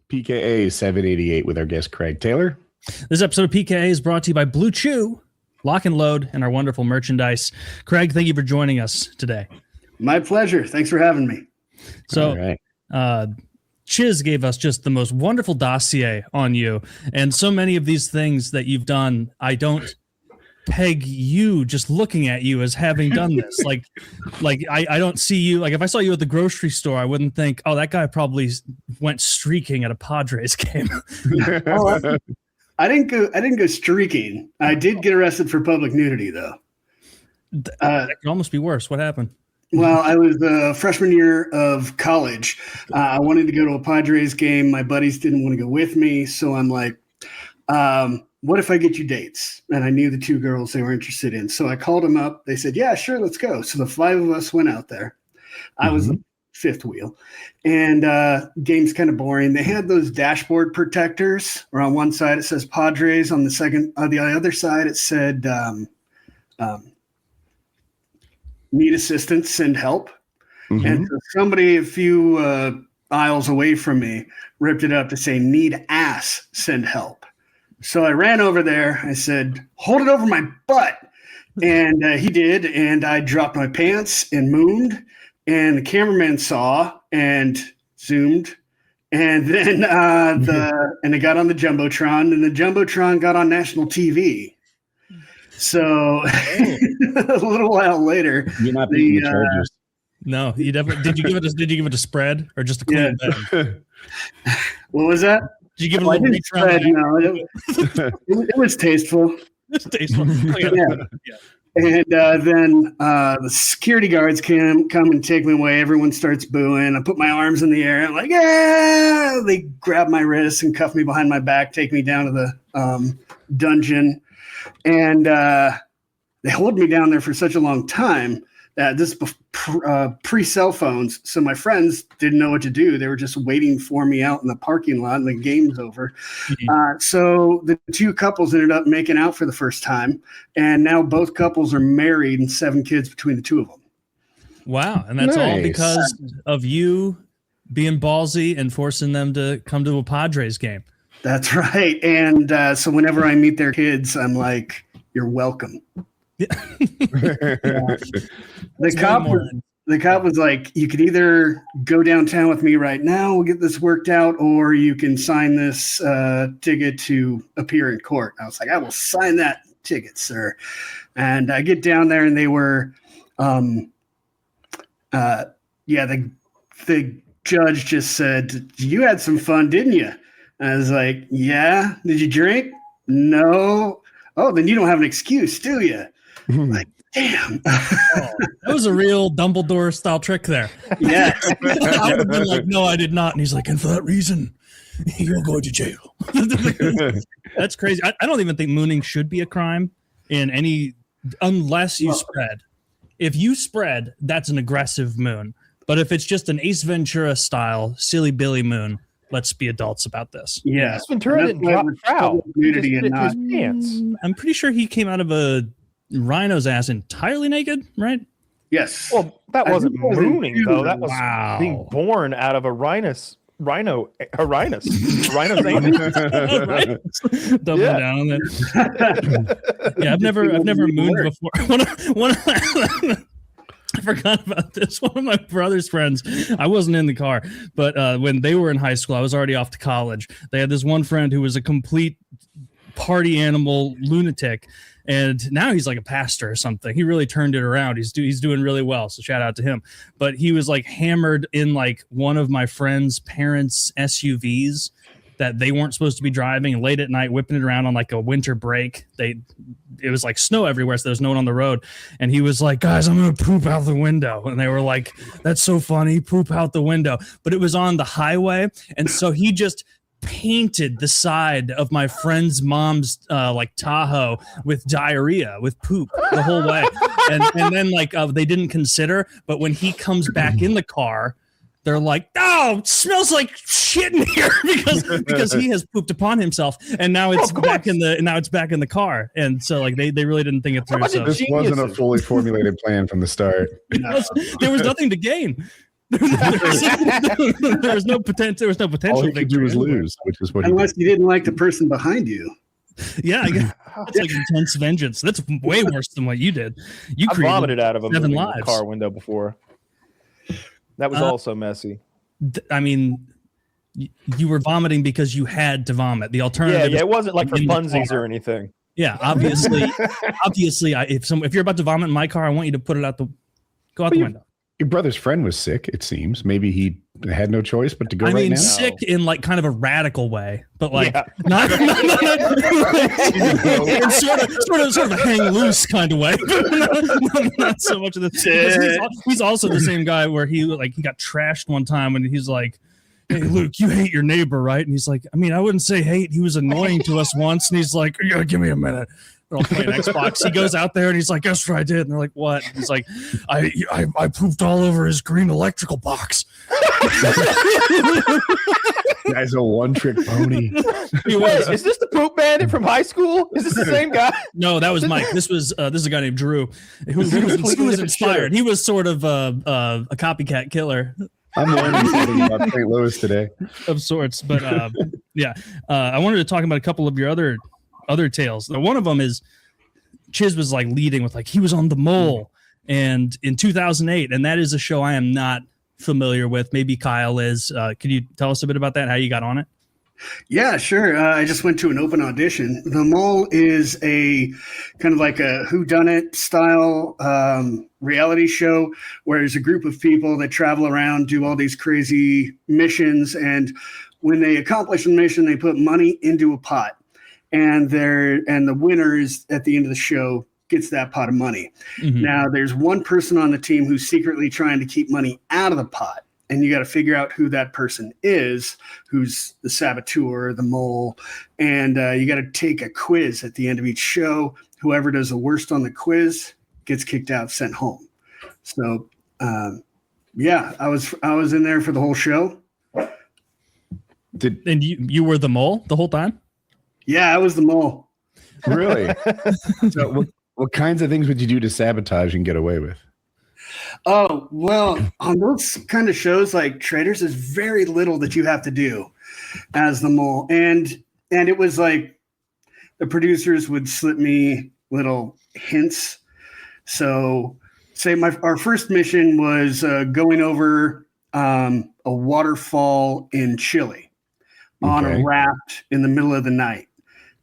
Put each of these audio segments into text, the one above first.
PKA 788 with our guest Craig Taylor. This episode of PKA is brought to you by Blue Chew, Lock and Load, and our wonderful merchandise. Craig, thank you for joining us today. My pleasure. Thanks for having me. So, Chiz gave us just the most wonderful dossier on you, and so many of these things that you've done, I don't peg you just looking at you as having done this. I don't see you. Like if I saw you at the grocery store, I wouldn't think, oh, that guy probably went streaking at a Padres game. I didn't go streaking. I did get arrested for public nudity though. That could almost be worse. What happened? Well, I was the freshman year of college. I wanted to go to a Padres game. My buddies didn't want to go with me. So I'm like, what if I get you dates? And I knew the two girls they were interested in. So I called them up. They said, yeah, sure, let's go. So the five of us went out there. I was the fifth wheel. And game's kind of boring. They had those dashboard protectors where on one side it says Padres. On the other side it said need assistance, send help. And so somebody a few aisles away from me ripped it up to say need ass, send help. So I ran over there. I said, hold it over my butt. And he did. And I dropped my pants and mooned. And the cameraman saw and zoomed. And then and it got on the Jumbotron. And the Jumbotron got on national TV. So a little while later, you're not beating the Chargers. No, you definitely did. Did you give it a spread or just a clean bet? What was that? Did you give it a little spread? No, it was tasteful. It's tasteful. Yeah. And then the security guards come and take me away. Everyone starts booing. I put my arms in the air. I'm like, yeah! They grab my wrists and cuff me behind my back, take me down to the dungeon. And they hold me down there for such a long time that this pre-cell phones. So my friends didn't know what to do. They were just waiting for me out in the parking lot and the game's over. So the two couples ended up making out for the first time. And now both couples are married and 7 kids between the two of them. Wow. And that's all because of you being ballsy and forcing them to come to a Padres game. That's right. And so whenever I meet their kids, I'm like, you're welcome. Yeah. The cop was like, you could either go downtown with me right now, we'll get this worked out, or you can sign this ticket to appear in court. I was like, I will sign that ticket, sir. And I get down there and they were, the judge just said, you had some fun, didn't you? I was like, yeah. Did you drink? No. Oh, then you don't have an excuse, do you? Like, damn. That was a real Dumbledore style trick there. Yeah. I would have been like, no, I did not. And he's like, and for that reason, you'll go to jail. That's crazy. I don't even think mooning should be a crime unless you spread. If you spread, that's an aggressive moon. But if it's just an Ace Ventura style silly Billy moon, let's be adults about this. Yeah. Ace Ventura didn't drop trout. Nudity and not his pants. I'm pretty sure he came out of a rhino's ass entirely naked, right? Yes. Well, that wasn't mooning, though. That was Wow. being born out of a rhino's anus. Doubling down on that. Yeah, I've never mooned before. I forgot about this. One of my brother's friends, I wasn't in the car, but when they were in high school, I was already off to college. They had this one friend who was a complete party animal lunatic, and now he's like a pastor or something. He really turned it around. He's doing really well, so shout out to him. But he was like hammered in like one of my friend's parents' SUVs that they weren't supposed to be driving, late at night, whipping it around on like a winter break. It was like snow everywhere, so there was no one on the road. And he was like, guys, I'm going to poop out the window. And they were like, that's so funny, poop out the window. But it was on the highway. And so he just painted the side of my friend's mom's like Tahoe with diarrhea, with poop the whole way. And then like they didn't consider, but when he comes back in the car, they're like, oh, it smells like shit in here because he has pooped upon himself, and now it's back in the car. And so like they really didn't think it through. So this wasn't a fully formulated plan from the start. There was nothing to gain. There was no potential. All you could do was lose, which is what. Unless you didn't like the person behind you. Yeah, I guess that's like intense vengeance. That's way worse than what you did. You I vomited out of a 7 moving lives. car window before. That was also messy. I mean, you were vomiting because you had to vomit. The alternative, Yeah, it wasn't like for funsies or anything. Yeah, obviously, if you're about to vomit in my car, I want you to put it out the window. Your brother's friend was sick, it seems. Maybe he had no choice but to go right now. Sick in like kind of a radical way, but like not sort of a hang loose kind of way. not so much of the. He's also the same guy where he got trashed one time and he's like, "Hey Luke, you hate your neighbor, right?" And he's like, "I mean, I wouldn't say hate. He was annoying to us once." And he's like, "Yeah, give me a minute." They're all playing Xbox. He goes out there and he's like, "Guess what I did?" And they're like, "What?" And he's like, I pooped all over his green electrical box." Guy's a one-trick pony. Wait, is this the poop bandit from high school? Is this the same guy? No, that was Mike. This is a guy named Drew who was inspired. He was sort of a copycat killer. I'm learning something about St. Louis today. Of sorts, but I wanted to talk about a couple of your other tales. One of them is Chiz was like leading with like he was on The Mole and in 2008, and that is a show I am not familiar with. Maybe Kyle is. Could you tell us a bit about that? How you got on it? Yeah, sure. I just went to an open audition. The Mole is a kind of like a whodunit style reality show where there's a group of people that travel around, do all these crazy missions, and when they accomplish a mission, they put money into a pot, and the winner is at the end of the show gets that pot of money. Mm-hmm. Now, there's one person on the team who's secretly trying to keep money out of the pot. And you got to figure out who that person is, who's the saboteur, the mole. And you got to take a quiz at the end of each show. Whoever does the worst on the quiz gets kicked out, sent home. So, I was in there for the whole show. And you were the mole the whole time? Yeah, I was the mole. Really? So what kinds of things would you do to sabotage and get away with? Oh, well, on those kind of shows like Traders, there's very little that you have to do as the mole. And it was like the producers would slip me little hints. So say our first mission was going over a waterfall in Chile on a raft in the middle of the night,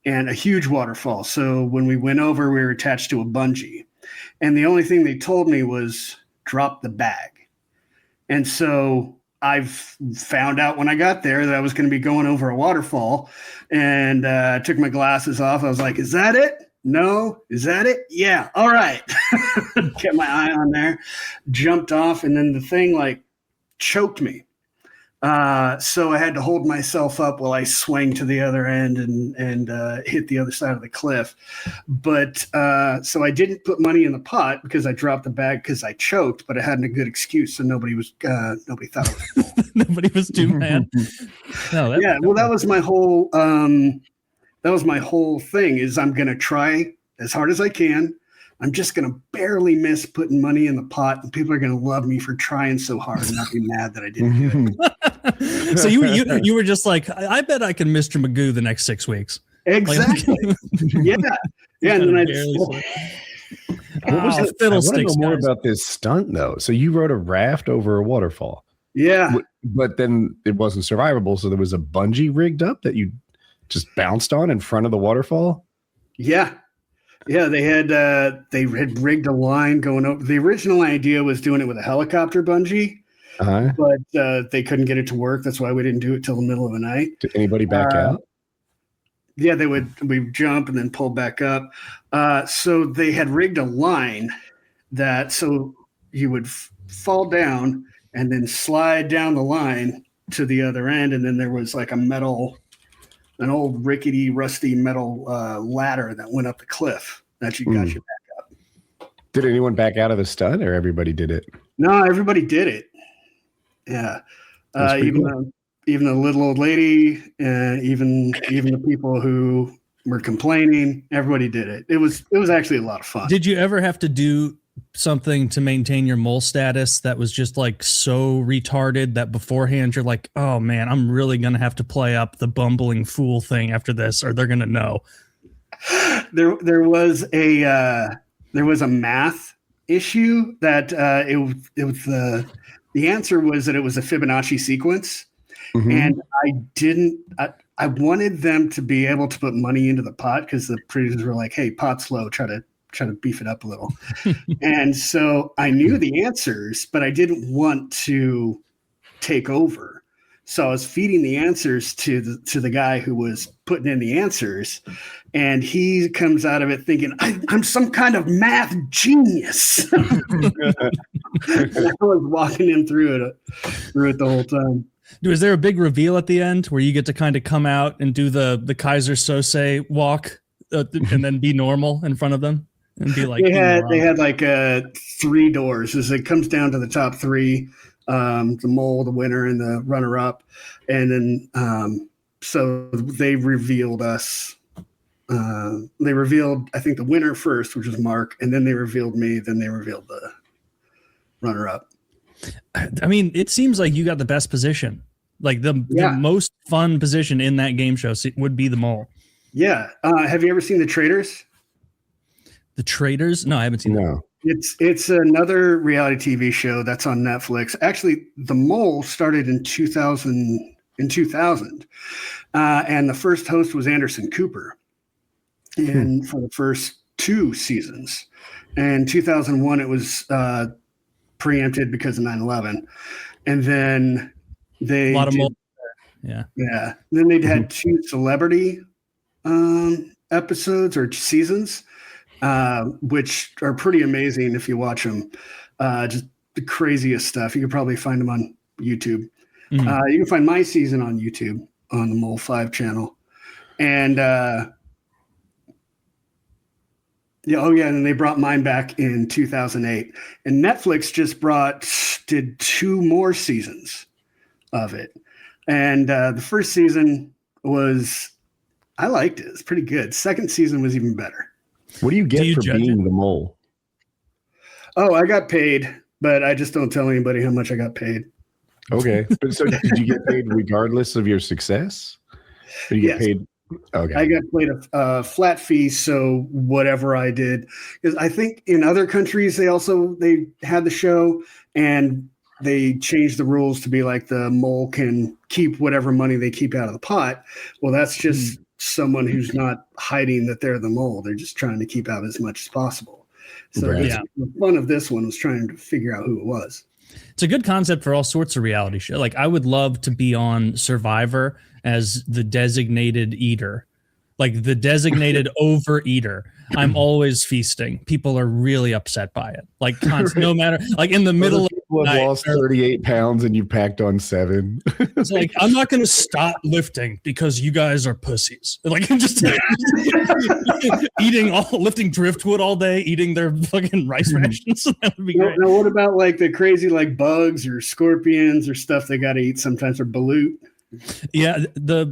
and a huge waterfall. So when we went over, we were attached to a bungee. And the only thing they told me was drop the bag. And so I found out when I got there that I was going to be going over a waterfall, and took my glasses off. I was like, is that it? No. Is that it? Yeah. All right. Kept my eye on there, jumped off, and then the thing like choked me. So I had to hold myself up while I swang to the other end and hit the other side of the cliff. But so I didn't put money in the pot because I dropped the bag because I choked, but I had a good excuse, so nobody thought it was nobody was too mad. No, that was my whole thing. Is I'm gonna try as hard as I can. I'm just going to barely miss putting money in the pot, and people are going to love me for trying so hard and not be mad that I didn't do it. So you were just like, I bet I can Mr. Magoo the next 6 weeks. Exactly. Yeah. And then what was it? I want to know more about this stunt, though. So you rode a raft over a waterfall. Yeah. But then it wasn't survivable, so there was a bungee rigged up that you just bounced on in front of the waterfall? Yeah. Yeah, they had rigged a line going over. The original idea was doing it with a helicopter bungee, but they couldn't get it to work. That's why we didn't do it till the middle of the night. Did anybody back out? Yeah, we'd jump and then pull back up. So they had rigged a line so you would fall down and then slide down the line to the other end, and then there was like an old rickety, rusty metal ladder that went up the cliff that you got you back up. Did anyone back out of the stunt, or everybody did it? No, everybody did it. Yeah, even the little old lady, even the people who were complaining, everybody did it. It was actually a lot of fun. Did you ever have to do something to maintain your mole status that was just like so retarded that beforehand you're like, oh man, I'm really gonna have to play up the bumbling fool thing after this, or they're gonna know? There was a math issue that it was the answer was that it was a Fibonacci sequence, and I wanted them to be able to put money into the pot because the producers were like, hey, pot's low, try to beef it up a little. And so I knew the answers, but I didn't want to take over. So I was feeding the answers to the guy who was putting in the answers, and he comes out of it thinking, I'm some kind of math genius. And I was walking him through it the whole time. Is there a big reveal at the end where you get to kind of come out and do the Kaiser Sose walk and then be normal in front of them and be like, they had like 3 doors as it comes down to the top 3, the mole, the winner, and the runner up. And then, so they revealed us. They revealed, I think, the winner first, which was Mark, and then they revealed me. Then they revealed the runner up. I mean, it seems like you got the best position. Like the most fun position in that game show would be the mole. Yeah. Have you ever seen The Traitors? The Traitors? No, I haven't seen that. It's another reality TV show that's on Netflix. Actually, the mole started in 2000. And the first host was Anderson Cooper for the first 2 seasons. And 2001, it was preempted because of 9/11. And then they a lot of mole. Yeah. Then they had 2 celebrity episodes or seasons, which are pretty amazing if you watch them. Just the craziest stuff. You could probably find them on YouTube. You can find my season on YouTube on the Mole 5 channel. And and they brought mine back in 2008. And Netflix just did 2 more seasons of it. And the first season I liked it. It's pretty good. Second season was even better. What do you get for being the mole? Oh, I got paid, but I just don't tell anybody how much I got paid. Okay. So did you get paid regardless of your success? Or you get paid? Okay. I got paid a flat fee, so whatever I did. Because I think in other countries, they had the show, and they changed the rules to be like the mole can keep whatever money they keep out of the pot. Well, that's just someone who's not hiding that they're the mole. They're just trying to keep out as much as possible. So the fun of this one was trying to figure out who it was. It's a good concept for all sorts of reality shows. Like, I would love to be on Survivor as the designated eater, like the designated overeater. I'm always feasting. People are really upset by it. Like, no matter, like in the middle of the night, lost 38 pounds and you packed on 7. It's like, I'm not going to stop lifting because you guys are pussies. Like, I'm just lifting driftwood all day, eating their fucking rice rations. That would be great. Now, what about like the crazy like bugs or scorpions or stuff they got to eat sometimes, or balut? Yeah, the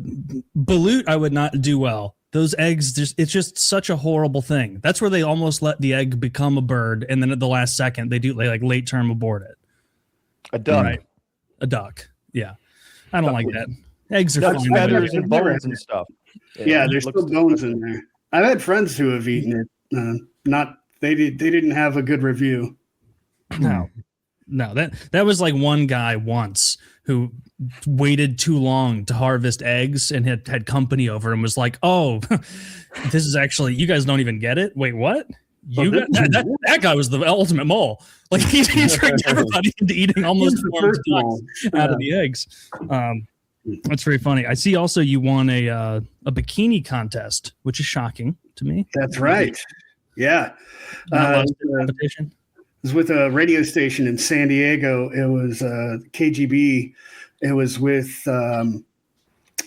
balut I would not do well. Those eggs, it's just such a horrible thing. That's where they almost let the egg become a bird, and then at the last second, they like late term abort it. A duck. Right. A duck. Yeah. I don't like that. Eggs are fine. Feathers and bones and stuff. Yeah, there's still bones in there. I've had friends who have eaten it. They didn't have a good review. No, that was like one guy once who waited too long to harvest eggs and had company over and was like, oh, this is actually, you guys don't even get it. Wait, what? That guy was the ultimate mole. Like, he tricked everybody into eating almost formed ducks out of the eggs. That's very funny. I see also you won a bikini contest, which is shocking to me. That's right. Yeah. Competition. It was with a radio station in San Diego. It was KGB. It was with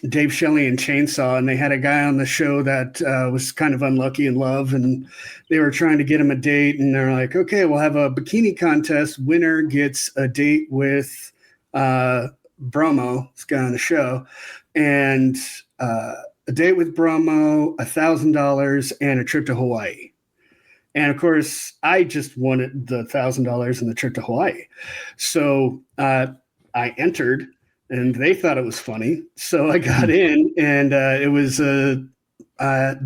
Dave Shelley and Chainsaw, and they had a guy on the show that was kind of unlucky in love, and they were trying to get him a date, and they're like, okay, we'll have a bikini contest. Winner gets a date with Bromo, this guy on the show, and a date with Bromo, $1,000, and a trip to Hawaii. And of course, I just wanted the $1,000 and the trip to Hawaii. So I entered, and they thought it was funny. So I got in, and it was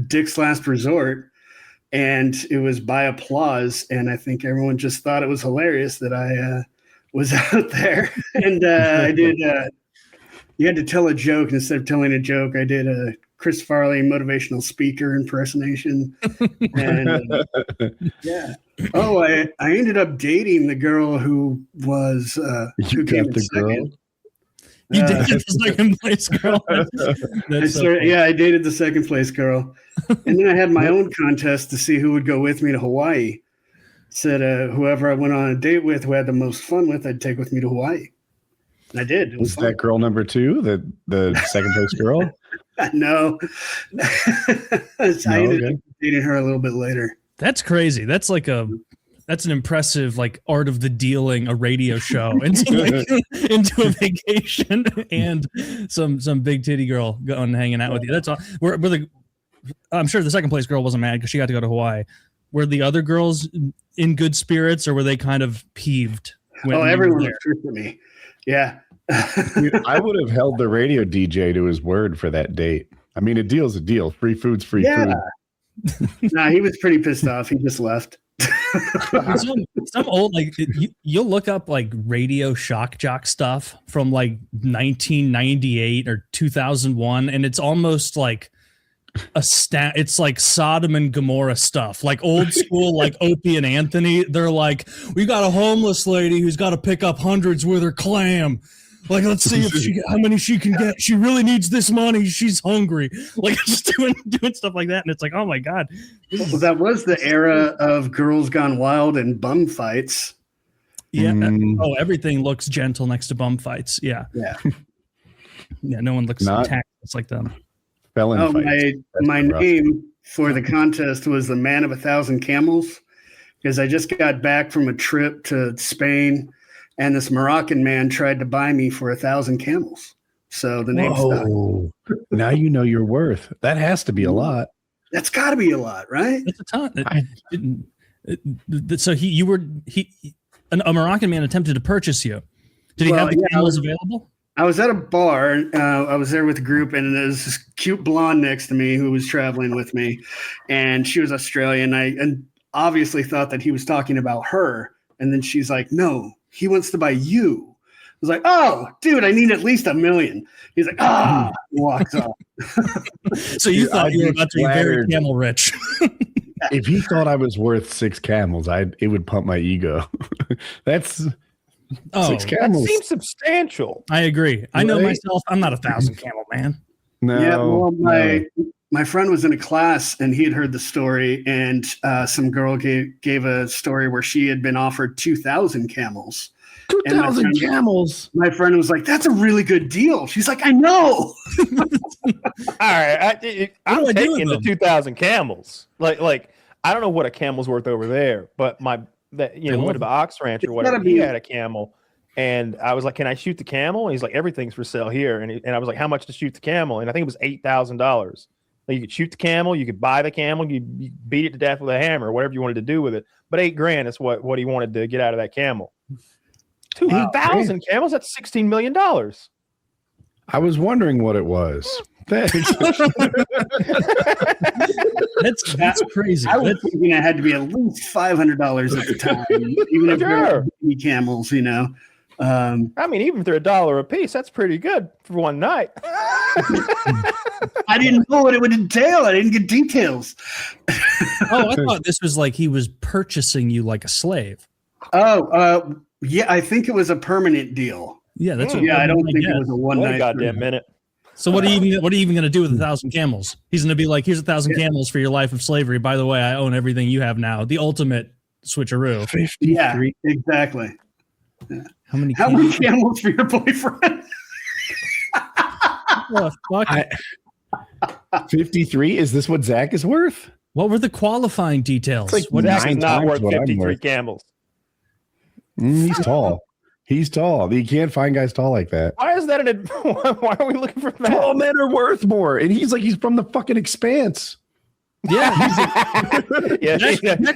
Dick's Last Resort, and it was by applause. And I think everyone just thought it was hilarious that I was out there. And I did. You had to tell a joke, and instead of telling a joke, I did a Chris Farley motivational speaker impersonation. And yeah. Oh, I ended up dating the girl who was you got the girl. You dated the second place girl. Yeah, I dated the second place girl, and then I had my own contest to see who would go with me to Hawaii. Said whoever I went on a date with, who had the most fun with, I'd take with me to Hawaii. And I did. It was that girl number 2, the second place girl? No. I ended up dating her a little bit later. That's crazy. That's an impressive like art of the dealing a radio show into a vacation and some big titty girl going and hanging out with you. That's all. I'm sure the second place girl wasn't mad because she got to go to Hawaii. Were the other girls in good spirits, or were they kind of peeved? Everyone was true for me. Yeah. I would have held the radio DJ to his word for that date. I mean, a deal's a deal. Free food's free food. Nah, he was pretty pissed off. He just left. some old you'll look up like radio shock jock stuff from like 1998 or 2001, and it's almost like it's like Sodom and Gomorrah stuff, like old school, like Opie and Anthony. They're like, we got a homeless lady who's got to pick up hundreds with her clam. Like, let's see how many she can get. She really needs this money. She's hungry. Like, just doing stuff like that. And it's like, oh my God. Well, that was the era of Girls Gone Wild and bum fights. Yeah. Oh, everything looks gentle next to bum fights. Yeah. Yeah. Yeah. No one looks tactless like them. Felon fights. My name for the contest was the Man of 1,000 Camels, because I just got back from a trip to Spain, and this Moroccan man tried to buy me for 1,000 camels. So the name stuck. Now you know your worth. That has to be a lot. That's got to be a lot, right? That's a ton. So a Moroccan man attempted to purchase you. Did he have the camels available? I was at a bar. I was there with a group, and there was this cute blonde next to me who was traveling with me, and she was Australian. I obviously thought that he was talking about her, and then she's like, "No, he wants to buy you." I was like, "Oh, dude, I need at least $1 million." He's like, walks off. So you thought you were about to be very camel rich. If he thought I was worth 6 camels, it would pump my ego. That's 6 camels. That seems substantial. I agree. I know myself. I'm not 1,000 camel man. No. Yeah, well, my friend was in a class, and he had heard the story, and some girl gave a story where she had been offered 2,000 camels. 2,000 camels. My friend was like, "That's a really good deal." She's like, "I know." All right, I'm taking the 2,000 camels. Like I don't know what a camel's worth over there, but went to the ox ranch or whatever. He had a camel, and I was like, "Can I shoot the camel?" And he's like, "Everything's for sale here." And I was like, "How much to shoot the camel?" And I think it was $8,000. Like, you could shoot the camel, you could buy the camel, you beat it to death with a hammer, whatever you wanted to do with it. But $8,000 is what he wanted to get out of that camel. 2,000 camels, that's $16 million. I was wondering what it was. That's crazy. I was thinking it had to be at least $500 at the time, even if they're camels, I mean, even if they're $1 a piece, that's pretty good for one night. I didn't know what it would entail. I didn't get details. I thought this was like he was purchasing you like a slave. Yeah, I think it was a permanent deal. Yeah, that's what. Yeah, I don't think it was a one night. Goddamn minute. So what are you even going to do with 1,000 camels? He's going to be like, "Here's 1,000 camels for your life of slavery. By the way, I own everything you have now." The ultimate switcheroo. 53. Yeah, exactly. Yeah. How many camels for your boyfriend? What the fuck? 53? Is this what Zach is worth? What were the qualifying details? Like Zach is not worth 53 camels. He's tall. He's tall. You can't find guys tall like that. Why is that why are we looking for that? Tall men are worth more. And he's from the fucking expanse. Yeah,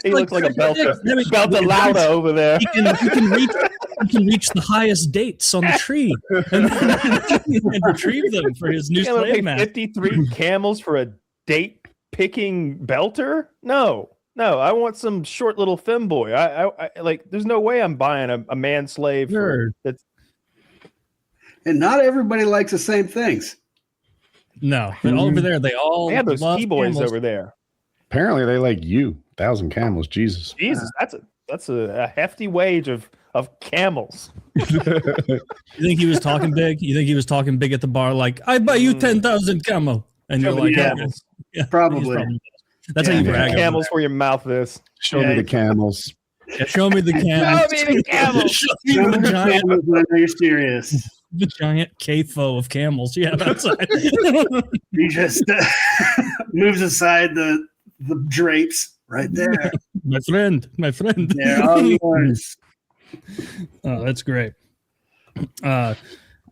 he looks like a belter louder over there. He can reach the highest dates on the tree and retrieve them for his new slave master. 53 camels for a date picking belter? No, I want some short little femboy. I like. There's no way I'm buying a man slave. That's. And not everybody likes the same things. No, but over there, they have those T-boys camels. over there. Apparently, they like you. 1,000 camels. Jesus, that's a hefty wage of camels. You think he was talking big? You think he was talking big at the bar? Like, I buy you 10,000 camel, and you're like, camels. Yeah, probably. That's how you brag. Camels where your mouth is. Show me the camels. Yeah, show me the camels. Show me the camels. Show me the camels when you're serious. The giant CAFO of camels you have outside. He just moves aside the drapes right there. My friend. They're all yours. Oh, that's great. I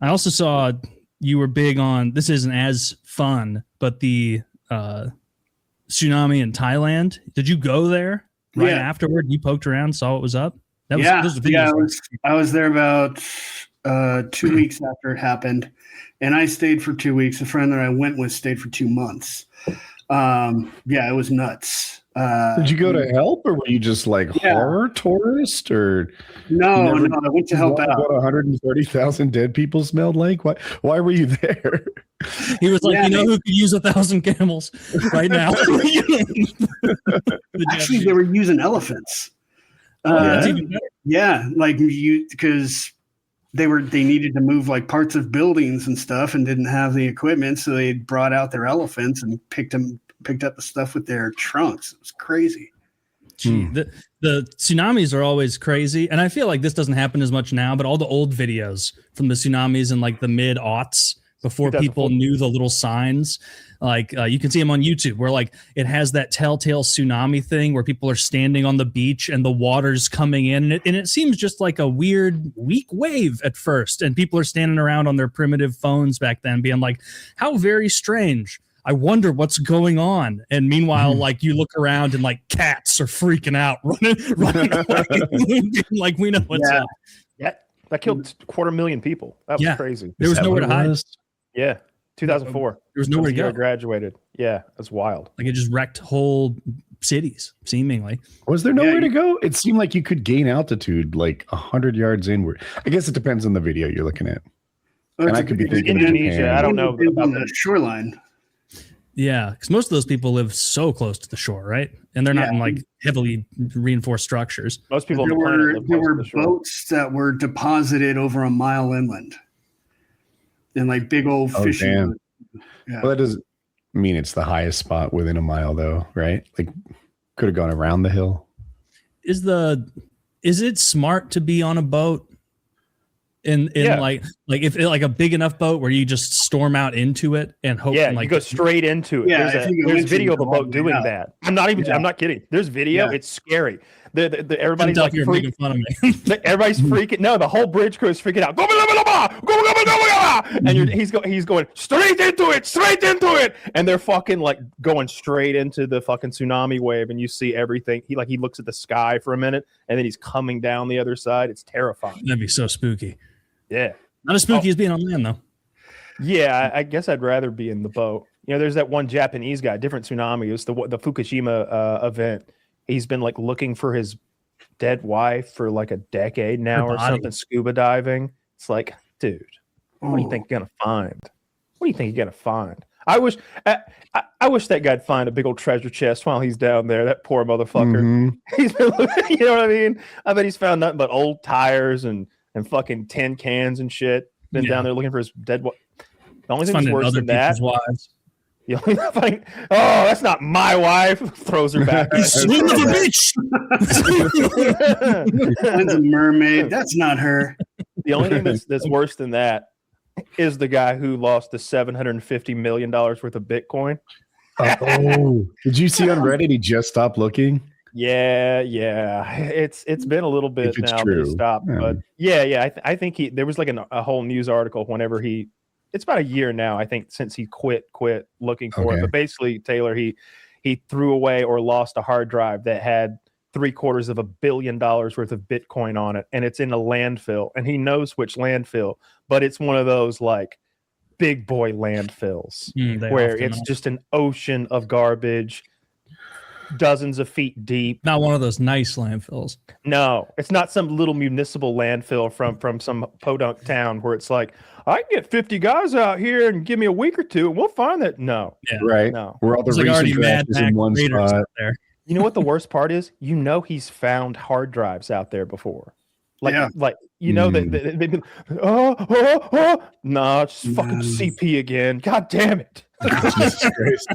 also saw you were big on, this isn't as fun, but the tsunami in Thailand. Did you go there afterward? You poked around, saw what was up? I was there about 2 weeks after it happened, and I stayed for 2 weeks. A friend that I went with stayed for 2 months. It was nuts. Did you go to help, or were you just like horror tourist? Or no, I went to help out. What 130,000 dead people smelled like? Why were you there? He was like, who could use 1,000 camels right now? Actually, they were using elephants. That's even better. Yeah, because they needed to move like parts of buildings and stuff, and didn't have the equipment, so they brought out their elephants and picked up the stuff with their trunks. It was crazy. Gee, the tsunamis are always crazy, and I feel like this doesn't happen as much now, but all the old videos from the tsunamis in like the mid-aughts, before people knew the little signs, like you can see them on YouTube, where like it has that telltale tsunami thing where people are standing on the beach and the water's coming in, and it seems just like a weird weak wave at first, and people are standing around on their primitive phones back then being like, how very strange, I wonder what's going on. And meanwhile, like you look around and like cats are freaking out, running away, like we know what's up. Yeah, that killed 250,000 people. That was crazy. There was nowhere to hide. Yeah, 2004. There was nowhere to go. Graduated. Yeah, that's wild. Like it just wrecked whole cities, seemingly. Was there nowhere to go? It seemed like you could gain altitude like 100 yards inward. I guess it depends on the video you're looking at. And I could be thinking Indonesia. I don't know about the shoreline. Yeah, because most of those people live so close to the shore, right? And they're not in like heavily reinforced structures. Most people there were boats that were deposited over a mile inland. And like big old fishing. Yeah. Well, that doesn't mean it's the highest spot within a mile, though, right? Like, could have gone around the hill. Is it smart to be on a boat? Like if like a big enough boat where you just storm out into it and hope. Yeah, you go straight into it. Yeah, there's video of a boat doing that. I'm not kidding. There's video. Yeah. It's scary. Everybody's like making fun of me. Everybody's freaking. No, the whole bridge crew is freaking out. And he's going straight into it, and they're fucking like going straight into the fucking tsunami wave, and you see everything. He looks at the sky for a minute, and then he's coming down the other side. It's terrifying. That'd be so spooky. Yeah, not as spooky as being on land though. Yeah, I guess I'd rather be in the boat. You know, there's that one Japanese guy, different tsunami. It was the Fukushima event. He's been like looking for his dead wife for like a decade now or something, scuba diving. It's like, dude, what do you think you're gonna find? What do you think you're gonna find? I wish that guy'd find a big old treasure chest while he's down there. That poor motherfucker. He's been looking, you know what I mean? I bet he's found nothing but old tires and fucking tin cans and shit. Been down there looking for his dead wife. The only thing that's worse than that. The only thing, that's not my wife. Throws her back. You son of a bitch! That's a mermaid. That's not her. The only thing that's worse than that is the guy who lost the $750 million worth of Bitcoin. Oh, did you see on Reddit? He just stopped looking. Yeah. It's been a little bit now that he stopped, but I think there was like a whole news article whenever it's about a year now, I think, since he quit looking for it. But basically, Taylor, he he threw away or lost a hard drive that had $750 million worth of Bitcoin on it, and it's in a landfill, and he knows which landfill, but it's one of those like big boy landfills where it's just an ocean of garbage, dozens of feet deep. Not one of those nice landfills. No, it's not some little municipal landfill from some podunk town where it's like, I can get 50 guys out here and give me a week or two and we'll find that. No. Yeah. Right. No. We're all the like already mad in one spot. There. You know what the worst part is? You know he's found hard drives out there before. Like you know that they've been no, it's fucking CP again. God damn it. Jesus Christ.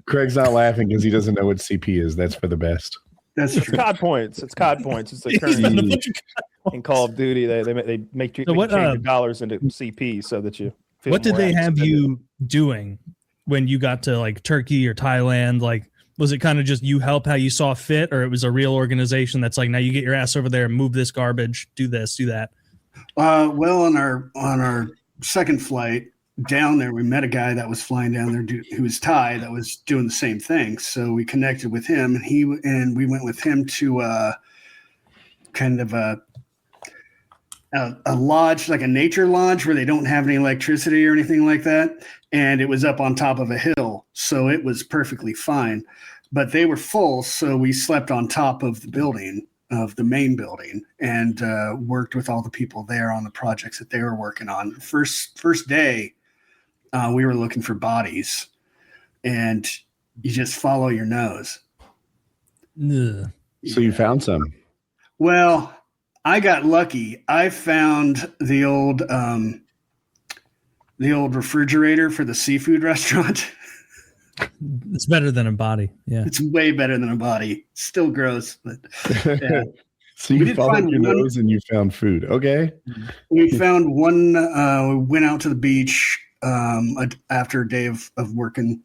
Craig's not laughing because he doesn't know what CP is. That's for the best. That's true. COD points. It's COD points. It's the currency in Call of Duty. They make you change your dollars into CP so that you feel what did they have you doing when you got to like Turkey or Thailand? Like, was it kind of just you help how you saw fit, or it was a real organization that's like, now you get your ass over there and move this garbage, do this, do that? Well, on our second flight down there, we met a guy that was flying down there who was Thai that was doing the same thing. So we connected with him, and we went with him to kind of a lodge, like a nature lodge where they don't have any electricity or anything like that. And it was up on top of a hill, so it was perfectly fine. But they were full, so we slept on top of the building, of the main building, and worked with all the people there on the projects that they were working on. First day, we were looking for bodies, and you just follow your nose. Ugh. So you found some? Well, I got lucky. I found the old refrigerator for the seafood restaurant. It's better than a body. Yeah, it's way better than a body. Still gross, but yeah. So you followed your nose and you found food. Okay. We found one. We went out to the beach after a day of working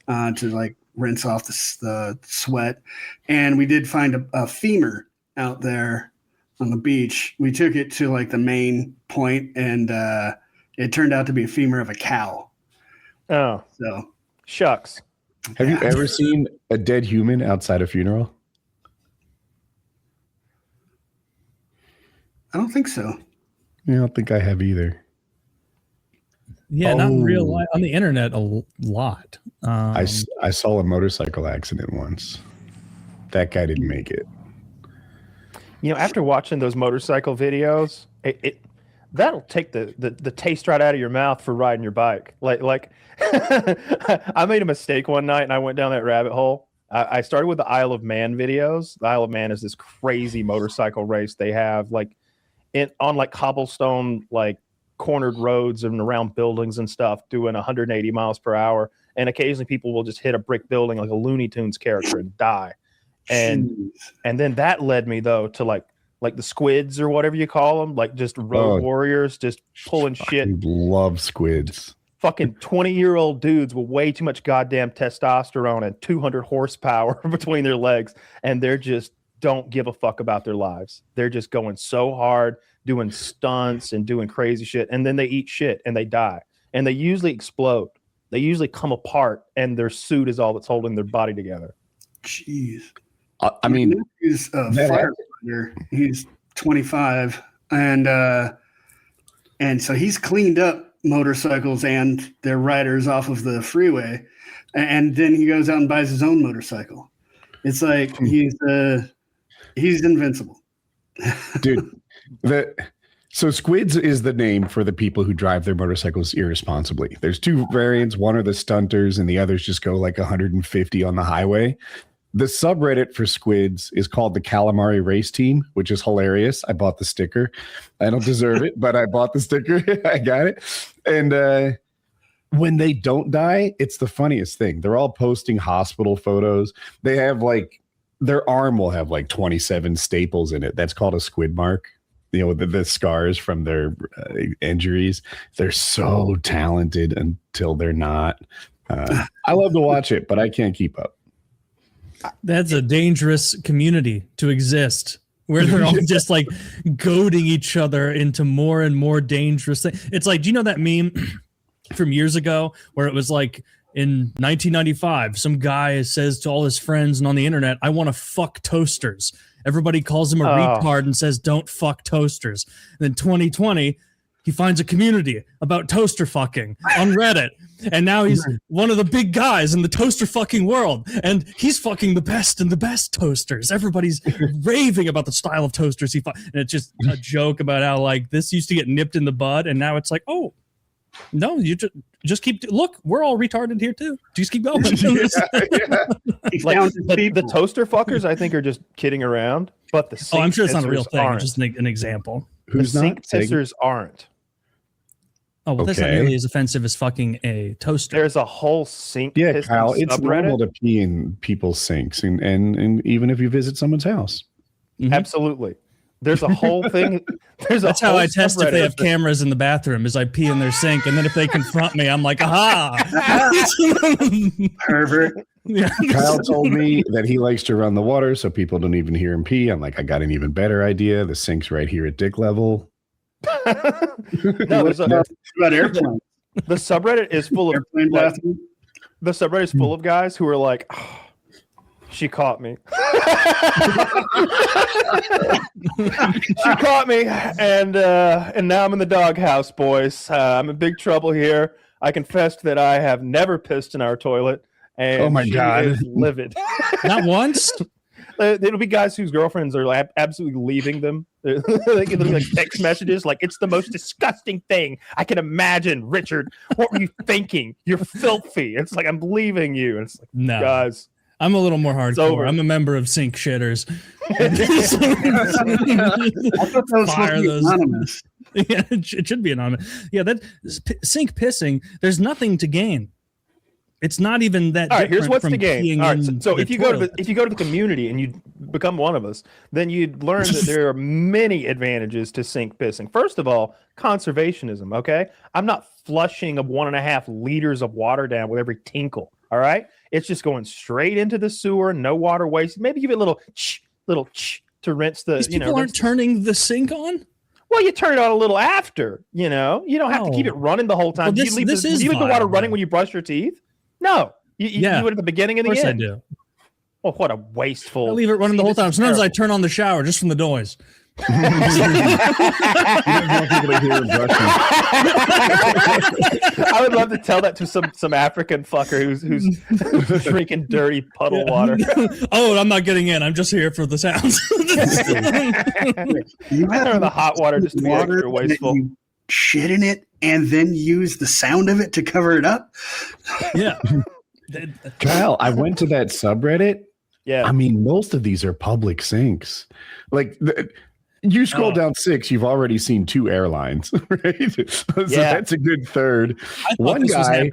to like rinse off the sweat, and we did find a femur out there on the beach. We took it to like the main point, and it turned out to be a femur of a cow. Oh, so shucks. Have you ever seen a dead human outside a funeral? I don't think so. I don't think I have either. Yeah, not in real life. On the internet, a lot. I saw a motorcycle accident once. That guy didn't make it. You know, after watching those motorcycle videos, that'll take the taste right out of your mouth for riding your bike. Like I made a mistake one night and I went down that rabbit hole. I started with the Isle of Man videos. The Isle of Man is this crazy motorcycle race they have on like cobblestone, like cornered roads and around buildings and stuff, doing 180 miles per hour. And occasionally people will just hit a brick building like a Looney Tunes character and die. And then that led me though to like the squids or whatever you call them, like just road warriors, just pulling shit. I love squids. Fucking 20-year-old dudes with way too much goddamn testosterone and 200 horsepower between their legs, and they're just don't give a fuck about their lives. They're just going so hard, doing stunts and doing crazy shit, and then they eat shit and they die, and they usually explode. They usually come apart, and their suit is all that's holding their body together. Jeez. I mean, he's a firefighter. He's 25, and so he's cleaned up motorcycles and their riders off of the freeway, and then he goes out and buys his own motorcycle. It's like he's invincible. Dude, so squids is the name for the people who drive their motorcycles irresponsibly. There's two variants. One are the stunters and the others just go like 150 on the highway. The subreddit for squids is called the Calamari Race Team, which is hilarious. I bought the sticker. I don't deserve it, but I bought the sticker. I got it. And when they don't die, it's the funniest thing. They're all posting hospital photos. They have like, their arm will have like 27 staples in it. That's called a squid mark. You know, the scars from their injuries. They're so talented until they're not. I love to watch it, but I can't keep up. That's a dangerous community to exist, where they're all just like goading each other into more and more dangerous things. It's like, do you know that meme from years ago where it was like in 1995, some guy says to all his friends and on the internet, I want to fuck toasters. Everybody calls him a retard and says, don't fuck toasters. And then 2020, he finds a community about toaster fucking on Reddit. And now he's one of the big guys in the toaster fucking world. And he's fucking the best and the best toasters. Everybody's raving about the style of toasters he fucks. And it's just a joke about how like this used to get nipped in the bud. And now it's like, oh, no, you just keep, look, we're all retarded here too. Just keep going. Like, the toaster fuckers, I think, are just kidding around. But the sink I'm sure it's not a real thing. Aren't. It's just an example. Who's the sink pissers aren't. Oh, well, that's not nearly as offensive as fucking a toaster. There's a whole sink. Yeah, Kyle, it's normal to pee in people's sinks, and even if you visit someone's house. Mm-hmm. Absolutely. There's a whole thing. That's how I test if they have cameras in the bathroom. Is I pee in their sink, and then if they confront me, I'm like, aha, pervert. Yeah. Kyle told me that he likes to run the water so people don't even hear him pee. I'm like, I got an even better idea. The sink's right here at dick level. No, there's about airplanes. The subreddit is full of the subreddit is full of guys who are like, oh, she caught me. She caught me, and now I'm in the doghouse, boys. I'm in big trouble here. I confessed that I have never pissed in our toilet, and oh my God, is livid. Not once. It'll be guys whose girlfriends are absolutely leaving them. They give them like text messages like, it's the most disgusting thing I can imagine. Richard, what were you thinking? You're filthy. It's like, I'm leaving you. And it's like, no, guys. I'm a little more hardcore. I'm a member of Sink Shitters. I thought that was supposed to be anonymous. Yeah, it should be anonymous. Yeah, that sink pissing, there's nothing to gain. It's not even that. All right, here's what's the game. All right, so if you go to the community and you become one of us, then you'd learn that there are many advantages to sink pissing. First of all, conservationism. Okay, I'm not flushing of 1.5 liters of water down with every tinkle. All right, it's just going straight into the sewer. No water waste. Maybe give it a little to rinse the. These people aren't turning the sink on. Well, you turn it on a little after. You don't have to keep it running the whole time. Well, do you leave the water running when you brush your teeth? No, you do it at the beginning and the end. Of course I do. Well, what a wasteful. I leave it running the whole time. Sometimes I turn on the shower just from the noise. I would love to tell that to some African fucker who's drinking dirty puddle water. Oh, I'm not getting in. I'm just here for the sounds. You have the hot water just to be extra wasteful. Shit in it and then use the sound of it to cover it up. Yeah. Kyle, I went to that subreddit. Yeah. I mean, most of these are public sinks. Like you scroll down 6, you've already seen 2 airlines, right? So that's a good third. One guy,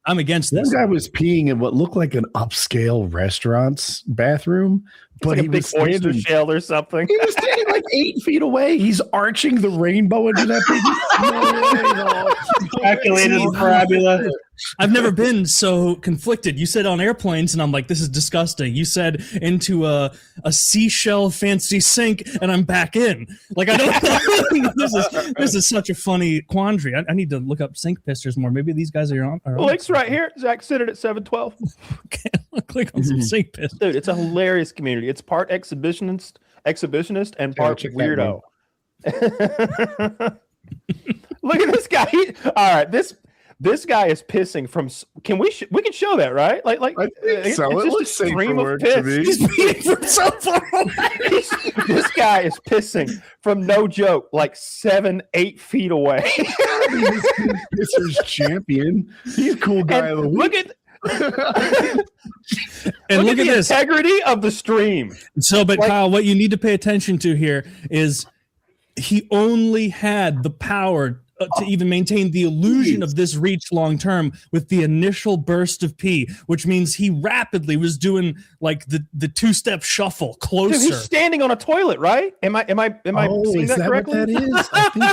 I'm against this. One guy was peeing in what looked like an upscale restaurant's bathroom, but like he was big oyster shell or something. He was standing like 8 feet away. He's arching the rainbow into that big calculated parabola. I've never been so conflicted. You said on airplanes, and I'm like, this is disgusting. You said into a seashell fancy sink, and I'm back in. Like I don't. This is such a funny quandary. I need to look up sink pissers more. Maybe these guys are on. Link's right here. Zach said it at 712. Okay, I'll click on some sink piss. Dude, it's a hilarious community. It's part exhibitionist and part weirdo. Look at this guy. All right, this guy is pissing from. We can show that, right? Like I think so. It looks a stream of piss. He's peeing from so far away. This guy is pissing from, no joke, like 7-8 feet away. Pisser's champion. He's a cool guy of the week. Look at the integrity of the stream. So, but Kyle, what you need to pay attention to here is he only had the power to even maintain the illusion of this reach long term with the initial burst of pee, which means he rapidly was doing like the 2-step shuffle closer. Dude, he's standing on a toilet, right? Am I seeing that correctly? What that is? I think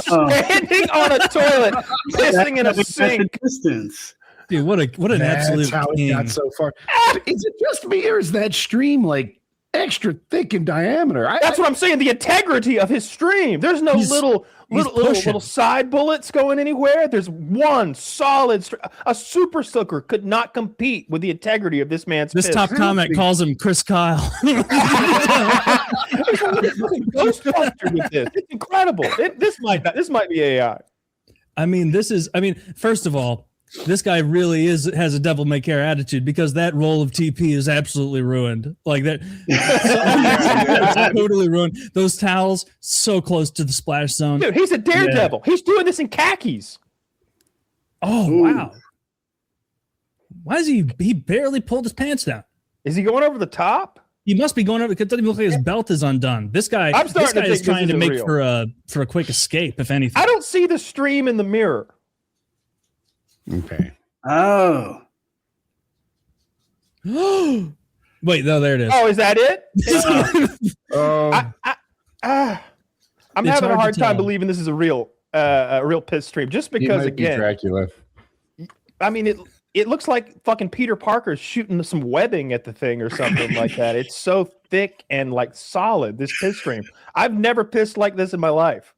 so. Standing on a toilet, pissing in a sink. Distance. Dude, what an absolute how it got so far. Is it just me, or is that stream like extra thick in diameter. That's what I'm saying. The integrity of his stream. There's no little side bullets going anywhere. There's one solid. A super sucker could not compete with the integrity of this man's. This top comment calls him Chris Kyle. Ghostbuster with this. It's incredible. This might be AI. First of all, this guy really has a devil may care attitude, because that roll of TP is absolutely ruined. Like that, totally ruined. Those towels so close to the splash zone. Dude, he's a daredevil. Yeah. He's doing this in khakis. Oh, ooh. Wow. Why is he barely pulled his pants down? Is he going over the top? He must be going over, because it doesn't look like his belt is undone. This guy is trying to make for a quick escape, if anything. I don't see the stream in the mirror. Okay. Oh. Wait, no, there it is. Oh, is that it? I'm having a hard time believing this is a real piss stream, just because, again, Dracula. I mean, it looks like fucking Peter Parker's shooting some webbing at the thing or something like that. It's so thick and like solid, this piss stream. I've never pissed like this in my life.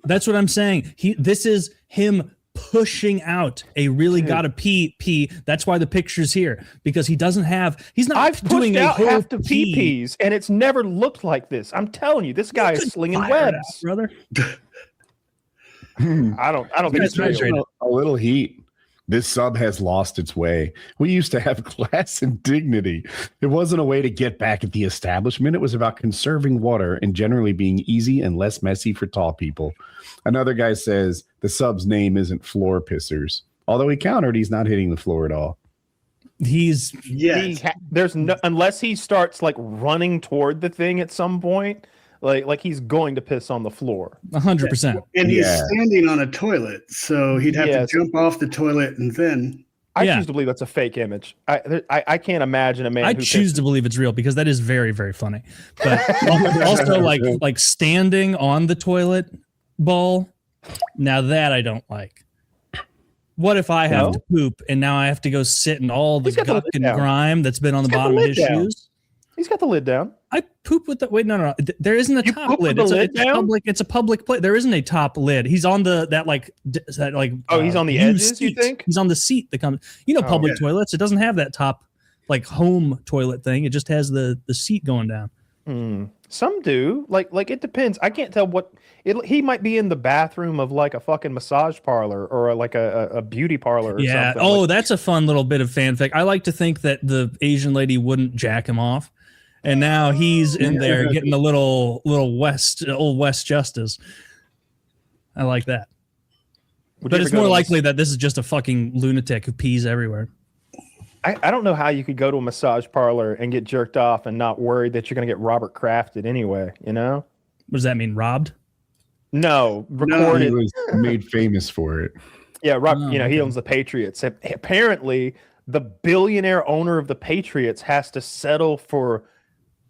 That's what I'm saying. This is him pushing out a really gotta pee. That's why the picture's here, because he's not doing a whole half the pee-pees, and it's never looked like this. I'm telling you, this guy is slinging webs, out, brother. I don't think it's real. A little heat. This sub has lost its way. We used to have class and dignity. It wasn't a way to get back at the establishment. It was about conserving water and generally being easy and less messy for tall people. Another guy says the sub's name isn't Floor Pissers. Although he countered, he's not hitting the floor at all. Unless he starts like running toward the thing at some point, like he's going to piss on the floor. 100%. And he's standing on a toilet, so he'd have to jump off the toilet and then. I choose to believe that's a fake image. I can't imagine a man. I choose to believe it's real, because that is very, very funny. But also like standing on the toilet bowl. Now that I don't like. What if I have to poop and now I have to go sit in all the guck and grime that's been on the bottom of his shoes? He's got the lid down. I poop with the no. There isn't a top lid. It's a public place. There isn't a top lid. He's on he's on the edges. Seat. You think he's on the seat that comes? Public toilets. It doesn't have that top like home toilet thing. It just has the seat going down. Some do. Like it depends. I can't tell what he might be in the bathroom of like a fucking massage parlor or like a beauty parlor or something. Oh, that's a fun little bit of fanfic. I like to think that the Asian lady wouldn't jack him off, and now he's in there getting a little old West Justice. I like that. But it's more likely that this is just a fucking lunatic who pees everywhere. I don't know how you could go to a massage parlor and get jerked off and not worry that you're going to get Robert Crafted anyway, you know? What does that mean, robbed? No, recorded. He was made famous for it. Yeah, Rob, he owns the Patriots. Apparently, the billionaire owner of the Patriots has to settle for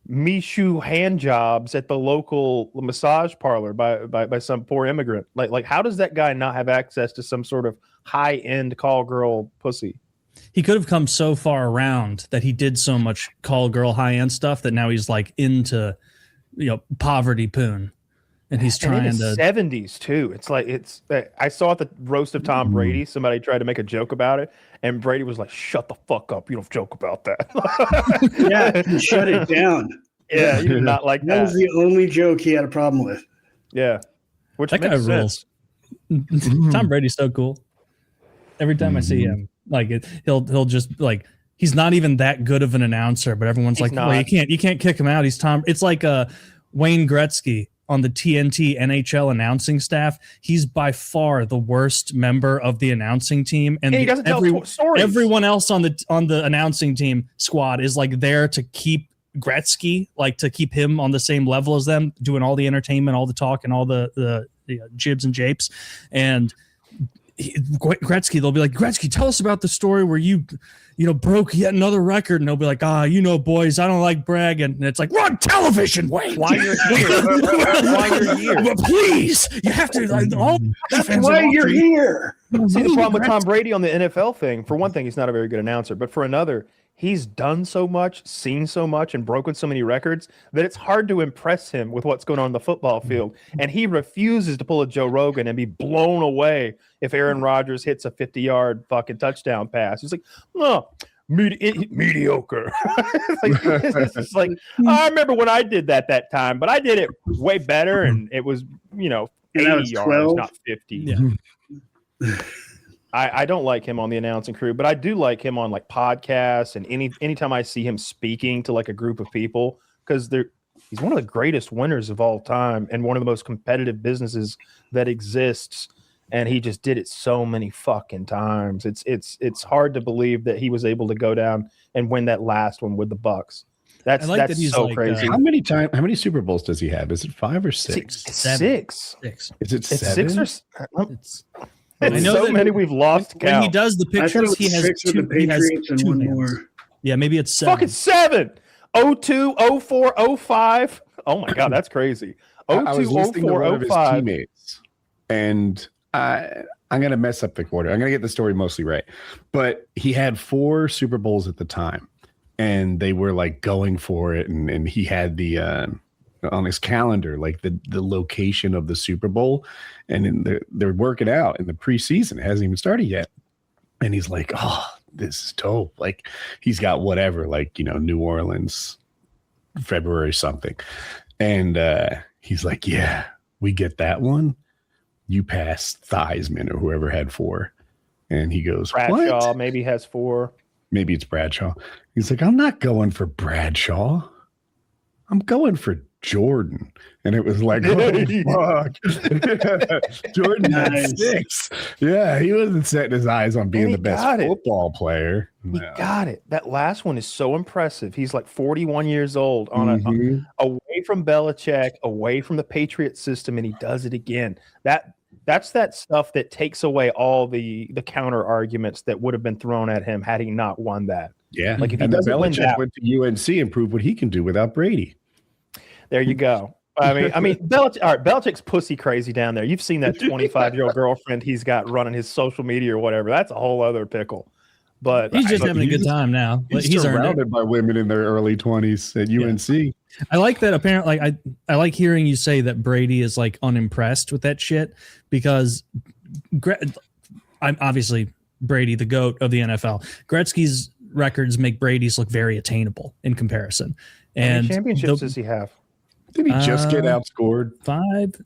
Mishu hand jobs at the local massage parlor by some poor immigrant. Like how does that guy not have access to some sort of high-end call girl pussy? He could have come so far around that he did so much call girl high-end stuff that now he's like into poverty poon, and he's trying in the 70s too. It's like I saw at the roast of Tom Brady, somebody tried to make a joke about it, and Brady was like, "Shut the fuck up! You don't joke about that." Yeah, shut it down. Yeah, you did not like that. That was the only joke he had a problem with. Yeah, which that makes guy sense. rules. Tom Brady's so cool. Every time I see him, he'll just like, he's not even that good of an announcer, but everyone's like, well, you can't kick him out. He's Tom. It's like Wayne Gretzky on the TNT NHL announcing staff. He's by far the worst member of the announcing team, and he doesn't tell stories. Everyone else on the announcing team squad is like there to keep Gretzky, like to keep him on the same level as them, doing all the entertainment, all the talk, and all the jibs and japes. And Gretzky, they'll be like, Gretzky, tell us about the story where you broke yet another record, and they'll be like, boys, I don't like bragging. And it's like, we're on television, Wayne. Why you're here? But please, you have to. That's why you're here. See, the problem with Tom Brady on the NFL thing, for one thing, he's not a very good announcer, but for another, he's done so much, seen so much, and broken so many records that it's hard to impress him with what's going on the football field. And he refuses to pull a Joe Rogan and be blown away if Aaron Rodgers hits a 50-yard fucking touchdown pass. He's like, no, mediocre. It's just like, I remember when I did that time, but I did it way better, and it was, 80 yards, not 50. Yeah. I don't like him on the announcing crew, but I do like him on like podcasts and anytime I see him speaking to like a group of people, because he's one of the greatest winners of all time and one of the most competitive businesses that exists. And he just did it so many fucking times. It's hard to believe that he was able to go down and win that last one with the Bucks. That's so crazy. How many Super Bowls does he have? Is it 5 or 6? Six. Is it 7? 6 or I know so many we've lost count. When he does the pictures, he has 2 Patriots and 1 more. Yeah, maybe it's 7. Fucking 7. 02, 04, 05. Oh my god, that's crazy. 02, I was listening to one of his 05. teammates, and I'm gonna mess up the quarter. I'm gonna get the story mostly right, but he had 4 Super Bowls at the time, and they were like going for it, and he had the on his calendar like the location of the Super Bowl, and they're working out in the preseason. It hasn't even started yet, and he's like, oh, this is dope. Like he's got whatever, like New Orleans, February something, and he's like, yeah, we get that one. You pass Theismann or whoever had 4. And he goes, Bradshaw what? Maybe has 4. Maybe it's Bradshaw. He's like, I'm not going for Bradshaw. I'm going for Jordan. And it was like, oh, fuck. Jordan had 6. Yeah, he wasn't setting his eyes on being the best football player. He got it. That last one is so impressive. He's like 41 years old on away from Belichick, away from the Patriot system, and he does it again. That's that stuff that takes away all the counter arguments that would have been thrown at him had he not won that. Yeah, like if he doesn't win that, went to UNC and proved what he can do without Brady. There you go. I mean, Belichick's pussy crazy down there. You've seen that 25-year-old girlfriend he's got running his social media or whatever. That's a whole other pickle. But he's just having a good time now. He's surrounded by women in their early 20s at UNC. I like that. Apparently, I like hearing you say that Brady is like unimpressed with that shit, because I'm obviously Brady, the GOAT of the NFL. Gretzky's records make Brady's look very attainable in comparison. And how many championships does he have? Did he just get outscored? 5.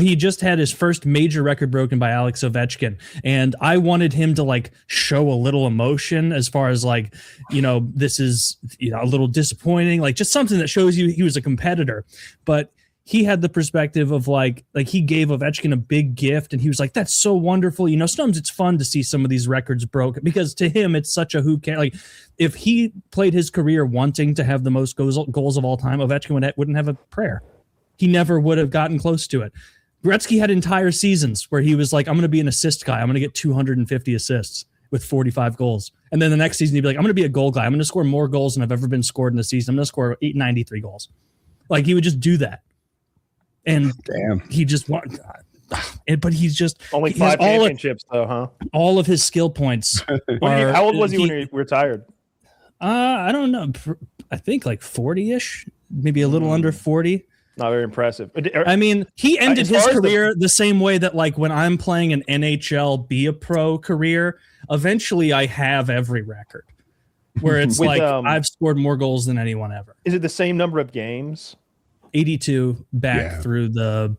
He just had his first major record broken by Alex Ovechkin, and I wanted him to like show a little emotion as far as like, this is a little disappointing, like just something that shows you he was a competitor. But he had the perspective of like he gave Ovechkin a big gift, and he was like, that's so wonderful. Sometimes it's fun to see some of these records broken, because to him it's such a who cares. Like if he played his career wanting to have the most goals of all time, Ovechkin wouldn't have a prayer. He never would have gotten close to it. Gretzky had entire seasons where he was like, I'm going to be an assist guy. I'm going to get 250 assists with 45 goals. And then the next season he'd be like, I'm going to be a goal guy. I'm going to score more goals than I've ever been scored in a season. I'm going to score 893 goals. Like he would just do that. And he just wanted, but he's just only 5 championships though, huh? All of his skill points. How old was he when he retired? I don't know. I think like 40-ish, maybe a little under 40. Not very impressive. I mean, he ended his career the same way that like when I'm playing an NHL be a pro career, eventually I have every record where it's like I've scored more goals than anyone ever. Is it the same number of games? 82 back through the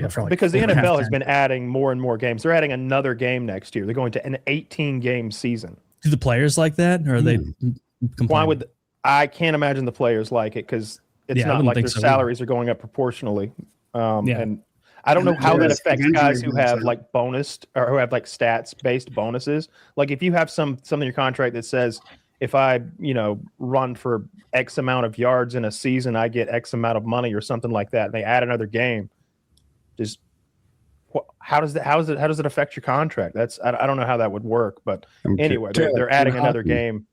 for like because the NFL has been adding more and more games. They're adding another game next year. They're going to an 18-game season. Do the players like that, or are they? Why would I can't imagine the players like it, because it's not like their salaries are going up proportionally. And I don't know how that affects guys who have like bonused or who have like stats based bonuses. Like if you have something in your contract that says, if I, run for X amount of yards in a season, I get X amount of money or something like that. And they add another game. How does it affect your contract? I don't know how that would work, but anyway, they're adding another game.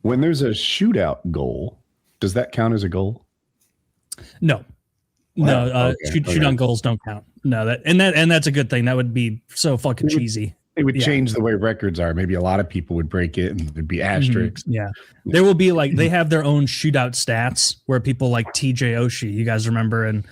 When there's a shootout goal, does that count as a goal? No. Shootout goals don't count. No, and that's a good thing. That would be so fucking cheesy It would change the way records are. Maybe a lot of people would break it, and there'd be asterisks. Yeah, there will be like they have their own shootout stats where people like TJ Oshie. You guys remember? And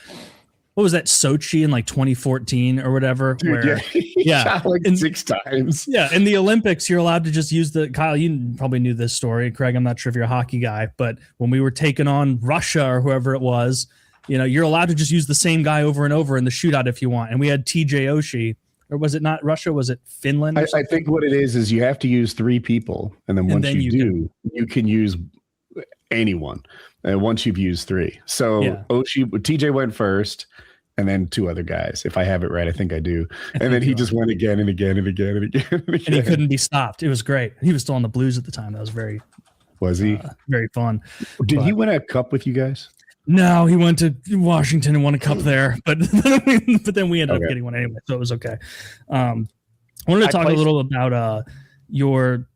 what was that, Sochi in like 2014 or whatever? Dude, where shot like 6 times. Yeah, in the Olympics, you're allowed to just use the Kyle. You probably knew this story, Craig. I'm not sure if you're a hockey guy, but when we were taking on Russia or whoever it was, you're allowed to just use the same guy over and over in the shootout if you want. And we had TJ Oshie. Or was it not Russia? Was it Finland? I think what it is you have to use 3 people. And then once you can use anyone. And once you've used 3. So TJ went first and then 2 other guys. If I have it right, I think I do. And then he just went again and again and again and again and again. And he couldn't be stopped. It was great. He was still on the Blues at the time. That was very very fun. Did he win a cup with you guys? No, he went to Washington and won a cup there, but then we ended up getting one anyway, so it was okay. I wanted to talk a little about you're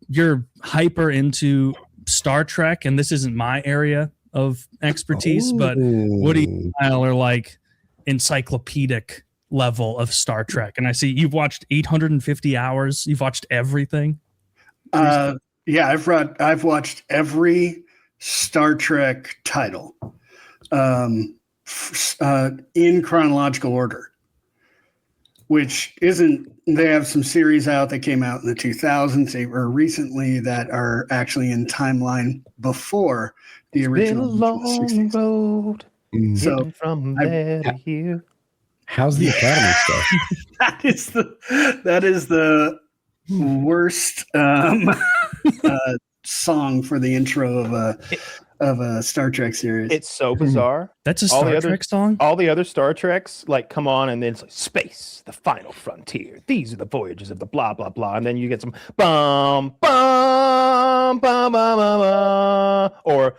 hyper into Star Trek, and this isn't my area of expertise, but Woody and Kyle are like encyclopedic level of Star Trek, and I see you've watched 850 hours. You've watched everything. Yeah, I've watched every Star Trek title. In chronological order, which isn't, they have some series out that came out in the 2000s or recently that are actually in timeline before the original. Been a long road. So from there to here. How's the Academy stuff? that is the worst song for the intro of a Star Trek series. It's so bizarre. That's a Star Trek song? All the other Star Treks like come on and then it's like space, the final frontier. These are the voyages of the blah blah blah. And then you get some bum bum bum bum bum or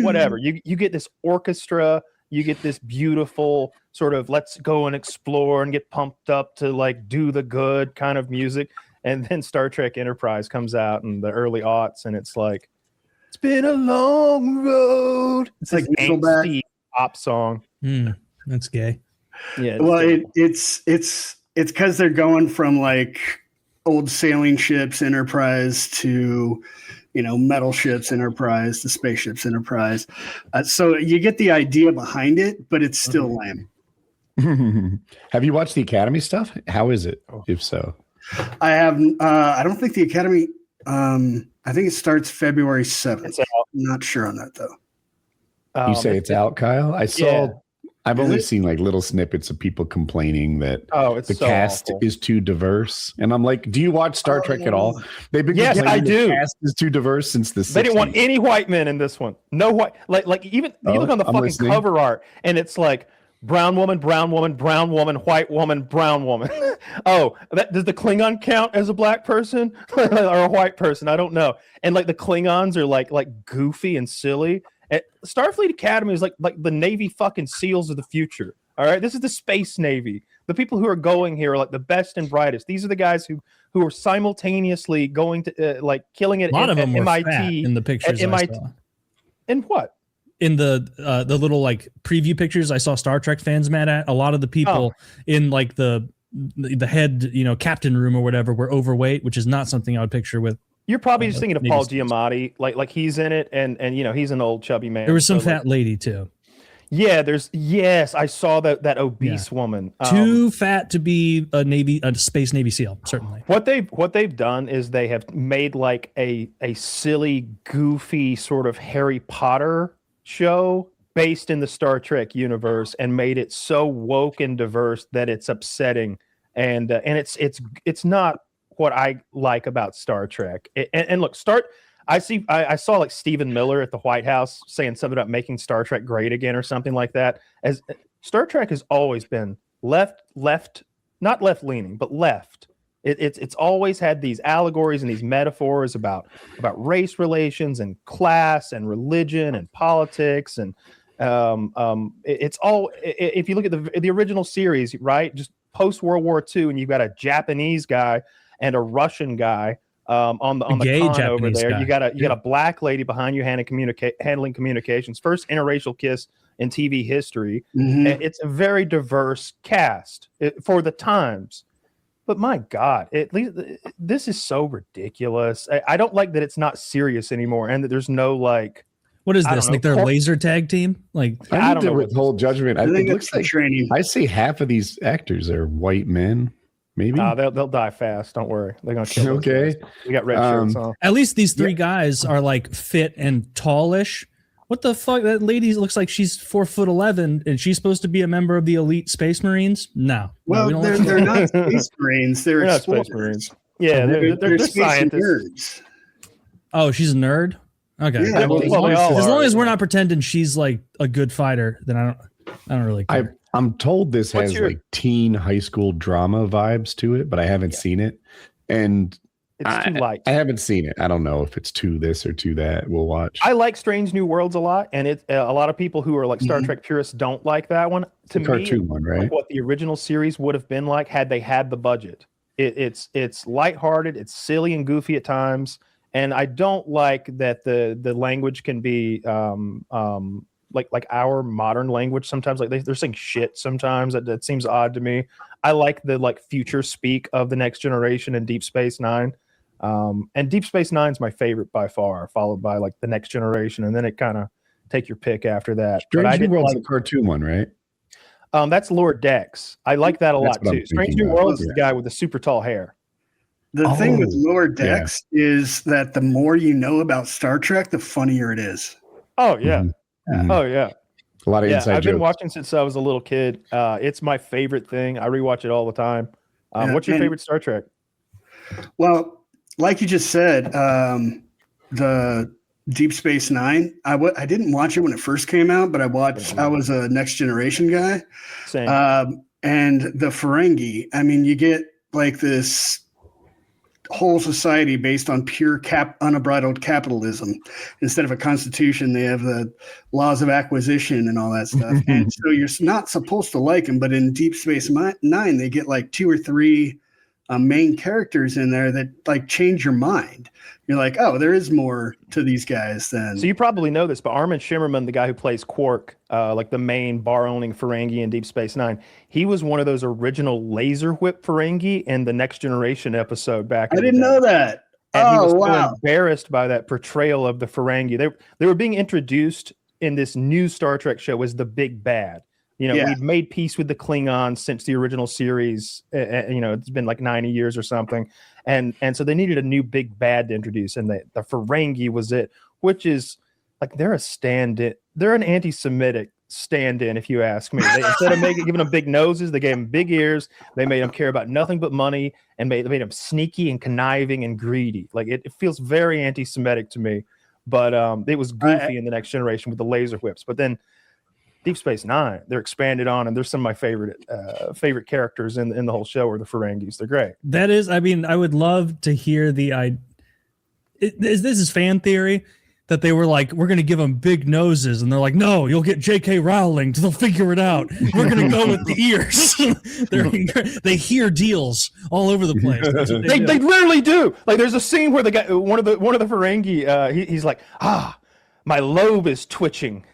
whatever. You get this orchestra, you get this beautiful sort of let's go and explore and get pumped up to like do the good kind of music. And then Star Trek Enterprise comes out in the early aughts and it's like it's been a long road. It's like angsty pop song. That's gay. Yeah. Well, it's because they're going from like old sailing ships Enterprise to metal ships Enterprise to spaceships Enterprise. So you get the idea behind it, but it's still lame. Have you watched the Academy stuff? How is it? If so, I have. I don't think the Academy. I think it starts February 7th. I'm not sure on that though. You say it's out, Kyle? I've only seen like little snippets of people complaining that the cast is too diverse. And I'm like, do you watch Star Trek at all? They've been I do. The cast is too diverse since the 60s. They didn't want any white men in this one. No white. Like even you look on the fucking cover art and it's like brown woman, brown woman, brown woman, white woman, brown woman. Does the Klingon count as a black person or a white person? I don't know. And like the Klingons are like goofy and silly. Starfleet Academy is like the Navy fucking SEALs of the future. All right, this is the Space Navy. The people who are going here are like the best and brightest. These are the guys who are simultaneously going to like killing it. A lot of them were MIT fat in the pictures. I saw. In what? In the little like preview pictures I saw Star Trek fans mad at, a lot of the people in like the head captain room or whatever were overweight, which is not something I would picture with. You're probably just thinking of Paul Giamatti, like he's in it, and he's an old chubby man. There was some fat lady too. Yeah, I saw that obese woman. Too fat to be a space Navy SEAL, certainly. What they've done is they have made like a silly, goofy sort of Harry Potter show based in the Star Trek universe and made it so woke and diverse that it's upsetting, and it's not what I like about Star Trek. And look, I saw like Stephen Miller at the White House saying something about making Star Trek great again or something like that. As Star Trek has always been left, not left leaning, but left. It's always had these allegories and these metaphors about race relations and class and religion and politics and it's all. If you look at the original series, right, just post World War II, and you've got a Japanese guy and a Russian guy on the con over there. Guy. You got a black lady behind you handling communications. First interracial kiss in TV history. Mm-hmm. It's a very diverse cast for the times. But my God, at least this is so ridiculous. I don't like that it's not serious anymore, and that there's no like. What is this? Like their laser tag team? Like I don't know. Withhold judgment. I think it looks like training. I see half of these actors are white men. Maybe they'll die fast. Don't worry. They're gonna kill. Okay, we got red shirts on. At least these three guys are like fit and tallish. What the fuck? That lady looks like she's 4'11" and she's supposed to be a member of the elite Space Marines. No, well, they're not Space Marines. They're not Space Marines. Yeah, they're scientists. Oh, she's a nerd. Okay. Yeah, as long as we're not pretending she's like a good fighter, then I don't really care. I'm told this has like teen high school drama vibes to it, but I haven't seen it, and it's too light. I haven't seen it. I don't know if it's to this or to that. We'll watch. I like Strange New Worlds a lot, and it's a lot of people who are like Star Trek purists don't like that one. To me, cartoon one, right? Like what the original series would have been like had they had the budget. It's lighthearted, it's silly and goofy at times, and I don't like that the language can be like our modern language sometimes. Like they're saying shit sometimes. That seems odd to me. I like the like future speak of the Next Generation and Deep Space Nine. And Deep Space Nine is my favorite by far, followed by like the Next Generation, and then it kind of take your pick after that. Strange New World's the cartoon one, right? That's Lower Decks. I like that a lot too. Strange New Worlds is the guy with the super tall hair. The thing with Lower Decks is that the more you know about Star Trek, the funnier it is. Oh yeah. Mm-hmm. Oh yeah. A lot of inside jokes. I've been watching since I was a little kid. It's my favorite thing. I rewatch it all the time. What's your favorite Star Trek? Well, like you just said, the Deep Space Nine. I didn't watch it when it first came out, but I was a Next Generation guy. Same. And the Ferengi. I mean, you get like this whole society based on pure unbridled capitalism. Instead of a constitution, they have the laws of acquisition and all that stuff. And so you're not supposed to like them, but in Deep Space Nine, they get like 2 or 3 main characters in there that like change your mind. You're like, oh, there is more to these guys than. So you probably know this, but Armin Shimmerman, the guy who plays Quark, like the main bar-owning Ferengi in Deep Space Nine, he was one of those original laser whip Ferengi in the Next Generation episode back. I didn't know that. And he was so embarrassed by that portrayal of the Ferengi. They were being introduced in this new Star Trek show as the big bad. You know, we'd made peace with the Klingons since the original series. You know, it's been like 90 years or something. And so they needed a new big bad to introduce. And the Ferengi was it, which is like they're a stand-in. They're an anti-Semitic stand-in, if you ask me. Instead of giving them big noses, they gave them big ears. They made them care about nothing but money and made them sneaky and conniving and greedy. Like it feels very anti-Semitic to me. But it was goofy in the Next Generation with the laser whips. But then Deep Space Nine, they're expanded on, and there's some of my favorite characters in the whole show are the Ferengis. They're great. That is, I mean, I would love to hear this is fan theory that they were like, we're going to give them big noses, and they're like, no, you'll get J.K. Rowling. They'll figure it out. We're going to go with the ears. They hear deals all over the place. They rarely do. Like there's a scene where the guy, one of the Ferengi, he's like, my lobe is twitching.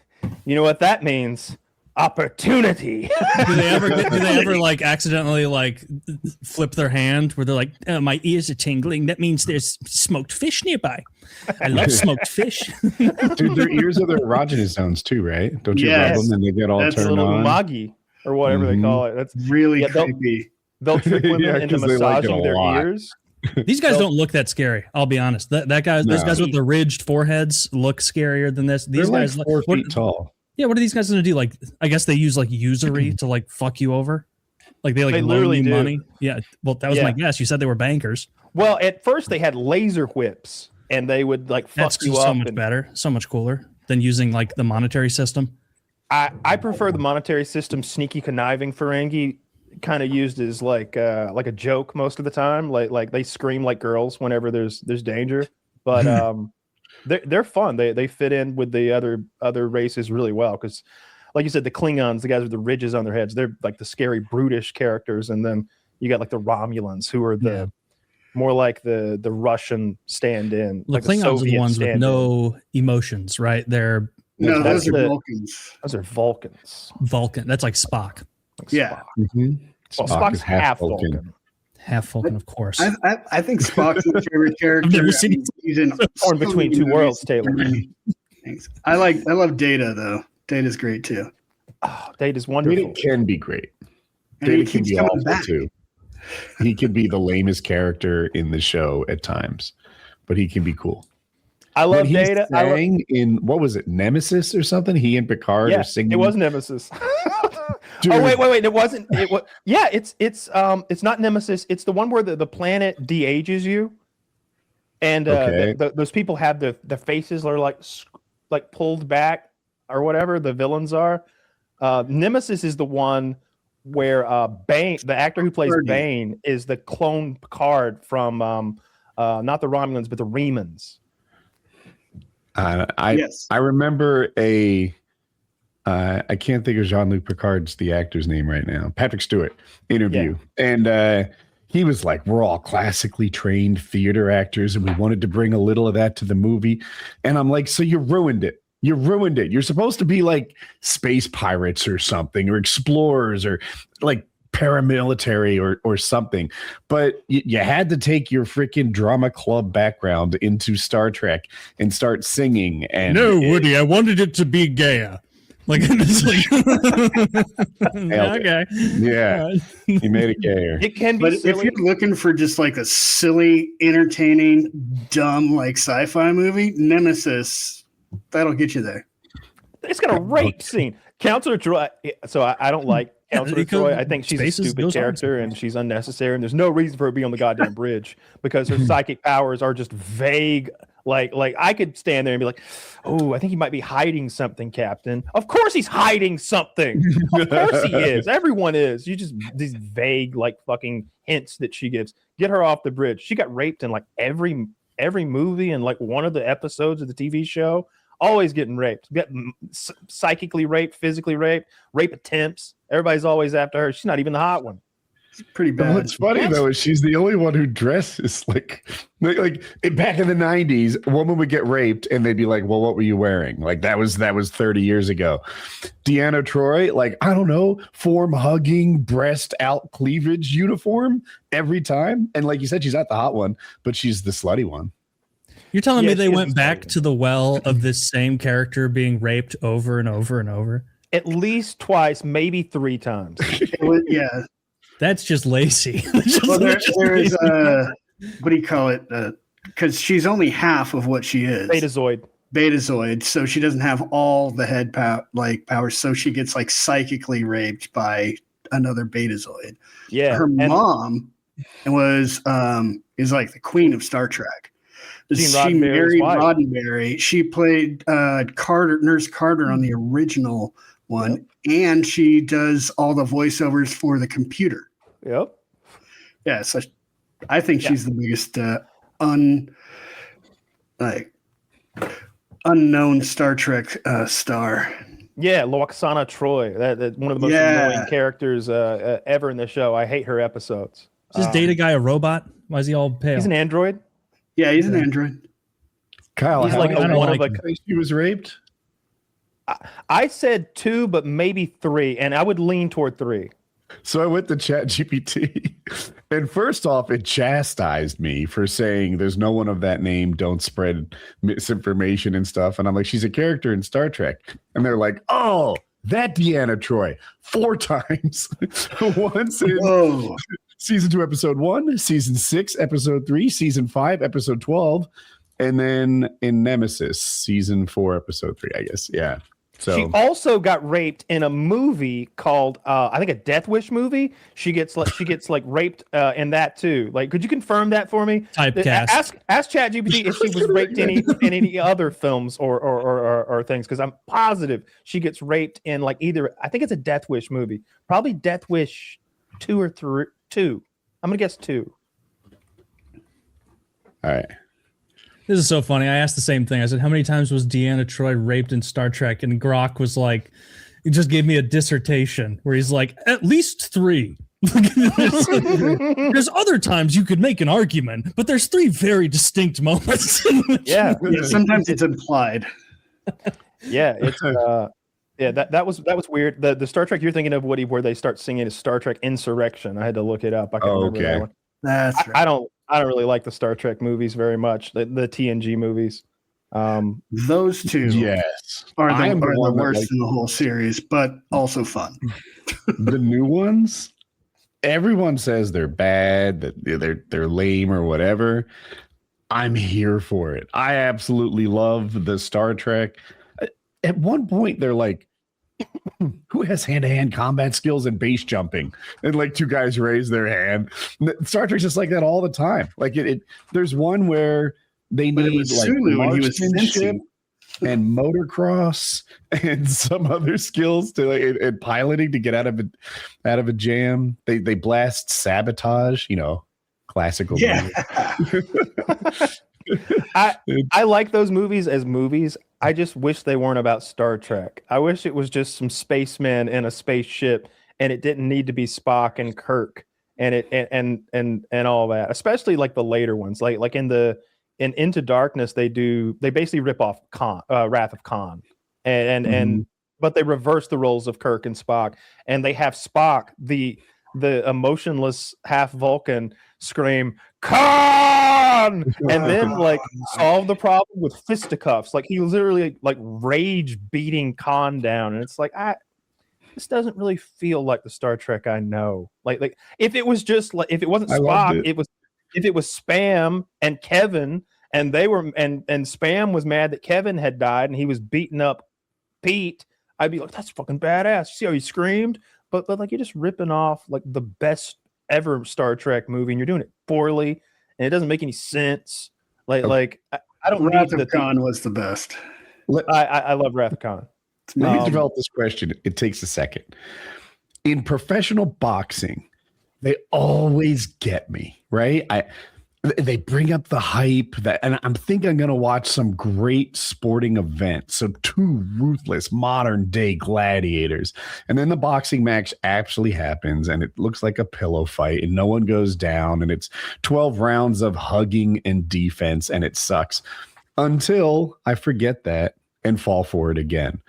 You know what that means? Opportunity. do they ever like accidentally like flip their hand where they're like, my ears are tingling? That means there's smoked fish nearby. I love smoked fish. Dude, their ears are their erogenous zones too, right? Don't you rub them and they get all turned on? That's a little umagi or whatever they call it. That's really creepy. They'll trick women into massaging their ears. These guys don't look that scary. I'll be honest. Those guys with the ridged foreheads look scarier than this. These guys like 4 feet tall. Yeah, what are these guys going to do? Like, I guess they use like usury to like fuck you over. Like they literally loan you do. Money. Yeah. Well, that was my guess. You said they were bankers. Well, at first they had laser whips, and they would like fuck you up. So much better, so much cooler than using like the monetary system. I prefer the monetary system. Sneaky, conniving Ferengi kind of used as like a joke most of the time. Like they scream like girls whenever there's danger, but they're fun. They fit in with the other races really well because, like you said, the Klingons, the guys with the ridges on their heads, they're like the scary brutish characters, and then you got like the Romulans who are the more like the Russian stand-in. The Klingons are the ones with no emotions, right? Those are Vulcans. Those are Vulcans. Vulcan. That's like Spock. Yeah. Well, Spock's half Vulcan. Half Vulcan, of course. I think Spock's my favorite character. I've never seen He's in torn between two worlds, Taylor. I love Data though. Data's great too. Oh, Data's wonderful. Data can be great. And Data he can keeps be coming awful back. too. He could be the lamest character in the show at times, but he can be cool. I love When he Data. sang in what was it, Nemesis or something? He and Picard are singing. It was Nemesis. Dude. Oh wait! It wasn't. It was. Yeah, it's not Nemesis. It's the one where the planet de-ages you, and those people have the faces are like pulled back or whatever. The villains are. Nemesis is the one where Bane, the actor who plays Bane, is the clone Picard from not the Romulans but the Remans. I remember I can't think of Jean-Luc Picard's the actor's name right now. Patrick Stewart interview. Yeah. And he was like, we're all classically trained theater actors and we wanted to bring a little of that to the movie. And I'm like, so you ruined it. You ruined it. You're supposed to be like space pirates or something, or explorers, or like paramilitary or something. But you had to take your freaking drama club background into Star Trek and start singing. And Woody, I wanted it to be Gaia. Like, it's like okay, yeah, he made it gayer. It can be, but silly. If you're looking for just like a silly, entertaining, dumb like sci-fi movie, Nemesis, that'll get you there. It's got a rape scene. Counselor Troy. So I don't like Counselor Troy. I think she's a stupid character and she's unnecessary. And there's no reason for her to be on the goddamn bridge because her psychic powers are just vague. Like I could stand there and be like, oh, I think he might be hiding something, Captain. Of course he's hiding something. Of course he is. Everyone is. You just these vague like fucking hints that she gives. Get her off the bridge. She got raped in like every movie and like one of the episodes of the TV show. Always getting raped. Get psychically raped, physically raped, rape attempts. Everybody's always after her. She's not even the hot one. It's pretty bad. What's funny though is she's the only one who dresses like back in the 90s, a woman would get raped and they'd be like, well, what were you wearing? Like that was 30 years ago. Deanna Troi, like, I don't know, form hugging, breast out cleavage uniform every time. And like you said, she's not the hot one, but she's the slutty one. You're telling me they went back to the well of this same character being raped over and over and over? At least twice, maybe 3 times. Yeah. That's just lazy. Well, there's what do you call it? Because she's only half of what she is. Betazoid. So she doesn't have all the head powers. So she gets like psychically raped by another Betazoid. Yeah. Her mom is like the queen of Star Trek. She married Roddenberry. She played Nurse Carter on the original one, and she does all the voiceovers for the computer. Yep. Yeah, so I think she's the biggest unknown Star Trek star. Yeah, Loxana Troi. That one of the most annoying characters ever in the show. I hate her episodes. Is this Data guy a robot? Why is he all pale? He's an android. Yeah, he's an android. Kyle, he's like she was raped. I said 2, but maybe 3, and I would lean toward 3. So I went to ChatGPT, and first off, it chastised me for saying there's no one of that name. Don't spread misinformation and stuff. And I'm like, she's a character in Star Trek, and they're like, oh, that Deanna Troi 4 times. Once in season 2, episode 1, season 6, episode 3, season 5, episode 12. And then in Nemesis, season 4, episode 3, I guess. Yeah. So she also got raped in a movie called I think a Death Wish movie. She gets raped in that too. Like, could you confirm that for me? Typecast. Ask ChatGPT if she was raped in any other films or things, because I'm positive she gets raped in like either, I think it's a Death Wish movie, probably Death Wish 2 or 3. 2. I'm gonna guess 2. All right. This is so funny. I asked the same thing. I said, how many times was Deanna Troi raped in Star Trek? And Grok was like, he just gave me a dissertation where he's like, at least 3. There's other times you could make an argument, but there's 3 very distinct moments. Yeah, sometimes it's implied. Yeah, it's that was weird. The Star Trek you're thinking of, Woody, where they start singing is Star Trek Insurrection. I had to look it up. I can't remember that one. That's right. I don't really like the Star Trek movies very much. The TNG movies. Those two, yes, are the one worst in the whole series, but also fun. The new ones, everyone says they're bad, that they're lame or whatever. I'm here for it. I absolutely love the Star Trek. At one point, they're like, who has hand-to-hand combat skills and base jumping? And like two guys raise their hand. Star Trek's just like that all the time. Like there's one where they need like marksmanship and motocross and some other skills to and piloting to get out of a jam. They blast sabotage, classical. Yeah. I like those movies as movies. I just wish they weren't about Star Trek. I wish it was just some spacemen in a spaceship, and it didn't need to be Spock and Kirk and and all that. Especially like the later ones, like in Into Darkness, they basically rip off Wrath of Khan, and but they reverse the roles of Kirk and Spock, and they have Spock, the emotionless half Vulcan, scream Khan, and then like solve the problem with fisticuffs. Like he literally like rage beating Khan down, and it's like this doesn't really feel like the Star Trek I know. Like if it was just like if it wasn't Spock, if it was Spam and Kevin, and they were and Spam was mad that Kevin had died and he was beating up Pete, I'd be like, that's fucking badass. See how he screamed? But like you're just ripping off like the best ever Star Trek movie, and you're doing it poorly, and it doesn't make any sense. Like I don't. Wrath of Khan was the best. I love Wrath of Khan. Let me develop this question. It takes a second. In professional boxing, they always get me, right? They bring up the hype and I'm thinking I'm going to watch some great sporting event. So two ruthless modern day gladiators. And then the boxing match actually happens and it looks like a pillow fight and no one goes down. And it's 12 rounds of hugging and defense and it sucks until I forget that and fall for it again.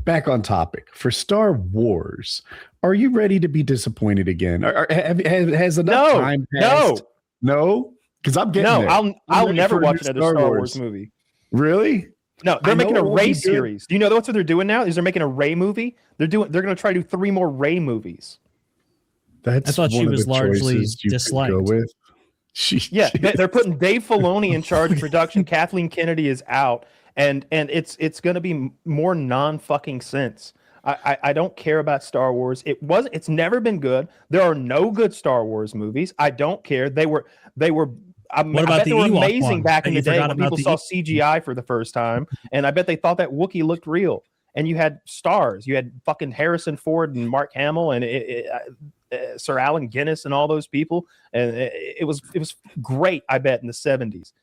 Back on topic. For Star Wars, are you ready to be disappointed again? Has enough time passed? No? Because I'm getting there. I'll never watch another Star Wars movie. Really? No, they're making a Rey series. Do you know that's what they're doing now? Is they're making a Rey movie? They're going to try to do 3 more Rey movies. I thought she was largely disliked. They're putting Dave Filoni in charge of production. Kathleen Kennedy is out, and it's going to be more non-fucking sense. I don't care about Star Wars. It's never been good. There are no good Star Wars movies. I don't care. They were I bet they were amazing back in the day when people saw CGI for the first time, and I bet they thought that Wookiee looked real. And you had stars. You had fucking Harrison Ford and Mark Hamill and Sir Allen Guinness and all those people, and it was great. I bet in the 70s,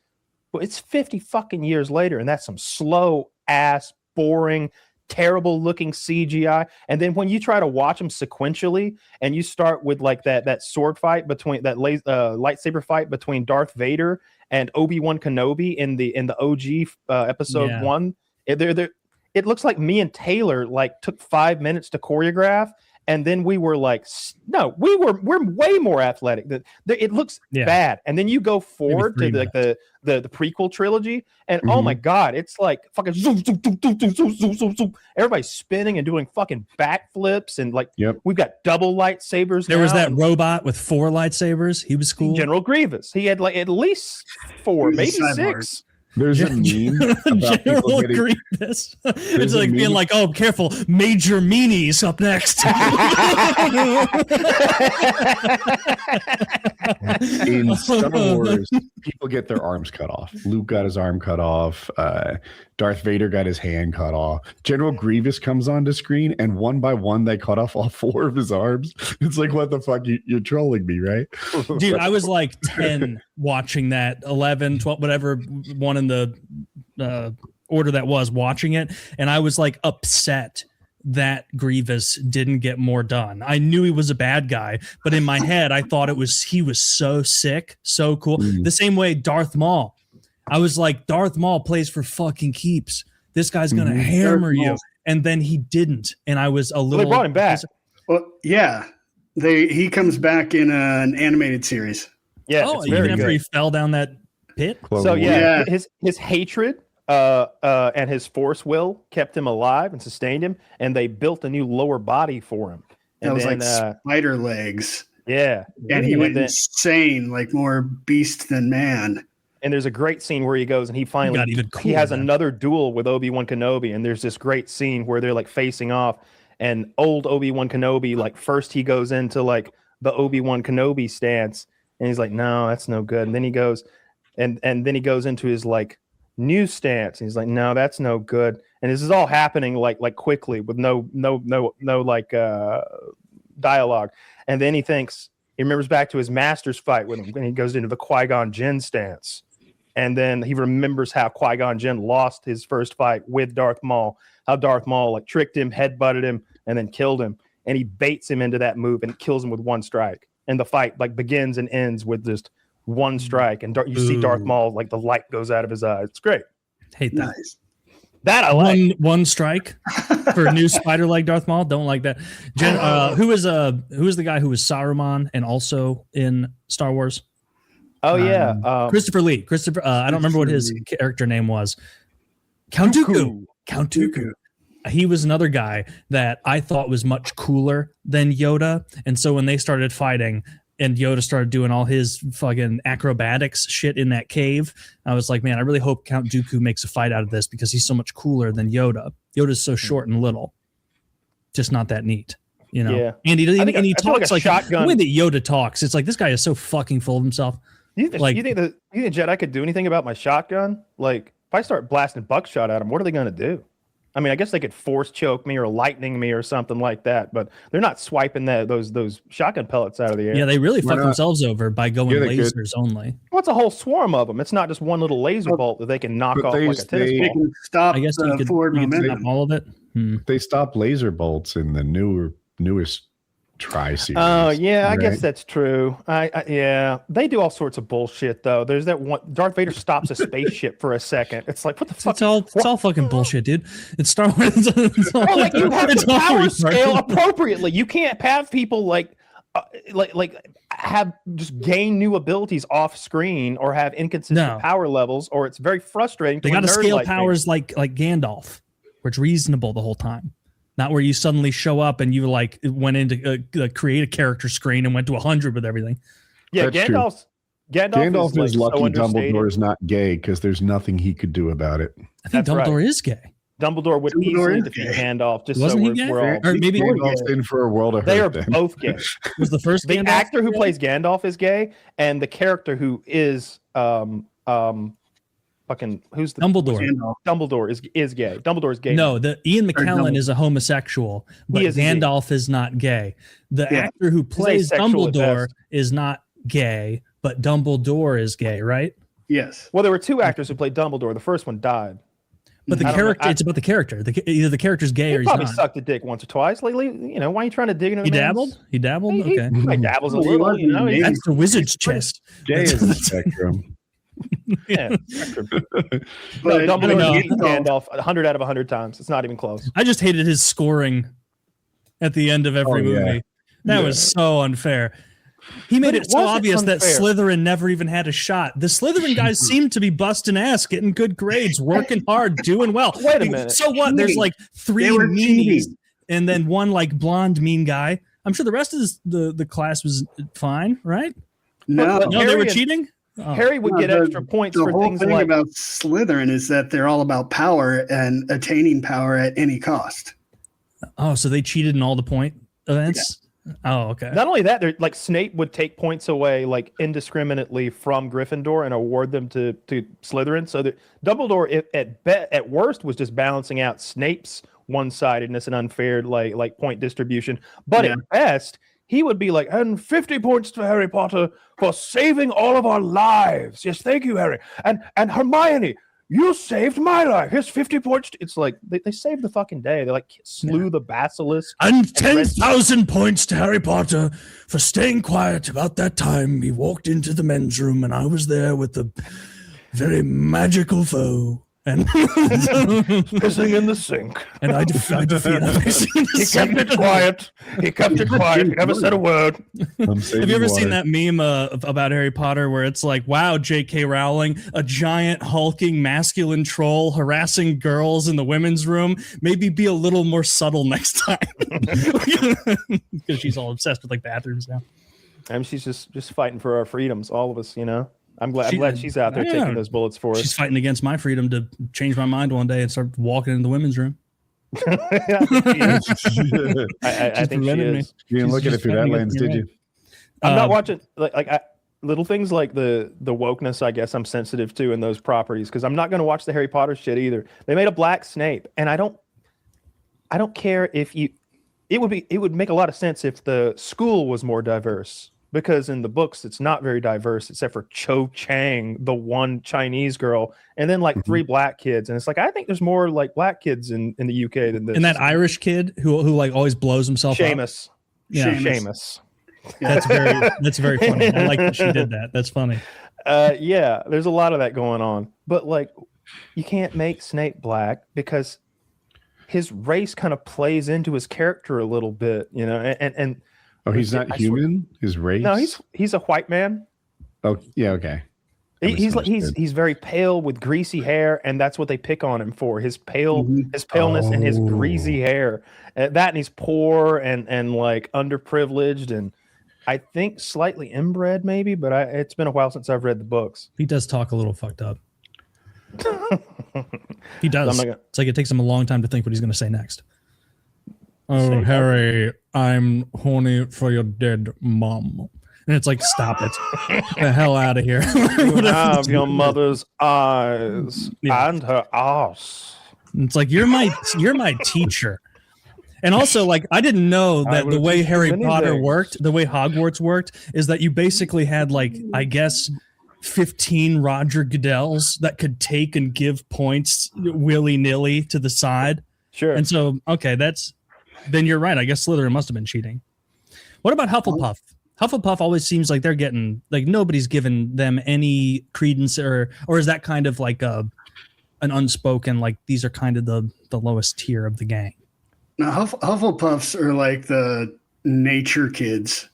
but it's 50 fucking years later, and that's some slow ass, boring, terrible looking CGI. And then when you try to watch them sequentially and you start with like that sword fight between lightsaber fight between Darth Vader and Obi-Wan Kenobi in the OG episode 1, it looks like me and Taylor like took 5 minutes to choreograph. And then we were like, no, we're way more athletic. It looks bad. And then you go forward to the prequel trilogy, and oh my god, it's like fucking zoom, zoom, zoom, zoom, zoom, zoom, zoom, zoom, zoom. Everybody's spinning and doing fucking backflips, and like we've got double lightsabers. There was that robot with 4 lightsabers. He was cool. General Grievous. He had like at least 4, maybe 6. There's a meme about General Grievous. It's like being like, oh, careful, Major Meanies up next. In Star Wars, people get their arms cut off. Luke got his arm cut off. Darth Vader got his hand cut off. General Grievous comes onto screen, and one by one, they cut off all 4 of his arms. It's like, what the fuck? You're trolling me, right? Dude, I was like 10 watching that, 11, 12, whatever one in the order that was watching it, and I was like upset that Grievous didn't get more done. I knew he was a bad guy, but in my head I thought he was so sick, so cool. The same way Darth Maul. I was like, Darth Maul plays for fucking keeps. This guy's gonna hammer you, and then he didn't, and I was a little. They brought him back. Well, yeah, he comes back in an animated series. Yeah, Oh, it's even very after good. he fell down that pit. Clone So Wars. Yeah. his hatred and his force will kept him alive and sustained him, and they built a new lower body for him. That And was then, like spider legs. yeah, And he went then- insane, like more beast than man. And there's a great scene where he goes and he Got finally even he has cooler. another duel with Obi-Wan Kenobi, and there's this great scene where they're like facing off, and old Obi-Wan Kenobi, like first he goes into like the Obi-Wan Kenobi stance, and he's like, no, that's no good. And then he goes and then he goes into his like new stance, and he's like, no, that's no good. And this is all happening like quickly with no like dialogue. And then he remembers back to his master's fight with him, and he goes into the Qui-Gon Jinn stance. And then he remembers how Qui-Gon Jinn lost his first fight with Darth Maul, how Darth Maul like tricked him, headbutted him, and then killed him. And he baits him into that move and kills him with one strike. And the fight like begins and ends with just one strike. And you see Darth Maul, like the light goes out of his eyes. It's great. Hate that. Nice. That I like. One strike for a new spider like Darth Maul. Don't like that. Who is the guy who was Saruman and also in Star Wars? Oh yeah, Christopher Lee. I don't remember what his character name was. Count Dooku. Count Dooku. He was another guy that I thought was much cooler than Yoda. And so when they started fighting and Yoda started doing all his fucking acrobatics shit in that cave, I was like, man, I really hope Count Dooku makes a fight out of this because he's so much cooler than Yoda. Yoda's so short and little. Just not that neat. You know? Yeah. And he talks like shotgun. the way that Yoda talks, it's like this guy is so fucking full of himself. You think Jedi could do anything about my shotgun? Like, if I start blasting buckshot at them, what are they going to do? I mean, I guess they could force choke me or lightning me or something like that, but they're not swiping those shotgun pellets out of the air. Yeah, they really fuck themselves over by going lasers only. What's a whole swarm of them? It's not just one little laser bolt that they can knock off like a tennis They ball. can stop I guess you could forward stop momentum. all of it. They stopped laser bolts in the newest Tri-Series. Oh yeah, I right? guess that's true. Yeah, they do all sorts of bullshit though. There's that one. Darth Vader stops a spaceship for a second. It's like, what the fuck? It's all fucking bullshit, dude. It's Star Wars. It's all, Like you have it's to all power retarded. scale appropriately. You can't have people like have just gain new abilities off screen or have inconsistent power levels, or it's very frustrating. They got to scale powers like Gandalf, where it's reasonable the whole time. Not where you suddenly show up and you like went into create a character screen and went to 100 with everything. Yeah, Gandalf is lucky Dumbledore is not gay because there's nothing he could do about it. I think Dumbledore is gay. Dumbledore would easily defeat Gandalf. Just Wasn't so he gay? we're all. Or maybe Gandalf's in for a world of hurt. They are then. both gay. Was the first the Gandalf actor who gay? plays Gandalf is gay, and the character who is fucking who's the Dumbledore. Dumbledore is gay. Dumbledore is gay. No, the Ian McKellen is a homosexual, but Gandalf is not gay. The actor who plays Dumbledore is not gay, but Dumbledore is gay, right? Yes. Well, there were two actors who played Dumbledore. The first one died. But the character, it's about the character. Either the character's gay or he's probably not. Sucked a dick once or twice lately. You know, why are you trying to dig into He the dabbled? He dabbled? Okay. He dabbles a little, you know. That's the wizard's chest. Gay is the spectrum. Yeah. No, Dumbledore beat Gandalf 100 out of 100 times. It's not even close. I just hated his scoring at the end of every movie. That was so unfair. He made it so obvious that Slytherin never even had a shot. The Slytherin guys seem to be busting ass, getting good grades, working hard, doing well. Wait a minute. So what? There's like 3 meanies and then one like blonde mean guy. I'm sure the rest of the class was fine, right? No, they were cheating. Harry would get extra points for things like. The whole thing like about Slytherin is that they're all about power and attaining power at any cost. Oh, so they cheated in all the point events? Yeah. Oh, okay. Not only that, they're like Snape would take points away like indiscriminately from Gryffindor and award them to Slytherin. So that Dumbledore at worst was just balancing out Snape's one-sidedness and unfair like point distribution. But at best, he would be like, and 50 points to Harry Potter for saving all of our lives. Yes, thank you, Harry. And Hermione, you saved my life. Here's 50 points. It's like they saved the fucking day. They like slew the basilisk. And 10,000 points to Harry Potter for staying quiet about that time he walked into the men's room and I was there with the very magical foe. And pissing in the sink. And I defeat He kept it quiet. He kept it quiet. He never said a word. Have you ever seen that meme about Harry Potter where it's like, wow, J.K. Rowling, a giant hulking masculine troll harassing girls in the women's room. Maybe be a little more subtle next time. Because she's all obsessed with like bathrooms now. I mean, she's just fighting for our freedoms, all of us, you know. I'm glad she's out there taking those bullets for us. She's fighting against my freedom to change my mind one day and start walking in the women's room. I think she is. You didn't look at it through that lens, did you? I'm not watching little things like the wokeness. I guess I'm sensitive to in those properties because I'm not going to watch the Harry Potter shit either. They made a black Snape, and I don't care if you. It would make a lot of sense if the school was more diverse. Because in the books, it's not very diverse, except for Cho Chang, the one Chinese girl, and then like 3 black kids. And it's like, I think there's more like black kids in the UK than this. And that Irish kid who like always blows himself Seamus. up. Yeah, Seamus. That's very funny. I like that she did that. That's funny. Yeah, there's a lot of that going on. But like, you can't make Snape black because his race kind of plays into his character a little bit, you know, and oh, he's not human? His race? No, he's a white man. Oh, yeah, okay. He's very pale with greasy hair, and that's what they pick on him for. His paleness and his greasy hair. That and he's poor and like underprivileged and I think slightly inbred maybe, but it's been a while since I've read the books. He does talk a little fucked up. He does. It's like it takes him a long time to think what he's going to say next. Oh, Harry, I'm horny for your dead mom. And it's like, stop it. The hell out of here. You have your mother's eyes and her ass. It's like, you're my teacher. And also, like, I didn't know that the way Harry Potter worked, the way Hogwarts worked, is that you basically had, like, I guess, 15 Roger Goodells that could take and give points willy-nilly to the side. Sure. And so, okay, then you're right. I guess Slytherin must have been cheating. What about Hufflepuff? Hufflepuff always seems like they're getting, like, nobody's given them any credence, or is that kind of like an unspoken, like, these are kind of the lowest tier of the gang? Now, Hufflepuffs are like the nature kids.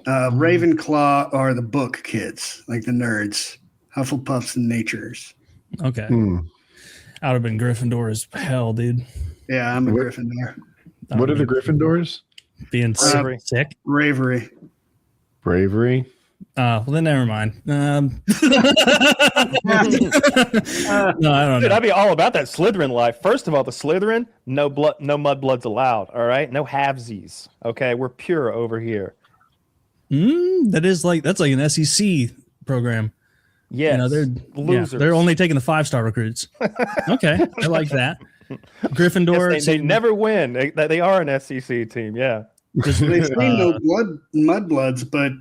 Ravenclaw are the book kids, like the nerds. Hufflepuffs and natures. Okay. I would have been Gryffindor as hell, dude. Yeah, I'm a Gryffindor. What are the Gryffindors? Being sick. Bravery. Bravery. Well, then never mind. No, I don't know. Dude, I'd be all about that Slytherin life. First of all, the Slytherin, no mudbloods allowed. All right, no halvesies. Okay, we're pure over here. That's like an SEC program. Yes, you know, they're losers. Yeah, they're only taking the 5-star recruits. Okay, I like that. Gryffindor. Yes, they never win. They are an SEC team. Yeah. They say no mudbloods, but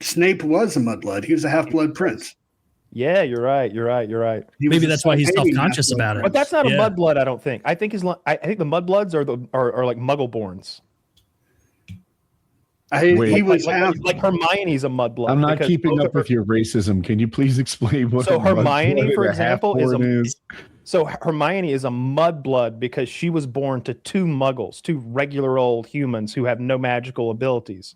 Snape was a mudblood. He was a half-blood prince. Yeah, you're right. Maybe that's why he's self-conscious about it. But that's not a mudblood, I don't think. I think the mudbloods are like Muggleborns. He was like Hermione's a mudblood. I'm not keeping up with your racism. Can you please explain what? So Hermione, for example, is. So Hermione is a mudblood because she was born to 2 muggles, 2 regular old humans who have no magical abilities.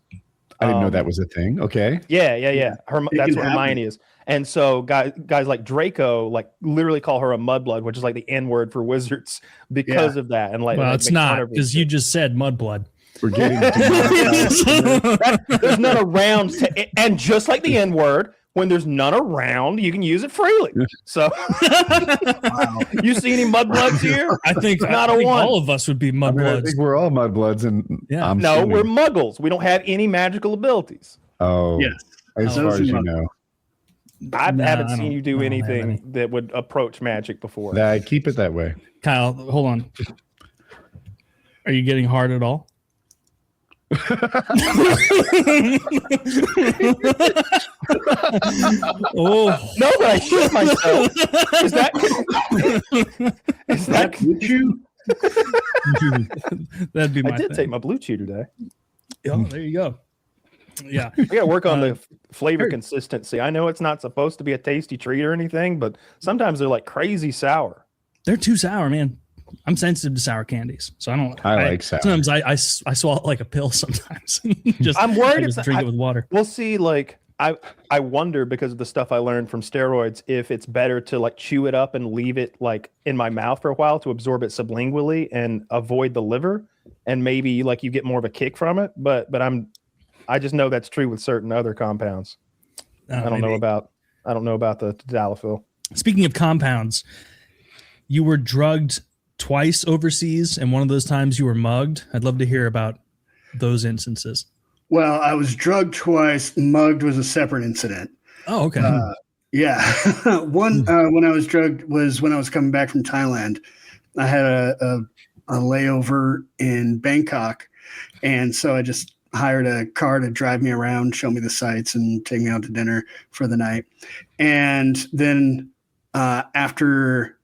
I didn't know that was a thing. Okay. Yeah. That's what Hermione is. And so guys like Draco like literally call her a mudblood, which is like the N-word for wizards because of that. And like, well, it's not because you just said mudblood. We're getting there's none around, and just like the N-word. When there's none around, you can use it freely. So, you see any mudbloods here? I think all of us would be mudbloods. I think we're all mudbloods, and we're muggles. We don't have any magical abilities. Oh, yes. As far as you know, I haven't seen you do anything that would approach magic before. Keep it that way. Kyle, hold on. Are you getting hard at all? Oh no, but I shit myself. Is that Blue Chew? That'd be my I did take my Blue Chew today. Oh, there you go. Yeah. We got to work on the flavor consistency. I know it's not supposed to be a tasty treat or anything, but sometimes they're like crazy sour. They're too sour, man. I'm sensitive to sour candies, so I like sour. Sometimes I swallow it like a pill. Sometimes, I'm worried if drink it with water. We'll see. Like I wonder, because of the stuff I learned from steroids, if it's better to like chew it up and leave it like in my mouth for a while to absorb it sublingually and avoid the liver, and maybe like you get more of a kick from it. But I just know that's true with certain other compounds. I don't know about the tadalafil. Speaking of compounds, you were drugged twice overseas, and one of those times you were mugged. I'd love to hear about those instances. Well, I was drugged twice. Mugged was a separate incident. Oh, okay. Yeah. One, when I was drugged was when I was coming back from Thailand. I had a layover in Bangkok. And so I just hired a car to drive me around, show me the sights, and take me out to dinner for the night. And then after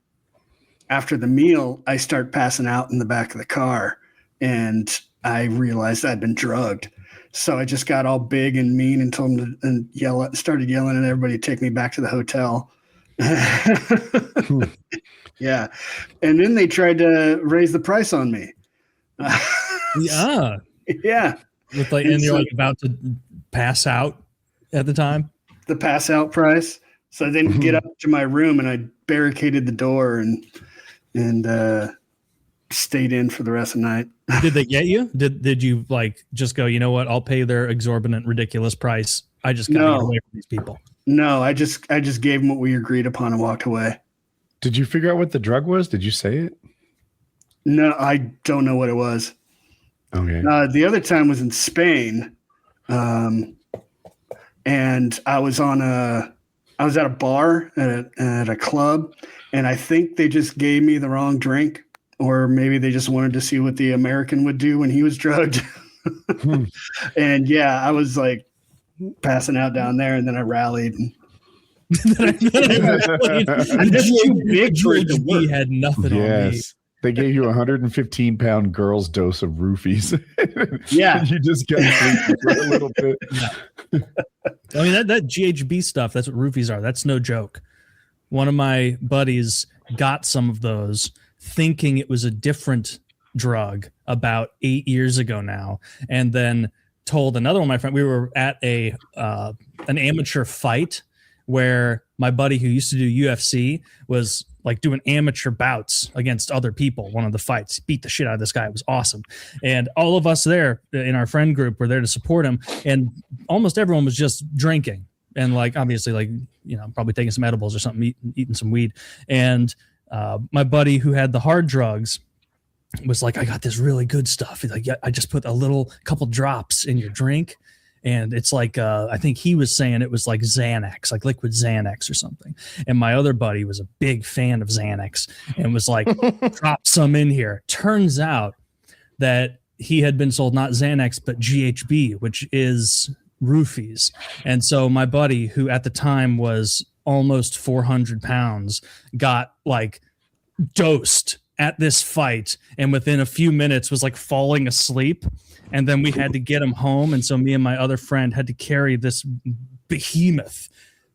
the meal, I start passing out in the back of the car, and I realized I'd been drugged. So I just got all big and mean and told them to started yelling at everybody to take me back to the hotel. Yeah. And then they tried to raise the price on me. Yeah. Yeah. With like, and you're like about to pass out at the time? The pass out price. So I didn't get up to my room, and I barricaded the door and stayed in for the rest of the night. Did they get you? Did you like just go, you know what? I'll pay their exorbitant, ridiculous price. I just got to get away from these people. No, I just gave them what we agreed upon and walked away. Did you figure out what the drug was? Did you say it? No, I don't know what it was. Okay. The other time was in Spain, and I was at a bar at a club, and I think they just gave me the wrong drink, or maybe they just wanted to see what the American would do when he was drugged. And yeah, I was like passing out down there, and then I rallied. I'm just too big for it to work. Had nothing on me. They gave you a 115-pound girl's dose of roofies. Yeah. You just got for a little bit. Yeah. I mean, that GHB stuff, that's what roofies are. That's no joke. One of my buddies got some of those thinking it was a different drug about 8 years ago now, and then told another one of my friends. We were at an amateur fight where my buddy who used to do UFC was like doing amateur bouts against other people. One of the fights, beat the shit out of this guy. It was awesome. And all of us there in our friend group were there to support him. And almost everyone was just drinking. And like, obviously, like, you know, probably taking some edibles or something, eating some weed. And my buddy who had the hard drugs was like, I got this really good stuff. He's like, yeah, I just put a couple drops in your drink. And it's like, I think he was saying it was like Xanax, like liquid Xanax or something. And my other buddy was a big fan of Xanax and was like, drop some in here. Turns out that he had been sold not Xanax, but GHB, which is roofies. And so my buddy, who at the time was almost 400 pounds, got like dosed at this fight. And within a few minutes was like falling asleep. And then we had to get him home. And so me and my other friend had to carry this behemoth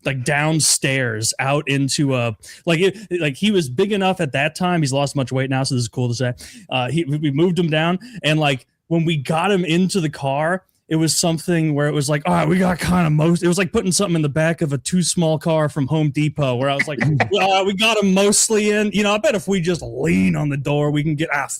like downstairs out into like he was big enough at that time. He's lost much weight now, so this is cool to say. We moved him down, and like when we got him into the car, it was something where it was like, all right, we got kind of it was like putting something in the back of a too small car from Home Depot, where I was like, we got him mostly in. You know, I bet if we just lean on the door, we can get, he's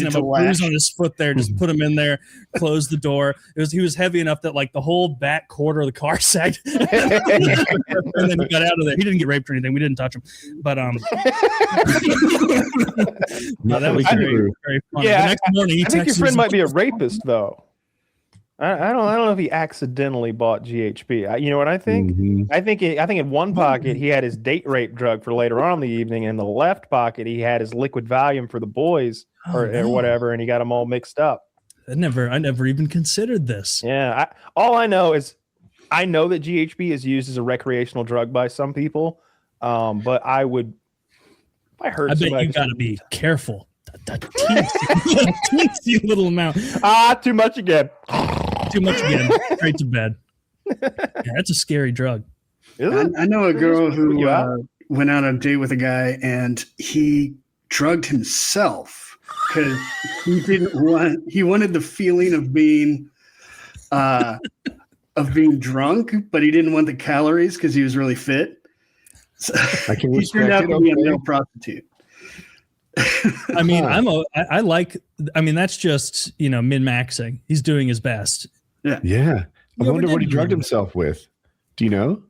gonna have a bruise on his foot there. Just put him in there, close the door. He was heavy enough that like the whole back quarter of the car sagged. And then he got out of there. He didn't get raped or anything. We didn't touch him. But no, that was very, very funny. Yeah, the next morning, I think your friend might be a rapist, though. I don't know if he accidentally bought GHB. You know what I think? Mm-hmm. I think in one pocket he had his date rape drug for later on in the evening, and in the left pocket he had his liquid Valium for the boys or whatever, and he got them all mixed up. I never even considered this. Yeah, all I know is I know that GHB is used as a recreational drug by some people, but I bet you got to be careful. Teensy little amount. Too much again. Too much again. Straight to bed. Yeah, that's a scary drug. I know a girl who went out on a date with a guy, and he drugged himself because he wanted the feeling of being drunk, but he didn't want the calories because he was really fit. So he turned out to be a male prostitute. I mean, that's just, min-maxing. He's doing his best. Yeah. I wonder what he drugged himself with. Do you know?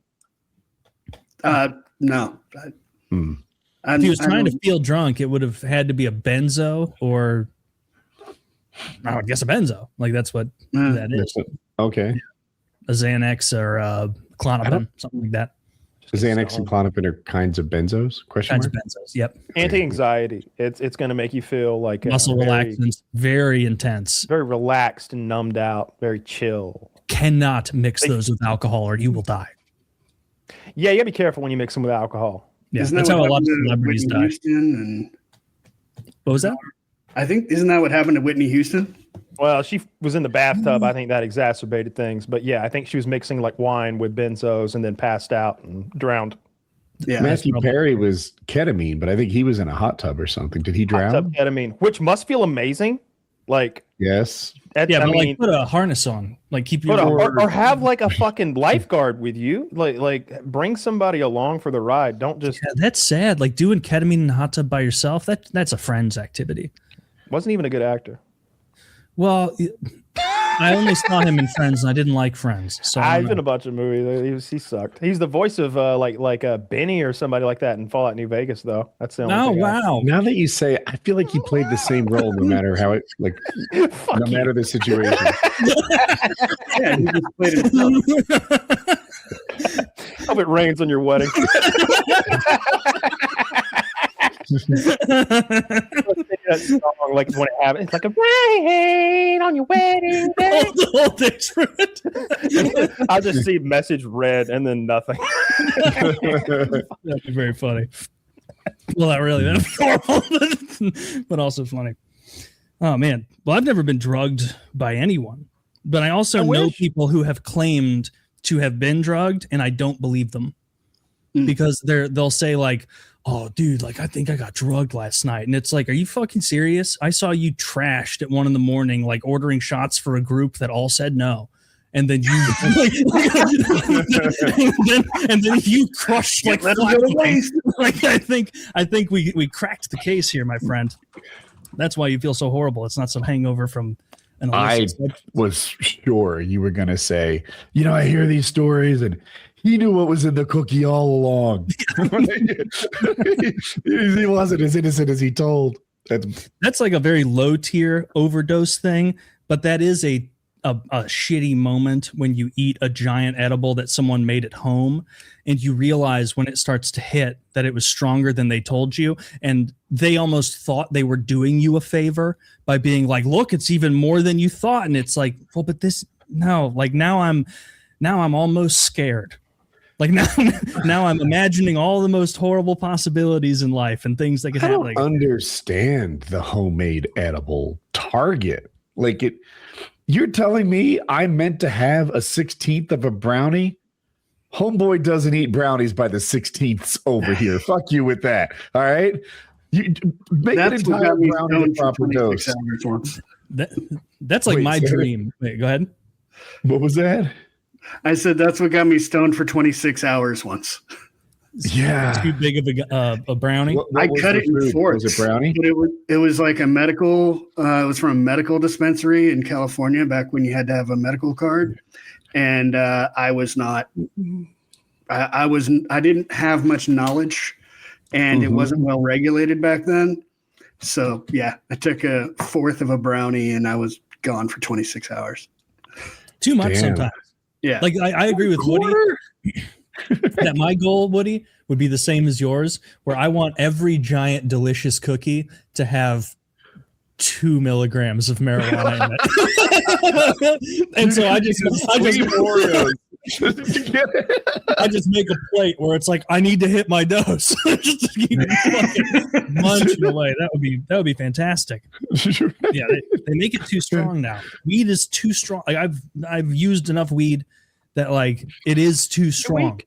No. If he was trying to feel drunk, it would have had to be a benzo or I would guess a benzo. Like that's what that is. Okay. A Xanax or Klonopin, something like that. Xanax and Klonopin are kinds of benzos? Kinds of benzos, yep. Anti-anxiety. It's going to make you feel like muscle relaxants, very intense. Very relaxed and numbed out, very chill. Cannot mix those with alcohol or you will die. Yeah, you gotta be careful when you mix them with alcohol. Yeah, that's how a lot of celebrities die. What was that? Isn't that what happened to Whitney Houston? Well, she was in the bathtub. I think that exacerbated things. But yeah, I think she was mixing like wine with benzos and then passed out and drowned. Yeah, Matthew Perry was ketamine, but I think he was in a hot tub or something. Did he drown? Hot tub ketamine, which must feel amazing. Like yes. Like put a harness on, like keep your or have like a fucking lifeguard with you, like bring somebody along for the ride. Don't just. Yeah, that's sad. Like doing ketamine in a hot tub by yourself. That's a friend's activity. Wasn't even a good actor. Well, I only saw him in Friends, and I didn't like Friends. So I've been a bunch of movies. He sucked. He's the voice of like Benny or somebody like that in Fallout New Vegas, though. That's the only thing. Wow! Now that you say it, I feel like he played the same role no matter how it no matter the situation. Yeah, he just played it. I hope it rains on your wedding. That song, like when it happens, it's like a rain on your wedding day. The whole thing's ruined. I'll just see message read and then nothing. That'd be very funny. Well, not really. That'd be horrible, but also funny. Oh man. Well, I've never been drugged by anyone, but I also know people who have claimed to have been drugged, and I don't believe them because they'll say like, "Oh, dude, like I think I got drugged last night," and it's like, "Are you fucking serious? I saw you trashed at 1 a.m, like ordering shots for a group that all said no, and then you, and then you crushed like flat waste." Like I think we cracked the case here, my friend. That's why you feel so horrible. It's not some hangover from an. I was sure you were gonna say, I hear these stories and. He knew what was in the cookie all along. He wasn't as innocent as he told. That's like a very low tier overdose thing, but that is a shitty moment when you eat a giant edible that someone made at home and you realize when it starts to hit that it was stronger than they told you, and they almost thought they were doing you a favor by being like, look, it's even more than you thought. And it's like, well, but now I'm almost scared. Like now I'm imagining all the most horrible possibilities in life and things that could happen. I don't understand the homemade edible target. Like you're telling me I meant to have a 16th of a brownie? Homeboy doesn't eat brownies by the 16ths over here. Fuck you with that. All right. You make an entire brownie the proper dose. That's like my dream. Wait, go ahead. What was that? I said that's what got me stoned for 26 hours once. Yeah, too big of a brownie. What I cut it in fourths. Was it brownie? But it was like a medical. It was from a medical dispensary in California back when you had to have a medical card, and I was not. I didn't have much knowledge, and it wasn't well regulated back then. So yeah, I took a fourth of a brownie, and I was gone for 26 hours. Too much sometimes. Yeah. Like I agree with Woody that my goal, Woody, would be the same as yours, where I want every giant delicious cookie to have 2 milligrams of marijuana in it. And so I just I just make a plate where it's like I need to hit my dose just to keep it fucking munching away. That would be fantastic. Yeah, they make it too strong now. Weed is too strong. Like I've used enough weed that like it is too strong.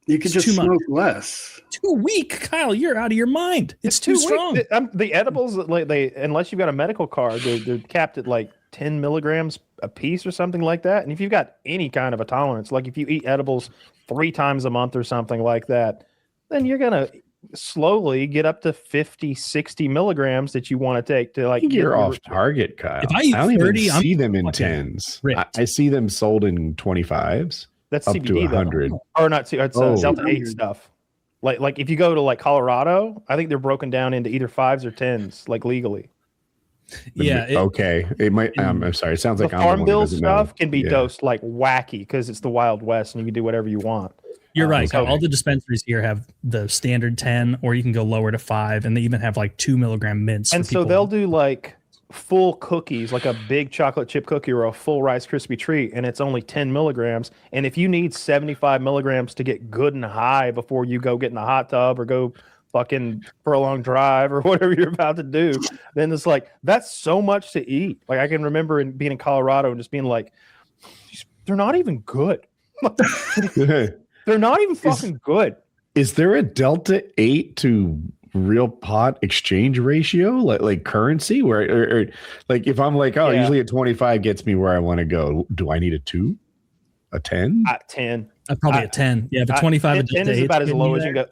You could just smoke less. Too weak, Kyle. You're out of your mind. It's too strong. The edibles, like unless you've got a medical card, they're capped at like 10 milligrams a piece or something like that. And if you've got any kind of a tolerance, like if you eat edibles 3 times a month or something like that, then you're gonna slowly get up to 50, 60 milligrams that you want to take to like. You're off target, Kyle. If I eat 30, even see them in 10s. I see them sold in 25s. That's up CBD, to 100. though. Or not, it's Delta 8 stuff. Like if you go to like Colorado, I think they're broken down into either 5s or 10s, like legally. Yeah. Okay. It might. I'm sorry. It sounds like the Farm Bill stuff can be dosed like wacky because it's the Wild West and you can do whatever you want. You're right. So all the dispensaries here have the standard 10, or you can go lower to 5, and they even have like 2 milligram mints. And so they'll do like full cookies, like a big chocolate chip cookie or a full Rice Krispie treat, and it's only 10 milligrams. And if you need 75 milligrams to get good and high before you go get in the hot tub or go fucking for a long drive or whatever you're about to do, then it's like, that's so much to eat. Like I can remember being in Colorado and just being like, they're not even good. They're not even fucking good. Is there a Delta 8 to real pot exchange ratio, like currency, where or like if I'm like, usually a 25 gets me where I want to go, do I need a 2, a 10? 10. Probably a 10. Yeah, but 25 10 is about as low as you go.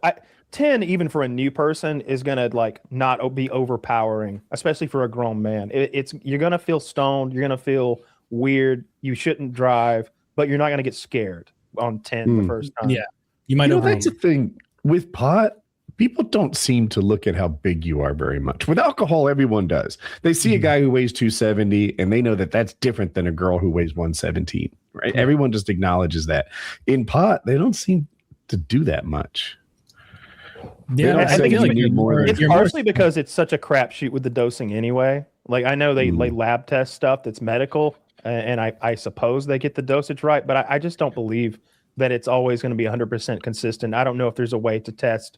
10, even for a new person, is gonna like not be overpowering, especially for a grown man. You're gonna feel stoned, you're gonna feel weird. You shouldn't drive, but you're not gonna get scared on 10 the first time. Yeah, you might. That's the thing with pot. People don't seem to look at how big you are very much. With alcohol, everyone does. They see a guy who weighs 270 and they know that that's different than a girl who weighs 117, right? Everyone just acknowledges that. In pot, they don't seem to do that much. Yeah, I think it's partially because it's such a crapshoot with the dosing anyway. Like I know they lab test stuff that's medical, and I suppose they get the dosage right, but I just don't believe that it's always going to be 100% consistent. I don't know if there's a way to test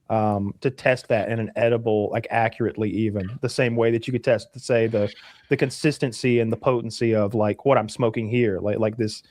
that in an edible, like accurately, even the same way that you could test, say, the consistency and the potency of like what I'm smoking here, like this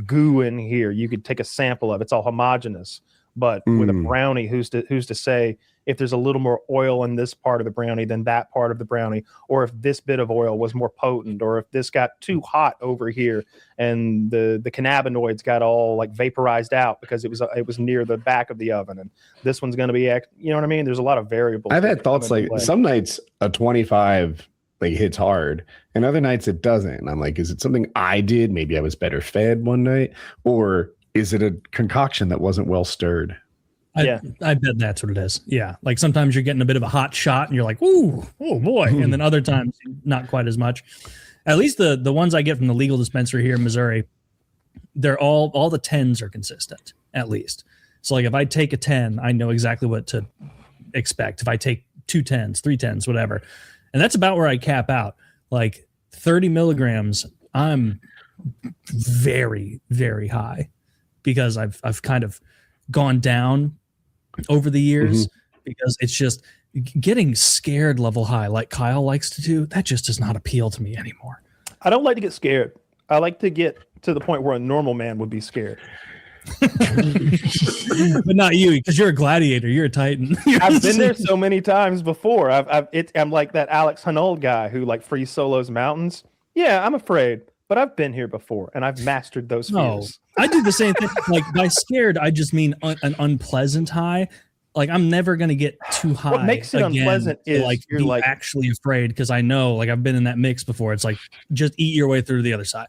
goo in here. You could take a sample of it's all homogeneous, but with a brownie, who's to say if there's a little more oil in this part of the brownie than that part of the brownie, or if this bit of oil was more potent, or if this got too hot over here and the cannabinoids got all like vaporized out because it was near the back of the oven, and this one's going to be, you know what I mean? There's a lot of variables. I've had thoughts like some nights a 25 like hits hard and other nights it doesn't. And I'm like, is it something I did? Maybe I was better fed one night, or is it a concoction that wasn't well stirred? I bet that's what it is. Yeah. Like sometimes you're getting a bit of a hot shot and you're like, ooh, oh boy. And then other times not quite as much. At least the ones I get from the legal dispensary here in Missouri, they're all the 10s are consistent, at least. So like if I take a 10, I know exactly what to expect. If I take 2 10s, 3 10s, whatever. And that's about where I cap out. Like 30 milligrams, I'm very, very high because I've kind of gone down over the years because it's just getting scared level high like Kyle likes to do. That just does not appeal to me anymore. I don't like to get scared. I like to get to the point where a normal man would be scared. But not you, because you're a gladiator. You're a Titan. I've been there so many times before. I'm like that Alex Honnold guy who like free solos mountains. Yeah, I'm afraid, but I've been here before and I've mastered those fears. I do the same thing. Like by scared, I just mean an unpleasant high. Like I'm never gonna get too high. What makes it unpleasant is like you're like actually afraid, because I know, like I've been in that mix before. It's like just eat your way through to the other side.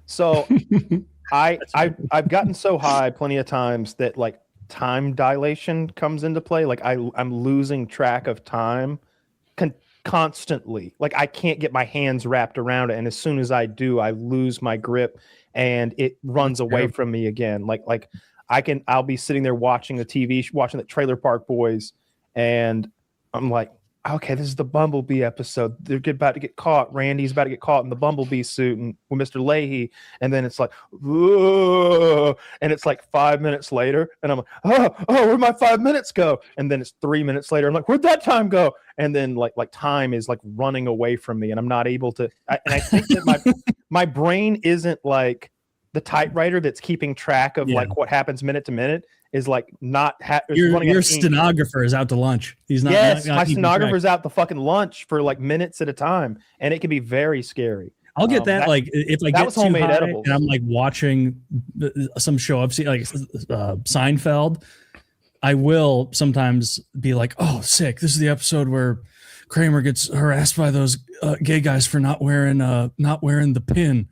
So I've gotten so high plenty of times that like time dilation comes into play. Like I'm losing track of time constantly. Like I can't get my hands wrapped around it, and as soon as I do, I lose my grip and it runs away from me again. Like I'll be sitting there watching the TV, watching the Trailer Park Boys, and I'm like, okay, this is the Bumblebee episode. They're about to get caught. Randy's about to get caught in the Bumblebee suit and with Mr. Leahy. And then it's like, whoa. And it's like 5 minutes later. And I'm like, where'd my 5 minutes go? And then it's 3 minutes later. I'm like, where'd that time go? And then like time is like running away from me and I'm not able to. And I think that my brain isn't like the typewriter that's keeping track of like what happens minute to minute. Is like not your stenographer is out to lunch. He's not. Yes, not my stenographer's out to fucking lunch for like minutes at a time, and it can be very scary. I'll get that like if I get too high edibles. And I'm like watching some show I've seen like Seinfeld. I will sometimes be like, "Oh, sick! This is the episode where Kramer gets harassed by those gay guys for not wearing the pin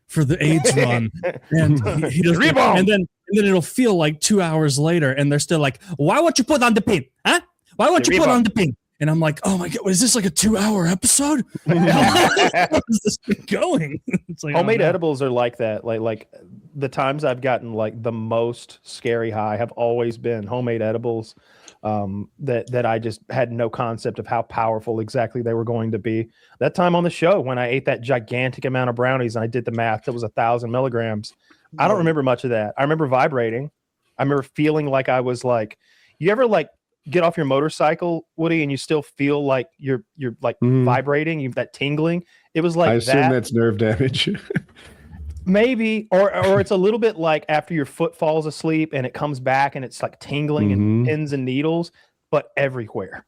for the AIDS run," and he does, and then it'll feel like 2 hours later, and they're still like, "Why won't you put on the pin? Huh? Why won't you put on the pin?" And I'm like, "Oh my god, is this like a 2-hour episode? How's this been going?" It's like homemade edibles are like that. Like the times I've gotten like the most scary high have always been homemade edibles. That I just had no concept of how powerful exactly they were going to be. That time on the show when I ate that gigantic amount of brownies and I did the math, it was 1,000 milligrams. I don't remember much of that. I remember vibrating. I remember feeling like I was like, you ever like get off your motorcycle, Woody, and you still feel like you're like vibrating, that tingling. It was like I assume that's nerve damage. Maybe, or it's a little bit like after your foot falls asleep and it comes back and it's like tingling and pins and needles, but everywhere.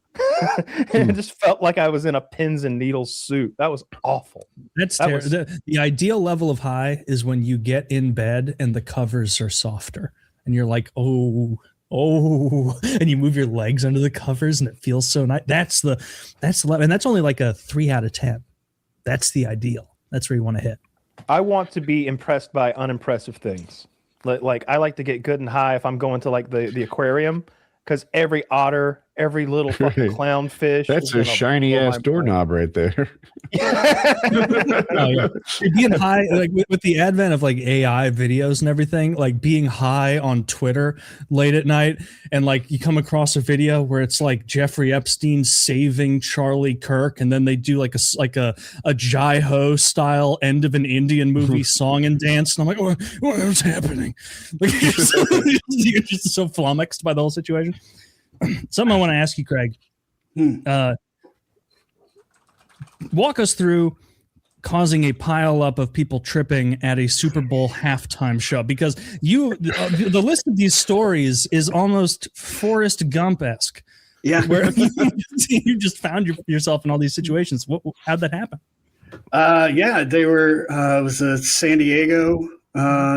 It just felt like I was in a pins and needles suit. That was awful. That's terrible. The ideal level of high is when you get in bed and the covers are softer and you're like, oh, and you move your legs under the covers and it feels so nice. That's the level, and that's only like a 3 out of 10. That's the ideal. That's where you want to hit. I want to be impressed by unimpressive things. Like I like to get good and high if I'm going to like the aquarium, because every otter, every little fucking clownfish. That's a shiny ass doorknob right there. Being high, like with the advent of like AI videos and everything, like being high on Twitter late at night, and like you come across a video where it's like Jeffrey Epstein saving Charlie Kirk, and then they do like a Jai-Ho style end of an Indian movie song and dance, and I'm like, what's happening? Like, you're just so flummoxed by the whole situation. Something I want to ask you, Craig. Walk us through causing a pile up of people tripping at a Super Bowl halftime show, because the list of these stories is almost Forrest Gump-esque. Yeah, where you just found yourself in all these situations. How'd that happen? They were. It was a San Diego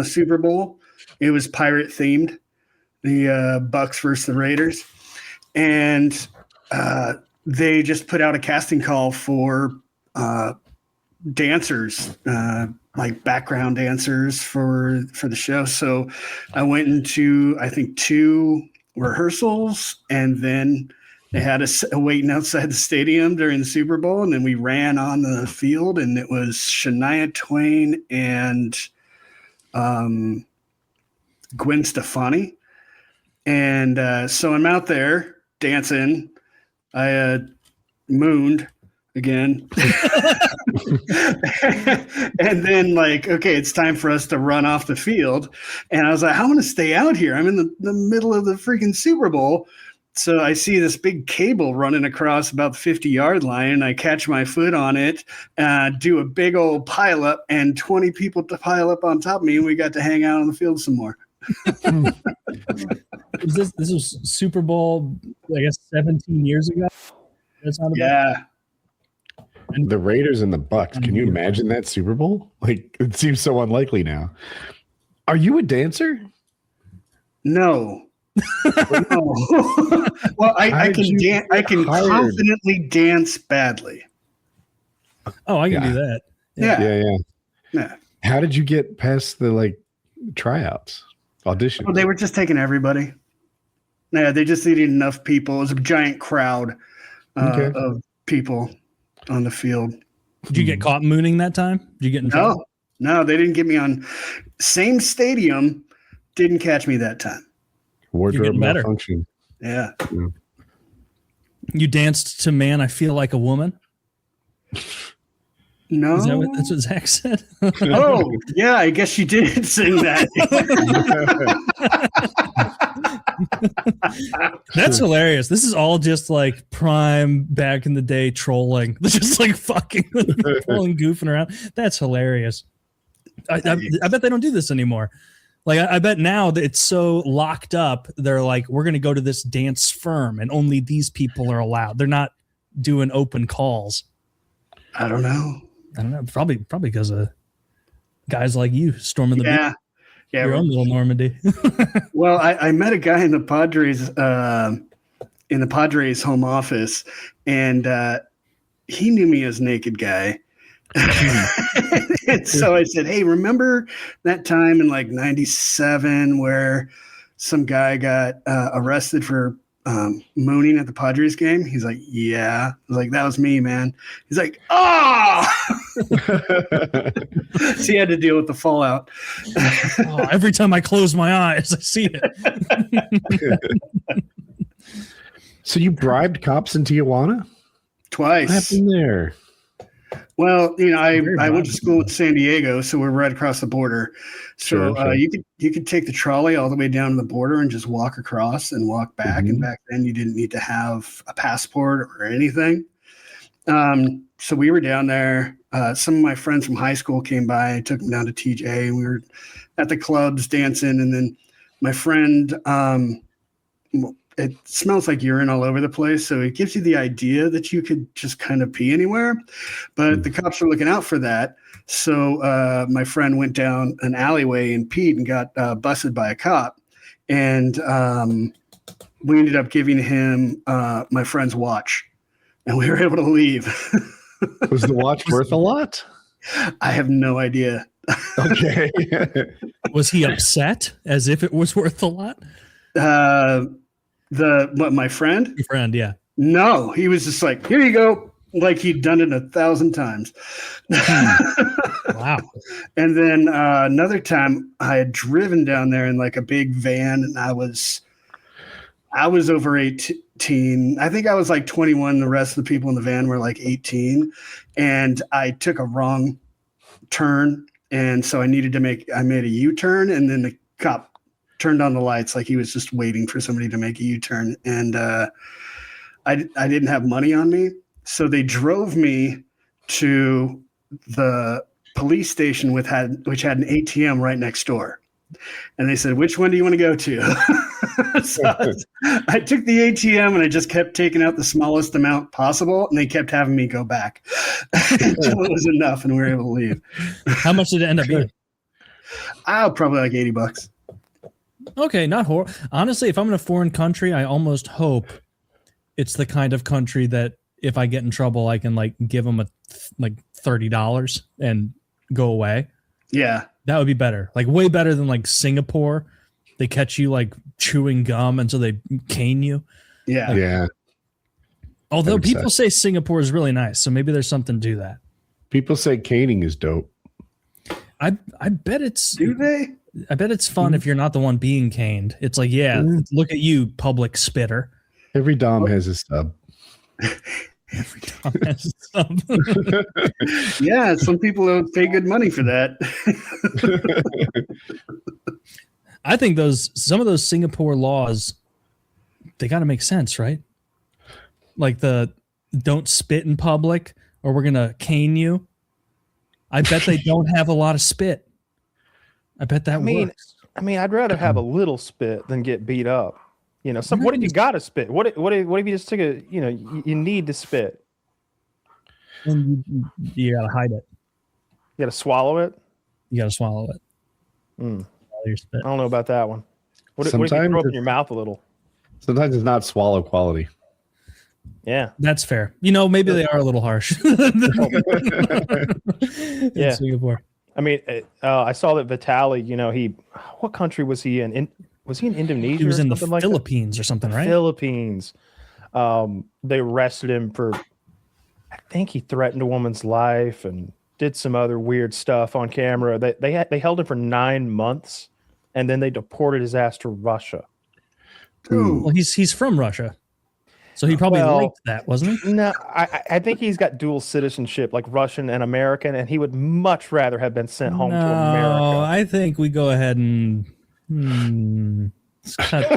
Super Bowl. It was pirate themed. The Bucks versus the Raiders. And they just put out a casting call for dancers, like background dancers for the show. So I went into, I think, 2 rehearsals, and then they had us waiting outside the stadium during the Super Bowl. And then we ran on the field, and it was Shania Twain and Gwen Stefani. And so I'm out there dancing. I mooned again. And then like, okay, it's time for us to run off the field. And I was like, I want to stay out here. I'm in the middle of the freaking Super Bowl. So I see this big cable running across about the 50-yard line, and I catch my foot on it, do a big old pile up, and 20 people to pile up on top of me, and we got to hang out on the field some more. This was Super Bowl, I guess, 17 years ago. Yeah. And the Raiders and the Bucks. Can you imagine that Super Bowl? Like, it seems so unlikely now. Are you a dancer? No. No. Well, I can confidently dance badly. Oh, I can do that. Yeah. How did you get past the tryouts? Audition. Well, they were just taking everybody. Yeah, they just needed enough people. It was a giant crowd of people on the field. Did you get caught mooning that time? Did you get in trouble? No, they didn't get me on. Same stadium, didn't catch me that time. Wardrobe malfunction. Yeah. You danced to Man, I Feel Like a Woman? No. That's what Zach said? Oh, yeah, I guess you did sing that. That's hilarious. This is all just like prime back in the day trolling. Just like fucking trolling, goofing around. That's hilarious. I bet they don't do this anymore. Like, I bet now that it's so locked up, they're like, we're going to go to this dance firm and only these people are allowed. They're not doing open calls. I don't know. Probably because of guys like you storming the beach. Yeah, your own little Normandy. Well, I met a guy in the Padres home office, and he knew me as Naked Guy. And so I said, hey, remember that time in like 97 where some guy got arrested for mooning at the Padres game? He's like, yeah. I was like, that was me, man. He's like, oh! So he had to deal with the fallout. Every time I close my eyes, I see it. So you bribed cops in Tijuana? Twice. What happened there? Well, I went to school in San Diego, so we're right across the border. So Sure. you could take the trolley all the way down to the border and just walk across and walk back. And back then, you didn't need to have a passport or anything. So we were down there. Some of my friends from high school came by. I took them down to TJ, and we were at the clubs dancing. And then my friend, it smells like urine all over the place. So it gives you the idea that you could just kind of pee anywhere. But the cops were looking out for that. So my friend went down an alleyway and peed and got busted by a cop. And we ended up giving him my friend's watch. And we were able to leave. Was the watch worth a lot? I have no idea. Okay. Was he upset as if it was worth a lot? My friend? Your friend, yeah. No, he was just like, here you go. Like he'd done it 1,000 times. Wow. And then another time I had driven down there in like a big van, and I was over 18. I think I was like 21. The rest of the people in the van were like 18. And I took a wrong turn. And so I made a U-turn, and then the cop turned on the lights like he was just waiting for somebody to make a U-turn. And I didn't have money on me. So they drove me to the police station which had an ATM right next door. And they said, which one do you want to go to? So I took the ATM and I just kept taking out the smallest amount possible. And they kept having me go back until it was enough and we were able to leave. How much did it end up being? Probably like $80. Okay, not horrible. Honestly, if I'm in a foreign country, I almost hope it's the kind of country that if I get in trouble, I can like give them $30 and go away. Yeah. That would be better. Like way better than like Singapore. They catch you like chewing gum and so they cane you. Yeah. Yeah. Although people say Singapore is really nice, so maybe there's something to that. People say caning is dope. I bet it's Do they? I bet it's fun if you're not the one being caned. It's like, yeah, look at you, public spitter. Every Dom has a stub. Every Dom has a stub. Yeah, some people don't pay good money for that. I think some of those Singapore laws, they got to make sense, right? Like the don't spit in public or we're going to cane you. I bet they don't have a lot of spit. I bet that works. I mean, I'd rather have a little spit than get beat up. What if you got to spit? What if you just took you need to spit? And you got to hide it. You got to swallow it? You got to swallow it. I don't know about that one. What if you throw up in your mouth a little? Sometimes it's not swallow quality. Yeah. That's fair. Maybe they are a little harsh. Yeah. Singapore. I mean, I saw that Vitaly, what country was he in? Was he in Indonesia? He was in the like Philippines or something, right? Philippines. They arrested him for, I think he threatened a woman's life and did some other weird stuff on camera. They held him for 9 months, and then they deported his ass to Russia. Ooh. Well, he's from Russia, So he probably liked that, wasn't he? No, I think he's got dual citizenship, like Russian and American, and he would much rather have been sent home to America. No, I think we go ahead and let's cut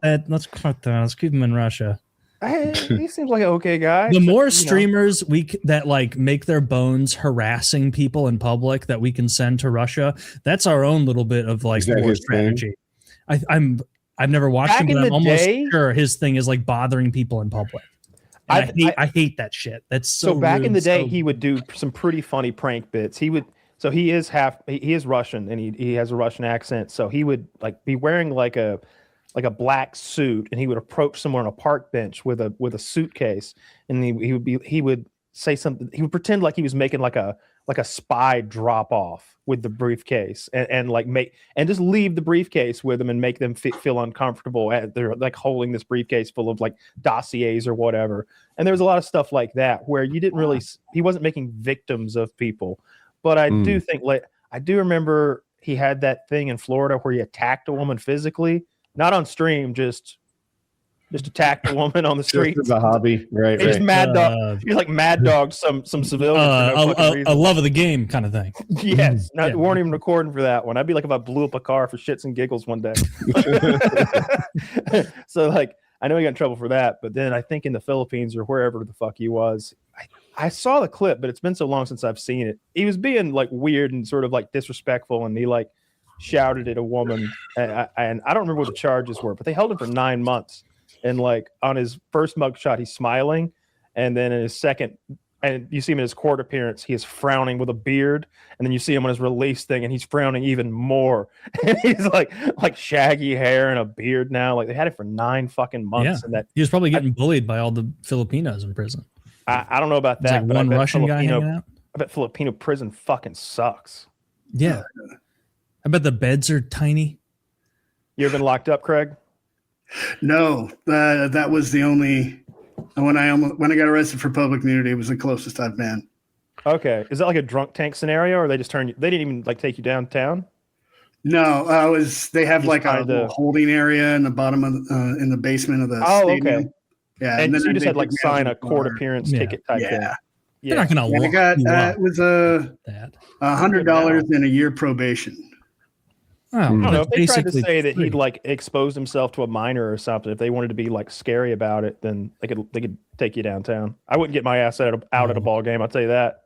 that. Let's cut that. Let's keep him in Russia. He seems like an okay guy. The more streamers that like make their bones harassing people in public that we can send to Russia, that's our own little bit of like war strategy. I've never watched him, but I'm almost sure his thing is like bothering people in public. I hate that shit. That's so back rude, in the day, he would do some pretty funny prank bits. He is Russian and he has a Russian accent. So he would like be wearing like a black suit, and he would approach someone on a park bench with a suitcase, and he would say something. He would pretend like he was making like a spy drop off with the briefcase, and just leave the briefcase with them and make them feel uncomfortable. They're like holding this briefcase full of like dossiers or whatever. And there was a lot of stuff like that where he wasn't making victims of people. But I do think I do remember he had that thing in Florida where he attacked a woman physically, not on stream, just attacked a woman on the street. Just as a hobby, right? He just mad dog. He's like mad dog some civilians. A love of the game kind of thing. Yes, weren't even recording for that one. I'd be like if I blew up a car for shits and giggles one day. So like I know he got in trouble for that, but then I think in the Philippines or wherever the fuck he was, I saw the clip, but it's been so long since I've seen it. He was being like weird and sort of like disrespectful, and he like shouted at a woman, and I don't remember what the charges were, but they held him for 9 months. And like on his first mugshot, he's smiling, and then in his second, and you see him in his court appearance, he is frowning with a beard, and then you see him on his release thing, and he's frowning even more. And he's like shaggy hair and a beard now. Like they had it for 9 fucking months, and that he was probably getting bullied by all the Filipinos in prison. I don't know about that. Like but one Russian guy hanging out. I bet Filipino prison fucking sucks. Yeah, I bet the beds are tiny. You ever been locked up, Craig? No, that was the only when I got arrested for public nudity. It was the closest I've been. Okay, is that like a drunk tank scenario, or they just turn you? They didn't even like take you downtown. No, they have like a little holding area in the bottom of in the basement of the stadium. Okay. Yeah, and then so you just had like sign a court appearance ticket type thing. Yeah, they're not gonna. I got it was $100 and a year probation. Oh, I don't know if they tried to say that he'd like exposed himself to a minor or something. If they wanted to be like scary about it, then they could take you downtown. I wouldn't get my ass out at a ball game. I'll tell you that.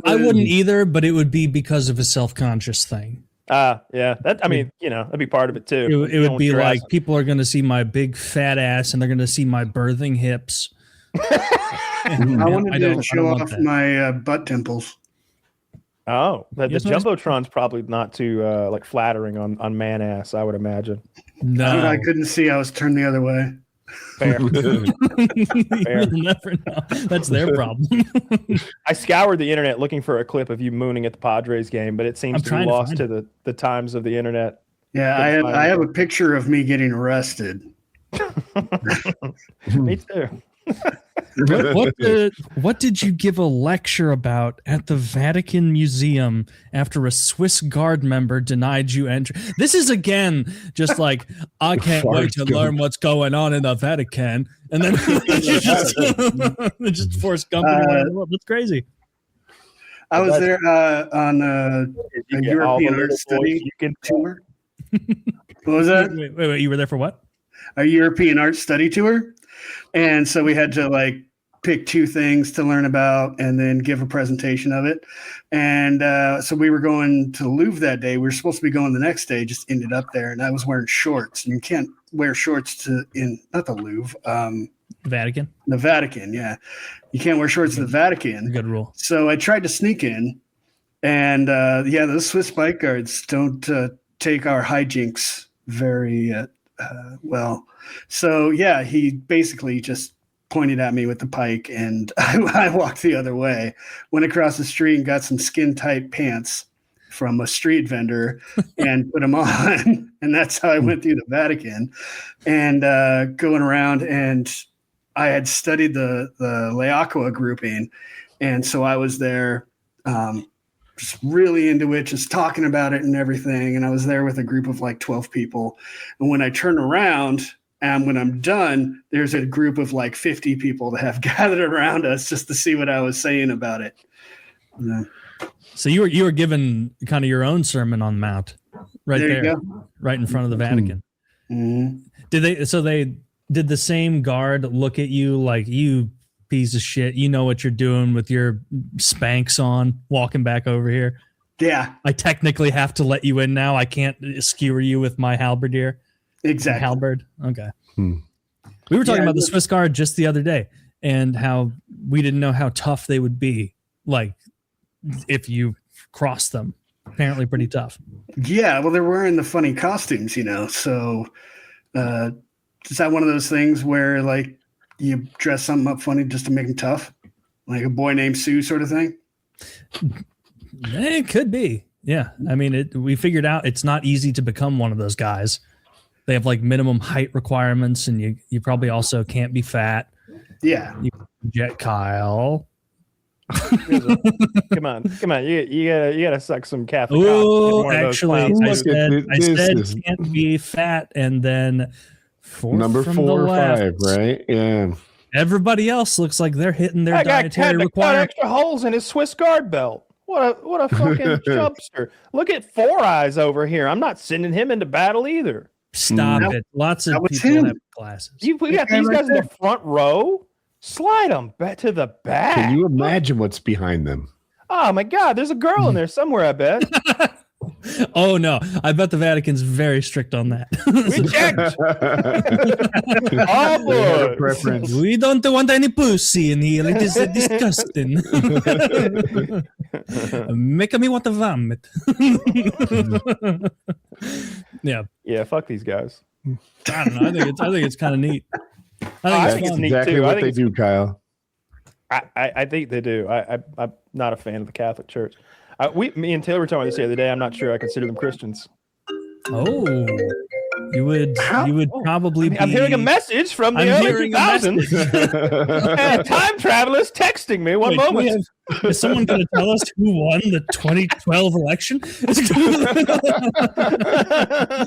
I wouldn't either, but it would be because of a self-conscious thing. Yeah. That I mean, that'd be part of it too. It would be like people are going to see my big fat ass and they're going to see my birthing hips. I wanted to show off my butt dimples. Oh, the Jumbotron's probably not too like flattering on man ass, I would imagine. No, I couldn't see. I was turned the other way. Fair. You'll never know. That's their problem. I scoured the internet looking for a clip of you mooning at the Padres game, but it seems to be lost to the times of the internet. Yeah, I have a picture of me getting arrested. Me too. What did you give a lecture about at the Vatican Museum after a Swiss Guard member denied you entry? This is again just like I can't wait to learn what's going on in the Vatican, and then just force company. That's crazy. I was there on a European art study tour. What was that? Wait, you were there for what? A European art study tour. And so we had to like pick 2 things to learn about and then give a presentation of it. And so we were going to the Louvre that day. We were supposed to be going the next day, just ended up there. And I was wearing shorts. And you can't wear shorts not the Louvre. Vatican? The Vatican, yeah. You can't wear shorts to the Vatican. Good rule. So I tried to sneak in. And those Swiss bike guards don't take our hijinks very well. So yeah, he basically just pointed at me with the pike, and I walked the other way, went across the street and got some skin tight pants from a street vendor and put them on. And that's how I went through the Vatican and going around. And I had studied the L'Aqua grouping. And so I was there just really into it, just talking about it and everything. And I was there with a group of like 12 people. And when I turned around, And when I'm done, there's a group of like 50 people that have gathered around us just to see what I was saying about it. Yeah. So you were given kind of your own sermon on the Mount, right there, right in front of the Vatican. Mm-hmm. Did the same guard look at you like, you piece of shit, you know what you're doing with your Spanx on, walking back over here? Yeah. I technically have to let you in now. I can't skewer you with my halberdier. Exactly. Halberd. Okay. We were talking about the Swiss Guard just the other day and how we didn't know how tough they would be. Like, if you cross them, apparently pretty tough. Yeah. Well, they're wearing the funny costumes, so is that one of those things where like you dress something up funny just to make them tough? Like a Boy Named Sue sort of thing? It could be. Yeah. I mean, we figured out it's not easy to become one of those guys. They have like minimum height requirements, and you probably also can't be fat. Yeah. Jet Kyle. Come on. You gotta suck some Catholic. Oh, actually, I said you can't be fat, and then number 4 or 5, right? Yeah. Everybody else looks like they're hitting their dietary requirements. Got extra holes in his Swiss Guard belt. What a fucking chubster. Look at Four Eyes over here. I'm not sending him into battle either. Stop it. Lots of people have glasses. We got these guys in the front row. Slide them back to the back. Can you imagine what's behind them? Oh my God, there's a girl in there somewhere, I bet. Oh no, I bet the Vatican's very strict on that. We checked. Oh, preference. We don't want any pussy in here. It is disgusting. Making me want to vomit. Yeah, fuck these guys. I don't know. I think it's kind of neat. I think it's exactly what they do, Kyle. I think they do. I'm not a fan of the Catholic Church. Me and Taylor were talking about this the other day. I'm not sure I consider them Christians. Oh, you would probably be. I'm hearing a message from the early 2000s. Time travelers texting me. One moment. Is someone going to tell us who won the 2012 election?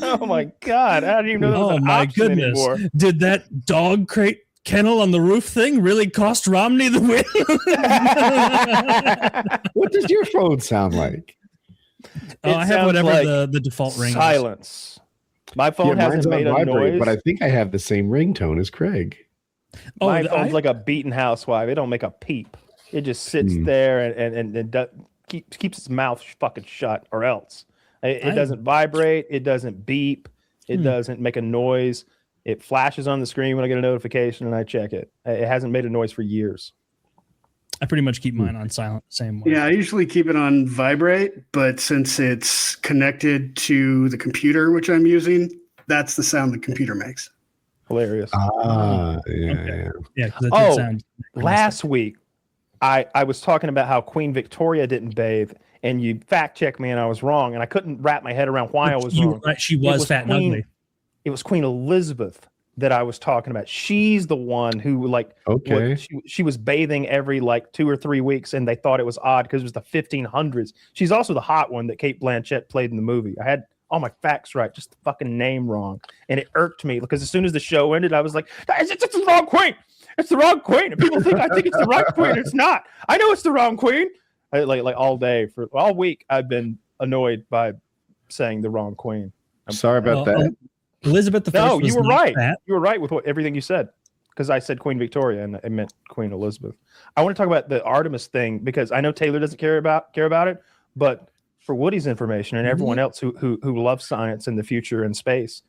Oh my God! I didn't even know that was an option anymore. Did that dog crate kennel on the roof thing really cost Romney the win? What does your phone sound like? I have whatever the default ring silence. Is. My phone hasn't made a noise, but I think I have the same ringtone as Craig. My phone's like a beaten housewife. It don't make a peep. It just sits there and keeps its mouth fucking shut, or else it doesn't vibrate. It doesn't beep. It doesn't make a noise. It flashes on the screen when I get a notification and I check it. It hasn't made a noise for years. I pretty much keep mine on silent, same way. Yeah, I usually keep it on vibrate, but since it's connected to the computer, which I'm using, that's the sound the computer makes. Hilarious. Yeah. Yeah. Last week, I was talking about how Queen Victoria didn't bathe, and you fact checked me and I was wrong, and I couldn't wrap my head around why I was wrong. Right, she was fat and ugly. It was Queen Elizabeth that I was talking about. She's the one who she was bathing every 2 or 3 weeks, and they thought it was odd because it was the 1500s. She's also the hot one that Cate Blanchett played in the movie. I had all my facts right, just the fucking name wrong, and it irked me because as soon as the show ended, I was like, "It's the wrong queen. It's the wrong queen." And people think I think it's the right queen. It's not. I know it's the wrong queen. Like all day for all week, I've been annoyed by saying the wrong queen. I'm sorry about that. Elizabeth the First. No, you were right. Fat. You were right with everything you said, because I said Queen Victoria and I meant Queen Elizabeth. I want to talk about the Artemis thing because I know Taylor doesn't care about it, but for Woody's information and everyone else who loves science and the future and space,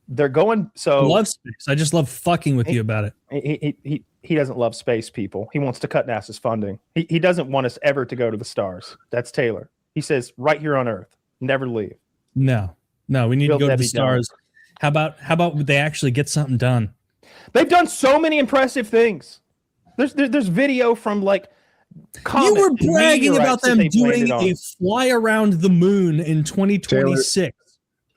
they're going. So I love space. I just love fucking with you about it. He doesn't love space people. He wants to cut NASA's funding. He doesn't want us ever to go to the stars. That's Taylor. He says right here on Earth, never leave. No, we need to go to the stars. How about they actually get something done? They've done so many impressive things. There's video from you were bragging about them doing a fly around the moon in 2026. Taylor,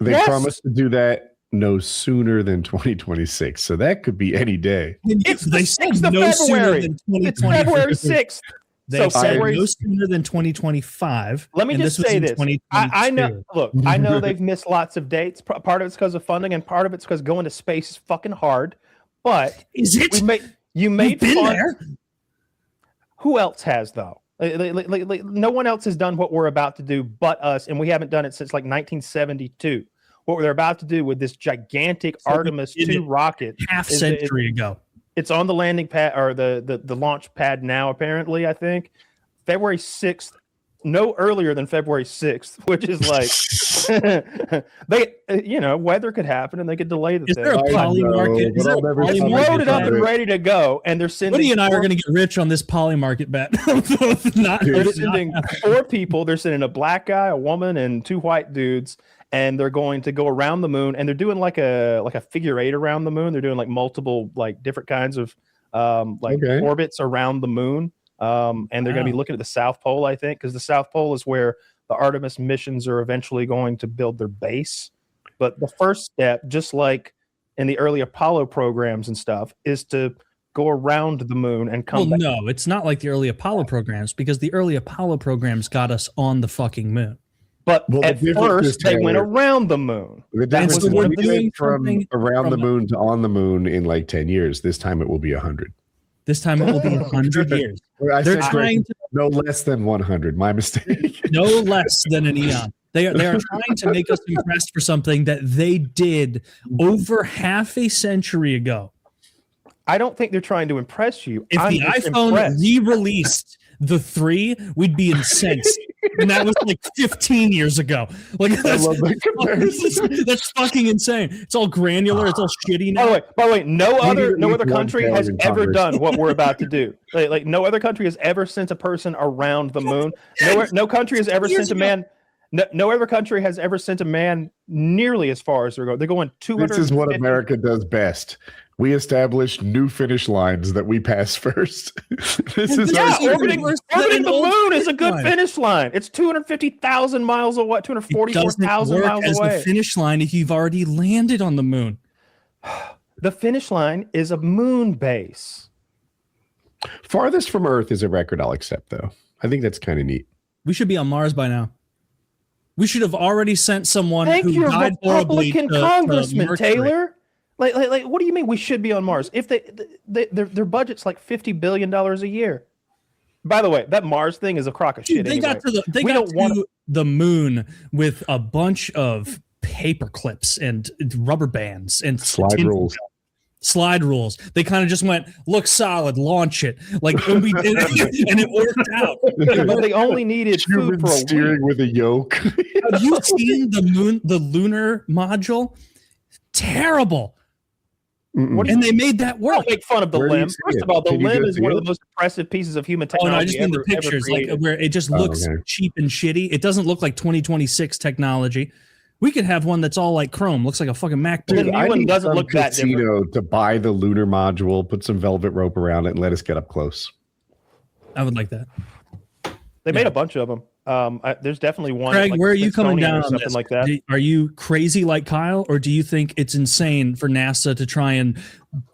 they promised to do that no sooner than 2026, so that could be any day. It's the 6th of February. It's February 6th. They said no sooner than 2025. Let me just say this. I know. Look, I know they've missed lots of dates. Part of it's because of funding, and part of it's because going to space is fucking hard. But is it? You made been there. Who else has though? Like, no one else has done what we're about to do but us, and we haven't done it since like 1972. What they're about to do with this gigantic Artemis 2 rocket century ago. It's on the landing pad or the launch pad now, apparently, I think. February 6th, no earlier than February 6th, which is like weather could happen and they could delay the thing. Is there a poly market? It's loaded up and ready to go, and they're sending. Woody and I are going to get rich on this poly market bet. They're sending 4 people. They're sending a black guy, a woman, and 2 white dudes. And they're going to go around the moon, and they're doing like a figure 8 around the moon. They're doing like multiple, like different kinds of orbits around the moon. And they're going to be looking at the South Pole, I think, because the South Pole is where the Artemis missions are eventually going to build their base. But the first step, just like in the early Apollo programs and stuff, is to go around the moon and come back. No, it's not like the early Apollo programs, because the early Apollo programs got us on the fucking moon. But at first, they went around the moon. That's what we're doing from around the moon to on the moon in like 10 years. This time it will be 100. This time it will be 100 years. They're trying to no less than 100. My mistake. No less than an eon. They are trying to make us impressed for something that they did over half a century ago. I don't think they're trying to impress you. If the iPhone re-released the 3, we'd be incensed. And that was like 15 years ago. Like that's fucking insane. It's all granular. It's all shitty now. By the way, no other country has ever done what we're about to do. Like no other country has ever sent a person around the moon. No country has ever sent a man. No other country has ever sent a man nearly as far as they're going. They're going 200. This is what America does best. We establish new finish lines that we pass first. Orbiting the moon is a good finish line. It's 250,000 miles away, 244,000 miles away. As the finish line if you've already landed on the moon. The finish line is a moon base. Farthest from Earth is a record I'll accept, though. I think that's kind of neat. We should be on Mars by now. We should have already sent someone who died horribly to Congressman Taylor. Like, what do you mean we should be on Mars? If their budget's like $50 billion a year. By the way, that Mars thing is a crock of shit. They got to the moon with a bunch of paper clips and rubber bands and slide rules. They kind of just went, look solid, launch it. Like when we did it, and it worked out. But they only needed food for steering with a yoke. Have you seen the lunar module? Terrible. And they made that work. Don't make fun of the limb. First of all, the limb is one of the most impressive pieces of human technology. I just mean the pictures, like where it just looks cheap and shitty. It doesn't look like 2026 technology. We could have one that's all like chrome, looks like a fucking MacBook. The new one doesn't look that different. To buy the lunar module, put some velvet rope around it, and let us get up close. I would like that. They made a bunch of them. There's definitely one. Craig, like where are you coming down on something this? Like that? Are you crazy like Kyle, or do you think it's insane for NASA to try and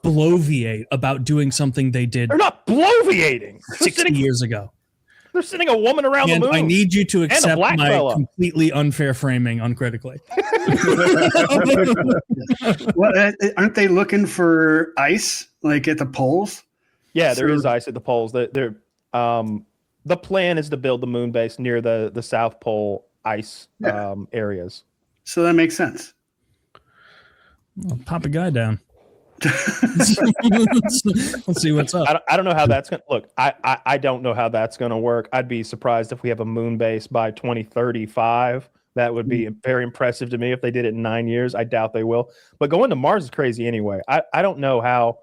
bloviate about doing something they did? They're not bloviating. 60 years ago. They're sending a woman around the moon. I need you to accept my completely unfair framing uncritically. Aren't they looking for ice, like at the poles? Yeah, there is ice at the poles. The plan is to build the moon base near the South Pole ice areas. So that makes sense. I'll pop a guy down. Let's see what's up. I don't know how that's going to look. I don't know how that's going to work. I'd be surprised if we have a moon base by 2035. That would be very impressive to me if they did it in 9 years. I doubt they will. But going to Mars is crazy anyway. I don't know how.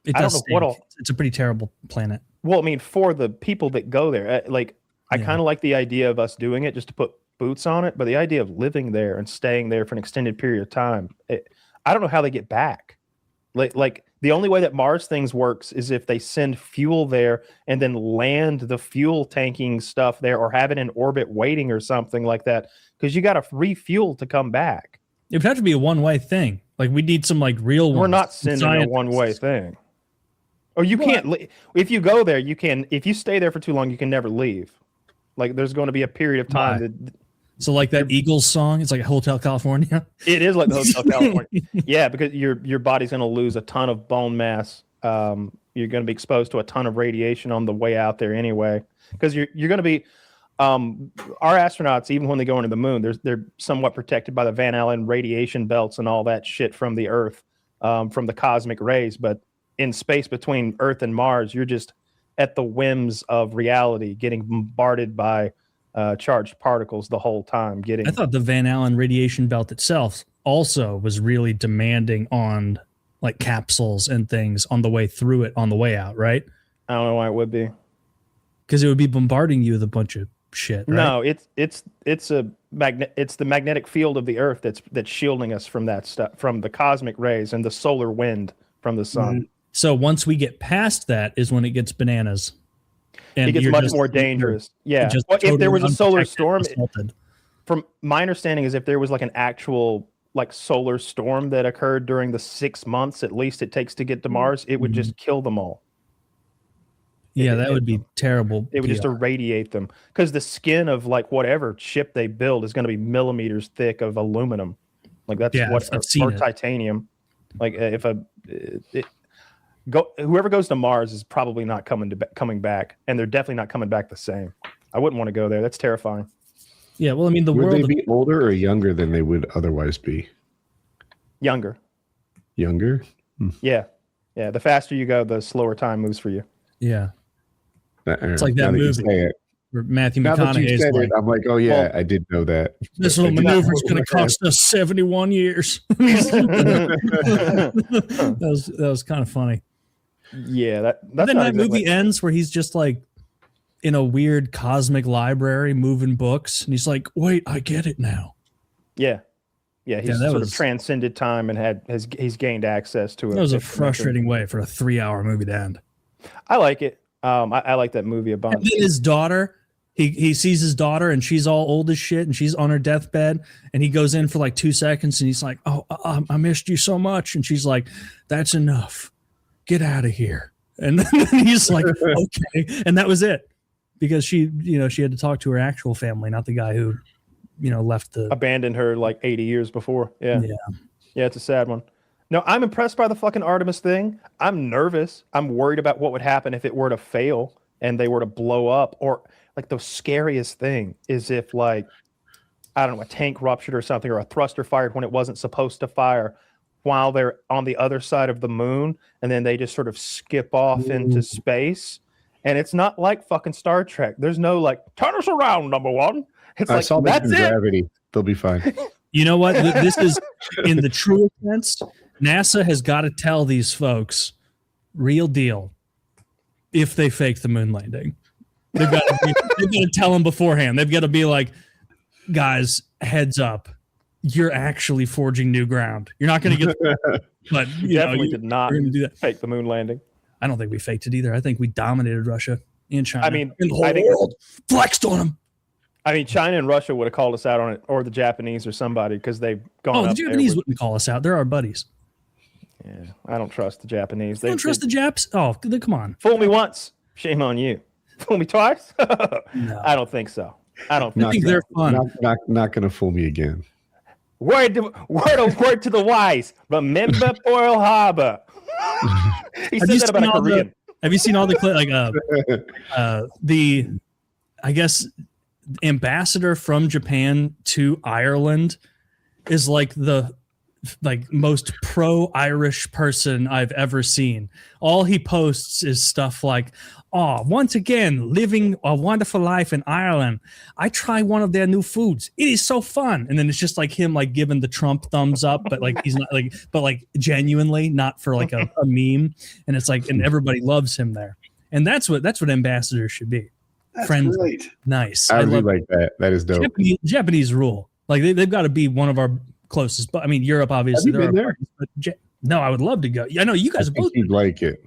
It's a pretty terrible planet. Well, I mean, for the people that go there, I kind of like the idea of us doing it just to put boots on it. But the idea of living there and staying there for an extended period of time, I don't know how they get back. Like the only way that Mars things works is if they send fuel there and then land the fuel tanking stuff there, or have it in orbit waiting or something like that. Because you got to refuel to come back. It would have to be a one-way thing. Like we need some like real. We're not sending a one-way thing. Or you can't leave. If you go there, you can. If you stay there for too long, you can never leave. Like there's going to be a period of time that. So like that Eagles song, it's like a Hotel California. It is like the Hotel California. Yeah, because your body's going to lose a ton of bone mass. You're going to be exposed to a ton of radiation on the way out there anyway. Because you're going to be. Our astronauts, even when they go into the moon, they're somewhat protected by the Van Allen radiation belts and all that shit from the Earth, from the cosmic rays. But in space between Earth and Mars, you're just at the whims of reality, getting bombarded by charged particles the whole time. I thought the Van Allen radiation belt itself also was really demanding on like capsules and things on the way through it, on the way out, right? I don't know why it would be. Because it would be bombarding you with a bunch of shit. Right? No, it's the magnetic field of the Earth that's shielding us from that stuff, from the cosmic rays and the solar wind from the sun. Mm-hmm. So once we get past that is when it gets bananas. And it gets much more dangerous. Yeah. If there was a solar storm, from my understanding is if there was like an actual like solar storm that occurred during the 6 months at least it takes to get to Mars, it would just kill them all. Yeah, that would be terrible. It would just irradiate them because the skin of like whatever ship they build is going to be millimeters thick of aluminum. Like that's or titanium. Like whoever goes to Mars is probably not coming back, and they're definitely not coming back the same. I wouldn't want to go there. That's terrifying. Yeah, well, I mean, would they be older or younger than they would otherwise be? Younger. Younger? Yeah. The faster you go, the slower time moves for you. Yeah. It's like that movie where Matthew McConaughey's like, I'm like, oh yeah, I did know that. This little maneuver is going to cost us 71 years. that was kind of funny. Yeah, that's then that movie ends where he's just like in a weird cosmic library moving books, and he's like, "Wait, I get it now." Yeah, he's sort of transcended time and he's gained access to it. That was a frustrating way for a 3-hour movie to end. I like it. I like that movie a bunch. And then his daughter, he sees his daughter and she's all old as shit and she's on her deathbed and he goes in for like 2 seconds and he's like, "Oh, I missed you so much." And she's like, "That's enough. Get out of here." And then he's like, "Okay." And that was it because she had to talk to her actual family, not the guy who, abandoned her like 80 years before. Yeah. It's a sad one. No, I'm impressed by the fucking Artemis thing. I'm nervous. I'm worried about what would happen if it were to fail and they were to blow up. Or like the scariest thing is if like, I don't know, a tank ruptured or something, or a thruster fired when it wasn't supposed to fire while they're on the other side of the moon. And then they just sort of skip off into space. And it's not like fucking Star Trek. There's no like, turn us around, number one. It's I like, saw that's it. Gravity. They'll be fine. You know what? This is in the true sense. NASA has got to tell these folks, real deal, if they fake the moon landing. They've got to tell them beforehand. They've got to be like, guys, heads up. You're actually forging new ground. You're not going to get but you definitely did not fake the moon landing. I don't think we faked it either. I think we dominated Russia and China. I mean, in the whole world. Flexed on them. I mean, China and Russia would have called us out on it, or the Japanese or somebody, because they've gone up. The Japanese wouldn't call us out. They're our buddies. Yeah, I don't trust the Japanese. You don't trust the Japs? Oh, come on. Fool me once, shame on you. Fool me twice? No. I don't think so. I think they're fun. Not going to fool me again. Word to the wise. Remember Pearl Harbor. He said that about a Korean. Have you seen all the I guess, ambassador from Japan to Ireland is like the most pro-Irish person I've ever seen. All he posts is stuff like, "Oh, once again, living a wonderful life in Ireland. I try one of their new foods. It is so fun." And then it's just like him like giving the Trump thumbs up, but like he's not like, but like genuinely, not for like a meme. And it's like, and everybody loves him there. And that's what ambassadors should be. That's friends. Great. Nice. I really like that. That is dope. Japanese rule. Like they've got to be one of our closest. But I mean, Europe obviously. Have you been there? But no, I would love to go. Yeah, I know you guys both. You'd like it.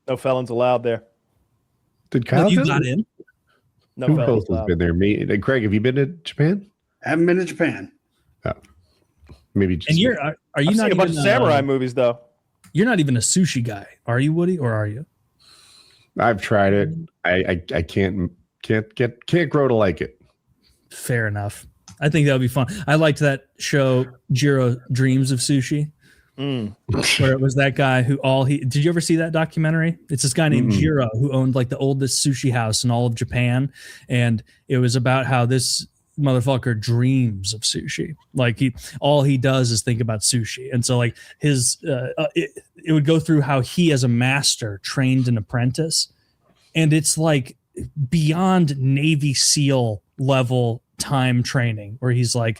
No felons allowed there. Did Kyle? You got in? No Who felons else allowed. has been there? Me and Craig. Have you been to Japan? I haven't been to Japan. Oh, maybe. Just and are you I've not seen a bunch of samurai movies though? You're not even a sushi guy, are you, Woody, or are you? I've tried it. I can't grow to like it. Fair enough. I think that would be fun. I liked that show, Jiro Dreams of Sushi, where it was that guy who did you ever see that documentary? It's this guy named Jiro who owned like the oldest sushi house in all of Japan. And it was about how this motherfucker dreams of sushi. Like all he does is think about sushi. And so like it would go through how he as a master trained an apprentice. And it's like beyond Navy SEAL level time training where he's like,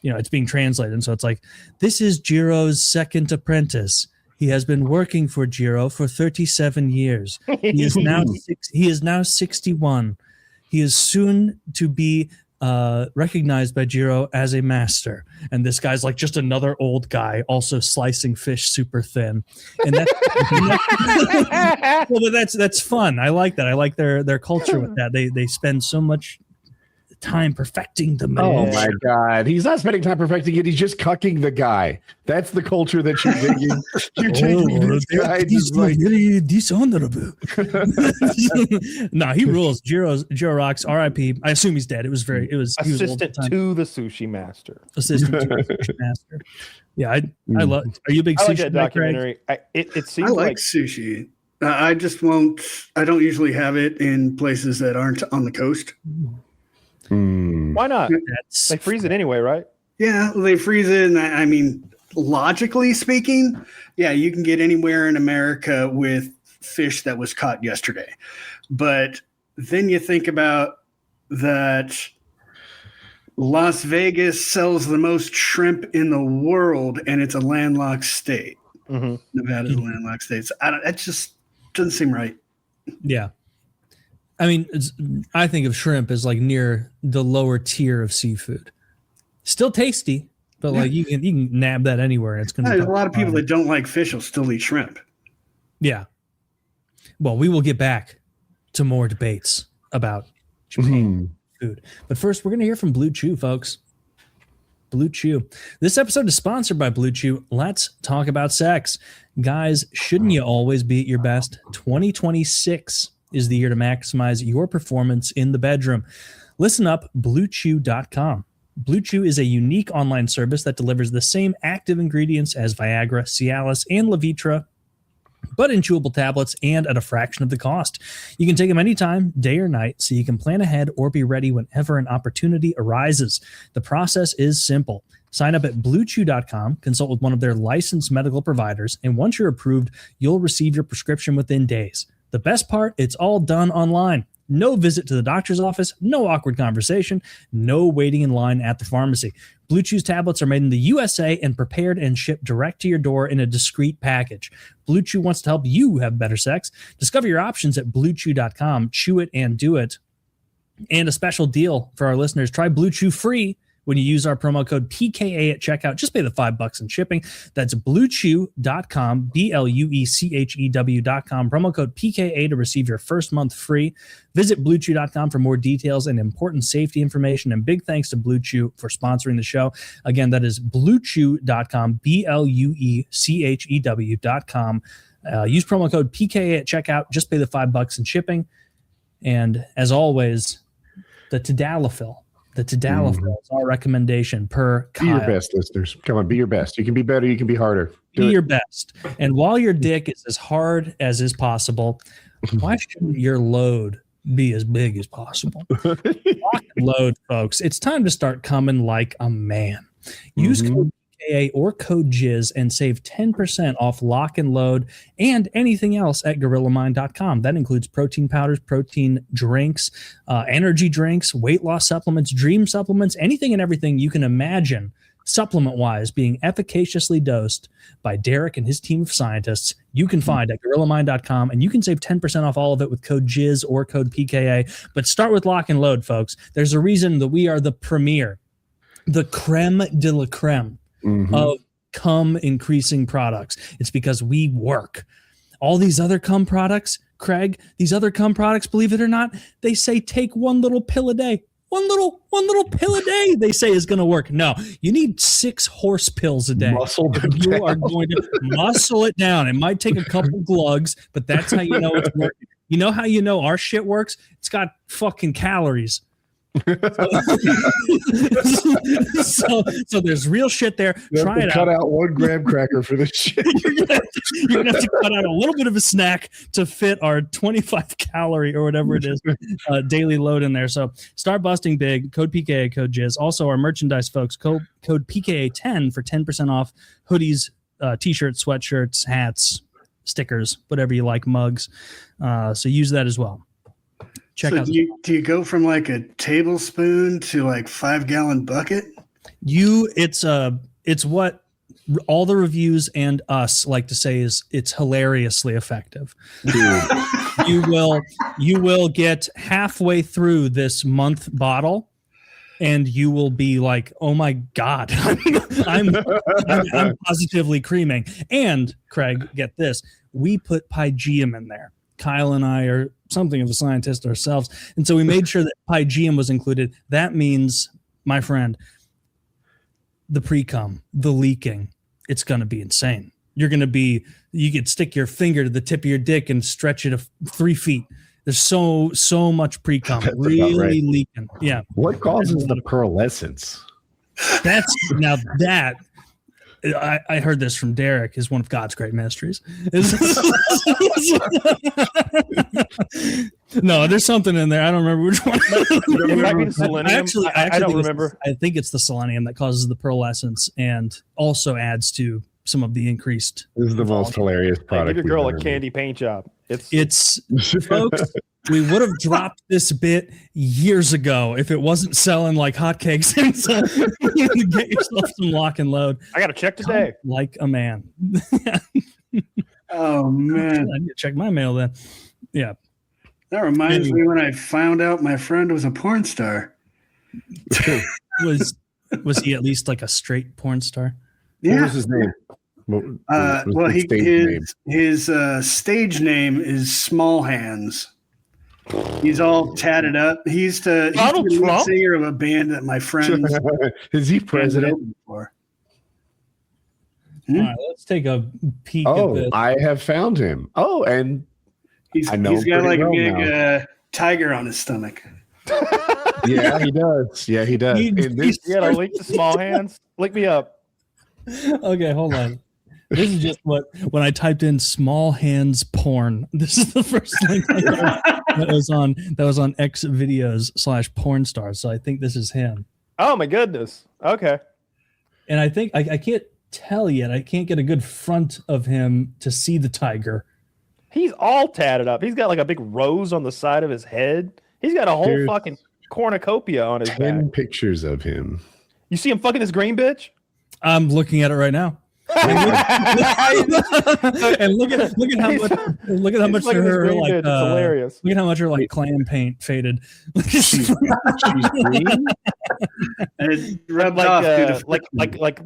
it's being translated. And so it's like, this is Jiro's second apprentice. He has been working for Jiro for 37 years. He is now 61. He is soon to be recognized by Jiro as a master. And this guy's like just another old guy also slicing fish super thin. And that's well, but that's fun. I like that. I like their culture with that. They spend so much time perfecting the man. Oh my God. He's not spending time perfecting it. He's just cucking the guy. That's the culture that you're digging. You're taking this guy. He's like very dishonorable. No, he rules. Jiro rocks. R.I.P. I assume he's dead. He was assistant to the sushi master. Assistant to the sushi master. Yeah, I love. Are you a big sushi? I like that documentary. It seems I like sushi. I just won't. I don't usually have it in places that aren't on the coast. Why not? They freeze it anyway, right? Yeah, they freeze it. And I mean, logically speaking, yeah, you can get anywhere in America with fish that was caught yesterday. But then you think about that Las Vegas sells the most shrimp in the world, and it's a landlocked state. Nevada's a landlocked state. So that just doesn't seem right. Yeah. I mean, I think of shrimp as like near the lower tier of seafood. Still tasty, but like you can nab that anywhere, and it's going to. There's a lot of people that don't like fish will still eat shrimp. Yeah. Well, we will get back to more debates about Japan food, but first we're going to hear from Blue Chew, folks. Blue Chew. This episode is sponsored by Blue Chew. Let's talk about sex, guys. Shouldn't you always be at your best? 2026. Is the year to maximize your performance in the bedroom. Listen up, BlueChew.com. Blue Chew is a unique online service that delivers the same active ingredients as Viagra, Cialis, and Levitra, but in chewable tablets and at a fraction of the cost. You can take them anytime, day or night, so you can plan ahead or be ready whenever an opportunity arises. The process is simple. Sign up at BlueChew.com, consult with one of their licensed medical providers, and once you're approved, you'll receive your prescription within days. The best part, it's all done online. No visit to the doctor's office, no awkward conversation, no waiting in line at the pharmacy. Blue Chew's tablets are made in the USA and prepared and shipped direct to your door in a discreet package. Blue Chew wants to help you have better sex. Discover your options at BlueChew.com. Chew it and do it. And a special deal for our listeners. Try Blue Chew free when you use our promo code PKA at checkout. Just pay the $5 in shipping. That's BlueChew.com, BlueChew.com. Promo code PKA to receive your first month free. Visit BlueChew.com for more details and important safety information. And big thanks to Blue Chew for sponsoring the show. Again, that is BlueChew.com, BlueChew.com. Use promo code PKA at checkout. Just pay the $5 in shipping. And as always, the Tadalafil. The Tadalafil is our recommendation per Kyle. Be your best, listeners. Come on, be your best. You can be better. You can be harder. Be your best. And while your dick is as hard as is possible, why shouldn't your load be as big as possible? Lock and load, folks. It's time to start coming like a man. Use code PKA or code JIZ and save 10% off lock and load and anything else at GorillaMind.com. That includes protein powders, protein drinks, energy drinks, weight loss supplements, dream supplements, anything and everything you can imagine supplement-wise being efficaciously dosed by Derek and his team of scientists. You can find at GorillaMind.com, and you can save 10% off all of it with code JIZ or code PKA. But start with lock and load, folks. There's a reason that we are the premier, the creme de la creme of cum increasing products. It's because we work. All these other cum products, Craig, these other cum products, believe it or not, they say take one little pill a day. one little pill a day, they say, is going to work. No, you need 6 horse pills a day. You are going to muscle it down. It might take a couple glugs, but that's how you know it's working. You know how you know our shit works? It's got fucking calories. So there's real shit there. Try it out. Cut out 1 graham cracker for this shit. You're gonna have to cut out a little bit of a snack to fit our 25 calorie or whatever it is daily load in there. So start busting big. Code PKA, code Jizz. Also our merchandise, folks. Code PKA10 for 10% off hoodies, t-shirts, sweatshirts, hats, stickers, whatever you like, mugs. So use that as well. Check out. Do you go from like a tablespoon to like 5-gallon bucket? It's what all the reviews and us like to say is it's hilariously effective. You will get halfway through this month bottle and you will be like, oh my God, I'm positively creaming. And Craig, get this, we put Pygeum in there. Kyle and I are something of a scientist ourselves. And so we made sure that Pygeum was included. That means, my friend, the pre-cum, the leaking, it's going to be insane. You could stick your finger to the tip of your dick and stretch it 3 feet. There's so much pre-cum really leaking. Yeah. What causes the pearlescence? I heard this from Derek, is one of God's great ministries. No, there's something in there. I don't remember which one. It might be the selenium. I don't remember. I think it's the selenium that causes the pearlescence and also adds to some of the increased. This is the most hilarious product. Give your girl a candy paint job. It's folks. We would have dropped this bit years ago if it wasn't selling like hotcakes. And so get yourself some lock and load. I got to check today. Like a man. Oh, man. I need to check my mail then. Yeah. That reminds me when I found out my friend was a porn star. Was he at least like a straight porn star? Yeah. What was his name? His stage name is Small Hands. He's all tatted up. He's the lead singer of a band that my friend is he president for. All right, let's take a peek at this. I have found him. Oh, and he's got like a big tiger on his stomach. Yeah, he does. Yeah, he does. You got a link to Small Hands? Link me up. Okay, hold on. This is just when I typed in small hands porn. This is the first link I got that was on X videos /porn stars. So I think this is him. Oh my goodness. Okay. And I think I can't tell yet. I can't get a good front of him to see the tiger. He's all tatted up. He's got like a big rose on the side of his head. He's got a whole fucking cornucopia on his 10 back. pictures of him. You see him fucking this green bitch? I'm looking at it right now. And look at how much her like hilarious. Look at how much her like clam paint faded. She's green. And it rubbed off like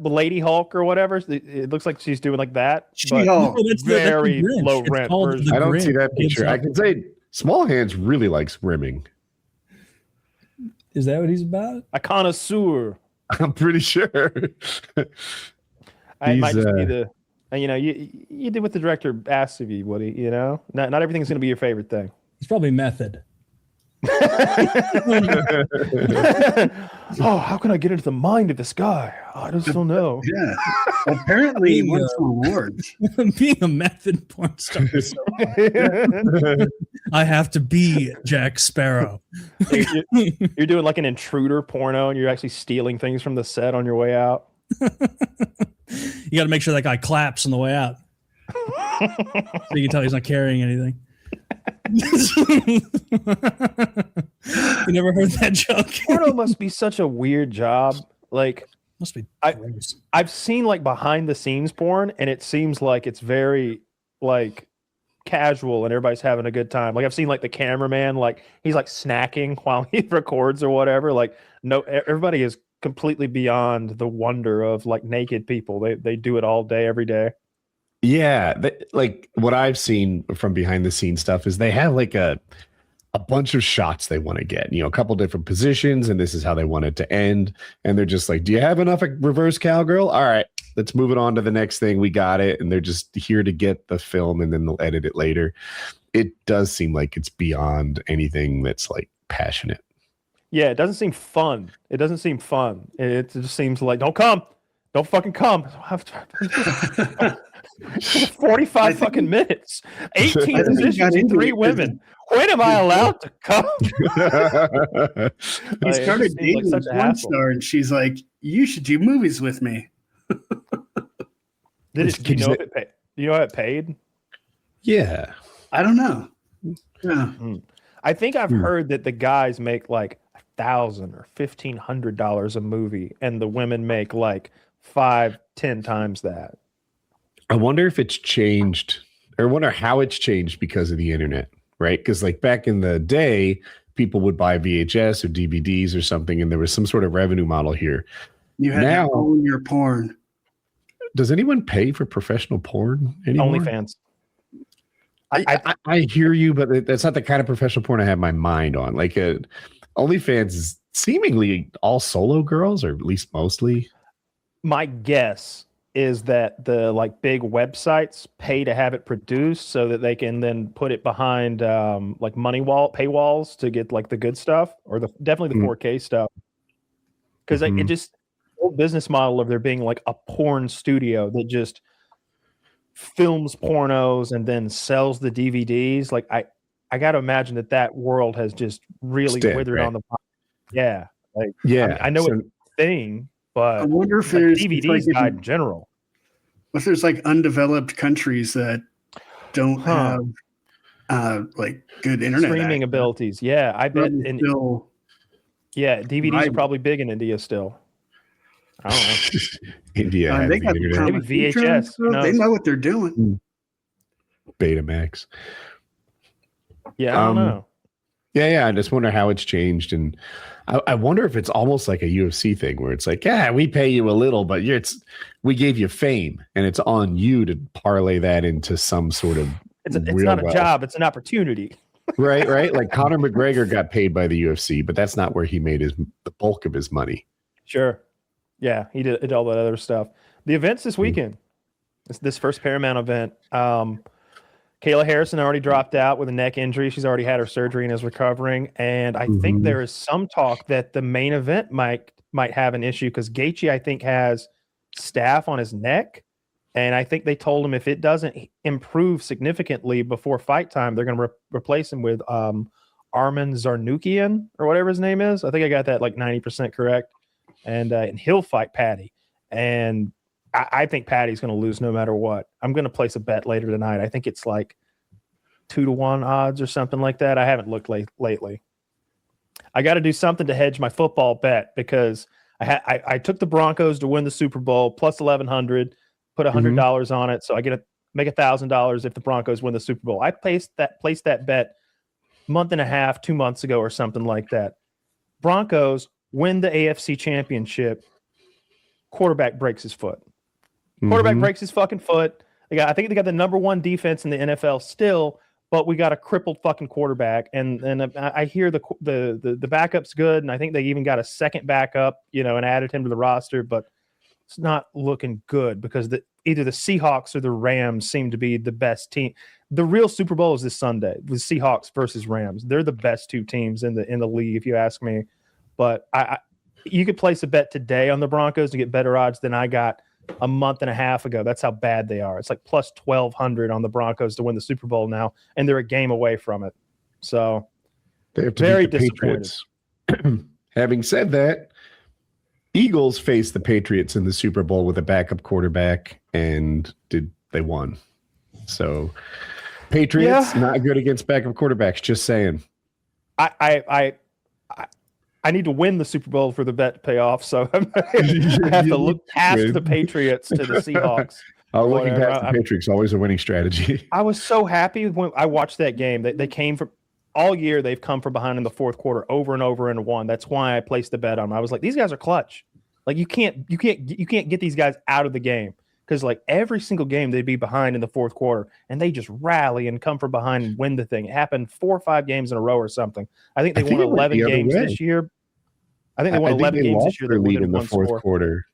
the Lady Hulk or whatever. It looks like she's doing like that. She-Hulk. But very low rent version. I don't see that picture. I can say Small Hands really likes rimming. Is that what he's about? A connoisseur. I'm pretty sure. I might just be the, you did what the director asked of you, Woody. You know, not everything's going to be your favorite thing. It's probably method. Oh, how can I get into the mind of this guy? I just don't know. Yeah, apparently he won some awards. Being a method porn star. I have to be Jack Sparrow. You're doing like an intruder porno, and you're actually stealing things from the set on your way out. You got to make sure that guy claps on the way out, so you can tell he's not carrying anything. You never heard that joke? Porno must be such a weird job. Like, must be. I've seen like behind the scenes porn, and it seems like it's very like casual, and everybody's having a good time. Like I've seen like the cameraman, like he's like snacking while he records or whatever. Like no, everybody is completely beyond the wonder of like naked people. They do it all day, every day. Yeah, like what I've seen from behind the scenes stuff is they have like a a bunch of shots they want to get, a couple different positions, and this is how they want it to end. And they're just like, do you have enough reverse cowgirl? All right, let's move it on to the next thing. We got it. And they're just here to get the film, and then they'll edit it later. It does seem like it's beyond anything that's like passionate. Yeah, it doesn't seem fun. It just seems like, don't fucking come. 45 fucking minutes, 18 positions, 3 women. When am I allowed to come? He started dating a porn star, and she's like, "You should do movies with me." Do you know if it paid? Yeah, I don't know. Yeah, I think I've heard that the guys make like $1,000 or $1,500 a movie, and the women make like 5-10 times that. I wonder if it's changed, or wonder how it's changed because of the internet, right? Because like back in the day, people would buy VHS or DVDs or something, and there was some sort of revenue model here. You had to own your porn. Does anyone pay for professional porn anymore? OnlyFans. I hear you, but that's not the kind of professional porn I have my mind on. Like OnlyFans is seemingly all solo girls, or at least mostly. My guess is that the like big websites pay to have it produced so that they can then put it behind like paywalls to get like the good stuff, or definitely the 4K stuff. Because it just whole business model of there being like a porn studio that just films pornos and then sells the DVDs. Like I got to imagine that world has just really withered on the bottom. Yeah, like I know it's a thing, but I wonder if like there's DVDs died in general. If there's like undeveloped countries that don't have like good internet streaming abilities. Yeah, I bet. DVDs are probably big in India still. I don't know. India, they got maybe VHS. They know what they're doing. Betamax. Yeah, I don't know. Yeah. I just wonder how it's changed, and I wonder if it's almost like a UFC thing where it's like, yeah, we pay you a little, but we gave you fame, and it's on you to parlay that into some sort of. It's not a job; it's an opportunity. Right. Like Conor McGregor got paid by the UFC, but that's not where he made the bulk of his money. Sure. Yeah, he did all that other stuff. The events this weekend. This first Paramount event. Kayla Harrison already dropped out with a neck injury. She's already had her surgery and is recovering. And I think there is some talk that the main event might have an issue because Gaethje, I think, has staph on his neck. And I think they told him if it doesn't improve significantly before fight time, they're going to replace him with Arman Zarnukian or whatever his name is. I think I got that like 90% correct. And he'll fight Patty. And I think Patty's going to lose no matter what. I'm going to place a bet later tonight. I think it's like 2-1 odds or something like that. I haven't looked lately. I got to do something to hedge my football bet because I took the Broncos to win the Super Bowl plus 1,100, put $100 on it. So I make $1,000 if the Broncos win the Super Bowl. I placed that bet month and a half, 2 months ago or something like that. Broncos win the AFC Championship. Quarterback breaks his foot. Quarterback breaks his fucking foot. I think they got the number 1 defense in the NFL still, but we got a crippled fucking quarterback. And I hear the backup's good, and I think they even got a second backup, and added him to the roster, but it's not looking good because either the Seahawks or the Rams seem to be the best team. The real Super Bowl is this Sunday with Seahawks versus Rams. They're the best 2 teams in the league, if you ask me. But you could place a bet today on the Broncos to get better odds than I got a month and a half ago. That's how bad they are. It's like plus 1,200 on the Broncos to win the Super Bowl now, and they're a game away from it. So they have to very beat the disappointed. Patriots. Having said that, Eagles faced the Patriots in the Super Bowl with a backup quarterback, and they won. So Patriots not good against backup quarterbacks. Just saying. I need to win the Super Bowl for the bet to pay off, so I have to look past the Patriots to the Seahawks. Looking past the Patriots, always a winning strategy. I was so happy when I watched that game. They came from all year. They've come from behind in the fourth quarter over and over and won. That's why I placed the bet on them. I was like, these guys are clutch. Like you can't get these guys out of the game. because like every single game they'd be behind in the fourth quarter, and they just rally and come from behind and win the thing. It happened 4 or 5 games in a row or something. I think they won 11 games this year. I think they won 11 games this year. They lead in the fourth quarter.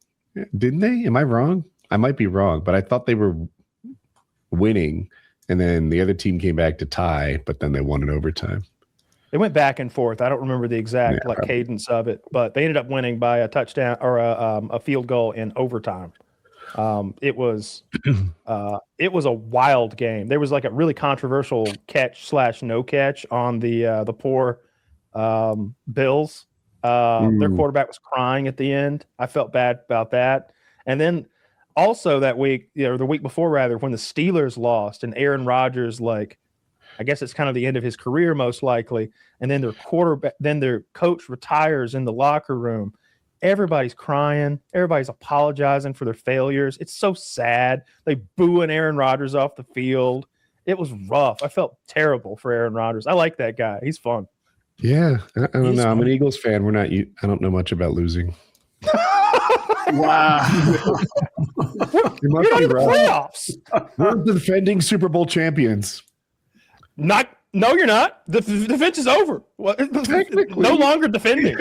Didn't they? Am I wrong? I might be wrong, but I thought they were winning, and then the other team came back to tie, but then they won in overtime. They went back and forth. I don't remember the exact cadence of it, but they ended up winning by a touchdown or a field goal in overtime. It was a wild game. There was like a really controversial catch/no catch on the poor Bills. Their quarterback was crying at the end. I felt bad about that. And then also that week, the week before rather, when the Steelers lost and Aaron Rodgers, like, I guess it's kind of the end of his career most likely, and then their coach retires in the locker room. Everybody's crying. Everybody's apologizing for their failures. It's so sad. They booing Aaron Rodgers off the field. It was rough. I felt terrible for Aaron Rodgers. I like that guy. He's fun. Yeah, I don't know. I'm an Eagles fan. I don't know much about losing. Wow. You must be right. Playoffs. We're the defending Super Bowl champions. No, you're not. The defense is over. Well, no longer defending.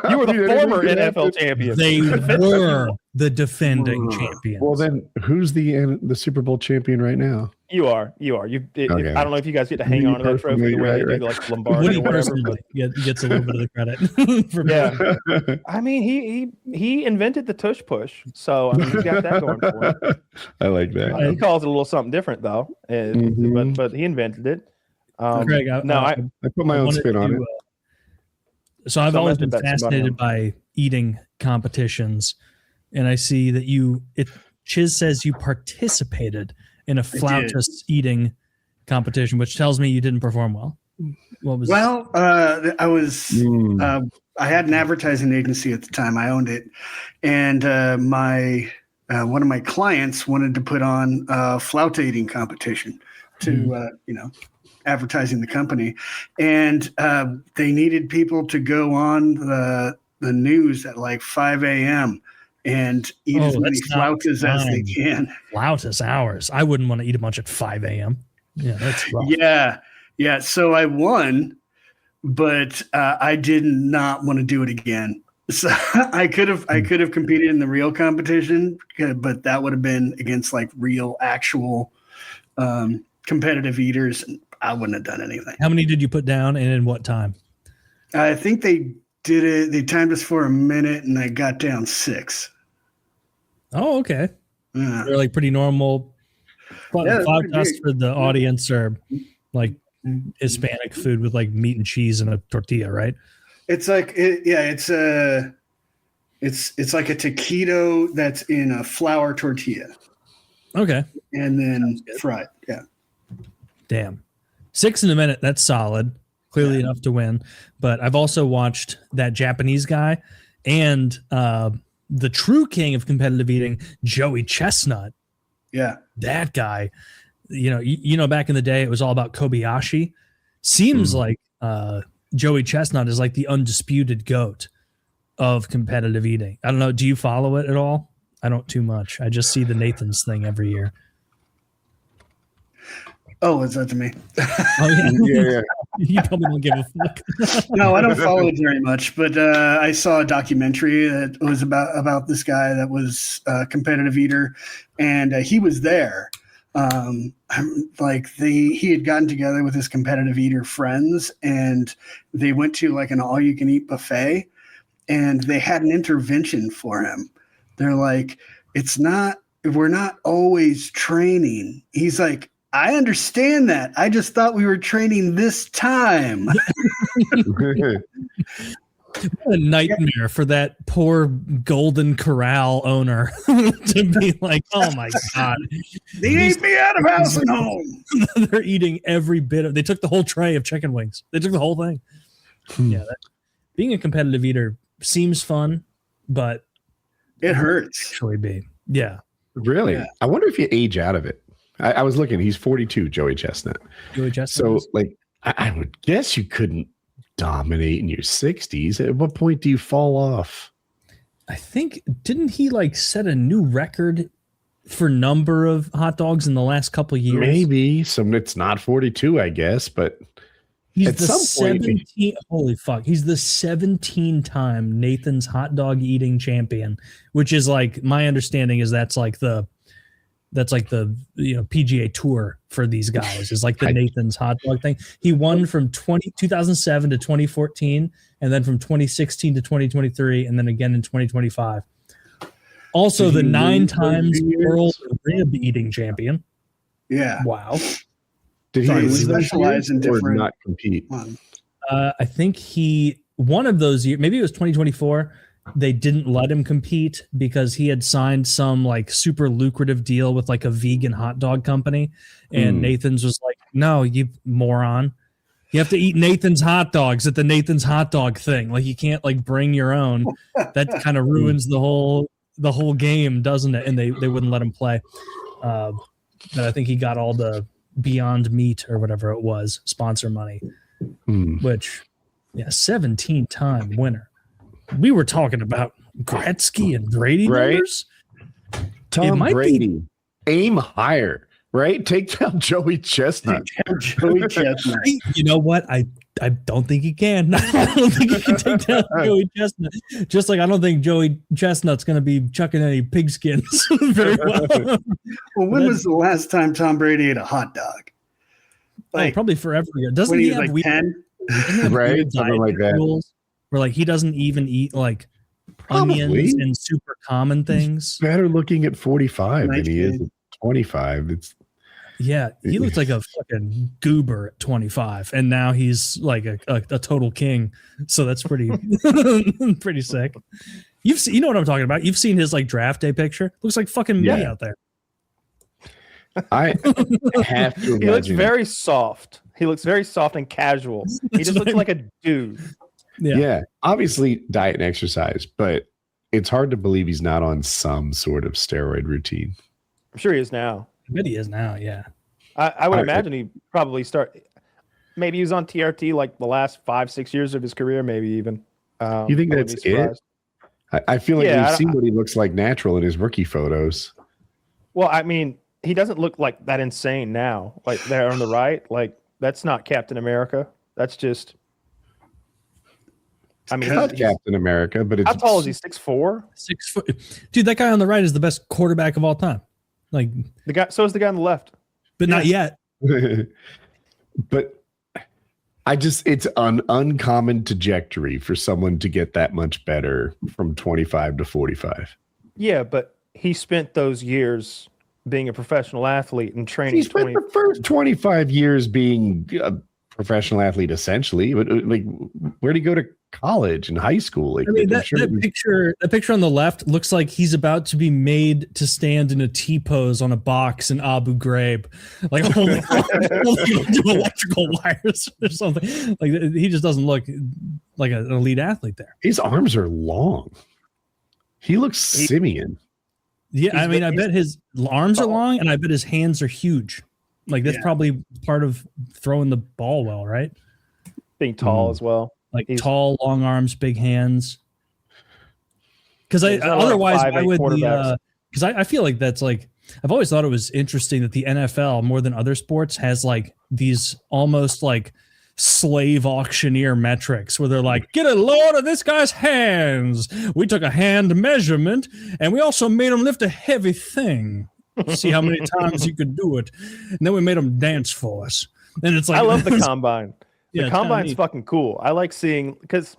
You were the former NFL champion. They were the defending champions. Well, then who's the Super Bowl champion right now? You are. Okay. I don't know if you guys get to hang on to that trophy the way they do, like Lombardi or whatever. Gets a little bit of the credit. Yeah. I mean, he invented the tush push, so I mean, he's got that going for him. I like that. He calls it a little something different though, but he invented it. Craig, I put my own spin on it. So I've always been fascinated by eating competitions, and I see that Chiz says you participated in a flautist eating competition, which tells me you didn't perform well. What was? Well, I was. I had an advertising agency at the time. I owned it, and one of my clients wanted to put on a flauta eating competition to advertising the company, and they needed people to go on the news at like 5 a.m. and eat as many flautas as they can. Flautas hours. I wouldn't want to eat a bunch at 5 a.m. Yeah, that's rough. Yeah. So I won, but I did not want to do it again. So I could have competed in the real competition, but that would have been against like real, actual competitive eaters. I wouldn't have done anything. How many did you put down, and in what time? I think they did it. They timed us for a minute, and I got down 6. Oh, okay. Yeah. They're like pretty normal. Flautas for the audience are like Hispanic food with like meat and cheese and a tortilla, right? It's like it's like a taquito that's in a flour tortilla. Okay. And then fried. Yeah. Damn. 6 in a minute. That's solid. Clearly enough to win. But I've also watched that Japanese guy and the true king of competitive eating, Joey Chestnut. Yeah. That guy, back in the day, it was all about Kobayashi. Seems like Joey Chestnut is like the undisputed GOAT of competitive eating. I don't know. Do you follow it at all? I don't too much. I just see the Nathan's thing every year. Oh, it's up to me. Oh, yeah. You probably don't give a fuck. No, I don't follow it very much, but I saw a documentary that was about this guy that was a competitive eater, and he was there. He had gotten together with his competitive eater friends, and they went to like an all-you-can-eat buffet, and they had an intervention for him. They're like, we're not always training. He's like, I understand that. I just thought we were training this time. What a nightmare for that poor Golden Corral owner to be like, oh my God. They ate me out of house and home. They're eating every bit of, they took the whole tray of chicken wings. They took the whole thing. Yeah. Being a competitive eater seems fun, but it hurts. Actually be. Yeah. Really? Yeah. I wonder if you age out of it. I was looking. He's 42, Joey Chestnut. So, I would guess you couldn't dominate in your 60s. At what point do you fall off? I think, didn't he set a new record for number of hot dogs in the last couple of years. Maybe it's not 42, I guess, but he's at the some point, 17. Holy fuck! He's the 17-time Nathan's hot dog eating champion, which is like my understanding is that's like the PGA Tour for these guys is like the Nathan's hot dog thing. He won from 2007 to 2014, and then from 2016 to 2023, and then again in 2025. Also, the 9 times world rib eating champion. Yeah. Wow. Did he specialize in different or not compete? I think one of those years, maybe it was 2024. They didn't let him compete because he had signed some like super lucrative deal with like a vegan hot dog company. And Nathan's was like, no, you moron. You have to eat Nathan's hot dogs at the Nathan's hot dog thing. Like you can't like bring your own. That kind of ruins the whole game, doesn't it? And they wouldn't let him play. But I think he got all the Beyond Meat or whatever it was sponsor money, which 17-time winner. We were talking about Gretzky and Brady numbers. Tom Brady, aim higher, right? Take down Joey Chestnut. Joey Chestnut. You know what? I don't think he can. I don't think he can take down Joey Chestnut. Just like I don't think Joey Chestnut's going to be chucking any pigskins very well. Well, when was the last time Tom Brady ate a hot dog? Like probably forever ago. Doesn't he he was have like 10? Right? Something like that. Rules where like he doesn't even eat like onions and super common things. He's better looking at 45 than he is at 25. He looks like a fucking goober at 25, and now he's like a total king. So that's pretty pretty sick. You know what I'm talking about. You've seen his like draft day picture. Looks like fucking me out there. I have to imagine. He looks very soft. He looks very soft and casual. He just looks like a dude. Yeah, obviously diet and exercise, but it's hard to believe he's not on some sort of steroid routine. I'm sure he is now. I bet he is now, yeah. I would imagine he probably maybe he was on TRT like the last 5-6 years of his career, maybe even. You think that's it? I feel like we've seen what he looks like natural in his rookie photos. Well, I mean, he doesn't look like that insane now. Like there on the right, like that's not Captain America. That's just. I mean, not Captain America, but it's how tall is he? 6'4"? 6 foot, dude. That guy on the right is the best quarterback of all time. Like the guy. So is the guy on the left, but not yet. But it's an uncommon trajectory for someone to get that much better from 25 to 45. Yeah, but he spent those years being a professional athlete and training. He spent the first 25 years being a professional athlete, essentially. But like, where'd he go to college and high school? Like, I mean, that picture on the left looks like he's about to be made to stand in a T-pose on a box in Abu Ghraib, like holding onto electrical wires or something. Like he just doesn't look like an elite athlete there. His arms are long. He looks simian. Yeah, I mean, I bet his arms are long, and I bet his hands are huge. Like that's probably part of throwing the ball well, right? Being tall as well. Like tall, long arms, big hands. Because otherwise, why would the? Because I feel like that's like I've always thought it was interesting that the NFL more than other sports has like these almost like slave auctioneer metrics where they're like, get a load of this guy's hands. We took a hand measurement and we also made him lift a heavy thing. See how many times you could do it, and then we made him dance for us. And it's like I love the combine. Yeah, the combine's fucking cool. I like seeing because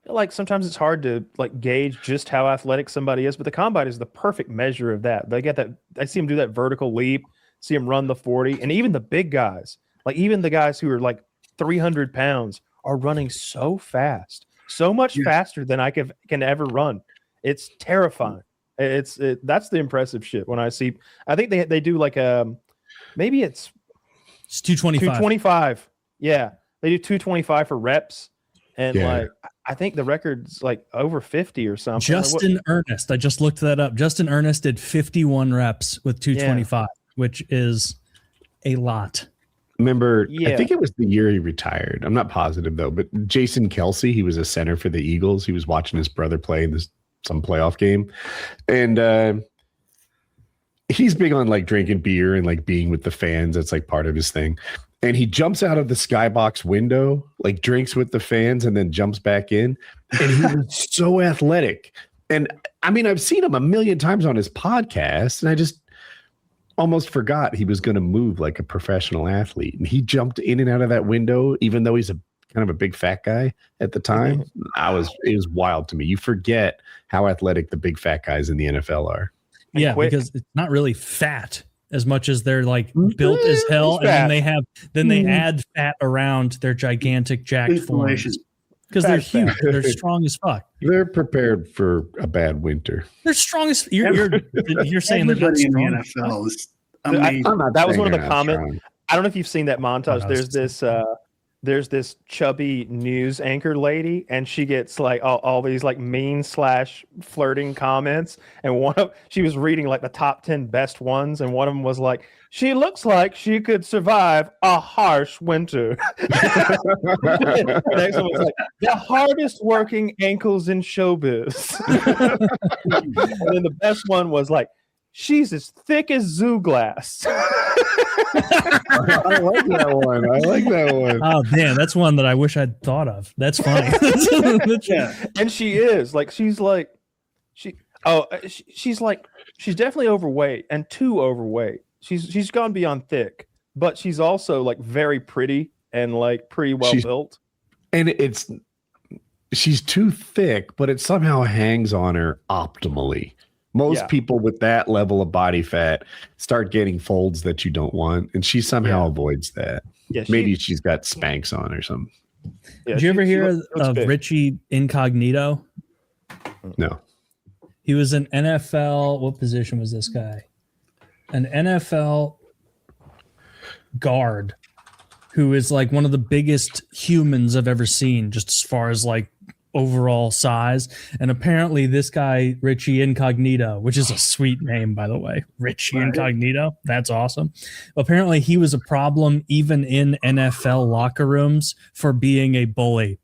like sometimes it's hard to like gauge just how athletic somebody is, but the combine is the perfect measure of that. They get that. I see him do that vertical leap, see him run the 40, and even the big guys, like even the guys who are like 300 pounds, are running so fast, so much faster than I can ever run. It's terrifying. That's the impressive shit. When I see, I think they do like maybe it's 225. 225. Yeah. They do 225 for reps, and like I think the record's like over 50 or something. Justin Ernest, I just looked that up. Justin Ernest did 51 reps with 225, which is a lot. Remember, I think it was the year he retired. I'm not positive though, but Jason Kelsey, he was a center for the Eagles. He was watching his brother play in some playoff game, and he's big on like drinking beer and like being with the fans. That's like part of his thing. And he jumps out of the skybox window, like drinks with the fans, and then jumps back in. And he was so athletic. And I mean, I've seen him a million times on his podcast, and I just almost forgot he was going to move like a professional athlete. And he jumped in and out of that window, even though he's a kind of a big fat guy at the time. It was wild to me. You forget how athletic the big fat guys in the NFL are. Yeah, because it's not really fat as much as they're like built as hell, and then they add fat around their gigantic jacked forms because they're huge. They're strong as fuck. They're prepared for a bad winter. They're strong as you're saying. Everybody in the NFL is amazing. That was one of the comments. I don't know if you've seen that montage. There's this chubby news anchor lady, and she gets like all these like mean / flirting comments. And she was reading like the top 10 best ones, and one of them was like, "She looks like she could survive a harsh winter." The next one was like, "The hardest working ankles in showbiz." And then the best one was like, "She's as thick as zoo glass." I like that one. Oh, damn. That's one that I wish I'd thought of. That's funny. Yeah. And she's definitely overweight and too overweight. She's gone beyond thick, but she's also like very pretty and like pretty well built. And she's too thick, but it somehow hangs on her optimally. Most people with that level of body fat start getting folds that you don't want, and she somehow avoids that. Yeah, maybe she's got Spanx on or something. Yeah, did you ever hear of Richie Incognito? No. He was an NFL. What position was this guy? An NFL guard who is like one of the biggest humans I've ever seen, just as far as like overall size. And apparently this guy Richie Incognito, which is a sweet name by the way, Richie Incognito, that's awesome. Apparently he was a problem even in NFL locker rooms for being a bully.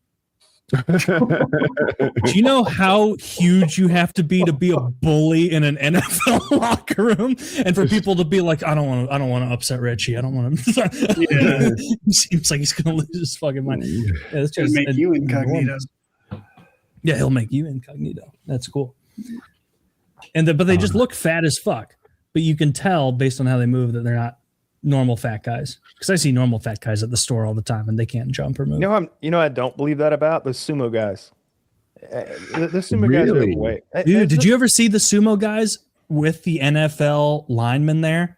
Do you know how huge you have to be a bully in an NFL locker room, and for people to be like, I don't want to upset Richie. I don't want to. He seems like he's gonna lose his fucking mind. Yeah, that's just make you incognito. Yeah, he'll make you incognito. That's cool. And but they just look fat as fuck. But you can tell based on how they move that they're not normal fat guys. Because I see normal fat guys at the store all the time, and they can't jump or move. I don't believe that about the sumo guys. The sumo guys are overweight. Dude, did you ever see the sumo guys with the NFL linemen there?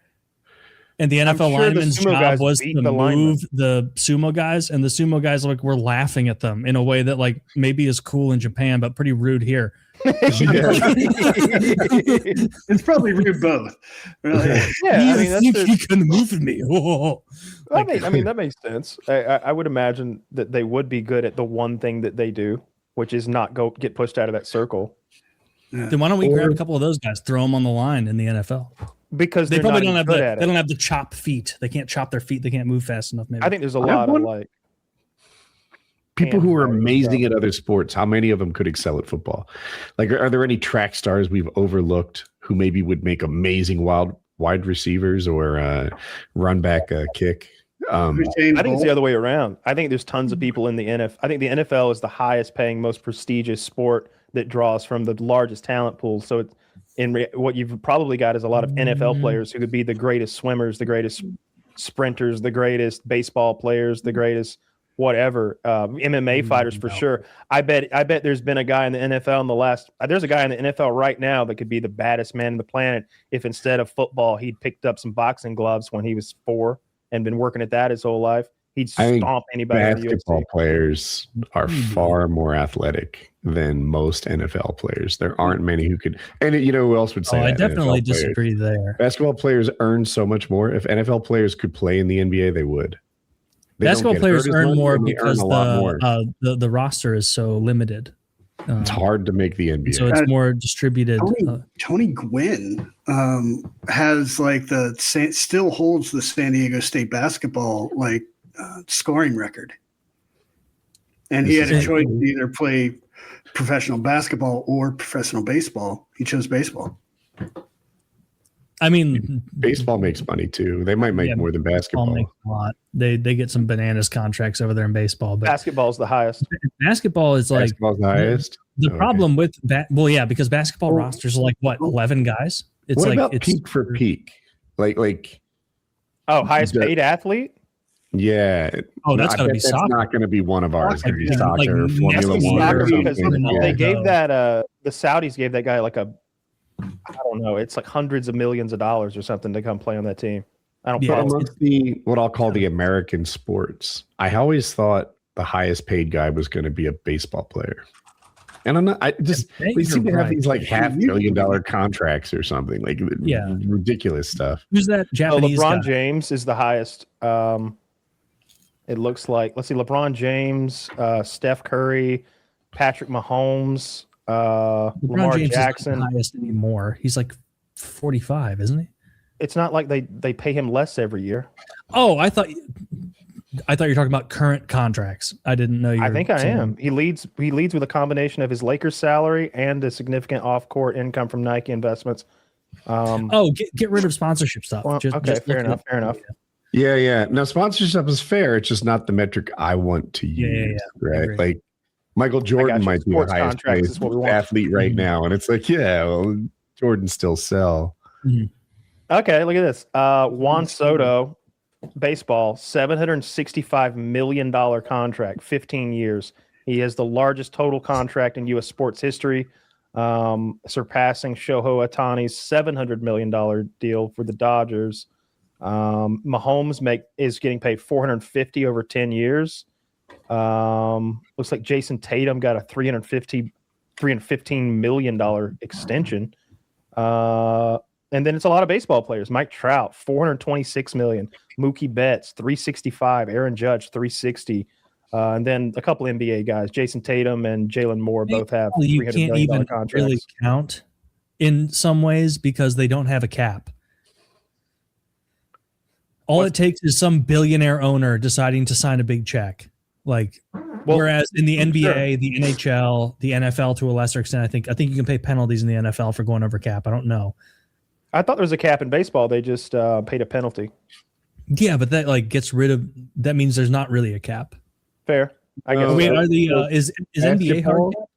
And the NFL lineman's job was to move the sumo guys, and the sumo guys were laughing at them in a way that like maybe is cool in Japan, but pretty rude here. It's probably rude both. Really. Yeah, he couldn't move me. That makes sense. I would imagine that they would be good at the one thing that they do, which is not get pushed out of that circle. Yeah. Then why don't we grab a couple of those guys, throw them on the line in the NFL? Because they probably don't have they don't have the chop feet. They can't chop their feet. They can't move fast enough. Maybe. I think there's a lot of like people who are amazing at other sports. How many of them could excel at football? Like, are there any track stars we've overlooked who maybe would make amazing wide receivers or run back kick? I think it's the other way around. I think there's tons of people in the NFL. I think the NFL is the highest paying, most prestigious sport that draws from the largest talent pool. So it's what you've probably got is a lot of NFL players who could be the greatest swimmers, the greatest sprinters, the greatest baseball players, the greatest whatever, MMA fighters for sure. I bet there's been a guy in the NFL there's a guy in the NFL right now that could be the baddest man on the planet if instead of football, he'd picked up some boxing gloves when he was 4 and been working at that his whole life. He'd stomp anybody. Basketball players are far more athletic than most NFL players. There aren't many who could. And who else would say? I definitely disagree there. Basketball players earn so much more. If NFL players could play in the NBA, they would. Basketball players earn more because the roster is so limited. It's hard to make the NBA. So it's more distributed. Tony Gwynn has still holds the San Diego State basketball scoring record, and he had a choice to either play professional basketball or professional baseball. He chose baseball. I mean, baseball makes money too. They might make more than basketball. Makes a lot. They get some bananas contracts over there in baseball, but basketball's the highest. Basketball is like basketball's the highest. The problem with because basketball rosters are like what 11 guys. It's what like about peak for peak? Like highest paid athlete. Yeah. Oh, that's going to be soccer. That's not going to be one of ours. Going to be Yeah, soccer, like Formula One, soccer or because something. they gave that. The Saudis gave that guy like I don't know. It's like hundreds of millions of dollars or something to come play on that team. I don't. But amongst what I'll call the American sports, I always thought the highest paid guy was going to be a baseball player. And I'm not. They seem to have these like $500 million contracts or something, like ridiculous stuff. Who's that Japanese LeBron guy? James is the highest. It looks like, let's see, LeBron James, Steph Curry, Patrick Mahomes, Lamar James Jackson. Isn't the highest anymore. He's like 45, isn't he? It's not like they pay him less every year. Oh, I thought you were talking about current contracts. I didn't know you. I think I am. He leads with a combination of his Lakers salary and a significant off-court income from Nike investments. Get rid of sponsorship stuff. Well, fair enough. Yeah. Now, sponsorship is fair. It's just not the metric I want to use, right? Like Michael Jordan might be the highest paid athlete right now, and it's like, Jordan still sell. Mm-hmm. Okay, look at this. Juan Soto, baseball, $765 million contract, 15 years. He has the largest total contract in U.S. sports history, surpassing Shohei Ohtani's $700 million deal for the Dodgers. Mahomes is getting paid $450 over 10 years. Looks like Jason Tatum got a $315 million extension. And then it's a lot of baseball players. Mike Trout, $426 million. Mookie Betts, $365. Aaron Judge, $360. And then a couple NBA guys, Jason Tatum and Jalen Moore, both have $300 million contracts. Really count in some ways because they don't have a cap. All it takes is some billionaire owner deciding to sign a big check. Whereas in the NBA, the NHL, the NFL to a lesser extent, I think you can pay penalties in the NFL for going over cap. I don't know. I thought there was a cap in baseball. They just paid a penalty. Yeah, but that gets rid of that means there's not really a cap. Fair. I guess. Is NBA hard cap?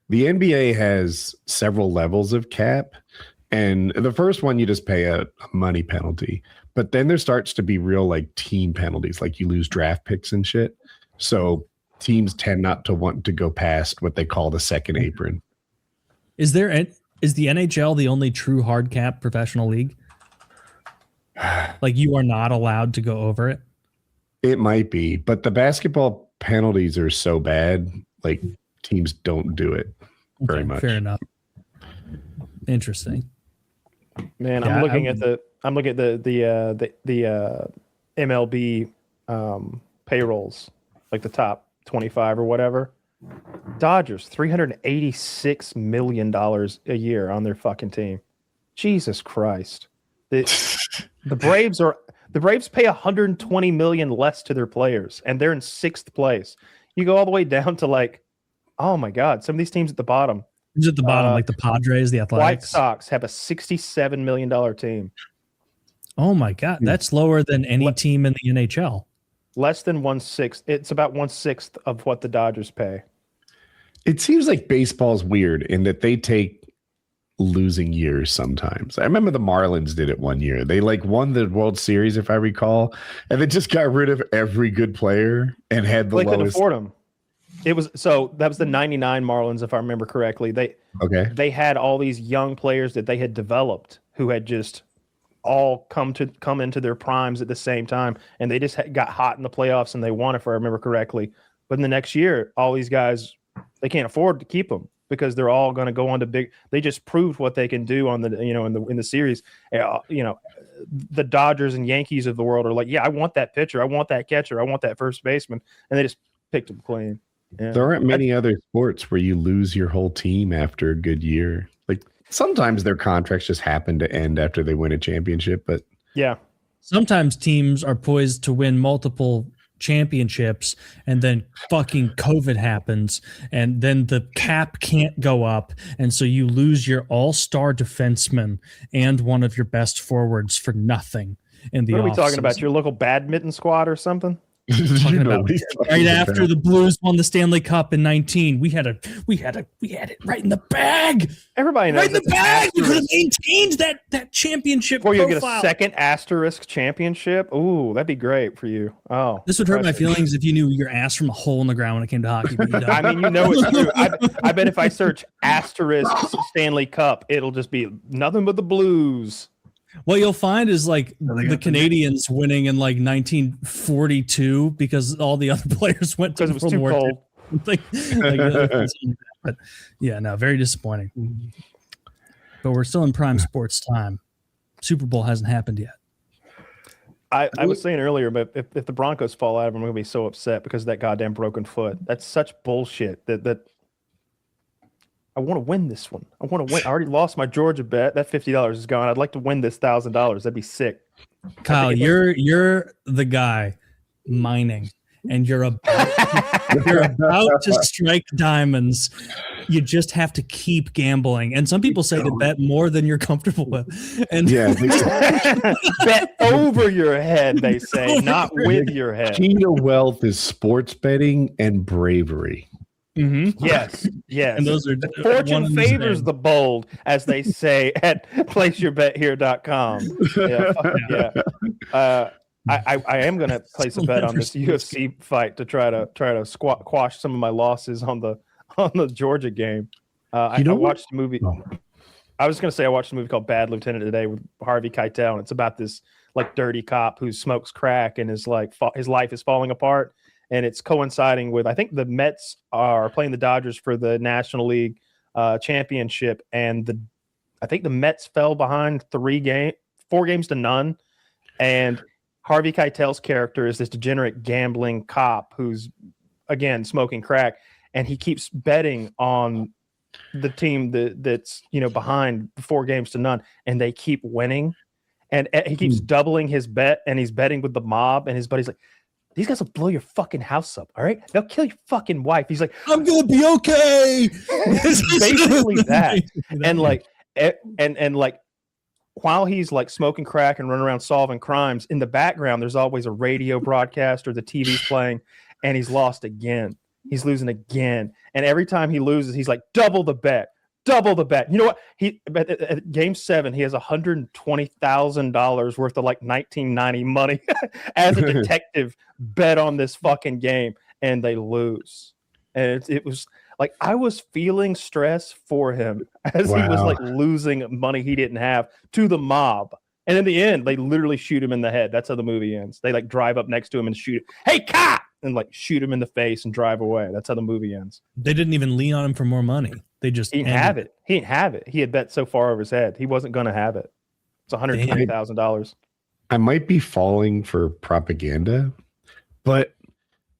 The NBA has several levels of cap, and the first one you just pay a money penalty. But then there starts to be real team penalties, like you lose draft picks and shit. So teams tend not to want to go past what they call the second apron. Is the NHL the only true hard cap professional league? Like you are not allowed to go over it? It might be, but the basketball penalties are so bad, teams don't do it very much. Fair enough. Interesting. Man, I'm looking at the MLB payrolls, like the top 25 or whatever. Dodgers, $386 million a year on their fucking team. Jesus Christ. The Braves pay $120 million less to their players, and they're in 6th place. You go all the way down to oh my God, some of these teams at the bottom. Who's at the bottom, like the Padres, the Athletics? White Sox have a $67 million team. Oh my God, that's lower than any team in the NHL. Less than 1/6. It's about 1/6 of what the Dodgers pay. It seems like baseball's weird in that they take losing years sometimes. I remember the Marlins did it one year. They won the World Series, if I recall, and they just got rid of every good player and had the lowest. Couldn't afford them. That was the 99 Marlins, if I remember correctly. They had all these young players that they had developed who had just all come into their primes at the same time, and they just got hot in the playoffs and they won, if I remember correctly. But in the next year, all these guys, they can't afford to keep them because they're all going to go on to big. They just proved what they can do on in the series. The Dodgers and Yankees of the world are I want that pitcher, I want that catcher, I want that first baseman, and they just picked them clean. Yeah. There aren't many other sports where you lose your whole team after a good year. Sometimes their contracts just happen to end after they win a championship, but sometimes teams are poised to win multiple championships, and then fucking COVID happens, and then the cap can't go up, and so you lose your all-star defenseman and one of your best forwards for nothing in the What are we talking off-season. about? Your local badminton squad or something? Right after the Blues won the Stanley Cup in 19, we had it right in the bag. Everybody knows Right in the bag. We could have maintained that championship before you profile. get a second asterisk championship. Ooh, that'd be great for you. Oh, this would hurt my feelings if you knew your ass from a hole in the ground when it came to hockey. But you don't. I mean, you know it's true. I bet if I search asterisk Stanley Cup, it'll just be nothing but the Blues. What you'll find is like the Canadians winning in like 1942 because all the other players went to because it was too cold. But yeah, no, very disappointing. But we're still in prime sports time. Super Bowl hasn't happened yet. I was saying earlier, but if the Broncos fall out, I'm going to be so upset because of that goddamn broken foot. That's such bullshit that I want to win this one. I want to win. I already lost my Georgia bet. That $50 is gone. I'd like to win this $1,000. That'd be sick. Kyle, you're the guy mining, and you're about to strike diamonds. You just have to keep gambling. And some people say to bet more than you're comfortable with. And bet over your head, they say, not with your head. Key to wealth is sports betting and bravery. Mm-hmm. Yes. And those are fortune favors the bold, as they say at placeyourbethere.com. Yeah. I am going to place a bet on this UFC fight to try to quash some of my losses on the Georgia game. I watched a movie. Oh. I was going to say I watched a movie called Bad Lieutenant today with Harvey Keitel, and it's about this like dirty cop who smokes crack and is like his life is falling apart. And it's coinciding with, I think the Mets are playing the Dodgers for the National League championship. And I think the Mets fell behind 4 games to none. And Harvey Keitel's character is this degenerate gambling cop who's, again, smoking crack. And he keeps betting on the team that's, behind 4 games to none. And they keep winning. And he keeps doubling his bet. And he's betting with the mob. And his buddy's like, these guys will blow your fucking house up, all right? They'll kill your fucking wife. He's like, I'm gonna be okay. Basically that. And like while he's like smoking crack and running around solving crimes, in the background, there's always a radio broadcast or the TV's playing, and he's lost again. He's losing again. And every time he loses, he's like, double the bet. You know what? At game 7, he has $120,000 worth of like 1990 money as a detective bet on this fucking game, and they lose. And it was like I was feeling stress for him as he was like losing money he didn't have to the mob. And in the end, they literally shoot him in the head. That's how the movie ends. They like drive up next to him and shoot him. Hey, cop! And like shoot him in the face and drive away. That's how the movie ends. They didn't even lean on him for more money. They just he didn't have it. He didn't have it. He had bet so far over his head. He wasn't going to have it. It's $120,000. I might be falling for propaganda, but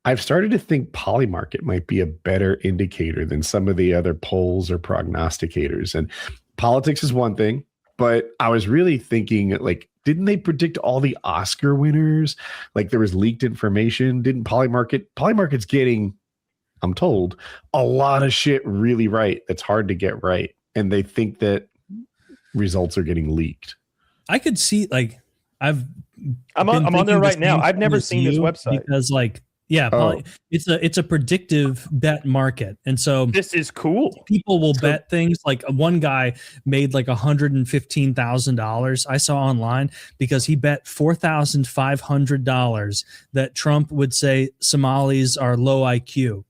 I've started to think Polymarket might be a better indicator than some of the other polls or prognosticators. And politics is one thing, but I was really thinking, like, didn't they predict all the Oscar winners? Like there was leaked information. Didn't Polymarket's getting, I'm told, a lot of shit really right that's hard to get right. And they think that results are getting leaked. I could see, like, I'm on there right now. I've never seen this website. Because, like, it's a predictive bet market. And so this is cool. People will bet things. Like one guy made like $115,000 I saw online because he bet $4,500 that Trump would say Somalis are low IQ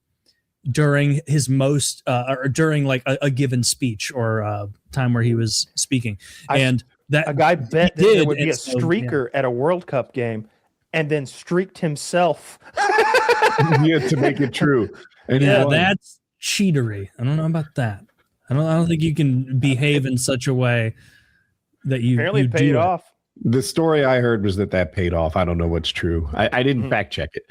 during his or during like a given speech or time where he was speaking. And that a guy bet that there would be a streaker at a World Cup game and then streaked himself. Yeah, to make it true. And that's cheatery. I don't know about that. I don't think you can behave in such a way that you apparently paid off. The story I heard was that paid off. I don't know what's true. I didn't fact check it.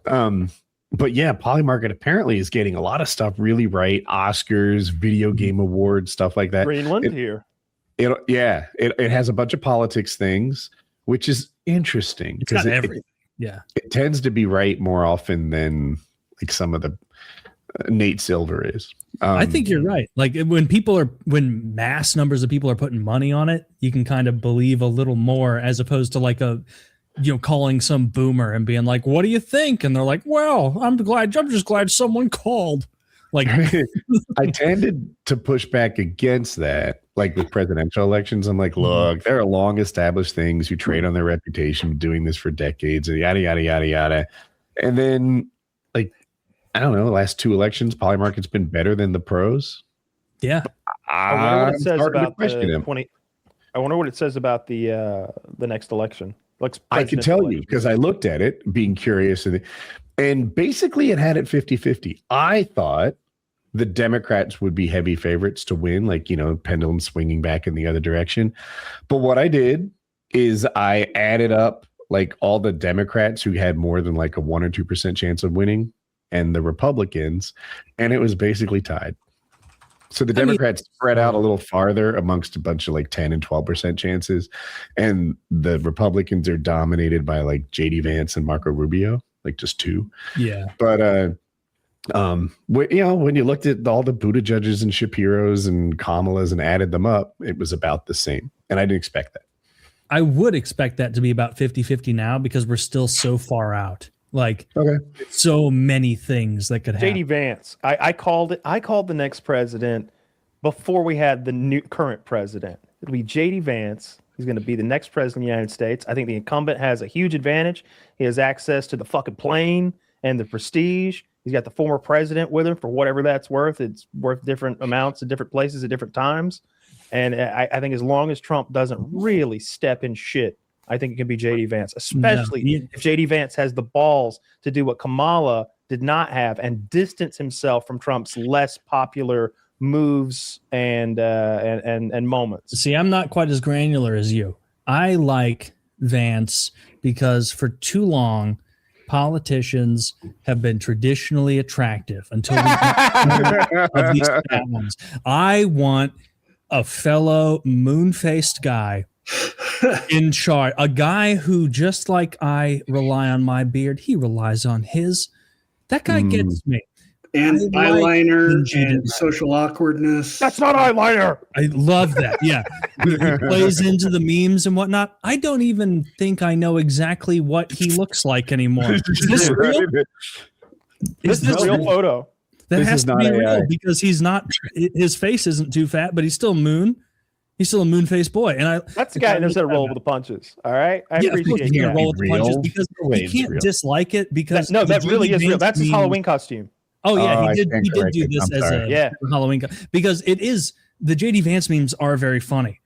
But yeah, Polymarket apparently is getting a lot of stuff really right. Oscars, video game awards, stuff like that. Greenland here. It has a bunch of politics things, which is interesting. It's got everything. Yeah. It tends to be right more often than like some of the Nate Silver is. I think you're right. Like when mass numbers of people are putting money on it, you can kind of believe a little more as opposed to like calling some boomer and being like, what do you think? And they're like, well, I'm just glad someone called. Like I tended to push back against that. Like with presidential elections, I'm like, look, there are long established things who trade on their reputation doing this for decades, and yada, yada, yada, yada. And then like, I don't know, the last 2 elections, Polymarket's been better than the pros. Yeah. I wonder what it says about the I wonder what it says about the next election. Like I can tell you because I looked at it being curious and basically it had it 50-50. I thought the Democrats would be heavy favorites to win, like, pendulum swinging back in the other direction. But what I did is I added up like all the Democrats who had more than like a 1 or 2% chance of winning and the Republicans, and it was basically tied. So the Democrats spread out a little farther amongst a bunch of like 10 and 12% chances. And the Republicans are dominated by like JD Vance and Marco Rubio, like just 2. Yeah. But, when you looked at all the Buttigiegs and Shapiros and Kamalas and added them up, it was about the same. And I didn't expect that. I would expect that to be about 50-50 now because we're still so far out. Like, so many things that could happen. JD Vance, I called it. I called the next president before we had the current president. It'll be JD Vance. He's going to be the next president of the United States. I think the incumbent has a huge advantage. He has access to the fucking plane and the prestige. He's got the former president with him for whatever that's worth. It's worth different amounts in different places at different times. And I think as long as Trump doesn't really step in shit, I think it can be JD Vance, especially if JD Vance has the balls to do what Kamala did not have and distance himself from Trump's less popular moves and moments. See, I'm not quite as granular as you. I like Vance because for too long, politicians have been traditionally attractive until we get of these fat ones. I want a fellow moon-faced guy in charge, a guy who, just like I rely on my beard, he relies on his. That guy gets me. And eyeliner and social awkwardness. That's not eyeliner. I love that. Yeah. He plays into the memes and whatnot. I don't even think I know exactly what he looks like anymore. Is this real? This is a real photo. That has to be real because he's not, his face isn't too fat, but he's still moon. He's still a moon-faced boy. And that's the guy that knows how to roll with the punches. All right. I appreciate that. Roll with the punches because he can't dislike it because that really is real. That's his Halloween costume. Oh yeah, he did do this as a Halloween because it is the JD Vance memes are very funny.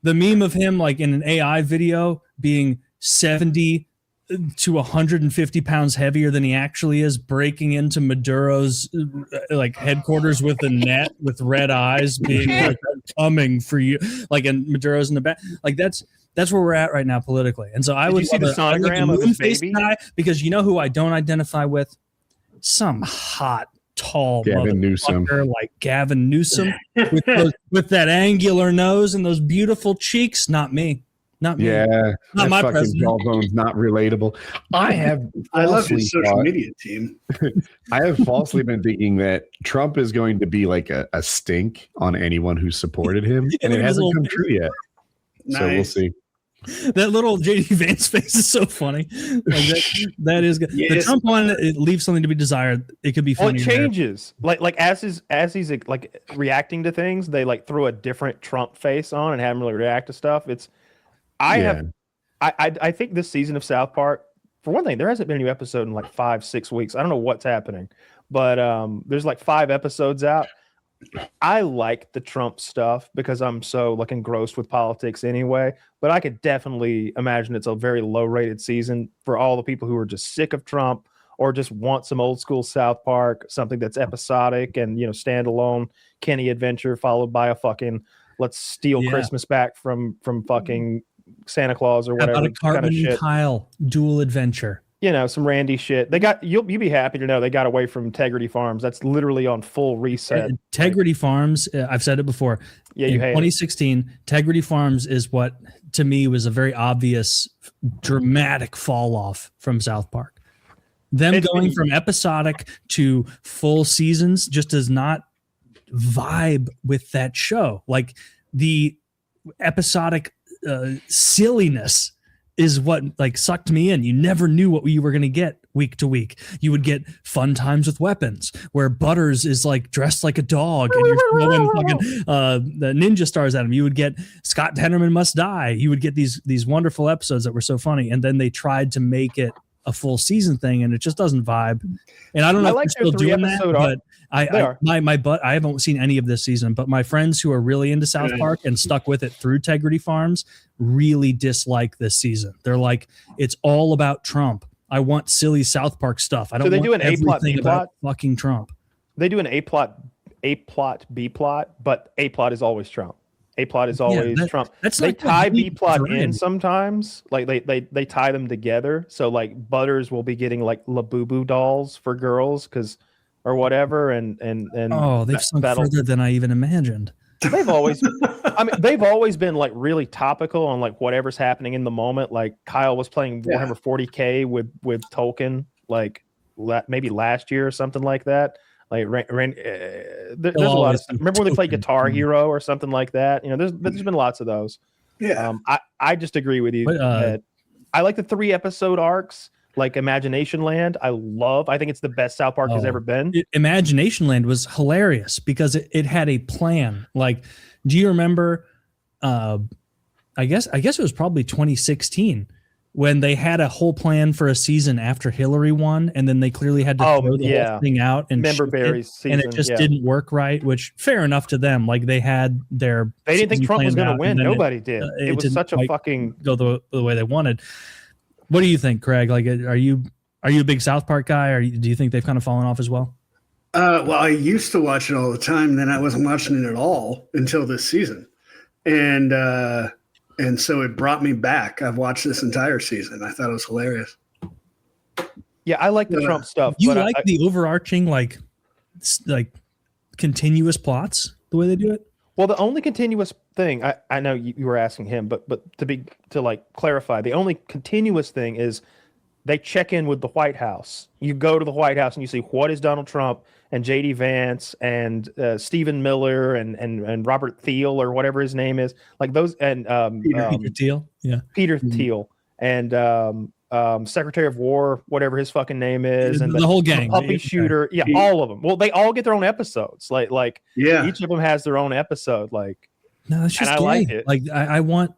The meme of him like in an AI video being 70 to 150 pounds heavier than he actually is, breaking into Maduro's like headquarters with a net with red eyes, being like, "I'm coming for you," like, and Maduro's in the back. Like that's where we're at right now politically. And so I would see the sonogram of his baby guy because you know who I don't identify with. Some hot, tall motherfucker like Gavin Newsom with that angular nose and those beautiful cheeks. Not me. Not me. Yeah. Not my president. Jawbone's not relatable. I love his social media team. I have falsely been thinking that Trump is going to be like a stink on anyone who supported him, and it hasn't come true yet. Nice. So we'll see. That little JD Vance face is so funny. Like that is good. Yes. The Trump one, it leaves something to be desired. It could be funny. Well, it changes. Like as he's like reacting to things, they like throw a different Trump face on and have him really react to stuff. I think this season of South Park, for one thing, there hasn't been a new episode in like 5-6 weeks. I don't know what's happening, but there's like 5 episodes out. I like the Trump stuff because I'm so like engrossed with politics anyway, but I could definitely imagine it's a very low rated season for all the people who are just sick of Trump or just want some old school South Park, something that's episodic and, standalone Kenny adventure followed by a fucking let's steal Christmas back from fucking Santa Claus or whatever. About a Cartman and Kyle dual adventure. some Randy shit. They got you'll be happy to know they got away from Integrity Farms. That's literally on full reset. Integrity Farms, I've said it before. Yeah, you hate 2016, Integrity Farms is what to me was a very obvious dramatic fall off from South Park. Them going from episodic to full seasons just does not vibe with that show. Like the episodic silliness is what like sucked me in. You never knew what you were going to get week to week. You would get Fun Times with Weapons, where Butters is like dressed like a dog and you're throwing fucking the ninja stars at him. You would get Scott Tenorman Must Die. You would get these wonderful episodes that were so funny, and then they tried to make it a full season thing, and it just doesn't vibe. And I don't know if they're still doing that, but I haven't seen any of this season, but my friends who are really into South Park and stuck with it through Integrity Farms really dislike this season. They're like, it's all about Trump. I want silly South Park stuff. I don't want an A-plot, everything about fucking Trump. They do an A-plot, B-plot, but A-plot is always Trump. A-plot is always Trump. They tie B-plot in sometimes. Like they tie them together. So like Butters will be getting like Labubu dolls for girls or whatever. And they've sunk further than I even imagined. They've always been like really topical on like whatever's happening in the moment. Like Kyle was playing Warhammer 40K with Tolkien like maybe last year or something like that. Like there's a lot of stuff. Remember when they played Guitar Hero or something like that? There's been lots of those. Yeah. I just agree with you. I like the 3 episode arcs. Like Imagination Land, I think it's the best South Park has ever been. Imagination Land was hilarious because it had a plan. Like, do you remember? I guess it was probably 2016 when they had a whole plan for a season after Hillary won, and then they clearly had to throw the whole thing out and it just didn't work right. Which fair enough to them. Like they had they didn't think Trump was going to win. Nobody did. It was such a fucking go the way they wanted. What do you think, Craig? Like, are you a big South Park guy, or do you think they've kind of fallen off as well? Well, I used to watch it all the time, and then I wasn't watching it at all until this season, and so it brought me back. I've watched this entire season. I thought it was hilarious. Yeah, I like the Trump stuff. You like the overarching like continuous plots, the way they do it? Well, the only continuous thing I know you were asking him, but to like clarify, the only continuous thing is they check in with the White House. You go to the White House and you see what is Donald Trump and JD Vance and Stephen Miller and Robert Thiel or whatever his name is, like those, and Peter Thiel, Peter Thiel and Secretary of War, whatever his fucking name is, and the whole gang, puppy shooter, all of them. Well, they all get their own episodes. Like each of them has their own episode. Like, no, it's just I like it. Like I want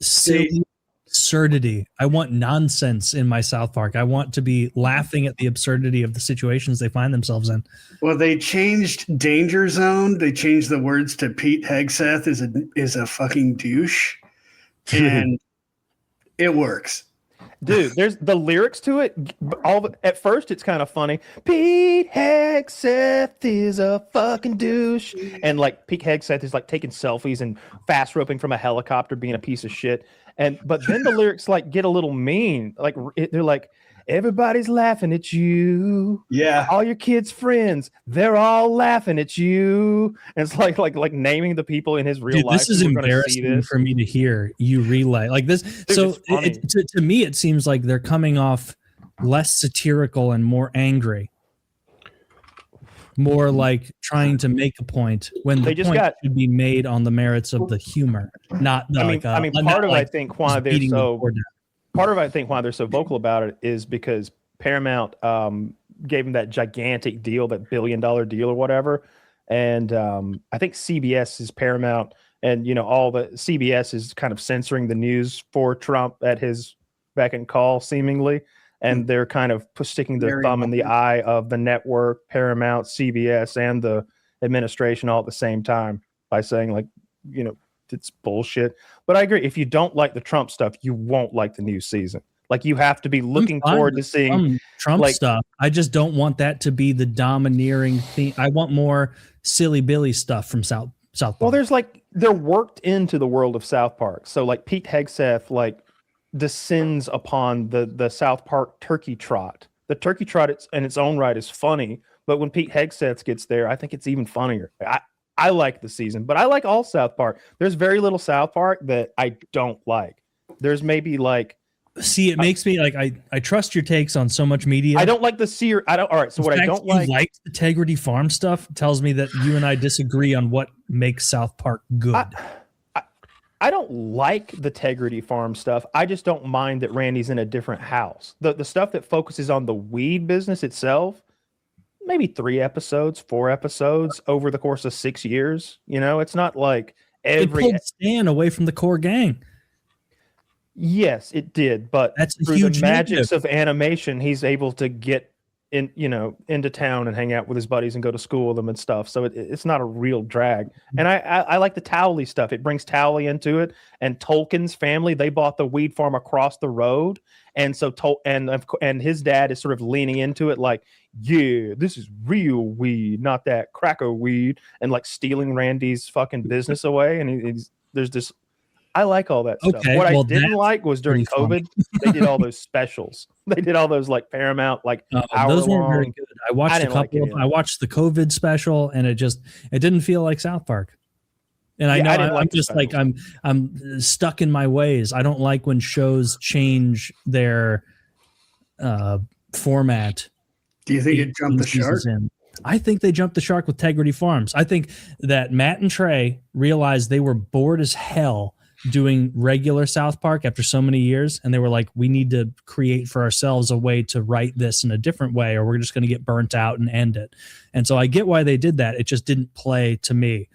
silly absurdity. I want nonsense in my South Park. I want to be laughing at the absurdity of the situations they find themselves in. Well, they changed Danger Zone. They changed the words to Pete Hegseth is a fucking douche, and it works. Dude, there's the lyrics to it. At first, it's kind of funny. Pete Hegseth is a fucking douche, and like Pete Hegseth is like taking selfies and fast roping from a helicopter, being a piece of shit. But then the lyrics like get a little mean. Like they're like, everybody's laughing at you. Yeah, all your kids' friends, they're all laughing at you. And it's like naming the people in his real life. This is embarrassing for me to hear you relay like this. Dude, so to me, it seems like they're coming off less satirical and more angry, more like trying to make a point when the point should be made on the merits of the humor, not. Part of I think why they're so vocal about it is because Paramount gave them that gigantic deal, that $1 billion deal or whatever. And I think CBS is Paramount, and all the CBS is kind of censoring the news for Trump at his beck and call, seemingly. And they're kind of sticking their thumb in the eye of the network, Paramount, CBS, and the administration all at the same time by saying like, it's bullshit. But I agree. If you don't like the Trump stuff, you won't like the new season. Like you have to be looking forward to seeing Trump stuff. I just don't want that to be the domineering theme. I want more silly Billy stuff from South Park. Well, they're worked into the world of South Park. So like Pete Hegseth, like descends upon the South Park turkey trot. The turkey trot in its own right is funny, but when Pete Hegseth gets there, I think it's even funnier. I like the season, but I like all South Park. There's very little South Park that I don't like. There's maybe like, see, it makes me like I trust your takes on so much media. I don't like the seer. I don't. All right. So what I don't like the Integrity Farm stuff tells me that you and I disagree on what makes South Park good. I don't like the Integrity Farm stuff. I just don't mind that Randy's in a different house. The stuff that focuses on the weed business itself, maybe 3 episodes, 4 episodes over the course of 6 years. You know, it's not like every. It pulled Stan away from the core gang. Yes, it did, but that's through the magics of animation, he's able to get into town and hang out with his buddies and go to school with them and stuff. So it's not a real drag. And I like the Towley stuff. It brings Towley into it, and Tolkien's family, they bought the weed farm across the road, and so and his dad is sort of leaning into it, like, yeah, this is real weed, not that cracker weed, and like stealing Randy's fucking business away. And there's this. I like all that stuff. What I didn't like was during COVID, they did all those specials. They did all those like Paramount, like those weren't very good. I watched a couple. I watched the COVID special, and it didn't feel like South Park. And I know I'm just like I'm stuck in my ways. I don't like when shows change their format. Do you think it jumped the shark? I think they jumped the shark with Integrity Farms. I think that Matt and Trey realized they were bored as hell doing regular South Park after so many years, and they were like, we need to create for ourselves a way to write this in a different way, or we're just going to get burnt out and end it. And so I get why they did that. It just didn't play to me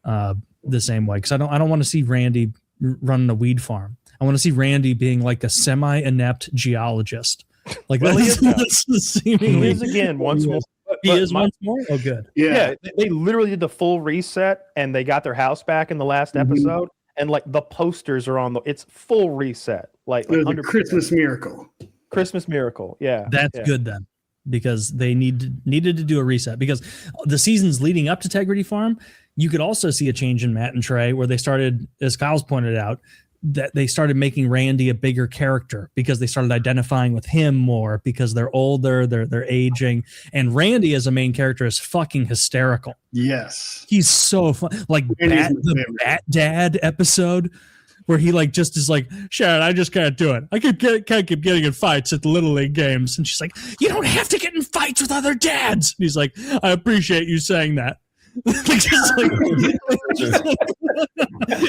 the same way, because I don't want to see Randy running a weed farm. I want to see Randy being like a semi-inept geologist. Like well, he is again once more. He is once more. Oh, good. Yeah, they literally did the full reset, and they got their house back in the last episode. And like the posters are on it's full reset, like the Christmas miracle. Christmas miracle, yeah. That's good then, because they needed to do a reset, because the seasons leading up to Integrity Farm, you could also see a change in Matt and Trey, where they started, as Kyle's pointed out, that they started making Randy a bigger character, because they started identifying with him more, because they're older, they're aging, and Randy as a main character is fucking hysterical. Yes, he's so fun. Like the Bat Dad episode, where he like just is like, Sharon, I just can't do it. I can't keep getting in fights at the Little League games, and she's like, you don't have to get in fights with other dads. And he's like, I appreciate you saying that.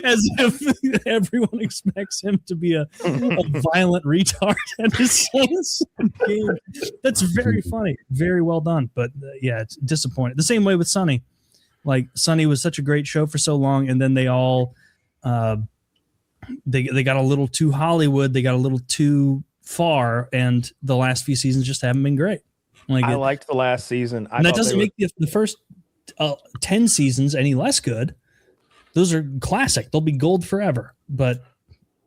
As if everyone expects him to be a violent retard at his game. That's very funny, very well done. But yeah, it's disappointing. The same way with Sunny. Like Sunny was such a great show for so long, and then they all they got a little too Hollywood. They got a little too far, and the last few seasons just haven't been great. Like I liked the last season. And that doesn't make the first 10 seasons any less good. Those are classic. They'll be gold forever. But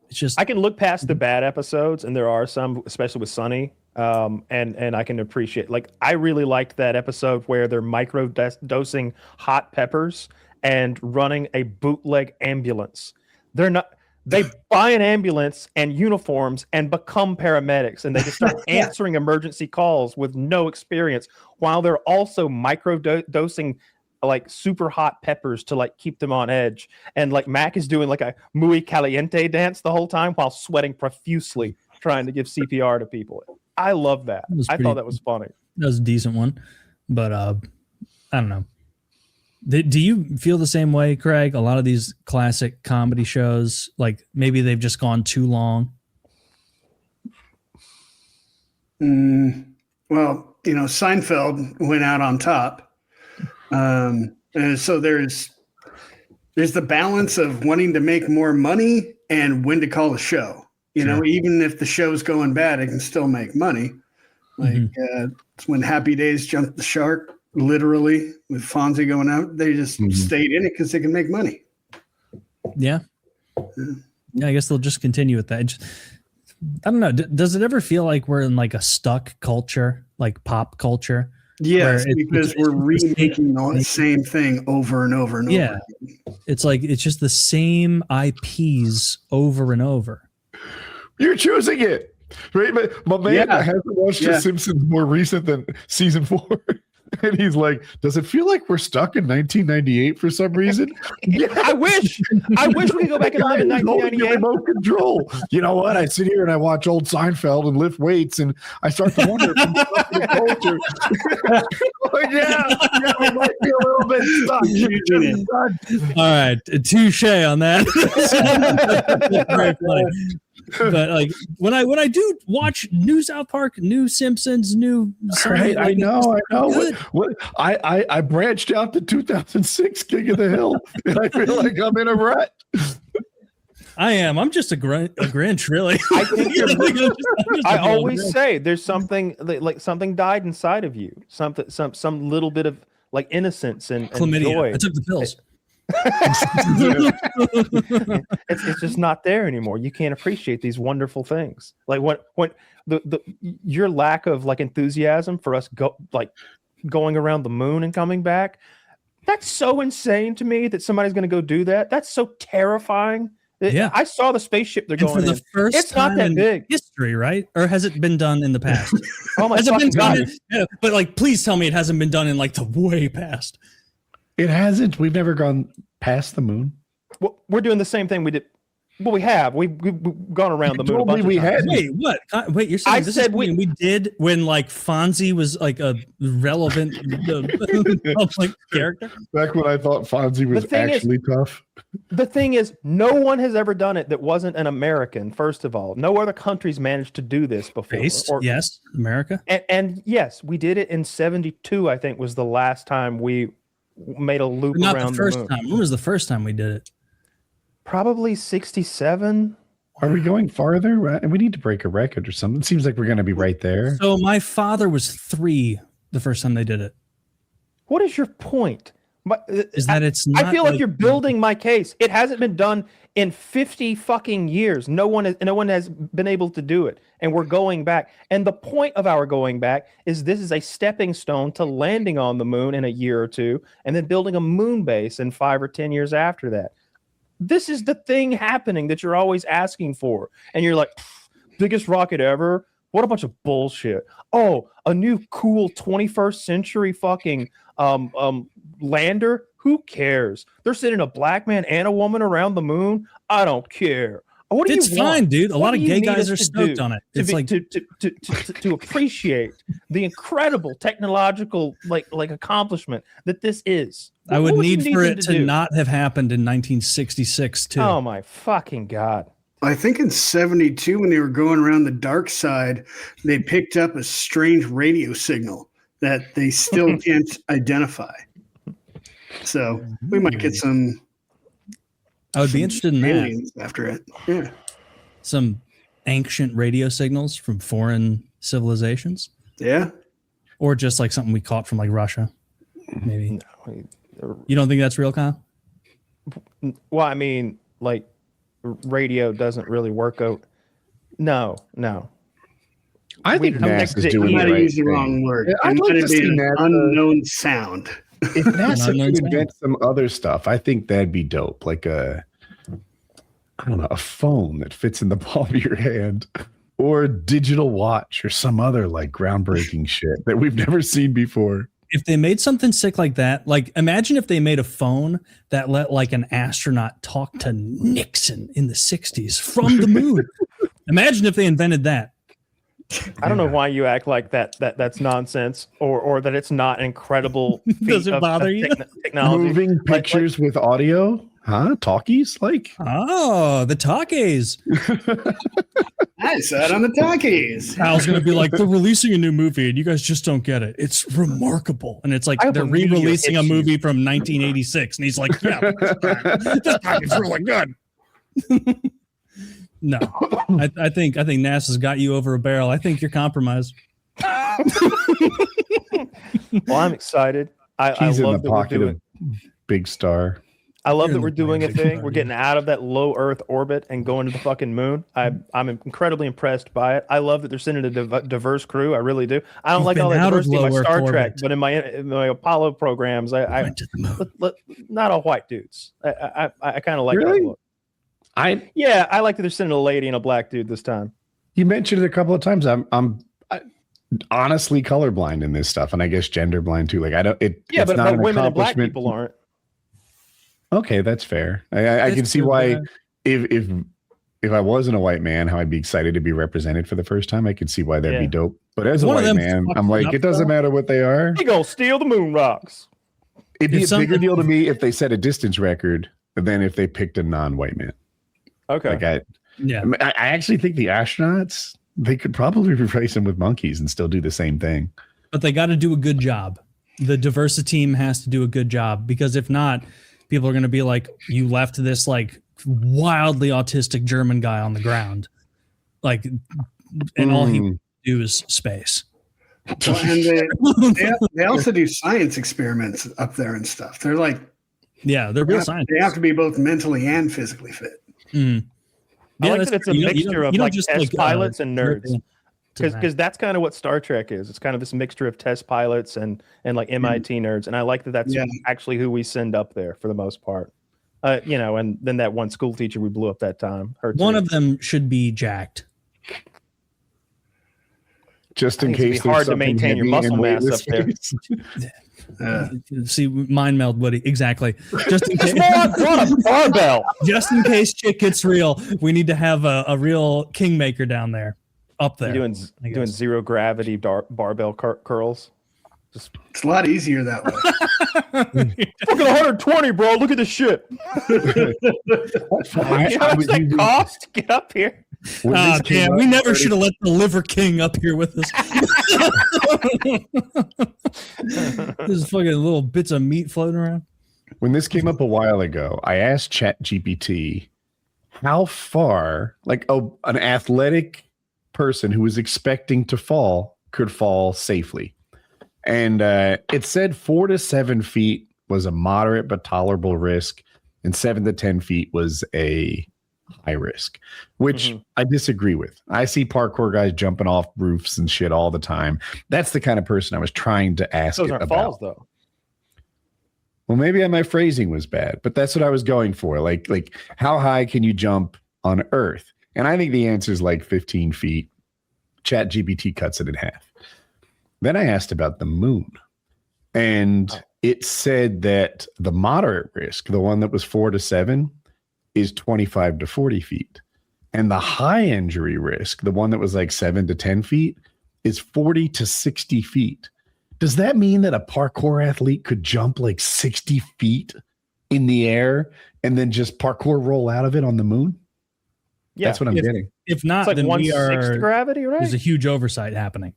it's just, I can look past the bad episodes, and there are some, especially with Sunny, and I can appreciate, like, I really liked that episode where they're micro dosing hot peppers and running a bootleg ambulance. They buy an ambulance and uniforms and become paramedics, and they just start answering emergency calls with no experience, while they're also micro dosing like super hot peppers to like keep them on edge. And like Mac is doing like a muy caliente dance the whole time while sweating profusely trying to give CPR to people. I love that. I thought that was funny. That was a decent one, but I don't know. Do you feel the same way, Craig? A lot of these classic comedy shows, like maybe they've just gone too long. Well, Seinfeld went out on top. And so there's the balance of wanting to make more money and when to call a show. Even if the show's going bad, it can still make money. Like it's when Happy Days jumped the shark, literally, with Fonzie going out. They just stayed in it because they can make money. Yeah. I guess they'll just continue with that. I don't know. Does it ever feel like we're in like a stuck culture, like pop culture? Yes, because we're remaking the same thing over and over and over. Yeah, it's like it's just the same IPs over and over. You're choosing it. Right? My man hasn't watched The Simpsons more recent than season 4. And he's like, does it feel like we're stuck in 1998 for some reason? I wish we could go back and live in 1998. Remote control. You know what? I sit here and I watch old Seinfeld and lift weights, and I start to wonder if I'm stuck in the culture. Like, we might be a little bit stuck. All right, touche on that. Very funny. But like when I do watch new South Park, new Simpsons, new right, I know. What I branched out to 2006 King of the Hill, and I feel like I'm in a rut. I am. I'm just a Grinch, really. I always say there's something like something died inside of you. Some little bit of like innocence and joy. I took the pills. It's just not there anymore. You can't appreciate these wonderful things. Like when your lack of like enthusiasm for us going around the moon and coming back, that's so insane to me that somebody's going to go do that. That's so terrifying. Yeah, I saw the spaceship they're going for the in. first it's time not that in big history, right? Or has it been done in the past? Oh my has it been God! done but like, please tell me it hasn't been done in like the way past. It hasn't. We've never gone past the moon. Well, we're doing the same thing we did. Well, we have. We've gone around the moon. A bunch of times. Wait, what? Wait, you're saying we did when like Fonzie was like a relevant like character? Back when I thought Fonzie was actually tough. The thing is, no one has ever done it that wasn't an American. First of all, no other countries managed to do this before. Yes, America. And yes, we did it in '72. I think was the last time we made a loop Not around the first moon. time. When was the first time we did it? Probably 67. Are we going farther? We need to break a record or something. It seems like we're going to be right there. So my father was 3 the first time they did it. What is your point? Is that it's not I feel like you're building my case. It hasn't been done in 50 fucking years. No one has been able to do it. And we're going back. And the point of our going back is this is a stepping stone to landing on the moon in a year or two and then building a moon base in 5 or 10 years after that. This is the thing happening that you're always asking for. And you're like, biggest rocket ever? What a bunch of bullshit. Oh, a new cool 21st century fucking lander? Who cares? They're sending a black man and a woman around the moon. I don't care. What do it's you fine, want? dude. A What lot of do you gay need guys us are to stoked do on it. to It's be- like to appreciate the incredible technological like accomplishment that this is. I would What you need for them it to do? not have happened in 1966 too. Oh my fucking God. I think in '72, when they were going around the dark side, they picked up a strange radio signal that they still can't identify. So we might get some. I would be interested in that. aliens after it. Yeah. Some ancient radio signals from foreign civilizations, Yeah. or just like something we caught from like Russia. Maybe. No. You don't think that's real, Kyle? Well, I mean, like radio doesn't really work out. No. I think NASA's doing You the might have right used the thing. wrong word. Yeah, I'd It like might to have see been NASA. unknown sound. If NASA Unknown could sound. invent some other stuff, I think that'd be dope. Like a phone that fits in the palm of your hand, or a digital watch, or some other like groundbreaking shit that we've never seen before. If they made something sick like that, like imagine if they made a phone that let like an astronaut talk to Nixon in the 60s from the moon. Imagine if they invented that. I don't know why you act like that's nonsense or that it's not an incredible feat Does it bother you? Technology. Moving pictures with audio, huh? Talkies, like Oh, the talkies. I saw it on the talkies. Kyle's gonna be like, they're releasing a new movie and you guys just don't get it. It's remarkable. And it's like I they're believe your re-releasing a issues. movie from 1986. And he's like, yeah, this time it's really good. No. I think NASA's got you over a barrel. I think you're compromised. Well, I'm excited. I he's in love the that we're pocket doing. of Big Star. I love You're that in we're the doing a Big thing. Star, We're getting out of that low Earth orbit and going to the fucking moon. I'm incredibly impressed by it. I love that they're sending a diverse crew. I really do. I don't You've like all been that out of diversity in my low Earth Star Trek, orbit. but in my Apollo programs, I Went to the moon. not all white dudes. I kind of like Really? that look. I like that they're sending a lady and a black dude this time. You mentioned it a couple of times. I'm honestly colorblind in this stuff, and I guess gender blind too. Like I don't. It's not an women and black accomplishment. people aren't. Okay, that's fair. I can see why if I wasn't a white man, how I'd be excited to be represented for the first time. I could see why that'd be dope. But as a white man, I'm like, it doesn't matter what they are. They gonna steal the moon rocks. It'd be a bigger deal to me if they set a distance record than if they picked a non-white man. Okay. Like I actually think the astronauts, they could probably replace them with monkeys and still do the same thing. But they got to do a good job. The diversity team has to do a good job, because if not, people are going to be like, you left this like wildly autistic German guy on the ground. Like, and all he would do is space. Well, and they also do science experiments up there and stuff. They're like, they're real scientists. They have to be both mentally and physically fit. Mm. I like that it's a mixture of like test pilots and nerds, because that's kind of what Star Trek is. It's kind of this mixture of test pilots and like MIT nerds, and I like that that's actually who we send up there for the most part. And then that one school teacher we blew up that time. One of them should be jacked. Just in case it's hard to maintain your muscle mass up there. See, mind meld, Woody. Exactly. Just in case, barbell. Just in case shit gets real, we need to have a real kingmaker down there, up there. You're doing zero gravity barbell curls. It's a lot easier that way. Fucking 120, bro. Look at this shit. How much that cost to get up here? Damn, we never should have let the Liver King up here with us. There's fucking little bits of meat floating around. When this came up a while ago, I asked ChatGPT how far, like an athletic person who was expecting to fall could fall safely. And it said 4 to 7 feet was a moderate but tolerable risk, and 7 to 10 feet was a high risk, which I disagree with. I see parkour guys jumping off roofs and shit all the time. That's the kind of person I was trying to ask Those aren't about. Falls, though. Well, maybe my phrasing was bad, but that's what I was going for. Like how high can you jump on Earth? And I think the answer is like 15 feet. ChatGPT cuts it in half. Then I asked about the moon, and it said that the moderate risk, the one that was 4 to 7, is 25 to 40 feet. And the high injury risk, the one that was like 7 to 10 feet, is 40 to 60 feet. Does that mean that a parkour athlete could jump like 60 feet in the air and then just parkour roll out of it on the moon? Yeah, that's what I'm getting. If not, it's like then we are gravity, right? There's a huge oversight happening.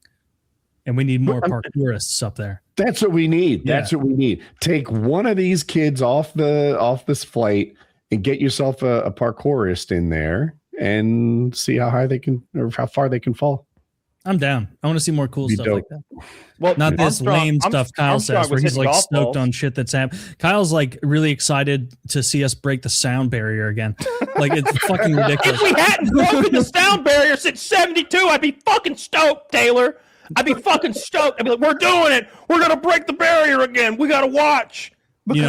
And we need more parkourists up there. That's what we need. That's what we need. Take one of these kids off this flight and get yourself a parkourist in there and see how high they can, or how far they can fall. I'm down. I want to see more cool stuff like that. Well, not this lame stuff Kyle says, where he's like stoked on shit that's happening. Kyle's like really excited to see us break the sound barrier again. Like, it's fucking ridiculous. If we hadn't broken the sound barrier since 72, I'd be fucking stoked, Taylor. I'd be fucking stoked. I'd be like, we're doing it. We're going to break the barrier again. We got to watch.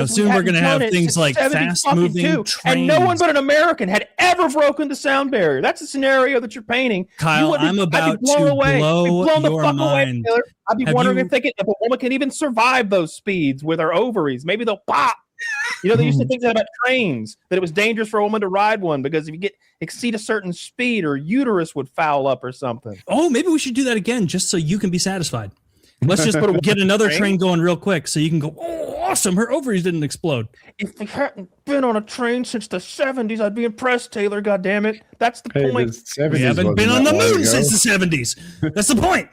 Soon we're going to have things like fast-moving trains. And no one but an American had ever broken the sound barrier. That's the scenario that you're painting. Kyle, I'm about to blow your mind. Away, I'd be wondering if a woman can even survive those speeds with her ovaries. Maybe they'll pop. You know, they used to think that about trains, that it was dangerous for a woman to ride one because if you exceed a certain speed, her uterus would foul up or something. Oh, maybe we should do that again just so you can be satisfied. Let's just get another train going real quick so you can go, oh, awesome, her ovaries didn't explode. If we hadn't been on a train since the 70s, I'd be impressed, Taylor, goddammit. That's the point. We haven't been on the moon since the 70s. That's the point.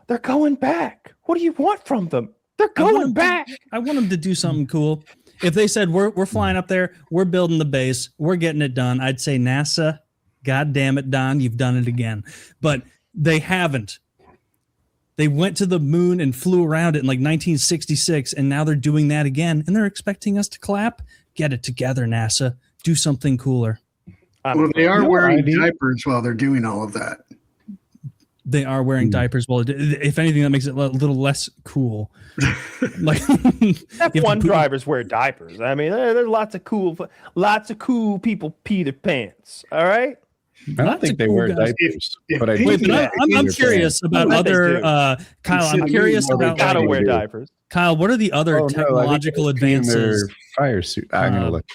They're going back. What do you want from them? They're going back. I want them to do something cool. If they said, we're flying up there, we're building the base, we're getting it done, I'd say, NASA, God damn it, Don, you've done it again. But they haven't. They went to the moon and flew around it in like 1966, and now they're doing that again, and they're expecting us to clap? Get it together, NASA. Do something cooler. Well, they are wearing diapers while they're doing all of that. They are wearing diapers. Well, if anything, that makes it a little less cool. Like F1 drivers wear diapers. I mean, there's lots of cool people pee their pants. All right. I don't think they wear diapers. But I'm curious about other. Kyle, I'm curious about. Gotta wear diapers. Kyle, what are the other technological advances? Fire suit. I'm gonna look.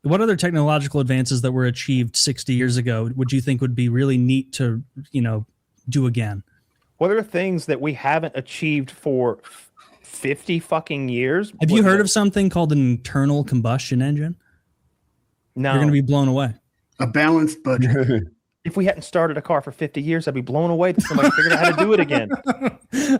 What other technological advances that were achieved 60 years ago would you think would be really neat to, do again? What are things that we haven't achieved for 50 fucking years? Have you heard of something called an internal combustion engine? No. You're going to be blown away. A balanced budget. If we hadn't started a car for 50 years, I'd be blown away that somebody figured out how to do it again.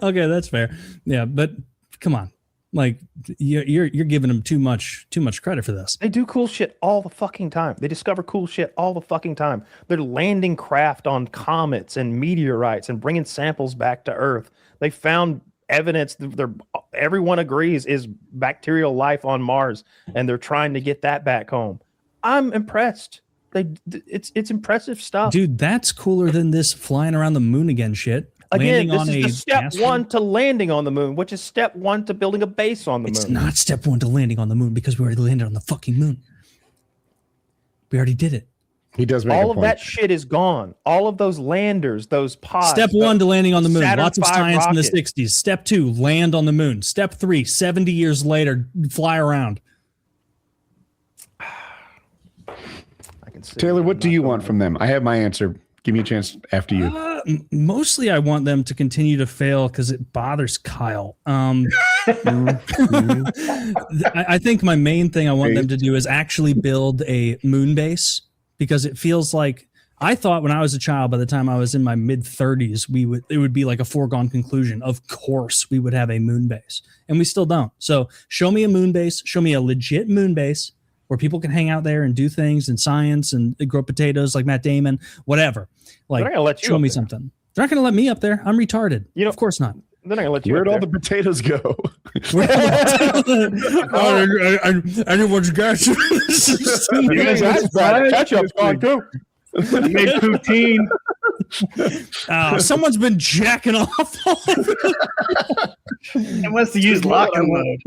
Okay, that's fair. Yeah, but come on. Like you're giving them too much credit for this. They do cool shit all the fucking time. They discover cool shit all the fucking time. They're landing craft on comets and meteorites and bringing samples back to Earth. They found evidence everyone agrees is bacterial life on Mars, and they're trying to get that back home. I'm impressed. It's impressive stuff, dude. That's cooler than this flying around the moon again shit. Again, this is the step one to landing on the moon, which is step one to building a base on the moon. It's not step one to landing on the moon because we already landed on the fucking moon. We already did it. He does make all of that shit is gone. All of those landers, those pods. Step one to landing on the moon. Saturn Lots of science in the 60s. Step 2, land on the moon. Step 3, 70 years later, fly around. I can see Taylor, what do you want from them? I have my answer. Give me a chance after you. Mostly, I want them to continue to fail because it bothers Kyle. I think my main thing I want them to do is actually build a moon base, because it feels like I thought when I was a child, by the time I was in my mid-30s, it would be like a foregone conclusion. Of course, we would have a moon base, and we still don't. So show me a moon base. Show me a legit moon base where people can hang out there and do things in science and grow potatoes like Matt Damon, whatever. Like, they're not gonna let you show me something. They're not going to let me up there. I'm retarded. Of course not. They're not going to let you. Where'd all the potatoes go? Anyone's gas. Ketchup's gone too. I made poutine. Someone's been jacking off. I must have used lock and load.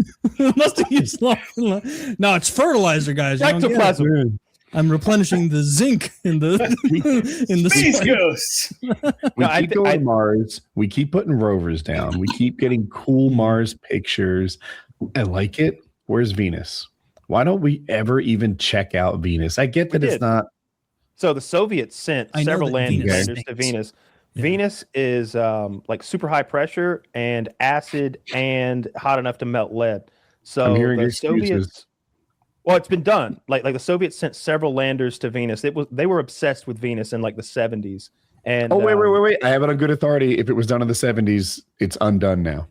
No, it's fertilizer, guys. Ectoplasm. I'm replenishing the zinc in the Space Ghosts. We keep going to Mars. We keep putting rovers down. We keep getting cool Mars pictures. I like it. Where's Venus? Why don't we ever even check out Venus? I get that it's not. So the Soviets sent several landers to Venus. Yeah. Venus is like super high pressure and acid and hot enough to melt lead. So I'm hearing the Soviets. Well, it's been done. Like the Soviets sent several landers to Venus. They were obsessed with Venus in like the 70s. And wait! I have it on good authority. If it was done in the 70s, it's undone now.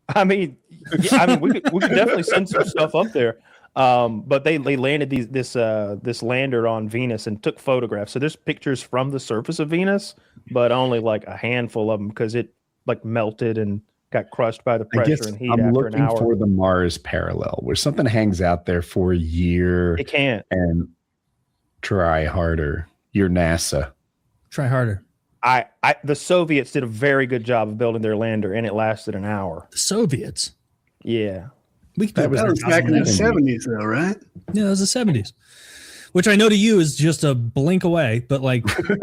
I mean, we could definitely send some stuff up there. But they landed this lander on Venus and took photographs. So there's pictures from the surface of Venus, but only like a handful of them because it like melted and got crushed by the pressure and heat after an hour. I'm looking for the Mars parallel where something hangs out there for a year. It can't. And try harder. You're NASA. Try harder. The Soviets did a very good job of building their lander, and it lasted an hour. The Soviets? Yeah. That was back in the 70s, though, right? Yeah, it was the 70s. Which I know to you is just a blink away, but like for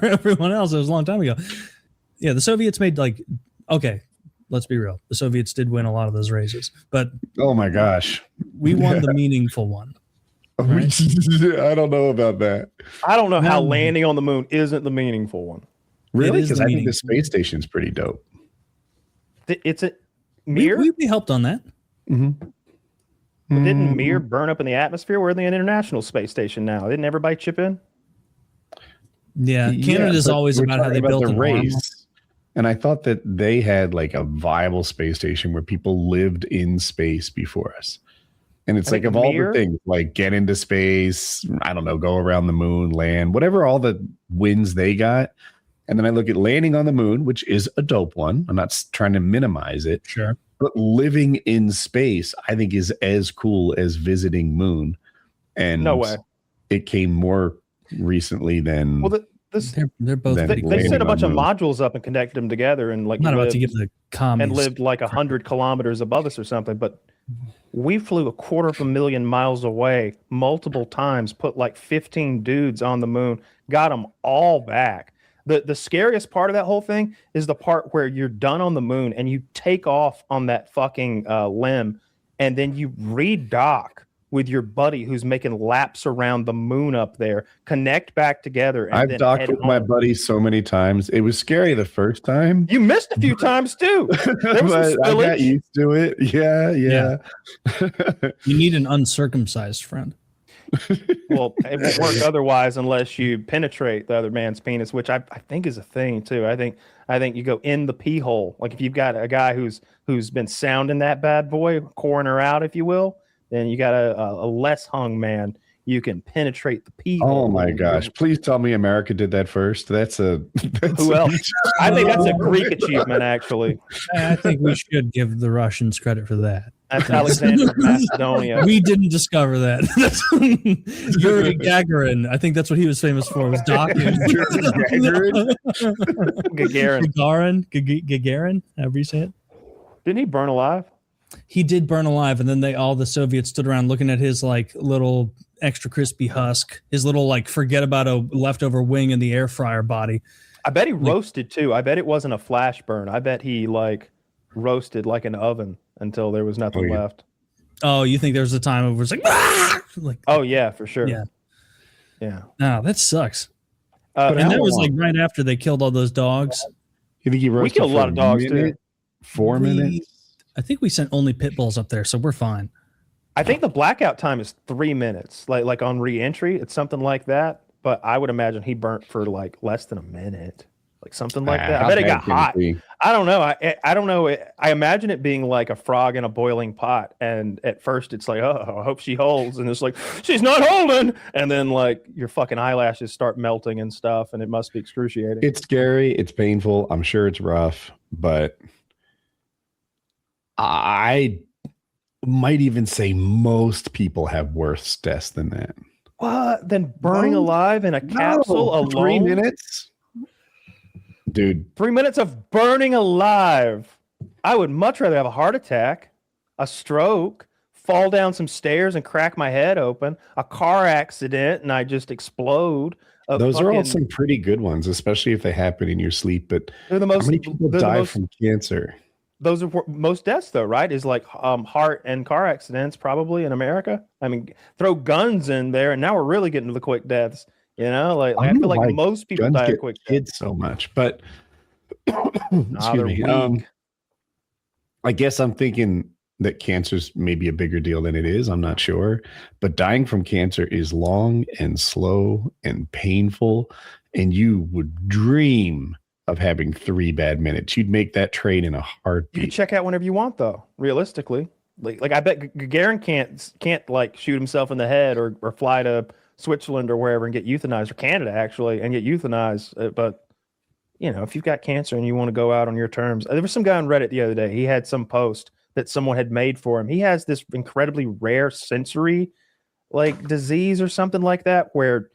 everyone else, it was a long time ago. Yeah, the Soviets made okay, let's be real. The Soviets did win a lot of those races, but oh my gosh, we won the meaningful one. Right? I don't know about that. I don't know how landing on the moon isn't the meaningful one. Really? Because I think the space station's pretty dope. It's a Mir? We helped on that. Mm-hmm. But didn't Mir burn up in the atmosphere? We're in the International Space Station now. Didn't everybody chip in? Yeah, Canada's always about how they built the race. And I thought that they had like a viable space station where people lived in space before us. And it's like of all the things, like get into space, I don't know, go around the moon, land, whatever all the wins they got. And then I look at landing on the moon, which is a dope one. I'm not trying to minimize it. Sure. But living in space, I think, is as cool as visiting moon. And no way. It came more recently than they're both. They set a bunch of modules up and connected them together, and like not about to give the commies and lived like 100 kilometers above us or something. But we flew 250,000 miles away multiple times, put like 15 dudes on the moon, got them all back. The scariest part of that whole thing is the part where you're done on the moon and you take off on that fucking limb, and then you redock with your buddy who's making laps around the moon up there, connect back together. And I've docked with my buddy so many times. It was scary the first time. You missed a few times too. But I got used to it. Yeah. You need an uncircumcised friend. Well, it won't work otherwise unless you penetrate the other man's penis, which I think is a thing too. I think you go in the pee hole. Like if you've got a guy who's been sounding that bad boy, coring her out, if you will, then you got a less hung man. You can penetrate the pee hole. Oh my gosh! Please tell me America did that first. Who else? I think that's a Greek achievement, actually. I think we should give the Russians credit for that. That's Alexander of Macedonia. We didn't discover that. Yuri Gagarin. I think that's what he was famous for. Was docking. Gagarin. However you say it. Didn't he burn alive? He did burn alive, and then all the Soviets stood around looking at his like little extra crispy husk, his little like forget about a leftover wing in the air fryer body. I bet he roasted too. I bet it wasn't a flash burn. I bet he like roasted like an oven until there was nothing left. Oh, you think there was a time where it was like oh yeah, for sure. Yeah. No, that sucks. And that was like right after they killed all those dogs. You think he roasted? We killed a lot of dogs too. 4 minutes. I think we sent only pit bulls up there, so we're fine. I think the blackout time is 3 minutes, like on re-entry. It's something like that. But I would imagine he burnt for like less than a minute, like something like that. I bet it got hot. I don't know. I don't know. I imagine it being like a frog in a boiling pot. And at first it's like, oh, I hope she holds. And it's like, she's not holding. And then like your fucking eyelashes start melting and stuff. And it must be excruciating. It's scary. It's painful. I'm sure it's rough, but I might even say most people have worse deaths than that. What? Than burning alive in a capsule alone? 3 minutes? Dude. 3 minutes of burning alive. I would much rather have a heart attack, a stroke, fall down some stairs and crack my head open, a car accident and I just explode. Those are all some pretty good ones, especially if they happen in your sleep. But how many people die from cancer? Those are most deaths, though, right? Is like heart and car accidents, probably in America. I mean, throw guns in there, and now we're really getting to the quick deaths. You know, like I feel like most people die of quick deaths so much, but excuse me. I guess I'm thinking that cancer's maybe a bigger deal than it is. I'm not sure, but dying from cancer is long and slow and painful, and you would dream of having 3 bad minutes. You'd make that trade in a heartbeat. You can check out whenever you want, though. Realistically, like I bet Gagarin can't like shoot himself in the head or fly to Switzerland or wherever and get euthanized, or Canada actually, and get euthanized. But you know, if you've got cancer and you want to go out on your terms, there was some guy on Reddit the other day. He had some post that someone had made for him. He has this incredibly rare sensory like disease or something like that, where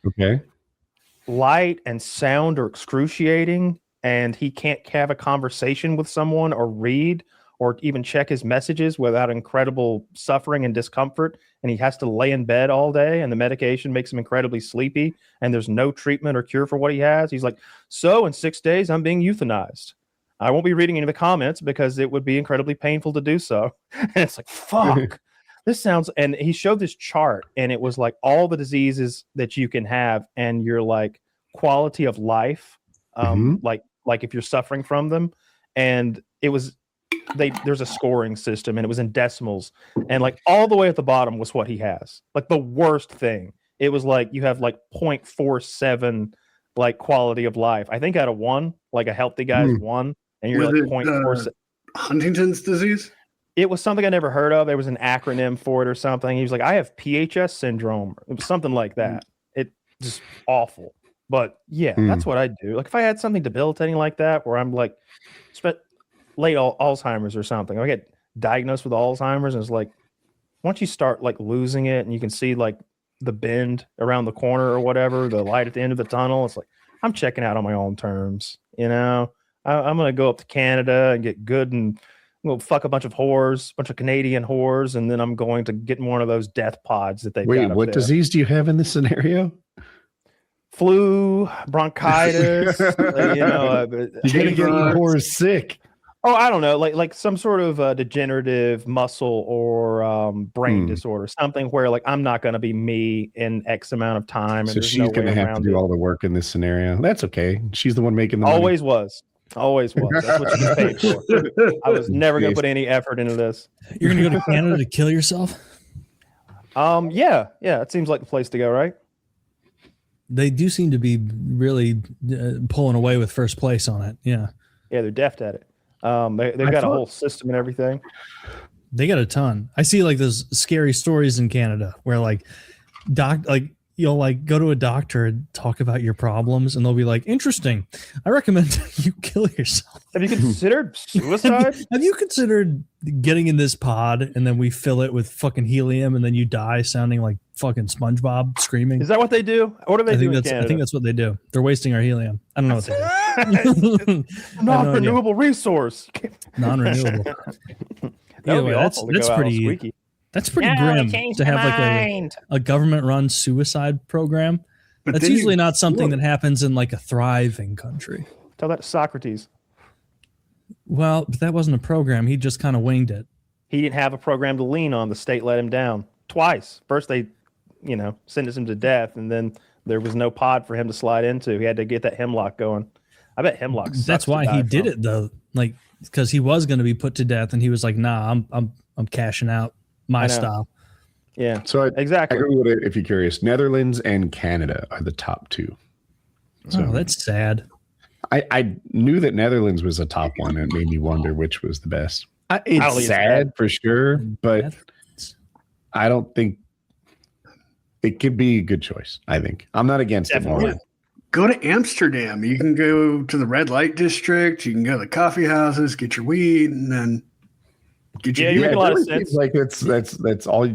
light and sound are excruciating. And he can't have a conversation with someone or read or even check his messages without incredible suffering and discomfort. And he has to lay in bed all day, and the medication makes him incredibly sleepy. And there's no treatment or cure for what he has. He's like, so in 6 days, I'm being euthanized. I won't be reading any of the comments because it would be incredibly painful to do so. And it's like, fuck. This sounds, and he showed this chart, and it was like all the diseases that you can have and your like quality of life. Like if you're suffering from them, and it was there's a scoring system, and it was in decimals, and like all the way at the bottom was what he has, like the worst thing. It was like you have like 0.47 like quality of life. I think out of 1, like a healthy guy's 1, and you're like 0.47. Huntington's disease. It was something I never heard of. There was an acronym for it or something. He was like, I have PHS syndrome. It was something like that. It just awful. But yeah, that's what I do. Like if I had something debilitating like that, where I'm like late Alzheimer's or something, I get diagnosed with Alzheimer's, and it's like once you start like losing it, and you can see like the bend around the corner or whatever, the light at the end of the tunnel, it's like, I'm checking out on my own terms. You know, I'm going to go up to Canada and get good and we'll fuck a bunch of whores, bunch of Canadian whores, and then I'm going to get in one of those death pods that they Wait, what disease do you have in this scenario? Flu, bronchitis, you're gonna get your whores sick. Oh, I don't know, like some sort of degenerative muscle or brain disorder, something where like I'm not going to be me in X amount of time. And so she's going to have to do all the work in this scenario. That's okay. She's the one making the money. Always was. That's what she was paid for. I was never going to put any effort into this. You're going to go to Canada to kill yourself? Yeah. It seems like the place to go, right? They do seem to be really pulling away with first place on it. Yeah, they're deft at it. They've got a whole system and everything. They got a ton. I see like those scary stories in Canada where like you'll like go to a doctor and talk about your problems and they'll be like, interesting, I recommend you kill yourself. Have you considered suicide? Have you considered getting in this pod and then we fill it with fucking helium and then you die sounding like fucking SpongeBob screaming? Is that what they do? What do they do in Canada? I think that's what they do. They're wasting our helium. I don't know what they do. Non-renewable resource. Non-renewable. Anyway, that's pretty. That's pretty grim to have like a government-run suicide program. But that's usually not something that happens in like a thriving country. Tell that to Socrates. Well, but that wasn't a program. He just kind of winged it. He didn't have a program to lean on. The state let him down twice. First, they, sentenced him to death, and then there was no pod for him to slide into. He had to get that hemlock going. I bet hemlock sucks. That's why he did it though, like because he was going to be put to death, and he was like, "Nah, I'm cashing out my style." Yeah. So exactly. If you're curious, Netherlands and Canada are the top two. So that's sad. I knew that Netherlands was a top one. And it made me wonder which was the best. It's sad for sure, but I don't think it could be a good choice. I think I'm not against it. Go to Amsterdam. You can go to the red light district. You can go to the coffee houses, get your weed, and then get your. Yeah, you make a lot of sense. Like that's all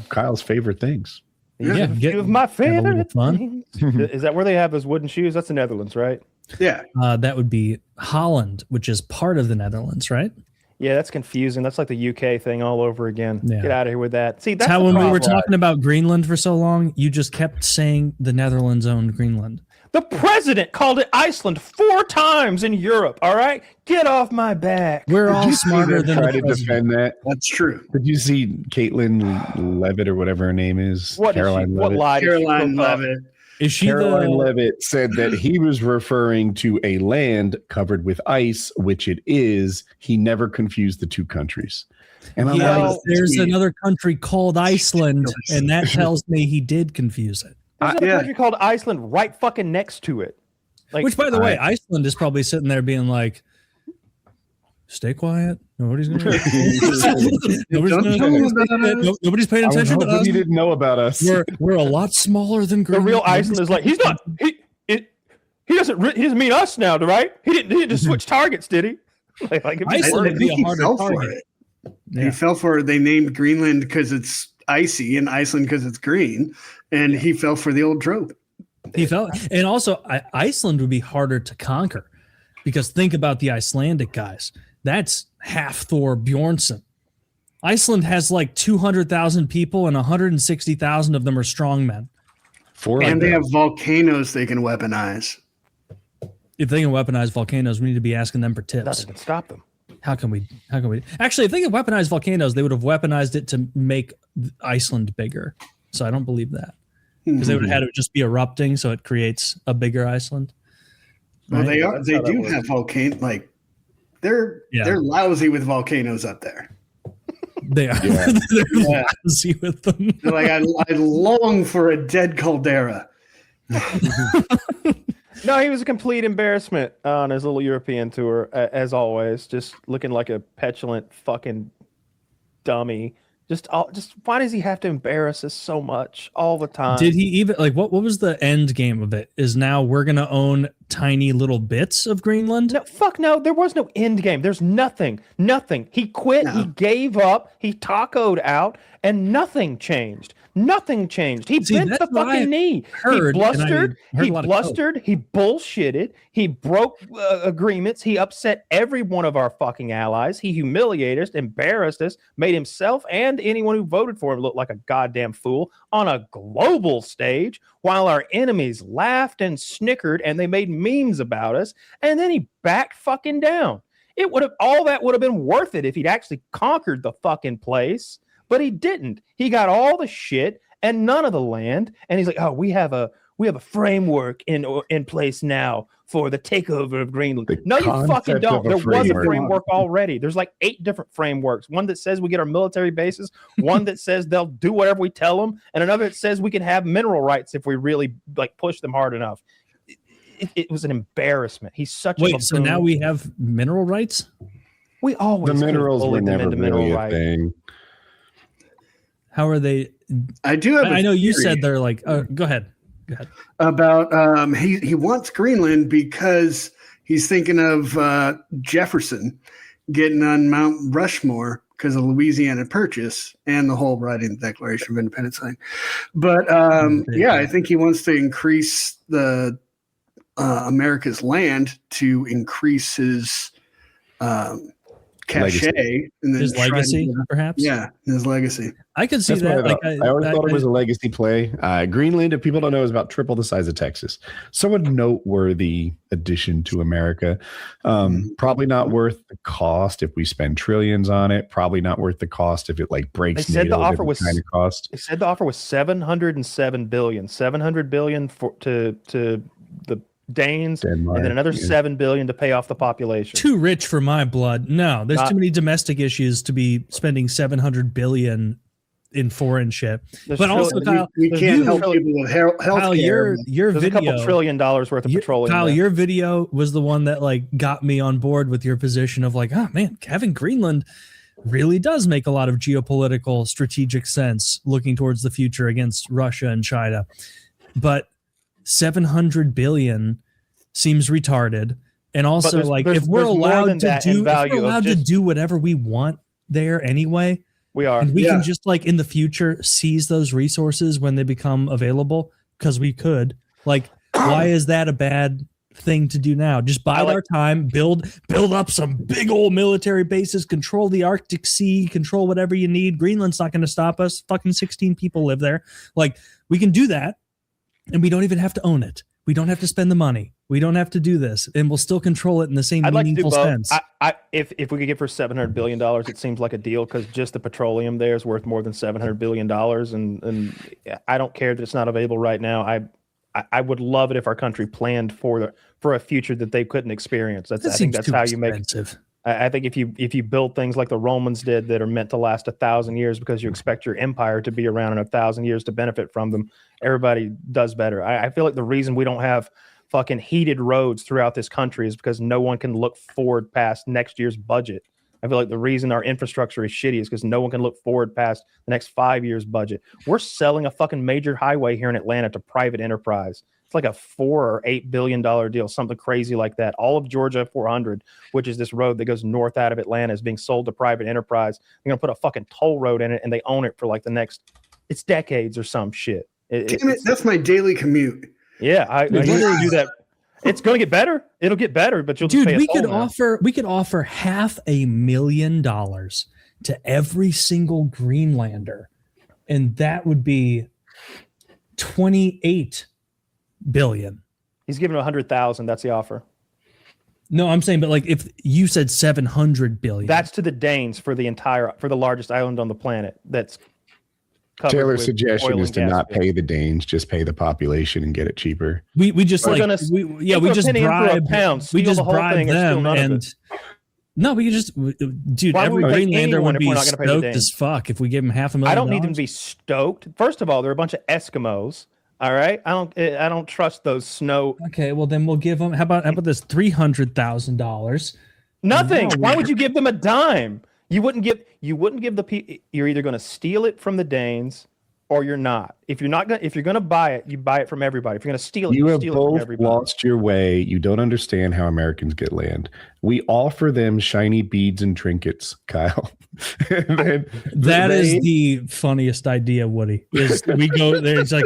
Kyle's favorite things. Yeah, a few of my favorite things. Is that where they have those wooden shoes? That's the Netherlands, right? Yeah. That would be Holland, which is part of the Netherlands, right? Yeah, that's confusing. That's like the UK thing all over again. Yeah. Get out of here with that. See, that's how when we were talking about Greenland for so long, you just kept saying the Netherlands owned Greenland. The president called it Iceland 4 times in Europe. All right, get off my back. We're all smarter than try to defend that. That's true. Did you see Caitlin Levitt or whatever her name is? Caroline Levitt. Is she Caroline Levitt said that he was referring to a land covered with ice, which it is. He never confused the two countries. And I'm like, there's another country called Iceland, and that tells me he did confuse it. There's a country called Iceland right fucking next to it. Like, which, by the way, Iceland is probably sitting there being like, stay quiet. Nobody's going to. Nobody's paying attention to us. You didn't know about us. We're a lot smaller than Greenland. The real Iceland is like, he's not. He doesn't mean us now, right? He didn't just switch targets, did he? Like Iceland would be a harder target. He fell for it. They named Greenland because it's icy and Iceland because it's green, and he fell for the old trope. He fell, and also Iceland would be harder to conquer because think about the Icelandic guys. That's half Thor Bjornsson. Iceland has like 200,000 people, and 160,000 of them are strongmen. And they have volcanoes they can weaponize. If they can weaponize volcanoes, we need to be asking them for tips. Nothing can stop them. How can we? Actually, if they could weaponize volcanoes, they would have weaponized it to make Iceland bigger. So I don't believe that because they would have had it just be erupting, so it creates a bigger Iceland. Well, right? They do have volcanoes. Like they're lousy with volcanoos up there. They are. Yeah. They're lousy with them. They're like I long for a dead caldera. No, he was a complete embarrassment on his little European tour, as always. Just looking like a petulant fucking dummy. Just why does he have to embarrass us so much all the time? Did he even what was the end game of it? Is now we're gonna own tiny little bits of Greenland? No, fuck no. There was no end game. There's nothing. He quit. No. He gave up. He tacoed out, and nothing changed. Nothing changed. He bent the fucking knee. He blustered. He bullshitted. He broke agreements. He upset every one of our fucking allies. He humiliated us, embarrassed us, made himself and anyone who voted for him look like a goddamn fool on a global stage, while our enemies laughed and snickered and they made memes about us. And then he backed fucking down. All that would have been worth it if he'd actually conquered the fucking place. But he didn't. He got all the shit and none of the land. And he's like, "Oh, we have a framework in place now for the takeover of Greenland." No, you fucking don't. There was a framework already. There's like 8 different frameworks. One that says we get our military bases. One that says they'll do whatever we tell them, and another that says we can have mineral rights if we really push them hard enough. It was an embarrassment. He's such a so now we have mineral rights. We always the minerals were never really a thing. How are they? I do have. I know you said they're like. Go ahead. About he wants Greenland because he's thinking of Jefferson getting on Mount Rushmore because of Louisiana Purchase and the whole writing the Declaration of Independence thing. But I think he wants to increase the America's land to increase his cachet and then his legacy, perhaps. Yeah, his legacy. I could see that. I always thought it was a legacy play. Greenland, if people don't know, is about triple the size of Texas. Somewhat noteworthy addition to America. Probably not worth the cost if we spend trillions on it. Probably not worth the cost if it breaks. They said the offer was kind of cost. They said the offer was $707 billion. $700 billion to the Danes, Denmark, and then another $7 billion to pay off the population. Too rich for my blood. No, there's too many domestic issues to be spending $700 billion in foreign shit. But also, Kyle, we can't help people with health Kyle, your there's video, a couple $1 trillion worth of petroleum. Kyle, your video was the one that got me on board with your position of oh man, having Greenland really does make a lot of geopolitical strategic sense looking towards the future against Russia and China. But $700 billion seems retarded, and also if we're allowed to do whatever we want there anyway, we are. And we can just in the future seize those resources when they become available because we could. Why is that a bad thing to do now? Just bide our time, build up some big old military bases, control the Arctic Sea, control whatever you need. Greenland's not going to stop us. Fucking 16 people live there. We can do that. And we don't even have to own it. We don't have to spend the money. We don't have to do this, and we'll still control it in the same meaningful sense. If we could get for $700 billion, it seems like a deal because just the petroleum there is worth more than $700 billion, and I don't care that it's not available right now. I would love it if our country planned for a future that they couldn't experience. I think that's how you make. I think if you build things like the Romans did that are meant to last 1,000 years because you expect your empire to be around in 1,000 years to benefit from them, everybody does better. I feel like the reason we don't have fucking heated roads throughout this country is because no one can look forward past next year's budget. I feel like the reason our infrastructure is shitty is because no one can look forward past the next 5 years budget. We're selling a fucking major highway here in Atlanta to private enterprise. It's like a $4 or $8 billion deal, something crazy like that. All of Georgia 400, which is this road that goes north out of Atlanta, is being sold to private enterprise. They're going to put a fucking toll road in it, and they own it for the next, it's decades or some shit. Damn it, that's my daily commute. Yeah, I usually do that. It's going to get better. It'll get better, but you'll just pay we could offer $500,000 to every single Greenlander, and that would be $28 billion. He's giving 100,000. That's the offer. No, I'm saying, but if you said 700 billion, that's to the Danes for the largest island on the planet. That's Taylor's suggestion is to not pay the Danes, just pay the population and get it cheaper. We just bribe them, and no, we can just every Greenlander would be stoked as fuck if we give them $500,000. I don't need them to be stoked. First of all, they're a bunch of Eskimos. All right, I don't trust those snow. Okay, well then we'll give them. How about this $300,000? Nothing. Why would you give them a dime? You wouldn't give the people. You're either going to steal it from the Danes, or you're not. If you're gonna buy it, you buy it from everybody. If you're gonna steal it, you have steal it from both everybody. lost your way. You don't understand how Americans get land. We offer them shiny beads and trinkets, Kyle. That is the funniest idea, Woody. Is we go there, it's like,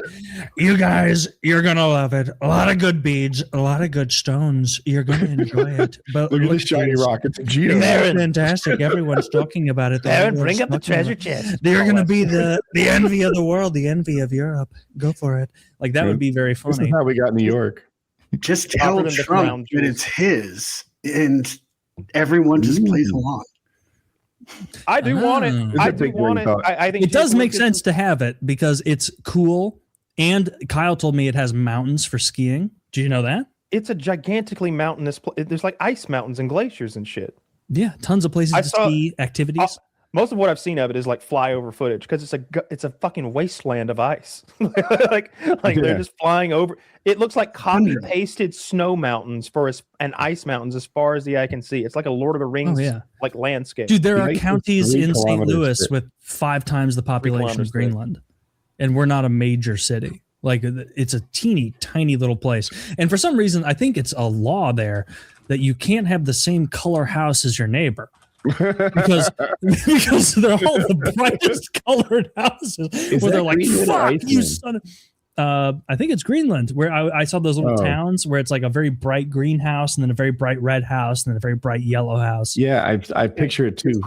you guys, you're gonna love it. A lot of good beads, a lot of good stones. You're gonna enjoy it. But look at this shiny rockets and Geo. They're fantastic. Everyone's talking about it. Aaron, bring up the treasure chest. They're gonna be the envy of the world, the envy of Europe. Go for it. Like that would be very funny. This is how we got New York. Just tell Trump that it's his, and everyone just plays along. I do want it. I do want it. I think it does make sense to have it because it's cool. And Kyle told me it has mountains for skiing. Do you know that? It's a gigantically mountainous place. There's like ice mountains and glaciers and shit. Yeah, tons of places to ski, activities. Most of what I've seen of it is like flyover footage because it's a fucking wasteland of ice. like they're just flying over. It looks like copy pasted snow mountains and ice mountains as far as the eye can see. It's like a Lord of the Rings like landscape. Dude, there are counties in St. Louis with 5 times the population of Greenland, and we're not a major city. Like it's a teeny tiny little place. And for some reason, I think it's a law there that you can't have the same color house as your neighbor. because they're all the brightest colored houses where they're like, fuck you, son of... I think it's Greenland, where I saw those little towns where it's like a very bright green house and then a very bright red house and then a very bright yellow house. Yeah, I picture it too.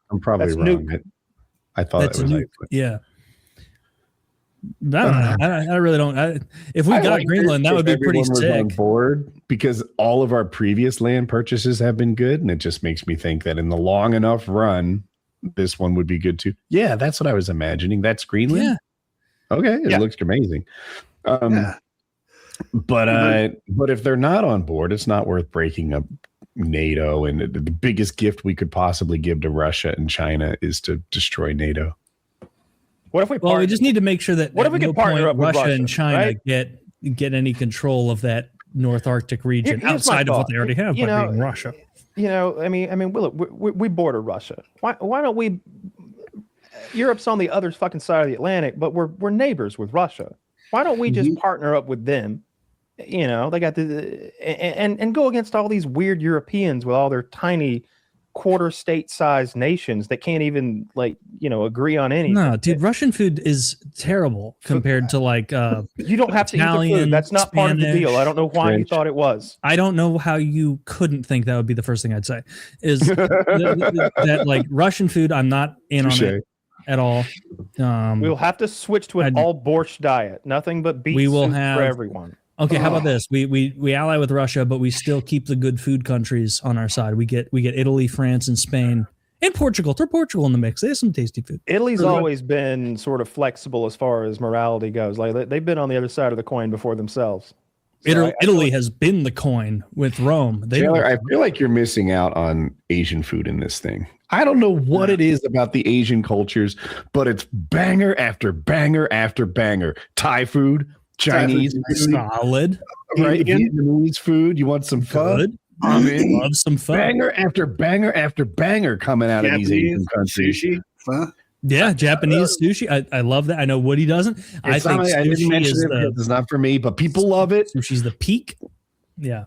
I'm probably wrong. I thought it was like, yeah. I really don't. If we got Greenland, that would be pretty sick. On board because all of our previous land purchases have been good, and it just makes me think that in the long enough run, this one would be good too. Yeah, that's what I was imagining. That's Greenland. Yeah. Okay, it looks amazing. But if they're not on board, it's not worth breaking up NATO. And the biggest gift we could possibly give to Russia and China is to destroy NATO. What if we? Well, we just need to make sure that what if we can partner up with Russia and China get any control of that North Arctic region outside of what they already have by being Russia. You know, I mean, we border Russia. Why don't we? Europe's on the other fucking side of the Atlantic, but we're neighbors with Russia. Why don't we just partner up with them? You know, they got and go against all these weird Europeans with all their tiny quarter state sized nations that can't even agree on anything. No, dude, Russian food is terrible compared to you don't have Italian, to eat the food. That's not Spanish, part of the deal. I don't know why you thought it was. I don't know how you couldn't think that would be the first thing I'd say is that like Russian food. I'm not in on it at all. We'll have to switch to an all borscht diet. Nothing but beef soup for everyone. Okay, how about this? We ally with Russia, but we still keep the good food countries on our side. We get Italy, France, and Spain, and Portugal. Throw Portugal in the mix. They have some tasty food. Italy's always been sort of flexible as far as morality goes. Like they've been on the other side of the coin before themselves. So Italy has been the coin with Rome. Taylor, I feel like you're missing out on Asian food in this thing. I don't know what it is about the Asian cultures, but it's banger after banger after banger. Thai food. Chinese solid, right? Vietnamese food. You want some fun? I mean, love some fun. Banger after banger after banger coming out of these Asian countries. Sushi, yeah, Japanese sushi. I love that. I know Woody doesn't. I think sushi is it's not for me, but people love it. Sushi's the peak. Yeah.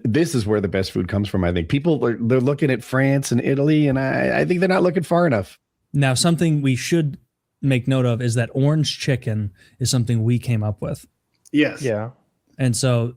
This is where the best food comes from. I think they're looking at France and Italy, and I think they're not looking far enough. Now, something we should make note of is that orange chicken is something we came up with. Yes. Yeah. And so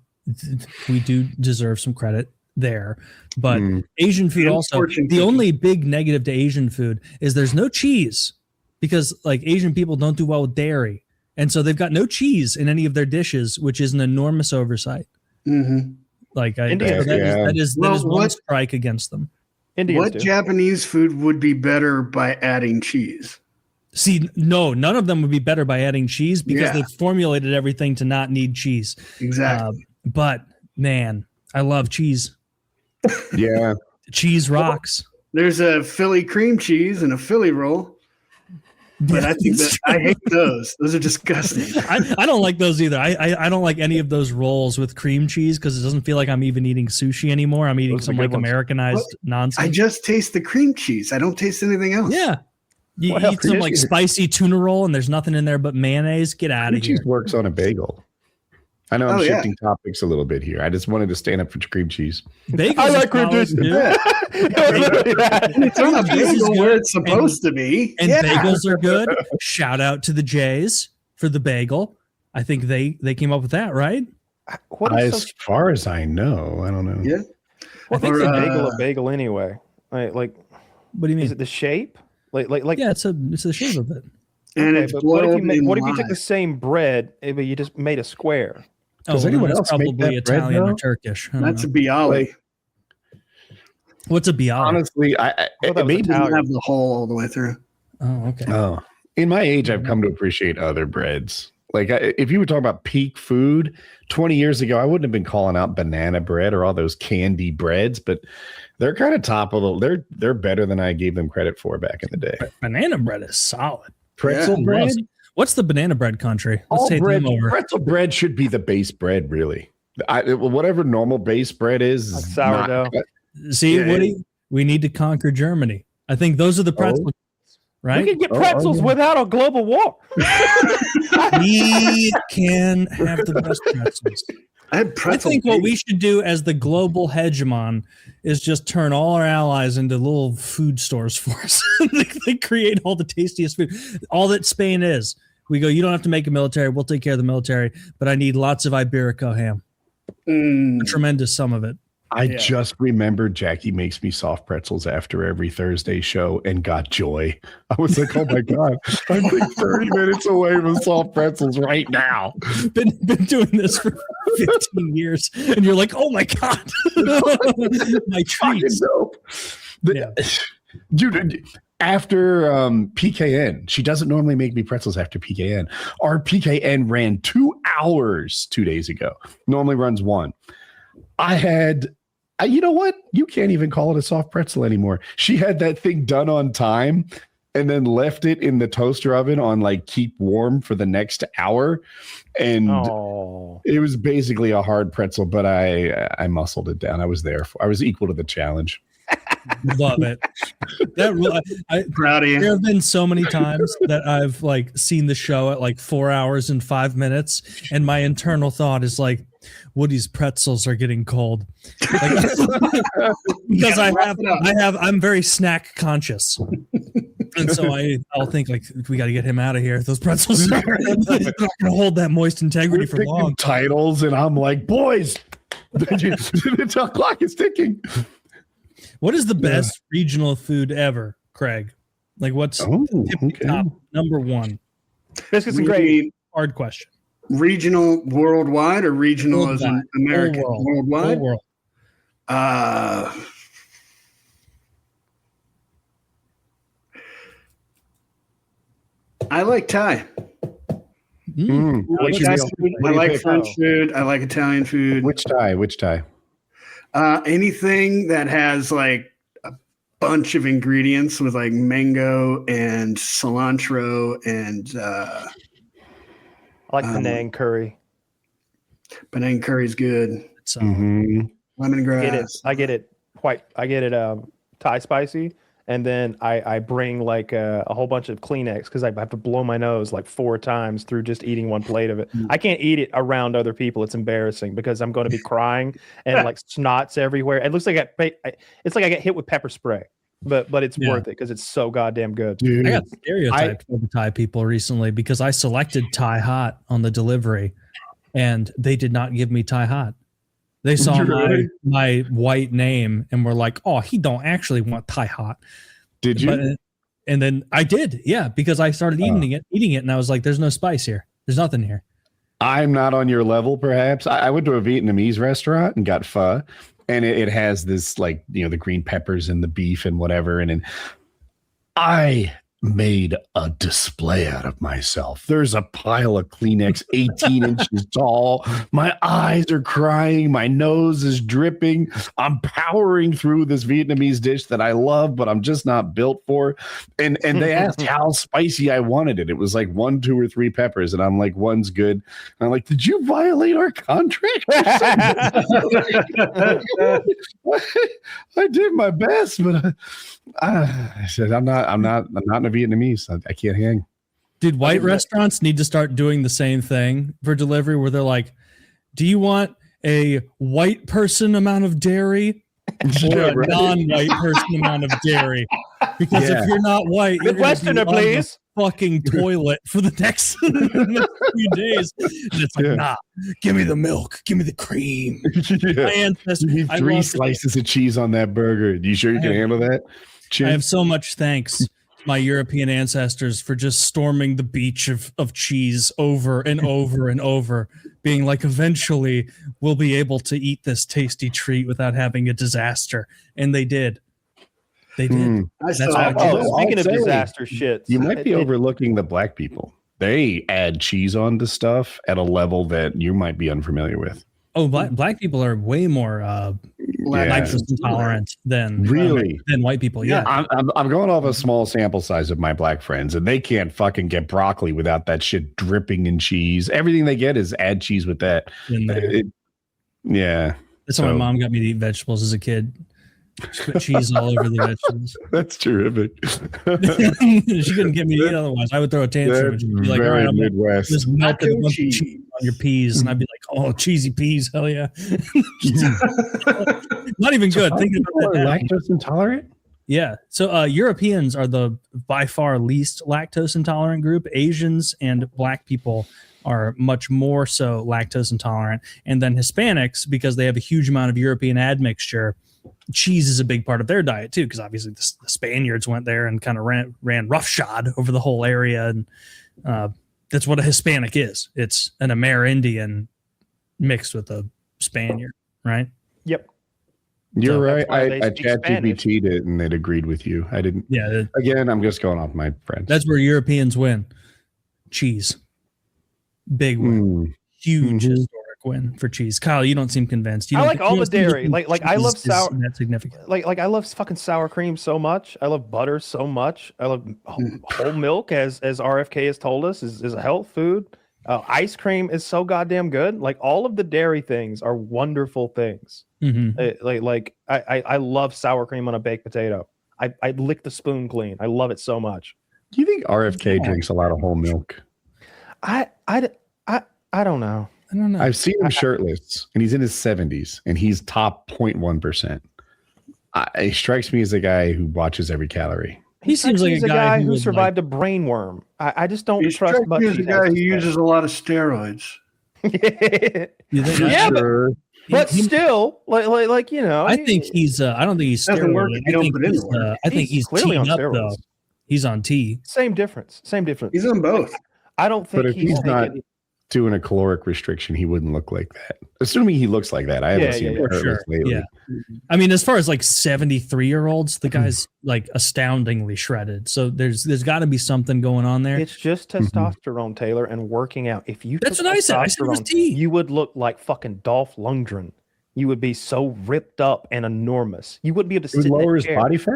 we do deserve some credit there. But Asian food also, the only big negative to Asian food is there's no cheese because like Asian people don't do well with dairy. And so they've got no cheese in any of their dishes, which is an enormous oversight. Mm-hmm. Like that is one strike against them. What Japanese food would be better by adding cheese? See, no, none of them would be better by adding cheese because they've formulated everything to not need cheese. Exactly. But man, I love cheese. Yeah. Cheese rocks. There's a Philly cream cheese and a Philly roll. But I think I hate those. Those are disgusting. I don't like those either. I don't like any of those rolls with cream cheese because it doesn't feel like I'm even eating sushi anymore. I'm eating some like Americanized nonsense. I just taste the cream cheese. I don't taste anything else. Yeah. You eat some like spicy tuna roll and there's nothing in there but mayonnaise. Get out of here. Cheese works on a bagel. I know I'm shifting topics a little bit here. I just wanted to stand up for cream cheese. Bagels I like cream cheese. It's on a bagel where it's supposed to be. And bagels are good. Shout out to the Jays for the bagel. I think they came up with that, right? As far as I know, I don't know. Yeah. I think a bagel anyway. Like, what do you mean? Is it the shape? Like yeah, it's the shape of it. And it's what if you took the same bread, but you just made a square? Does anyone else probably make that Italian bread, or Turkish? That's a bialy. What's a bialy? Honestly, I maybe doesn't have the hole all the way through. Oh, okay. Oh, in my age, I've come to appreciate other breads. Like if you were talking about peak food 20 years ago, I wouldn't have been calling out banana bread or all those candy breads, but they're kind of top of the. They're better than I gave them credit for back in the day. Banana bread is solid. Pretzel bread. What's the banana bread country? Let's take them over. Pretzel bread should be the base bread, really. Whatever normal base bread is sourdough. See, Woody, we need to conquer Germany. I think those are the pretzels, right? We can get pretzels without a global war. We can have the best pretzels. I think what we should do as the global hegemon is just turn all our allies into little food stores for us. They create all the tastiest food. All that Spain is. We go, you don't have to make a military. We'll take care of the military, but I need lots of Iberico ham. A tremendous sum of it. I just remembered Jackie makes me soft pretzels after every Thursday show and got joy. I was like, oh my God, I'm like 30 minutes away from soft pretzels right now. Been doing this for 15 years. And you're like, oh my God. My treats. Dude, after PKN, she doesn't normally make me pretzels after PKN. Our PKN ran 2 hours 2 days ago. Normally runs 1. You know what? You can't even call it a soft pretzel anymore. She had that thing done on time and then left it in the toaster oven on like keep warm for the next hour. And it was basically a hard pretzel, but I muscled it down. I was equal to the challenge. Love it. Proud of you. There have been so many times that I've like seen the show at like 4 hours and 5 minutes, and my internal thought is like, Woody's pretzels are getting cold. Because I'm very snack conscious. And so I'll think like, we got to get him out of here. Those pretzels are not going to hold that moist integrity for long. Titles, and I'm like, boys, the clock is ticking. What is the best regional food ever, Craig? Like what's top number one? Biscuits and gravy. Hard question. Regional worldwide or regional as in American? Worldwide? World. I like Thai. I like French food. I like Italian food. Which Thai? Anything that has like a bunch of ingredients with like mango and cilantro and I like Penang curry. Penang curry is good. Lemongrass. I get it Thai spicy, and then I bring like a whole bunch of Kleenex because I have to blow my nose like 4 times through just eating one plate of it. I can't eat it around other people. It's embarrassing because I'm going to be crying and like snots everywhere. It looks like it's like I get hit with pepper spray. But it's worth it because it's so goddamn good. Dude, I got stereotyped by the Thai people recently because I selected Thai hot on the delivery, and they did not give me Thai hot. They saw my white name and were like, "Oh, he don't actually want Thai hot." Did you? And then I did, because I started eating it, and I was like, "There's no spice here. There's nothing here." I'm not on your level, perhaps. I went to a Vietnamese restaurant and got pho. And it has this like, the green peppers and the beef and whatever. And I made a display out of myself. There's a pile of Kleenex 18 inches tall. My eyes are crying. My nose is dripping. I'm powering through this Vietnamese dish that I love, but I'm just not built for. And they asked how spicy I wanted it. It was like 1, 2, or 3 peppers. And I'm like, 1's good. And I'm like, did you violate our contract? I did my best, but I said, I'm not a Vietnamese. I can't hang. Dude, white restaurants need to start doing the same thing for delivery where they're like, do you want a white person amount of dairy or a non-white person amount of dairy? Because if you're not white, you're Westerner, please. Fucking toilet for the next few days. And it's like, nah, give me the milk, give me the cream. My ancestors, you need 3 slices of cheese on that burger. You sure you can handle that? I have so much thanks, my European ancestors, for just storming the beach of cheese over and over and over, being like, eventually we'll be able to eat this tasty treat without having a disaster. And they did. They did. Speaking of disaster shit, you might be overlooking the black people. They add cheese onto stuff at a level that you might be unfamiliar with. Oh, black people are way more lactose intolerant than white people. Yeah, I'm going off a small sample size of my black friends, and they can't fucking get broccoli without that shit dripping in cheese. Everything they get is add cheese with that. That's how my mom got me to eat vegetables as a kid. She put cheese all over the vegetables. That's terrific. She couldn't get me to eat otherwise. I would throw a tantrum and she'd be like, all right, I'm Midwest. just melting a bunch of cheese on your peas. And I'd be like, oh, cheesy peas. Hell yeah. Not even good. Think about that. Lactose intolerant? Yeah. So Europeans are the by far least lactose intolerant group. Asians and black people are much more so lactose intolerant. And then Hispanics, because they have a huge amount of European admixture, cheese is a big part of their diet too, because obviously the Spaniards went there and kind of ran roughshod over the whole area, and that's what a Hispanic is. It's an Amerindian mixed with a Spaniard, right? Yep. You're right. I ChatGPT'd it and it agreed with you. I didn't. Yeah. Again, I'm just going off my friends. That's where Europeans win. Cheese. Big win. Huge historic win for cheese. Kyle, you don't seem convinced. I like all the dairy. Like I love sour. That's significant. Like I love fucking sour cream so much. I love butter so much. I love whole milk, as RFK has told us, is a health food. Ice cream is so goddamn good. Like all of the dairy things are wonderful things. I love sour cream on a baked potato. I lick the spoon clean. I love it so much. Do you think RFK drinks a lot of whole milk? I don't know. I don't know. I've seen him shirtless, and he's in his 70s, and he's top 0.1%. He strikes me as a guy who watches every calorie. He seems like a guy who survived a brain worm. I just don't trust much. He's a guy who uses a lot of steroids. Yeah, sure. but still, like you know, I think he's. I don't think he's steroid. I think he's clearly on up, steroids. though. He's on T. Same difference. He's on both. I don't think But if he's not doing a caloric restriction, he wouldn't look like that. Assuming he looks like that. I haven't seen him lately. Yeah. I mean, as far as like 73-year-olds, the guy's like astoundingly shredded. So there's got to be something going on there. It's just testosterone, Taylor, and working out. If you That's what I said. I said it was T. You would look like fucking Dolph Lundgren. You would be so ripped up and enormous. You wouldn't be able to sit lower his body fat?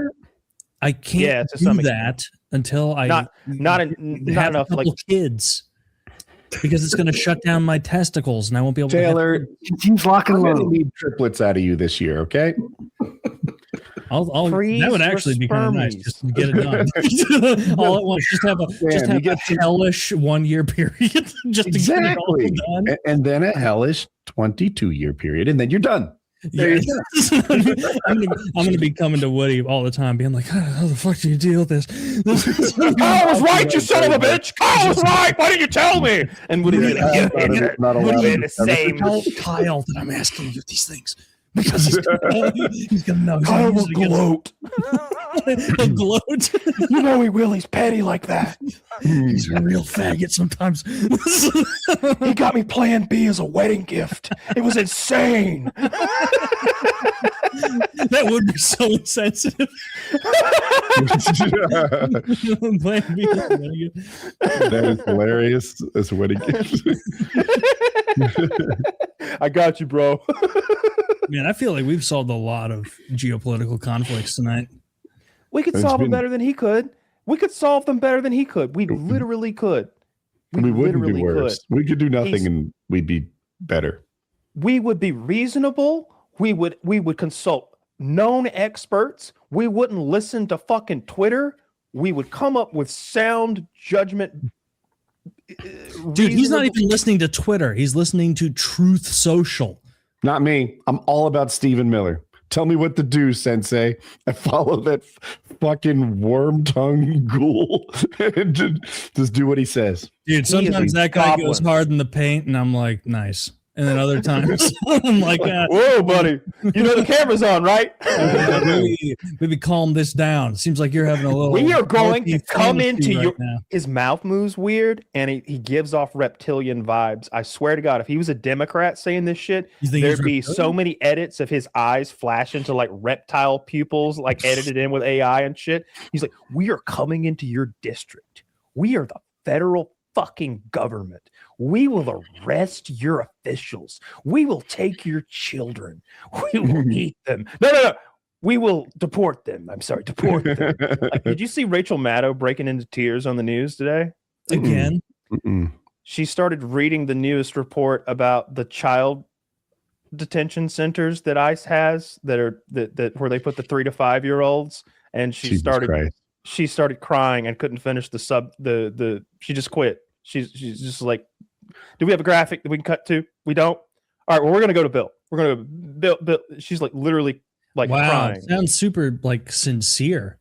I can't do that until I not enough like kids. Because it's going to shut down my testicles, and I won't be able to. Taylor, he's locking I'm low. going to need triplets out of you this year, okay? That would actually be kind of nice, just to get it done. All at once, just have a hellish 1 year period, just to get it all done, and then a hellish 22-year period, and then you're done. Yeah. I'm gonna be coming to Woody all the time, being like, "How the fuck do you deal with this?" I was right, you son of a bitch. I was right. Why didn't you tell me? And Woody, tell Kyle that I'm asking you these things because he's gonna know. Kyle will gloat. He'll gloat. You know he will. He's petty like that. He's a real faggot sometimes. He got me Plan B as a wedding gift. It was insane. That would be so insensitive. Plan B. That is hilarious as a wedding gift. I got you, bro. Man, I feel like we've solved a lot of geopolitical conflicts tonight. We could solve them better than he could. We could solve them better than he could. We literally could. We wouldn't do worse. We could do nothing and we'd be better. We would be reasonable. We would consult known experts. We wouldn't listen to fucking Twitter. We would come up with sound judgment. Dude, he's not even listening to Twitter. He's listening to Truth Social. Not me. I'm all about Stephen Miller. Tell me what to do, Sensei. I follow that fucking worm tongue ghoul and just do what he says. Dude, sometimes that guy goes hard in the paint, and I'm like, nice. And then other times, I'm like, whoa, buddy. You know the camera's on, right? maybe calm this down. Seems like you're having a little. We are going to come into your. His mouth moves weird, and he gives off reptilian vibes. I swear to God, if he was a Democrat saying this shit, there'd be so many edits of his eyes flash into like reptile pupils, like edited in with AI and shit. He's like, we are coming into your district. We are the federal fucking government. We will arrest your officials. We will take your children. We will eat them. No. We will deport them. I'm sorry, deport them. Like, did you see Rachel Maddow breaking into tears on the news today? Again? She started reading the newest report about the child detention centers that ICE has that where they put the 3 to 5 year olds, and she started crying and couldn't finish she just quit. She's just like, do we have a graphic that we can cut to? We don't. All right, well, we're gonna go to Bill. We're gonna go Bill. She's like literally like crying. Sounds super like sincere.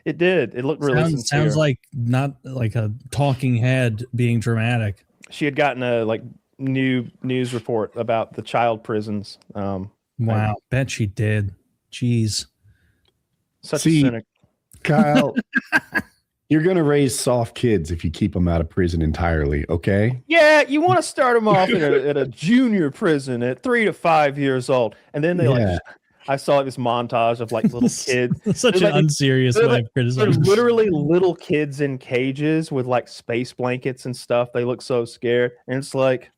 It did. It looked really sincere. Sounds like not like a talking head being dramatic. She had gotten a like new news report about the child prisons. Wow, bet she did. Jeez, such a cynic. Kyle, you're going to raise soft kids if you keep them out of prison entirely, okay? Yeah, you want to start them off at a junior prison at 3 to 5 years old. And then they I saw this montage of like little kids. Such an unserious way of criticizing. They're literally little kids in cages with like space blankets and stuff. They look so scared. And it's like,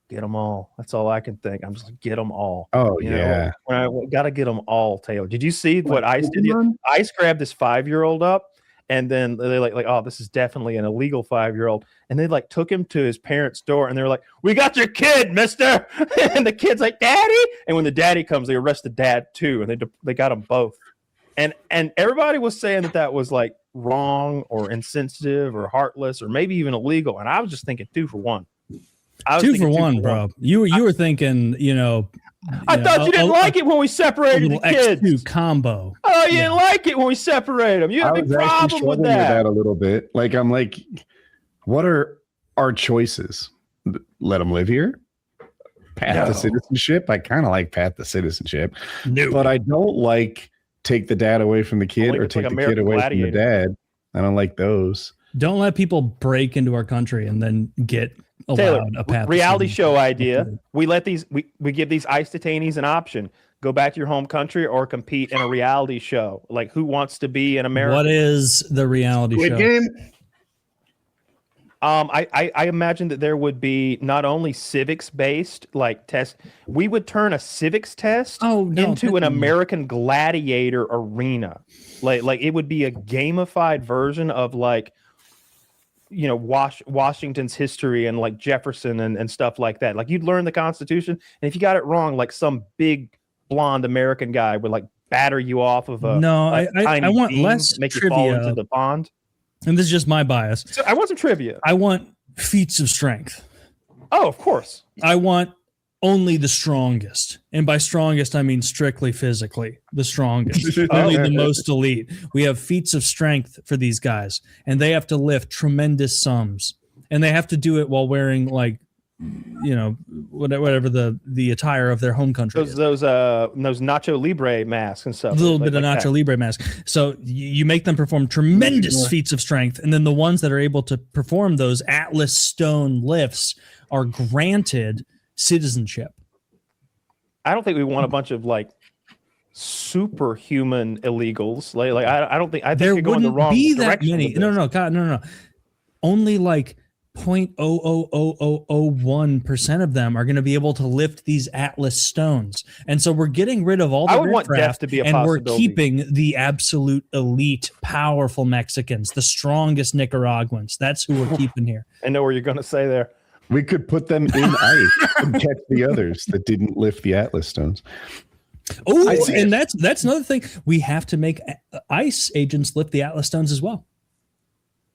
get them all. That's all I can think. I'm just like, get them all. Oh, yeah. I got to get them all, Taylor. Did you see what ICE did? ICE grabbed this 5-year-old up, and then they like, oh, this is definitely an illegal 5-year-old. And they like took him to his parents' door, and they were like, we got your kid, mister. And the kid's like, daddy. And when the daddy comes, they arrest the dad too, and they got them both. And everybody was saying that was like wrong or insensitive or heartless or maybe even illegal. And I was just thinking 2 for 1. 2 for 1, bro. You were thinking, I thought you didn't like it when we separated the kids. X2 combo. Oh, you didn't like it when we separated them. You had a big problem with that. A little bit. Like, I'm like, what are our choices? Let them live here? Path to citizenship? I kind of like path to citizenship. No. But I don't like take the dad away from the kid or take the kid away from the dad. I don't like those. Don't let people break into our country and then get Taylor, a path reality show idea. We let we give these ICE detainees an option: go back to your home country or compete in a reality show. Like, who wants to be in America? What is the reality show? Game. I imagine that there would be not only civics based like test. We would turn a civics test into an American Gladiator arena. Like it would be a gamified version of like, Washington's history and like Jefferson and stuff like that. Like, you'd learn the Constitution, and if you got it wrong, like some big blonde American guy would like batter you off of a I want less make trivia. You fall into the pond. And this is just my bias. So I want some trivia. I want feats of strength. Oh, of course. I want only the strongest. And by strongest, I mean strictly physically the strongest. Only the most elite. We have feats of strength for these guys, and they have to lift tremendous sums. And they have to do it while wearing like, whatever the attire of their home country is. Those Nacho Libre masks and stuff. A little bit of Nacho Libre mask. So you make them perform tremendous feats of strength, and then the ones that are able to perform those Atlas stone lifts are granted citizenship. I don't think we want a bunch of like superhuman illegals. Like I don't think there you're going the wrong be direction. That many. No. Only like 0.00001% of them are going to be able to lift these Atlas stones, and so we're getting rid of all the riffraff, to be a and possibility. We're keeping the absolute elite, powerful Mexicans, the strongest Nicaraguans. That's who we're keeping here. I know what you're going to say there. We could put them in ice and catch the others that didn't lift the Atlas stones. Oh, and that's another thing. We have to make ICE agents lift the Atlas stones as well.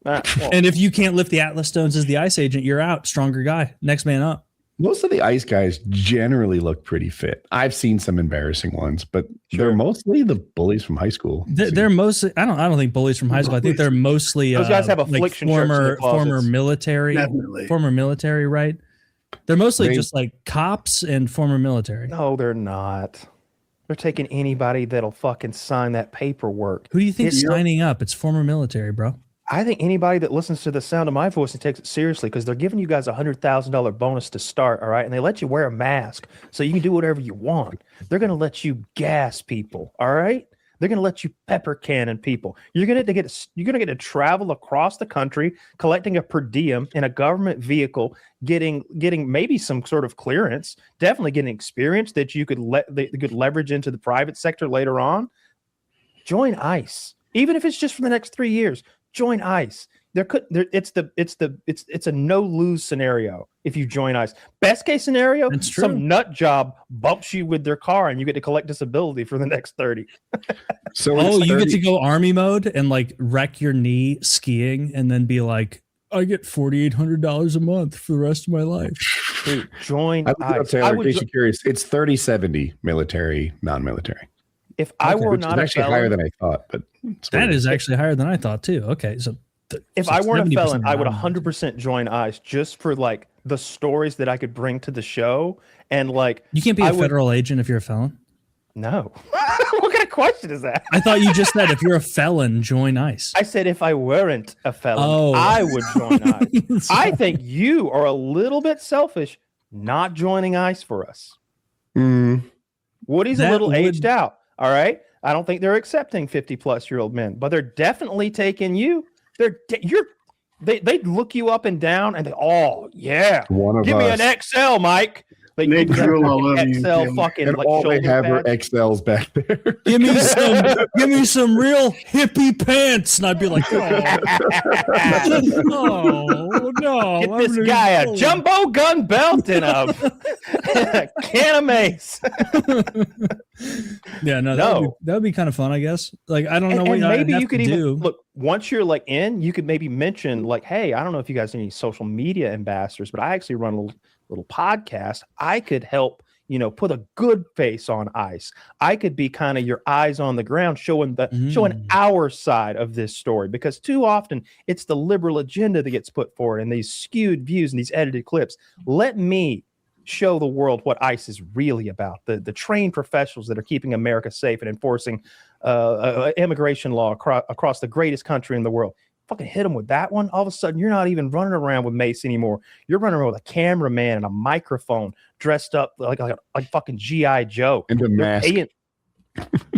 And if you can't lift the Atlas stones as the ICE agent, you're out. Stronger guy, next man up. Most of the ICE guys generally look pretty fit. I've seen some embarrassing ones, but they're mostly the bullies from high school. They're mostly. I don't think bullies from high school. I think they're mostly those guys have affliction former military, right? They're mostly just like cops and former military. No, they're not. They're taking anybody that'll fucking sign that paperwork. Who do you think is signing up? It's former military, bro. I think anybody that listens to the sound of my voice and takes it seriously, because they're giving you guys $100,000 bonus to start, all right? And they let you wear a mask so you can do whatever you want. They're going to let you gas people, all right? They're going to let you pepper cannon people. You're going to get to travel across the country, collecting a per diem in a government vehicle, getting maybe some sort of clearance, definitely getting experience that you could leverage into the private sector later on. Join ICE, even if it's just for the next 3 years. Join ICE. It's a no lose scenario if you join ICE. Best case scenario, some nut job bumps you with their car and you get to collect disability for the next 30. So you get to go army mode and like wreck your knee skiing and then be like, I get $4,800 a month for the rest of my life. Dude, join ICE. Taylor, in case you're curious, it's 30-70 military, non-military. If I were not actually higher than I thought, but that is actually higher than I thought too. Okay, so if I weren't a felon, I would 100% join ICE just for like the stories that I could bring to the show. And like, you can't be a federal agent if you're a felon. No. What kind of question is that? I thought you just said if you're a felon, join ICE. I said if I weren't a felon, I would join ICE. I think you are a little bit selfish not joining ICE for us. Woody's a little aged out. All right. I don't think they're accepting 50-plus-year-old men, but they're definitely taking you. They look you up and down and they, give me an XL, Mike. They drill all over you. XL fucking and like all they have pads. are XLs back there. give me some real hippie pants, and I'd be like, oh no! Get this guy a jumbo gun belt and a can of mace. Yeah, that would be kind of fun, I guess. Like, I don't know what maybe you could do. Look. Once you're like in, you could maybe mention like, hey, I don't know if you guys are any social media ambassadors, but I actually run a little podcast. I could help, put a good face on ICE. I could be kind of your eyes on the ground, showing our side of this story, because too often it's the liberal agenda that gets put forward and these skewed views and these edited clips. Let me show the world what ICE is really about. The trained professionals that are keeping America safe and enforcing immigration law across the greatest country in the world. Fucking hit them with that one. All of a sudden, you're not even running around with mace anymore. You're running around with a cameraman and a microphone, dressed up like fucking G.I. Joe. And a mask.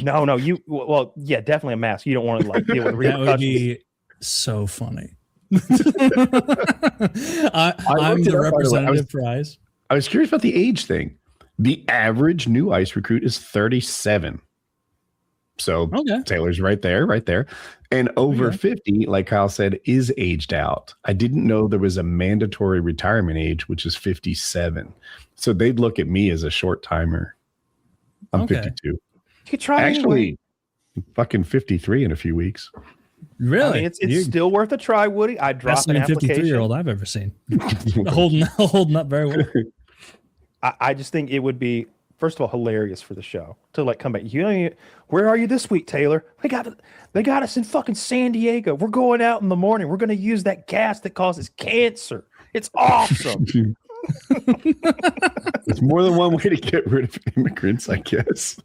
No, yeah, definitely a mask. You don't want to like deal with repercussions. That would be so funny. I'm the representative prize. I was curious about the age thing. The average new ICE recruit is 37. So Taylor's right there. And over 50, like Kyle said, is aged out. I didn't know there was a mandatory retirement age, which is 57. So they'd look at me as a short timer. I'm 52. You could try actually fucking 53 in a few weeks. Really? I mean, it's still worth a try, Woody. I dropped an application. 53-year-old I've ever seen. holding up very well. I just think it would be, first of all, hilarious for the show to like come back. Where are you this week, Taylor? They got us in fucking San Diego. We're going out in the morning. We're going to use that gas that causes cancer. It's awesome. There's more than one way to get rid of immigrants, I guess.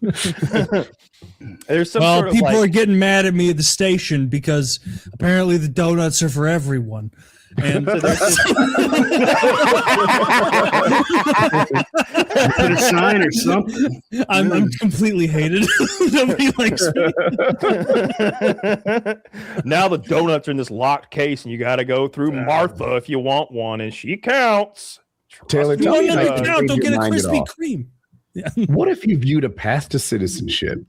There's some sort of people are getting mad at me at the station because apparently the donuts are for everyone. And so put a sign or something. I'm completely hated. Nobody likes me. Now the donuts are in this locked case, and you got to go through Martha if you want one, and she counts. Taylor, tell me don't get a Krispy Kreme. Yeah. What if you viewed a path to citizenship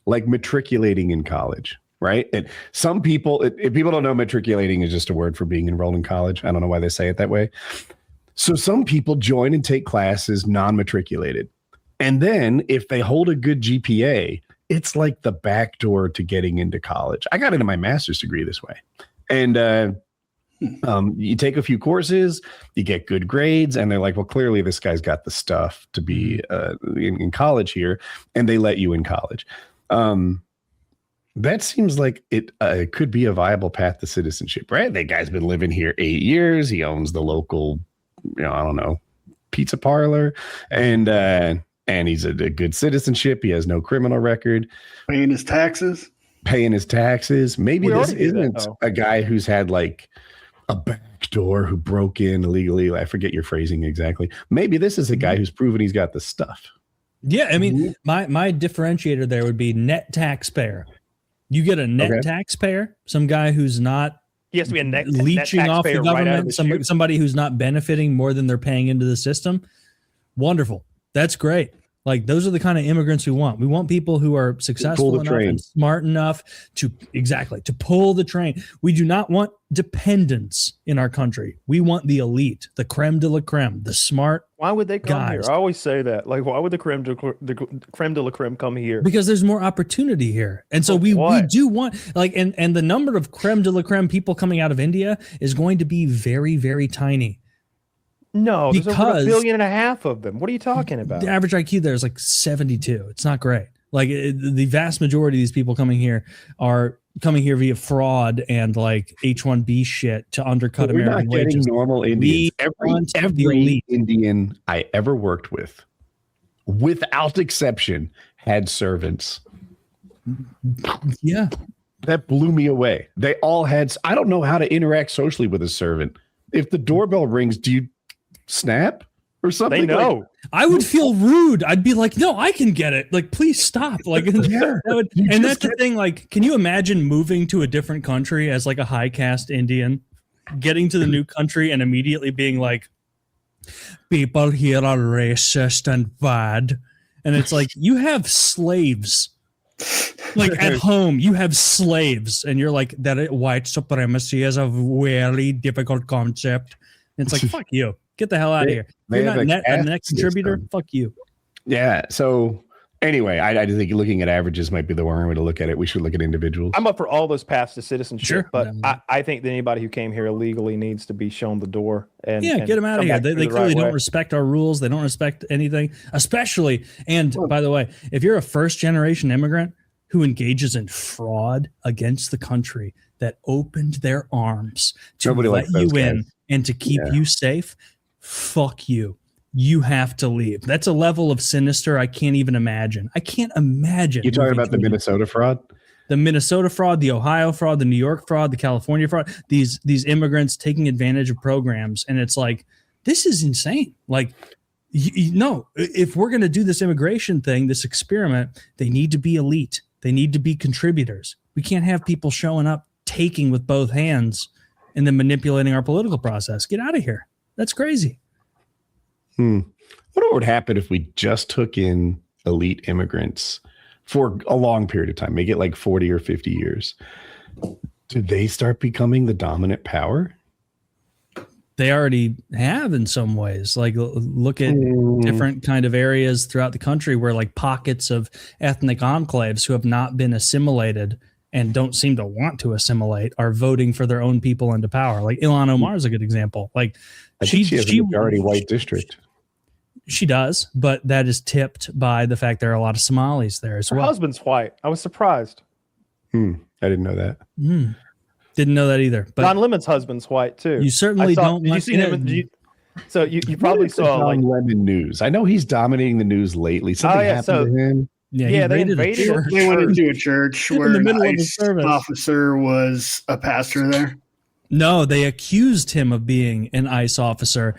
like matriculating in college? Right. And some people, if people don't know, matriculating is just a word for being enrolled in college. I don't know why they say it that way. So some people join and take classes non-matriculated. And then if they hold a good GPA, it's like the back door to getting into college. I got into my master's degree this way. And you take a few courses, you get good grades, and they're like, well, clearly this guy's got the stuff to be in college here, and they let you in college. That seems like it could be a viable path to citizenship, right? That guy's been living here 8 years. He owns the local, I don't know, pizza parlor, and he's a good citizenship. He has no criminal record. Paying his taxes. Maybe this isn't a guy who's had like a back door who broke in illegally. I forget your phrasing exactly. Maybe this is a guy who's proven he's got the stuff. Yeah, I mean, my differentiator there would be net taxpayer. You get a net taxpayer, some guy who's not he has to be a net leeching net off the government, the somebody who's not benefiting more than they're paying into the system. Wonderful. That's great. Like those are the kind of immigrants we want. We want people who are successful enough and smart enough to pull the train. We do not want dependents in our country. We want the elite, the creme de la creme, the smart. Why would they come guys. here? I always say that. Like, why would the creme de la creme come here? Because there's more opportunity here. And so we do want like and the number of creme de la creme people coming out of India is going to be very, very tiny. No, there's over 1.5 billion of them. What are you talking about? The average IQ there is like 72. It's not great. Like the vast majority of these people coming here are coming here via fraud and like H-1B shit to undercut American wages. Getting normal Indians. Every Indian I ever worked with, without exception, had servants. Yeah. That blew me away. They all had. I don't know how to interact socially with a servant. If the doorbell rings, do you snap or something? They know. Like, I would feel rude. I'd be like, no, I can get it. Like, please stop. Like, that's the thing. Like, can you imagine moving to a different country as like a high caste Indian, getting to the new country and immediately being like, people here are racist and bad. And it's like, you have slaves. Like at home, you have slaves, and you're like, that white supremacy is a very difficult concept. And it's like, fuck you. Get the hell out of here. You're not a net contributor. Fuck you. Yeah. So anyway, I think looking at averages might be the wrong way to look at it. We should look at individuals. I'm up for all those paths to citizenship, sure, but I think that anybody who came here illegally needs to be shown the door. And get them out of here. They clearly don't respect our rules. They don't respect anything, especially. And by the way, if you're a first generation immigrant who engages in fraud against the country that opened their arms to let you in and to keep you safe, fuck you. You have to leave. That's a level of sinister I can't even imagine. I can't imagine. You're talking about the Minnesota fraud? The Minnesota fraud, the Ohio fraud, the New York fraud, the California fraud, these immigrants taking advantage of programs. And it's like, this is insane. Like, no, if we're going to do this immigration thing, this experiment, they need to be elite. They need to be contributors. We can't have people showing up, taking with both hands, and then manipulating our political process. Get out of here. That's crazy. What would happen if we just took in elite immigrants for a long period of time, make it like 40 or 50 years? Do they start becoming the dominant power? They already have in some ways. Like, look at different kind of areas throughout the country where like pockets of ethnic enclaves who have not been assimilated and don't seem to want to assimilate are voting for their own people into power. Like Ilhan Omar is a good example. Like she has a majority white district. She does, but that is tipped by the fact there are a lot of Somalis there as well. Her husband's white. I was surprised. I didn't know that. Didn't know that either. But Don Lemon's husband's white too. You certainly don't. Did you see him? So you probably saw like Lemon news. I know he's dominating the news lately. Something happened to him. Yeah, they invaded. They went into a church where an ICE officer was a pastor there. No, they accused him of being an ICE officer,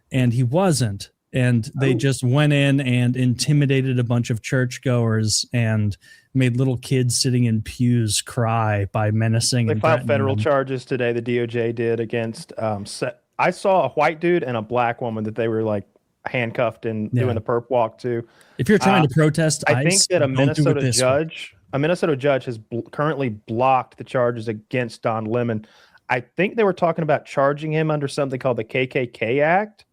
and he wasn't. And they just went in and intimidated a bunch of churchgoers and made little kids sitting in pews cry by menacing. They filed federal charges today. The DOJ did against. I saw a white dude and a black woman that they were like handcuffed and doing the perp walk to. If you're trying to protest, I think that a Minnesota judge has currently blocked the charges against Don Lemon. I think they were talking about charging him under something called the KKK Act.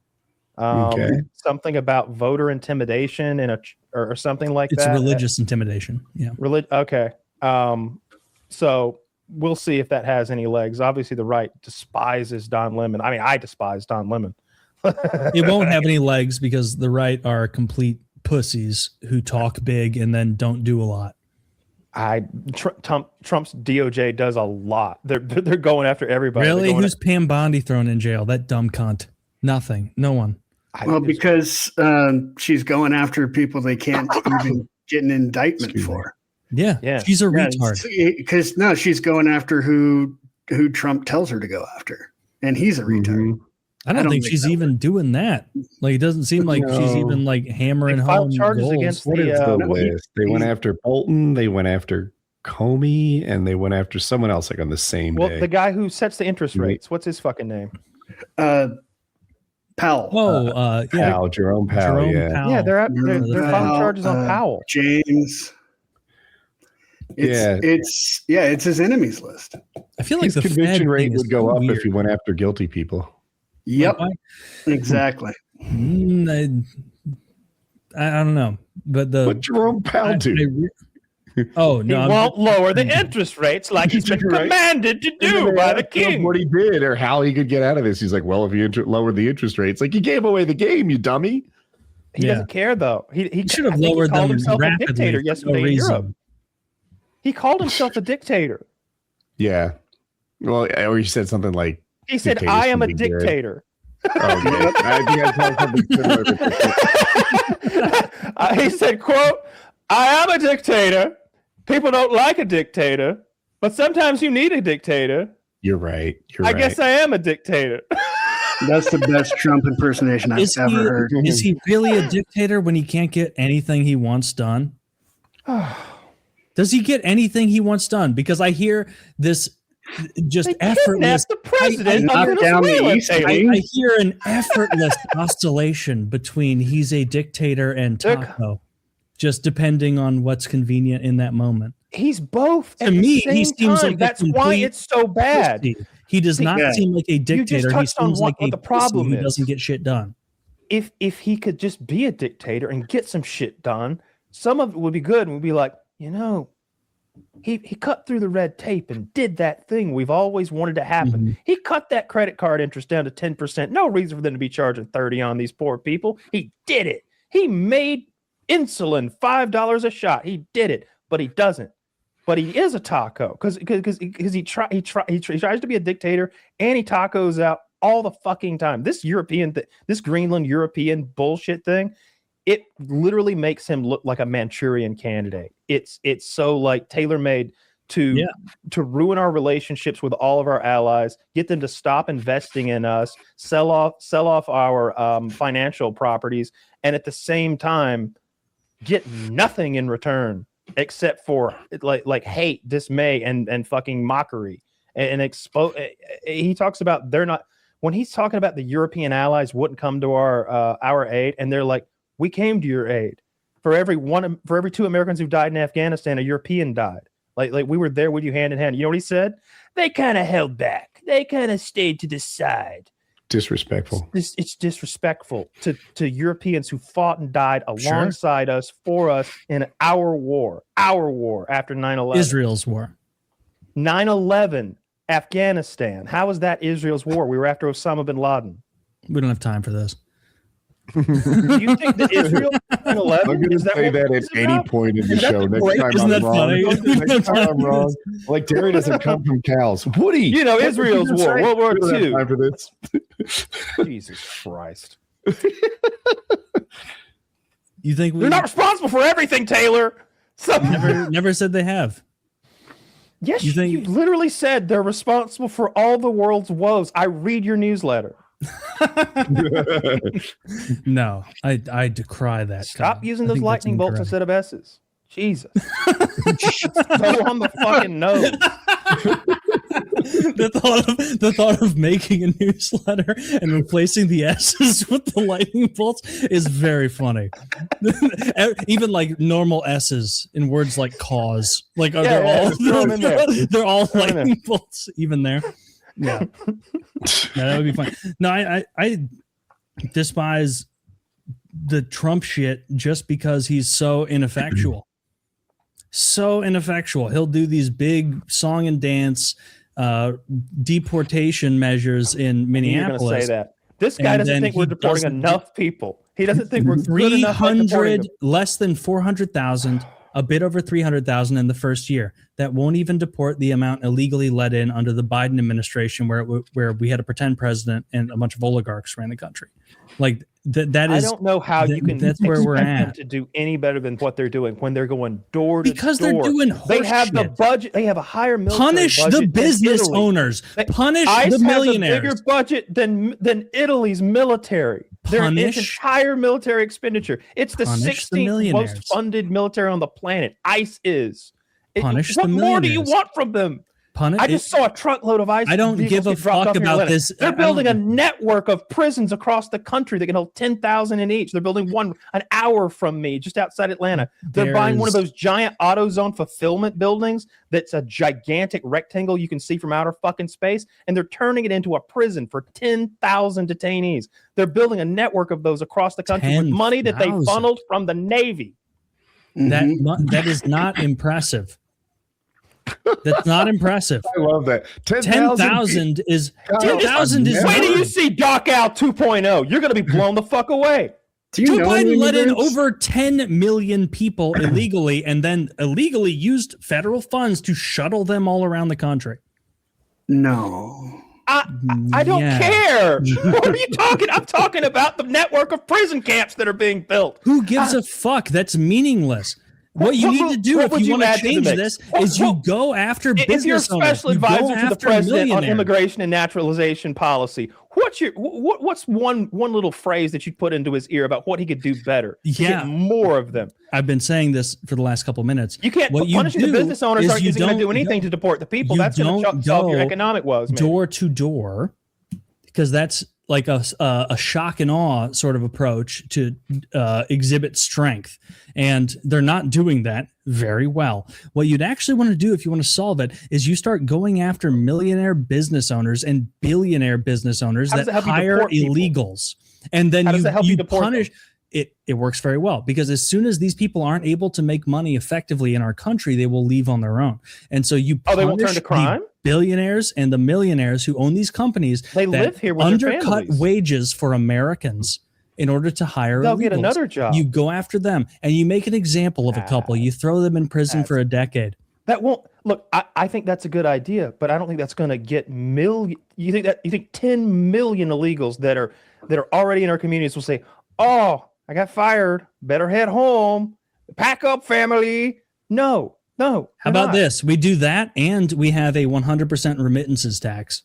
Something about voter intimidation or something like that. It's religious intimidation. Yeah. Okay. So we'll see if that has any legs. Obviously, the right despises Don Lemon. I mean, I despise Don Lemon. It won't have any legs because the right are complete pussies who talk big and then don't do a lot. Trump's DOJ does a lot. They're going after everybody. Really? Who's Pam Bondi thrown in jail? That dumb cunt. Nothing. No one. Well, because she's going after people they can't even get an indictment for. Yeah. She's a retard. Because she's going after who Trump tells her to go after, and he's a retard. I don't think she's even doing that. Like, it doesn't seem like she's even like hammering home charges goals. against What is the list? They went after Bolton, they went after Comey, and they went after someone else like on the same day. Well, the guy who sets the interest rates. What's his fucking name? Powell. Powell, Jerome Powell. Powell. Yeah, they're filing charges on Powell. James. It's his enemies list. I feel like his the conviction rate would go up weird. if he went after guilty people. Yep, exactly. I don't know, but what Jerome Powell do? He won't lower the interest rates like he's been commanded to do by the king. What he did or how he could get out of this. He's like, well, if you lowered the interest rates, like you gave away the game, you dummy. He doesn't care though. He should have lowered them himself rapidly. A dictator yesterday in Europe. He called himself a dictator. Yeah. Well, or he said something like, he said, I am a dictator. Okay. I think I saw something similar. He said, quote, I am a dictator. People don't like a dictator, but sometimes you need a dictator. You're right. I guess I am a dictator. That's the best Trump impersonation I've ever heard. Is he really a dictator when he can't get anything he wants done? Does he get anything he wants done? Because I hear this just effortless. The president of I hear an effortless oscillation between he's a dictator and taco, just depending on what's convenient in that moment. He's both. To me, he seems like that's why it's so bad. He does not seem like a dictator. He seems like a the problem who doesn't get shit done. If he could just be a dictator and get some shit done, some of it would be good, and we'd be like, he cut through the red tape and did that thing we've always wanted to happen. Mm-hmm. He cut that credit card interest down to 10%. No reason for them to be charging 30 on these poor people. He did it. He made insulin $5 a shot. He did it, but he doesn't. But he is a taco because he tries to be a dictator and he tacos out all the fucking time. This Greenland European bullshit thing, it literally makes him look like a Manchurian candidate. It's so like tailor-made to ruin our relationships with all of our allies, get them to stop investing in us, sell off our financial properties, and at the same time get nothing in return except for like hate, dismay, and fucking mockery and expose. He talks about when he's talking about the European allies wouldn't come to our aid, and they're like, we came to your aid. For every 2 Americans who died in Afghanistan, a European died. Like we were there with you hand in hand. You know what he said? They kind of held back. They kind of stayed to the side. Disrespectful. It's disrespectful to Europeans who fought and died alongside us, for us, in our war after 9/11. Israel's war. 9/11, Afghanistan. How was that Israel's war? We were after Osama bin Laden. We don't have time for this. Do you think that Israel 9/11? I'm going to say that at any point in the show. Next time I'm wrong. Like, dairy doesn't come from cows. Woody. Israel's war, World War II. Time for this. Jesus Christ. You think they're not responsible for everything, Taylor? Never said they have. Yes, you literally said they're responsible for all the world's woes. I read your newsletter. No, I decry that. Stop using those lightning bolts instead of S's. Jesus. So on the fucking nose. The thought of making a newsletter and replacing the S's with the lightning bolts is very funny. Even like normal S's in words like cause, like they're all lightning bolts. Even there, yeah, that would be fun. No, despise the Trump shit just because he's so ineffectual. So ineffectual. He'll do these big song and dance deportation measures in Minneapolis. You're going to say that. This guy doesn't think we're deporting enough people. He doesn't think we're good enough. 300, less than 400,000, a bit over 300,000 in the first year. That won't even deport the amount illegally let in under the Biden administration, where we had a pretend president and a bunch of oligarchs ran the country. Like that is. I don't know how you can. That's where we're at. To do any better than what they're doing when they're going door to door. Because they're doing horse They have shit. the budget. They have a higher military Punish budget the business owners. Punish ICE the millionaires. Has a bigger budget than Italy's military. Their entire military expenditure. It's the 16th most funded military on the planet. ICE is. Punish what the more do you want from them? I just saw a truckload of ICE. I don't give a fuck about this. They're building a network of prisons across the country that can hold 10,000 in each. They're building one an hour from me, just outside Atlanta. They're buying one of those giant AutoZone fulfillment buildings that's a gigantic rectangle you can see from outer fucking space, and they're turning it into a prison for 10,000 detainees. They're building a network of those across the country with money that they funneled from the Navy. That is not impressive. That's not impressive. I love that. 10,000 is 10,000 is. Wait till you see Doc Al 2.0. You're going to be blown the fuck away. Joe Biden let in over 10 million people illegally, and then illegally used federal funds to shuttle them all around the country. No. I don't care. What are you talking? I'm talking about the network of prison camps that are being built. Who gives a fuck? That's meaningless. What you need to do if you want to change this is you go after business owners. If you're a special advisor to the president on immigration and naturalization policy, what's one little phrase that you'd put into his ear about what he could do better? Get more of them. I've been saying this for the last couple of minutes. You can't punishing the business owners isn't going to do anything to deport the people. That's going to solve your economic woes. Door to door, because that's like a shock and awe sort of approach to exhibit strength. And they're not doing that very well. What you'd actually want to do if you want to solve it is you start going after millionaire business owners and billionaire business owners that hire illegals. And then you punish. It works very well, because as soon as these people aren't able to make money effectively in our country, they will leave on their own. And so you punish they won't turn to crime? The billionaires and the millionaires who own these companies. They live here with undercut wages for Americans in order to hire They'll illegals. Get another job. You go after them and you make an example of a couple. You throw them in prison for a decade. That won't look. I think that's a good idea, but I don't think that's going to get million. You think 10 million illegals that are already in our communities will say, "Oh, I got fired. Better head home. Pack up, family." No. How about this? We do that, and we have a 100% remittances tax.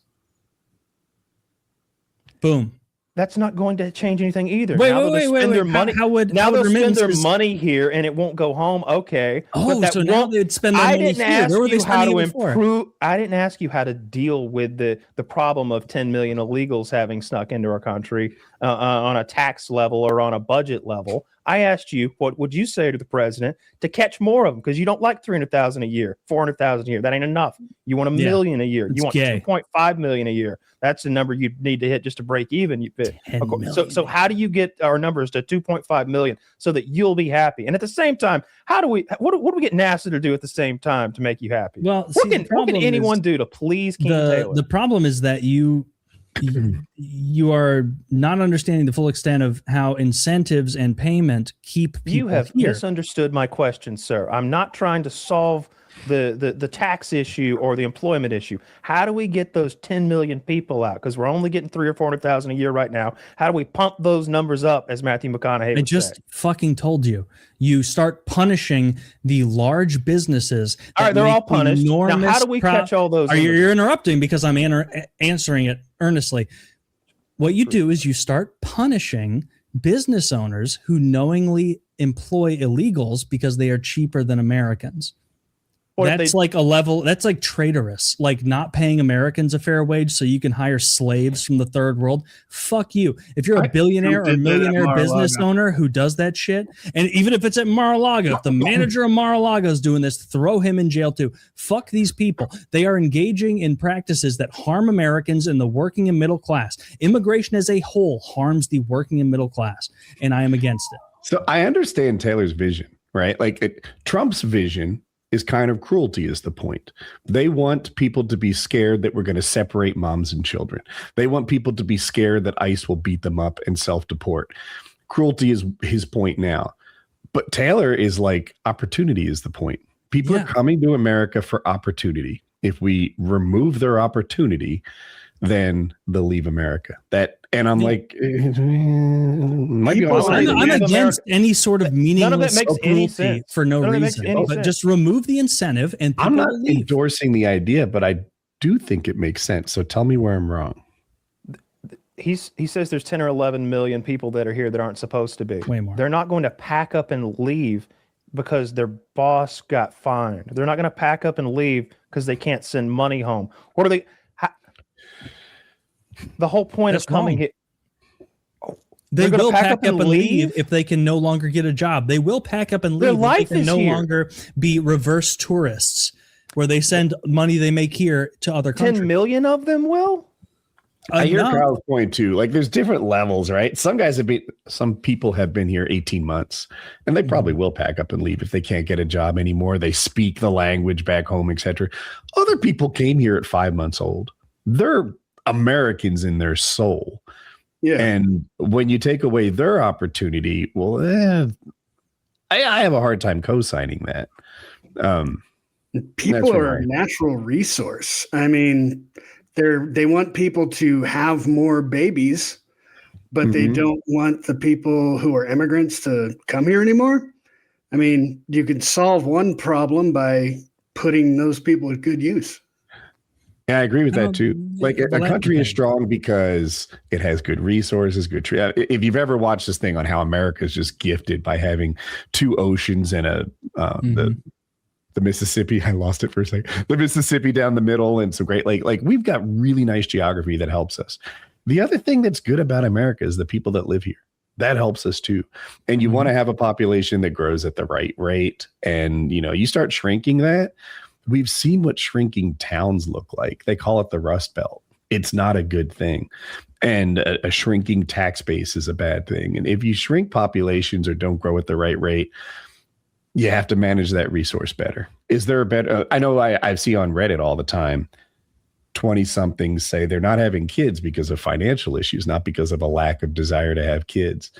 Boom. That's not going to change anything either. Wait. How would they'll spend their money here and it won't go home? Okay. So now they'd spend their money here. Where were they spending it for? I didn't ask you how to deal with the problem of 10 million illegals having snuck into our country on a tax level or on a budget level. I asked you, what would you say to the president to catch more of them? Because you don't like 300,000 a year, 400,000 a year. That ain't enough. You want a million a year. You want 2.5 million a year. That's the number you need to hit just to break even. So how do you get our numbers to 2.5 million so that you'll be happy? And at the same time, what do we get NASA to do at the same time to make you happy? Well, what can anyone do to please King Taylor? The problem is that you are not understanding the full extent of how incentives and payment keep people You have here. misunderstood my question, sir. I'm not trying to solve the tax issue or the employment issue. How do we get those 10 million people out? Because we're only getting 300,000 or 400,000 a year right now. How do we pump those numbers up, as Matthew McConaughey would say? Fucking told you. You start punishing the large businesses. All right, they're all punished. Now, how do we catch all those? You're interrupting because I'm answering it earnestly. What you do is you start punishing business owners who knowingly employ illegals because they are cheaper than Americans. That's like a level. That's like traitorous, like not paying Americans a fair wage so you can hire slaves from the third world. Fuck you. If you're a billionaire or millionaire business owner who does that shit, and even if it's at Mar-a-Lago, if the manager of Mar-a-Lago is doing this, throw him in jail too. Fuck these people. They are engaging in practices that harm Americans and the working and middle class. Immigration as a whole harms the working and middle class, and I am against it. So I understand Taylor's vision, right? Like Trump's vision is kind of cruelty is the point. They want people to be scared that we're going to separate moms and children. They want people to be scared that ICE will beat them up and self-deport. Cruelty is his point now. But Taylor is like, opportunity is the point. People are coming to America for opportunity. If we remove their opportunity, then they'll leave America. I'm like, I'm against any sort of meaningless cruelty for no reason. But just remove the incentive, and I'm not endorsing the idea, but I do think it makes sense. So tell me where I'm wrong. He says there's 10 or 11 million people that are here that aren't supposed to be. Way more. They're not going to pack up and leave because their boss got fined. They're not going to pack up and leave because they can't send money home. What are they? The whole point of coming here. They will pack up and leave if they can no longer get a job. They will pack up and leave if they can no longer be reverse tourists, where they send money they make here to other countries. 10 million of them will? I hear Kyle's point too. Like, there's different levels, right? Some people have been here 18 months, and they probably will pack up and leave if they can't get a job anymore. They speak the language back home, etc. Other people came here at 5 months old. They're Americans in their soul. Yeah. And when you take away their opportunity, well, I have a hard time co-signing that. People are a natural resource. I mean, they want people to have more babies, but they don't want the people who are immigrants to come here anymore. I mean, you can solve one problem by putting those people at good use. Yeah, I agree with that too. Like, a country is strong because it has good resources, good tree. If you've ever watched this thing on how America is just gifted by having two oceans and the Mississippi, I lost it for a second. The Mississippi down the middle and some great like we've got really nice geography that helps us. The other thing that's good about America is the people that live here. That helps us too. And you want to have a population that grows at the right rate. And you start shrinking that. We've seen what shrinking towns look like. They call it the Rust Belt. It's not a good thing. And a shrinking tax base is a bad thing. And if you shrink populations or don't grow at the right rate, you have to manage that resource better. Is there a better? I know I see on Reddit all the time, 20-somethings say they're not having kids because of financial issues, not because of a lack of desire to have kids.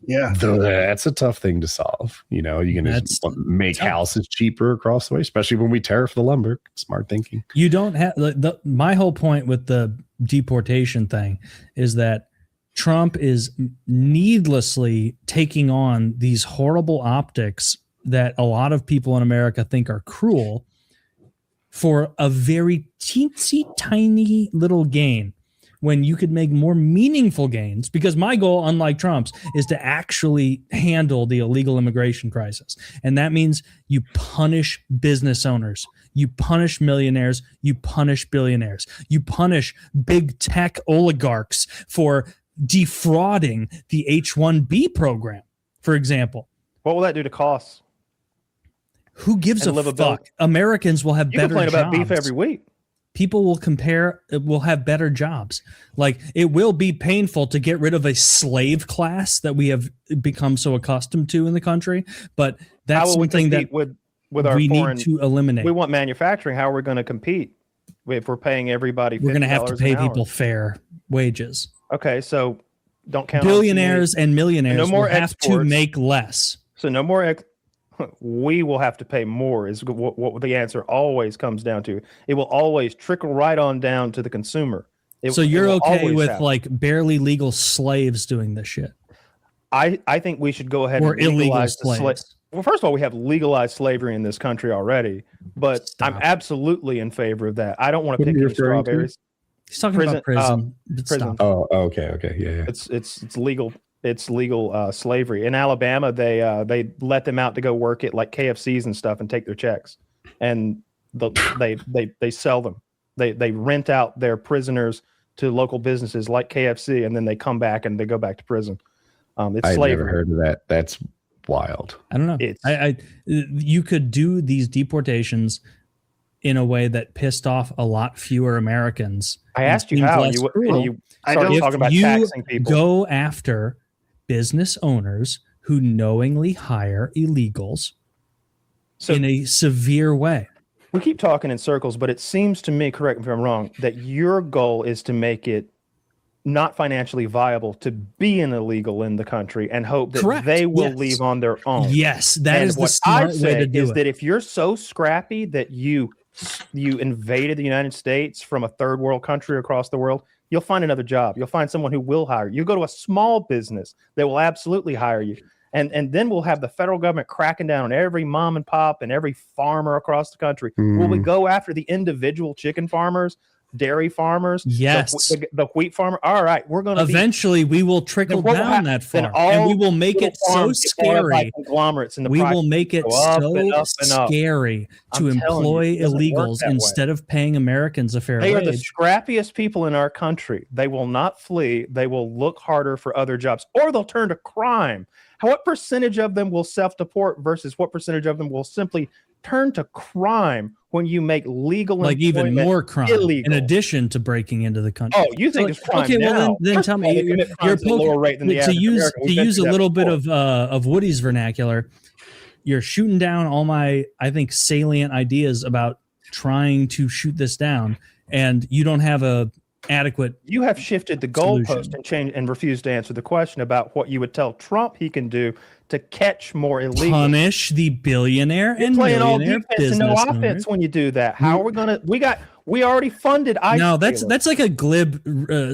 Yeah. That's a tough thing to solve. You're going to make houses cheaper across the way, especially when we tariff the lumber. Smart thinking. You don't have my whole point with the deportation thing is that Trump is needlessly taking on these horrible optics that a lot of people in America think are cruel for a very teensy tiny little gain, when you could make more meaningful gains. Because my goal, unlike Trump's, is to actually handle the illegal immigration crisis. And that means you punish business owners, you punish millionaires, you punish billionaires, you punish big tech oligarchs for defrauding the H-1B program, for example. What will that do to costs? Who gives a fuck? Americans will have better jobs. You complain about beef every week. People will have better jobs. Like, it will be painful to get rid of a slave class that we have become so accustomed to in the country, but that's something that with our we need to eliminate. We want manufacturing. How are we going to compete if we're paying everybody $50 We're going to have to pay people fair wages. Okay, so don't count billionaires and millionaires will have to make less. So no more we will have to pay more is what the answer always comes down to. It will always trickle right on down to the consumer. So you're okay with like barely legal slaves doing this shit? I think we should go ahead and legalize slaves. Well, first of all, we have legalized slavery in this country already, but I'm absolutely in favor of that. I don't want to pick any strawberries. He's talking about prison. Oh, okay. Yeah. It's legal. It's legal slavery in Alabama. They let them out to go work at like KFCs and stuff and take their checks. And They sell them. They rent out their prisoners to local businesses like KFC, and then they come back and they go back to prison. It's slavery. I've never heard of that. That's wild. I don't know. You could do these deportations in a way that pissed off a lot fewer Americans. I asked you how you started talking about taxing people. Go after business owners who knowingly hire illegals in a severe way. We keep talking in circles, but it seems to me, correct me if I'm wrong, that your goal is to make it not financially viable to be an illegal in the country and hope that they will leave on their own. Yes, that is the smart way to do it. That if you're so scrappy that you invaded the United States from a third world country across the world, you'll find another job. You'll find someone who will hire you. You go to a small business that will absolutely hire you. And then we'll have the federal government cracking down on every mom and pop and every farmer across the country. Will we go after the individual chicken farmers, dairy farmers? Yes. The wheat farmer. All right. We're going to eventually we will trickle down that farm, and we will make it so scary. We will make it so scary to employ illegals instead of paying Americans a fair wage. They are the scrappiest people in our country. They will not flee. They will look harder for other jobs, or they'll turn to crime. What percentage of them will self-deport versus what percentage of them will simply turn to crime when you make legal like even more crime illegal, in addition to breaking into the country? Oh, you think it's crime? Okay, well then tell me, you're lower rate than the to use a little bit of Woody's vernacular. You're shooting down all my, I think, salient ideas about trying to shoot this down, and you don't have a adequate. You have shifted the goalpost and changed and refused to answer the question about what you would tell Trump he can do to catch more illegals. Punish the billionaire You're and playing all millionaire defense and no business offense owners. when you do that. How are we gonna? We already funded ICE. No, that's like a glib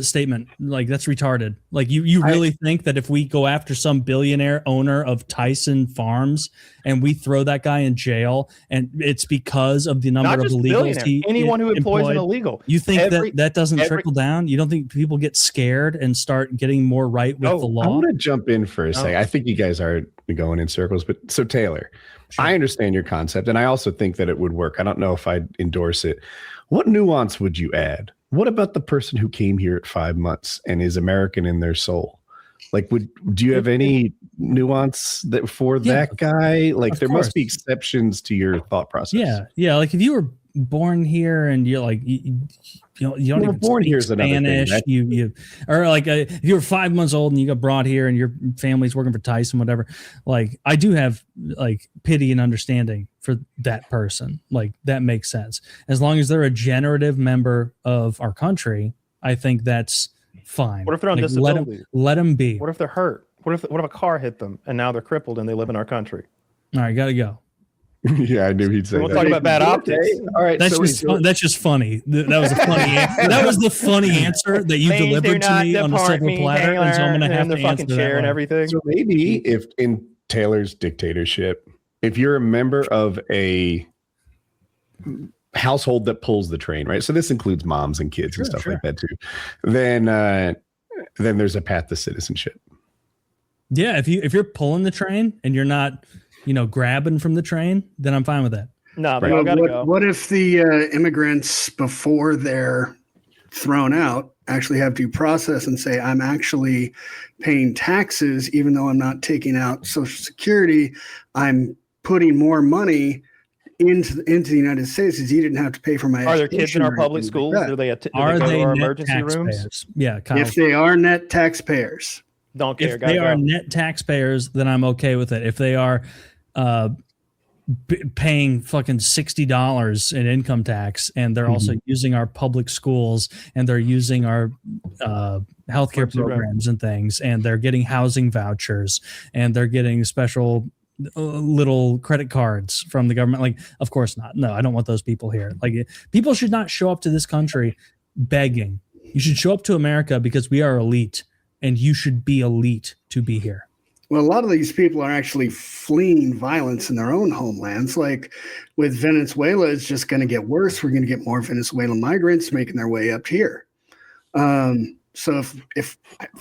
statement. Like that's retarded. Like you really think that if we go after some billionaire owner of Tyson Farms and we throw that guy in jail, and it's because of the number of illegals anyone who employs an illegal, you think that doesn't trickle down? You don't think people get scared and start getting more right with the law? I want to jump in for a second. I think you guys are going in circles, but so Taylor, sure. I understand your concept, and I also think that it would work. I don't know if I'd endorse it. What nuance would you add? What about the person who came here at 5 months and is American in their soul? Like, do you have any nuance that for that guy? Like, there must be exceptions to your thought process. Yeah. Like if you were born here and you're like, you don't even born here is Spanish. Or like if you were 5 months old and you got brought here and your family's working for Tyson, whatever. Like I do have like pity and understanding for that person. Like that makes sense. As long as they're a generative member of our country, I think that's fine. What if they're on disability? Let them be. What if they're hurt? What if a car hit them and now they're crippled and they live in our country? All right, gotta go. Yeah, I knew he'd say we'll talk about bad optics. All right, that's just funny. That was a funny answer. That was the funny answer that you delivered to me on a silver platter, and so I'm going to have to answer that and everything. So maybe if in Taylor's dictatorship, if you're a member of a household that pulls the train, right? So this includes moms and kids and stuff like that too. Then there's a path to citizenship. Yeah, if you're pulling the train and you're not, grabbing from the train, then I'm fine with that. No, but I gotta go. What if the immigrants, before they're thrown out, actually have due process and say, I'm actually paying taxes, even though I'm not taking out Social Security, I'm putting more money into the United States because you didn't have to pay for my education. Are there kids in our public schools? Like do they go to our emergency rooms? Yeah, Kyle. If they are net taxpayers. Don't care. If they are net taxpayers, then I'm okay with it. If they are paying fucking $60 in income tax, and they're also using our public schools, and they're using our healthcare programs and things, and they're getting housing vouchers, and they're getting special little credit cards from the government. Like, of course not. No, I don't want those people here. Like, people should not show up to this country begging. You should show up to America because we are elite, and you should be elite to be here. Well, a lot of these people are actually fleeing violence in their own homelands. Like with Venezuela, it's just going to get worse. We're going to get more Venezuelan migrants making their way up here. So if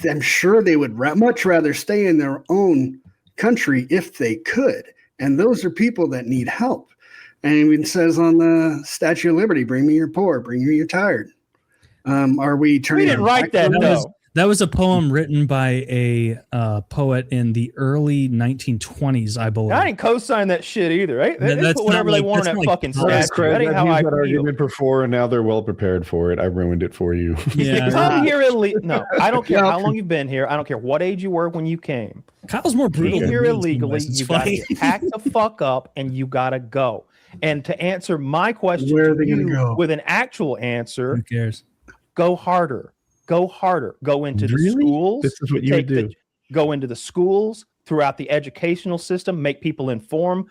I'm sure they would much rather stay in their own country if they could. And those are people that need help. And it even says on the Statue of Liberty, bring me your poor, bring me your tired. Are we turning? We didn't write that, though. That was a poem written by a poet in the early 1920s, I believe. I didn't co-sign that shit either. Right? They put whatever they want on that fucking statue. That ain't how I feel. Argument before, and now they're well prepared for it. I ruined it for you. Yeah. Come here illegally. No, I don't care how long you've been here. I don't care what age you were when you came. Kyle's more brutal. Being here illegally, you got to get packed the fuck up, and you got to go. And to answer my question, where are they going to go? With an actual answer, who cares? Go harder. Go harder. Go into the schools. This is what you would do. Go into the schools throughout the educational system. Make people inform,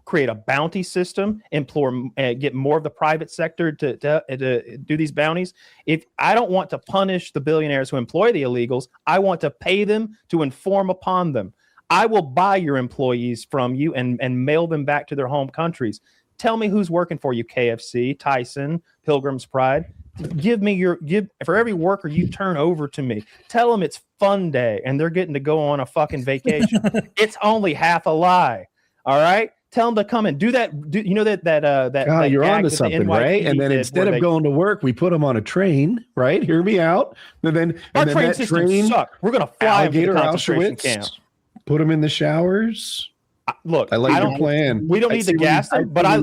create a bounty system. Get more of the private sector to do these bounties. If I don't want to punish the billionaires who employ the illegals, I want to pay them to inform upon them. I will buy your employees from you and mail them back to their home countries. Tell me who's working for you, KFC, Tyson, Pilgrim's Pride. Give for every worker you turn over to me. Tell them it's fun day and they're getting to go on a fucking vacation. It's only half a lie. All right. Tell them to come and do that. You know that you're onto something, right? And then instead of going to work, we put them on a train, right? Hear me out. And then our train systems suck. We're gonna fly them to the concentration camp. Put them in the showers. Look, I like your plan. We don't need to gas them, but I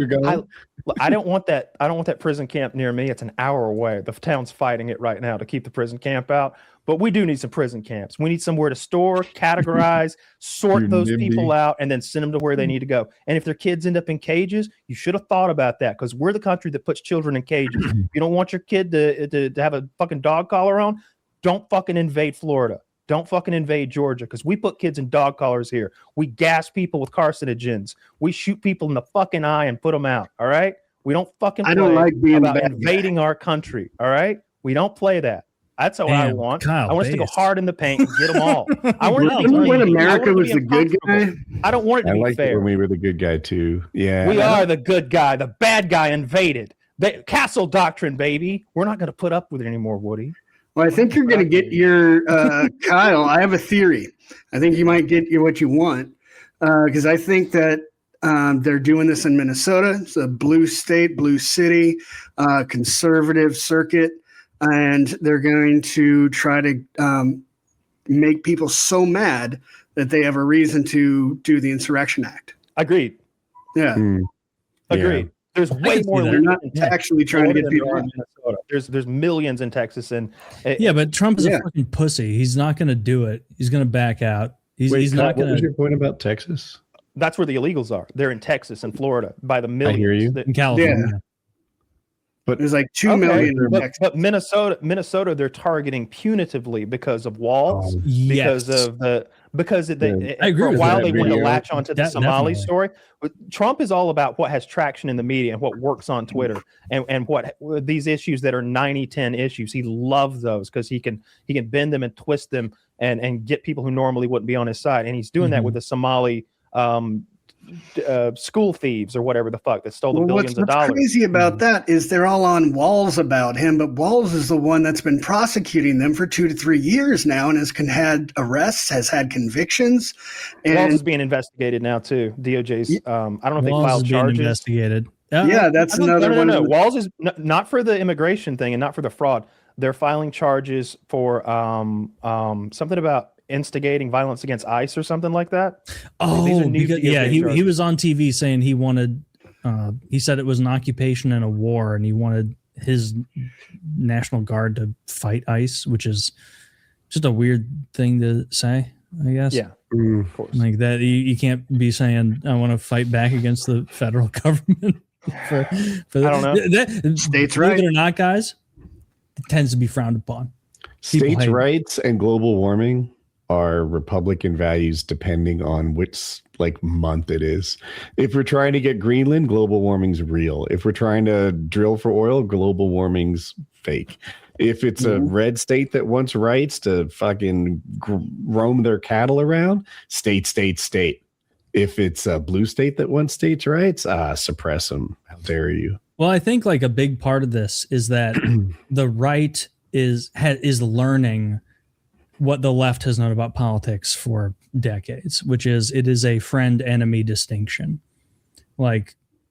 don't want that. I don't want that prison camp near me. It's an hour away. The town's fighting it right now to keep the prison camp out. But we do need some prison camps. We need somewhere to store, categorize, sort those people out, and then send them to where they need to go. And if their kids end up in cages, you should have thought about that, because we're the country that puts children in cages. You don't want your kid to have a fucking dog collar on? Don't fucking invade Florida. Don't fucking invade Georgia, because we put kids in dog collars here. We gas people with carcinogens. We shoot people in the fucking eye and put them out. All right. We don't fucking. I don't like being about invading our country. All right. We don't play that. That's what I want. Kyle, I want us to go hard in the paint and get them all. I want when America was the good guy. I don't want it to be fair. When we were the good guy too. Yeah. We are the good guy. The bad guy invaded. The castle doctrine, baby. We're not going to put up with it anymore, Woody. Well, I think you're going to get your Kyle. I have a theory. I think you might get what you want, because I think that they're doing this in Minnesota. It's a blue state, blue city, conservative circuit, and they're going to try to make people so mad that they have a reason to do the Insurrection Act. Agreed. Yeah. Agreed. There's way more. They're not actually trying to get people in Minnesota. There's millions in Texas, and but Trump is a fucking pussy. He's not going to do it. He's going to back out. He's not going to. What was your point about Texas? That's where the illegals are. They're in Texas and Florida by the millions. I hear you. In California. Yeah. But there's like 2 million. But Minnesota, they're targeting punitively because of walls, because they I agree for a with while that. they wanted to latch onto the Somali definitely. story. But Trump is all about what has traction in the media and what works on Twitter and what these issues that are 90-10 issues. He loves those because he can bend them and twist them and get people who normally wouldn't be on his side. And he's doing that with the Somali school thieves or whatever the fuck that stole the billions of dollars. What's crazy about that is they're all on Walls about him, but Walls is the one that's been prosecuting them for 2 to 3 years now and has had arrests, has had convictions. And Walls is being investigated now too. DOJ's. I don't know if they Walls filed is being charges. Investigated. Yeah, that's another one. No. Walls is not for the immigration thing and not for the fraud. They're filing charges for something about instigating violence against ICE or something like that. He was on TV saying he wanted. He said it was an occupation and a war, and he wanted his National Guard to fight ICE, which is just a weird thing to say, I guess. Yeah, of course. Like that, you can't be saying I want to fight back against the federal government. For I don't know. States' believe right it or not, guys, it tends to be frowned upon. States' rights and global warming are Republican values depending on which month it is. If we're trying to get Greenland, global warming's real. If we're trying to drill for oil, global warming's fake. If it's a red state that wants rights to fucking roam their cattle around, state. If it's a blue state that wants states' rights, suppress them. How dare you? Well, I think a big part of this is that the right is learning what the left has known about politics for decades, which is it is a friend-enemy distinction.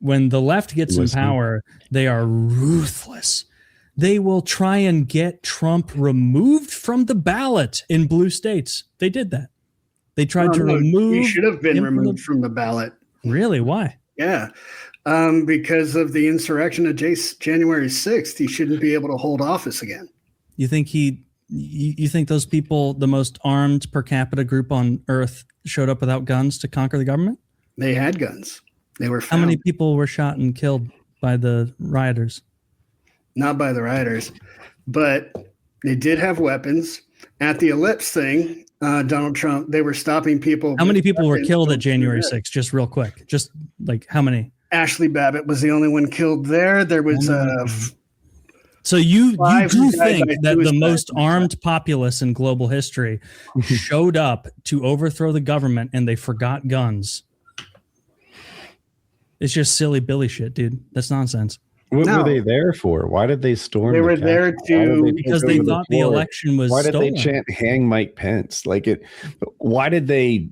when the left gets in power, they are ruthless. They will try and get Trump removed from the ballot in blue states. They did that. They tried to remove. He should have been removed from the ballot. Really? Why? Yeah. Because of the insurrection of January 6th, he shouldn't be able to hold office again. You think you think those people, the most armed per capita group on earth, showed up without guns to conquer the government? They had guns. They were found. How many people were shot and killed by the rioters? Not by the rioters, but they did have weapons. At the ellipse thing, Donald Trump, they were stopping people. How many people were killed at January 6th? Just real quick. Just like how many? Ashley Babbitt was the only one killed there. There was so you do think that the most armed populace in global history showed up to overthrow the government and they forgot guns? It's just silly Billy shit, dude. That's nonsense. What were they there for? Why did they storm? They were there because they thought the election was stolen. Why did they chant "Hang Mike Pence"? Why did they?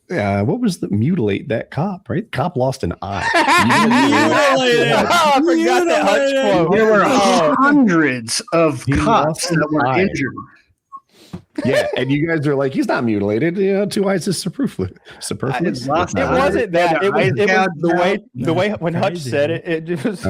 What was the mutilate that cop? Right, cop lost an eye. I forgot that Hutch quote. There were hundreds of cops that were injured. Yeah, and you guys are like, he's not mutilated. 2 eyes is superfluous. It wasn't that. It was the way when Hutch said it. It just.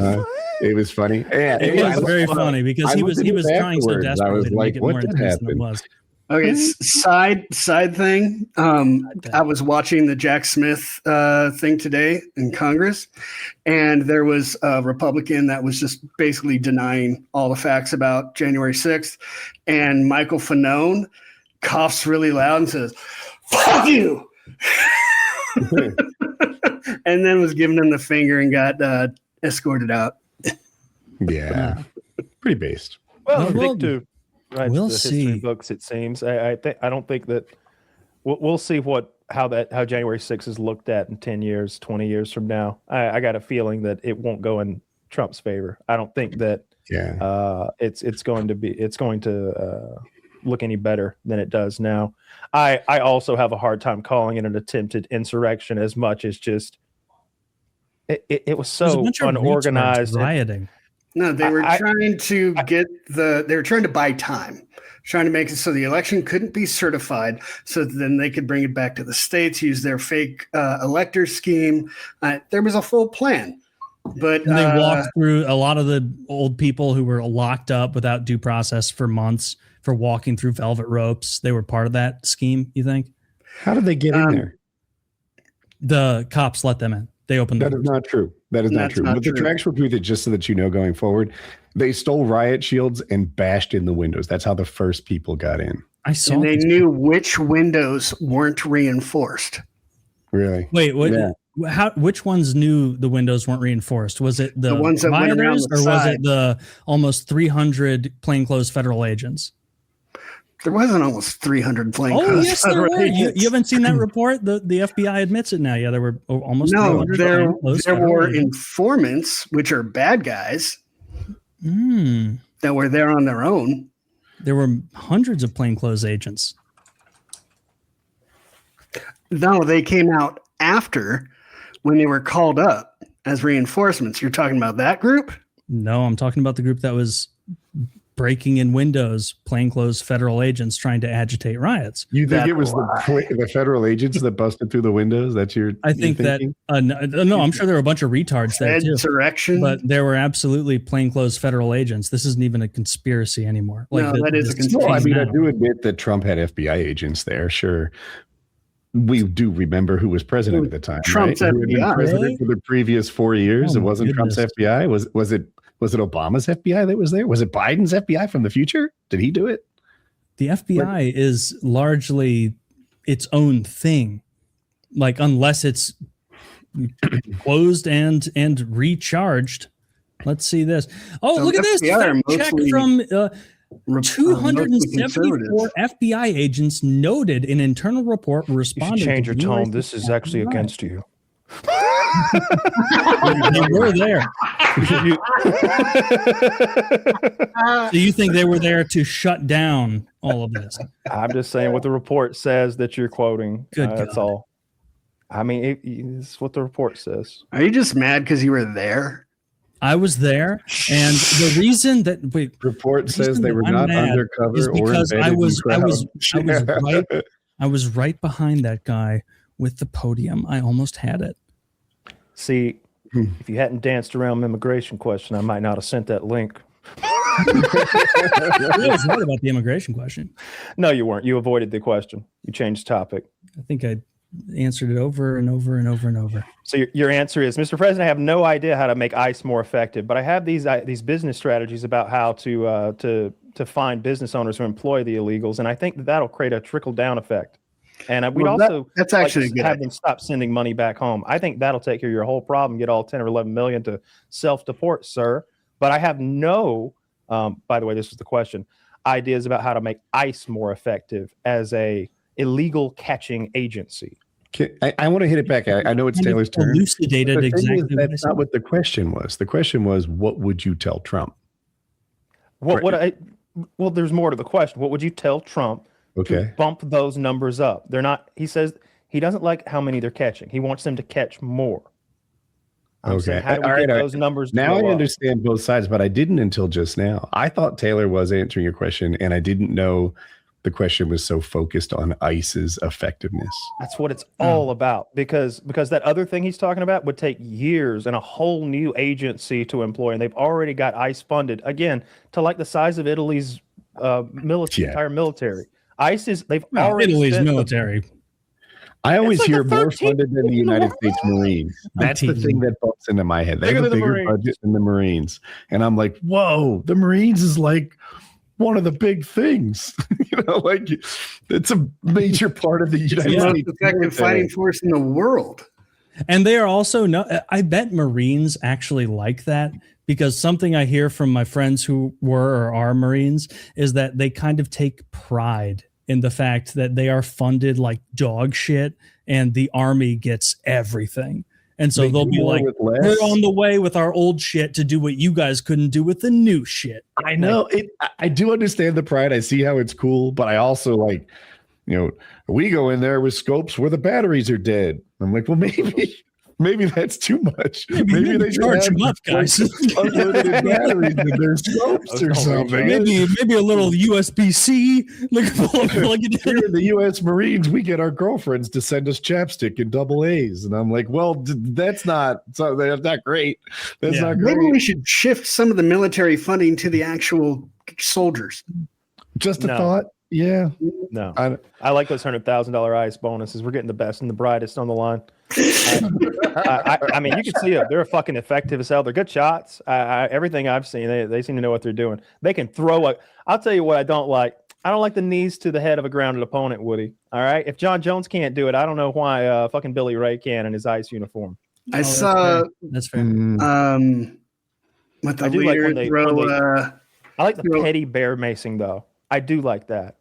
It was funny. Yeah, it was very funny because he was trying so desperately to make it more intense than it was. Okay, side thing. I was watching the Jack Smith thing today in Congress, and there was a Republican that was just basically denying all the facts about January 6th. And Michael Fanone coughs really loud and says, "Fuck you," and then was giving him the finger and got escorted out. Yeah, pretty based. Well, we'll the see. history books, it seems. I don't think that we'll see how January 6th is looked at in 10 years, 20 years from now. I got a feeling that it won't go in Trump's favor. I don't think that it's going to look any better than it does now. I also have a hard time calling it an attempted insurrection as much as just it was so unorganized rioting. No, they were trying to they were trying to buy time, trying to make it so the election couldn't be certified, so that then they could bring it back to the states, use their fake elector scheme. There was a full plan, but and they walked through a lot of the old people who were locked up without due process for months for walking through velvet ropes. They were part of that scheme. You think? How did they get in there? The cops let them in. They opened. That is not true. That is not true. But the tracks were proof, just so that you know, going forward, they stole riot shields and bashed in the windows. That's how the first people got in. I saw. And they knew which windows weren't reinforced. Really? Wait, what? Yeah. Which ones knew the windows weren't reinforced? Was it the ones that went around the or was it the almost 300 plainclosed federal agents? There wasn't almost 300 plainclothes. Oh, yes, there were. You haven't seen that report? The FBI admits it now. Yeah, there were almost 300. No, there were informants, which are bad guys, that were there on their own. There were hundreds of plainclothes agents. No, they came out after when they were called up as reinforcements. You're talking about that group? No, I'm talking about the group that was breaking in windows, plainclothes federal agents trying to agitate riots. You think it was the federal agents that busted through the windows? That's your. I think that. No, I'm sure there were a bunch of retards there too. Insurrection, but there were absolutely plainclothes federal agents. This isn't even a conspiracy anymore. That is a conspiracy. Well, I mean, I do admit that Trump had FBI agents there. Sure. We do remember who was president at the time. Trump's FBI. President for the previous 4 years. It wasn't Trump's FBI. Was it Obama's FBI that was there? Was it Biden's FBI from the future? Did he do it? The FBI is largely its own thing. Like, unless it's closed and recharged. Let's see this. Oh, so look at this. Check from 274 FBI agents noted in internal report responding. You should change your tone. This is actually against you. They were there. So you think they were there to shut down all of this? I'm just saying what the report says that you're quoting. Good God. That's all. I mean, it's what the report says. Are you just mad because you were there? I was there, and the reason that report says they were not undercover is because or I was right behind that guy with the podium. I almost had it. See, if you hadn't danced around the immigration question, I might not have sent that link. I was right about the immigration question. No, you weren't. You avoided the question. You changed topic. I think I answered it over and over and over and over. So your answer is, Mr. President, I have no idea how to make ICE more effective, but I have these business strategies about how to find business owners who employ the illegals, and I think that'll create a trickle down effect. And we'd that's actually good. Have them stop sending money back home. I think that'll take care of your whole problem. Get all 10 or 11 million to self-deport, sir. But I have no, by the way, this was the question, ideas about how to make ICE more effective as a illegal catching agency. I want to hit it back. I know it's Taylor's turn. Elucidated exactly. That's not what the question was. The question was, what would you tell Trump? Well, there's more to the question. What would you tell Trump to bump those numbers up? They're not. He says he doesn't like how many they're catching. He wants them to catch more. I'm saying, how do we get those numbers? Now I understand both sides, but I didn't until just now. I thought Taylor was answering your question, and I didn't know the question was so focused on ICE's effectiveness. That's what it's all about, because that other thing he's talking about would take years and a whole new agency to employ, and they've already got ICE funded again to like the size of Italy's entire military. ICE is already Italy's military. I always hear more funded than the United States Marines. That's the thing that bumps into my head. They have a bigger budget than the Marines, and I'm like, whoa, the Marines is like one of the big things. Like it's a major part of the United States effective fighting force in the world. And they are also I bet Marines actually like that, because something I hear from my friends who were or are Marines is that they kind of take pride in the fact that they are funded like dog shit and the army gets everything. And so they'll be like, we're on the way with our old shit to do what you guys couldn't do with the new shit. I know it. I do understand the pride. I see how it's cool, but I also like, we go in there with scopes where the batteries are dead. I'm like, well, maybe that's too much. Maybe they charge them up, guys. Unlimited batteries in their scopes or something. Maybe a little USB-C. Here in the U.S. Marines, we get our girlfriends to send us chapstick in double A's, and I'm like, well, that's not great. That's not great. Maybe we should shift some of the military funding to the actual soldiers. Just a thought. Yeah. No. I like those $100,000 ICE bonuses. We're getting the best and the brightest on the line. I mean, you can see them. They're fucking effective as hell. They're good shots. Everything I've seen, they seem to know what they're doing. They can throw I'll tell you what I don't like. I don't like the knees to the head of a grounded opponent, Woody. All right? If John Jones can't do it, I don't know why fucking Billy Ray can in his ICE uniform. I saw... That's fair. With the leader I like the petty bear macing, though. I do like that.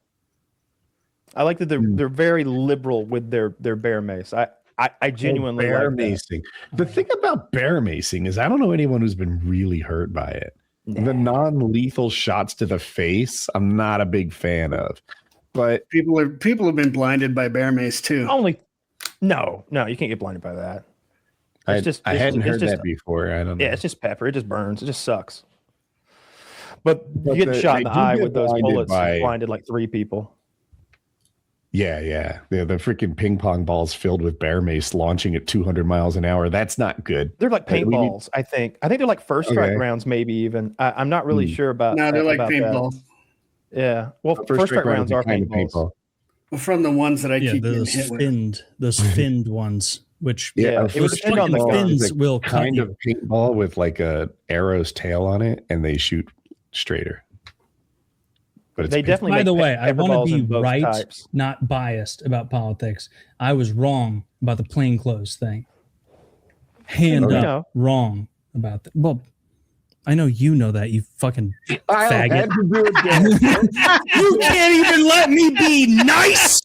I like that they're very liberal with their bear mace. I genuinely bear like macing. The thing about bear macing is I don't know anyone who's been really hurt by it. The non-lethal shots to the face, I'm not a big fan of. But people have been blinded by bear mace too. No, you can't get blinded by that. I hadn't heard that before. I don't know. Yeah, it's just pepper. It just burns. It just sucks. But you get shot in the eye with those bullets, blinded like 3 people. Yeah. The freaking ping pong balls filled with bear mace launching at 200 miles an hour. That's not good. They're like paintballs, I think. I think they're like first strike rounds, maybe even. I'm not really sure about. No, they're like paintballs. Yeah. Well, first strike rounds are paintballs. Well, from the ones that I keep getting hit with. Those finned ones, which it would depend on the fins will kind of paintball with like a arrow's tail on it, and they shoot straighter. But they definitely. By the way, I want to be right, not biased about politics. I was wrong about the plainclothes thing. Wrong about that. Well, I know you know that, you fucking faggot. You can't even let me be nice.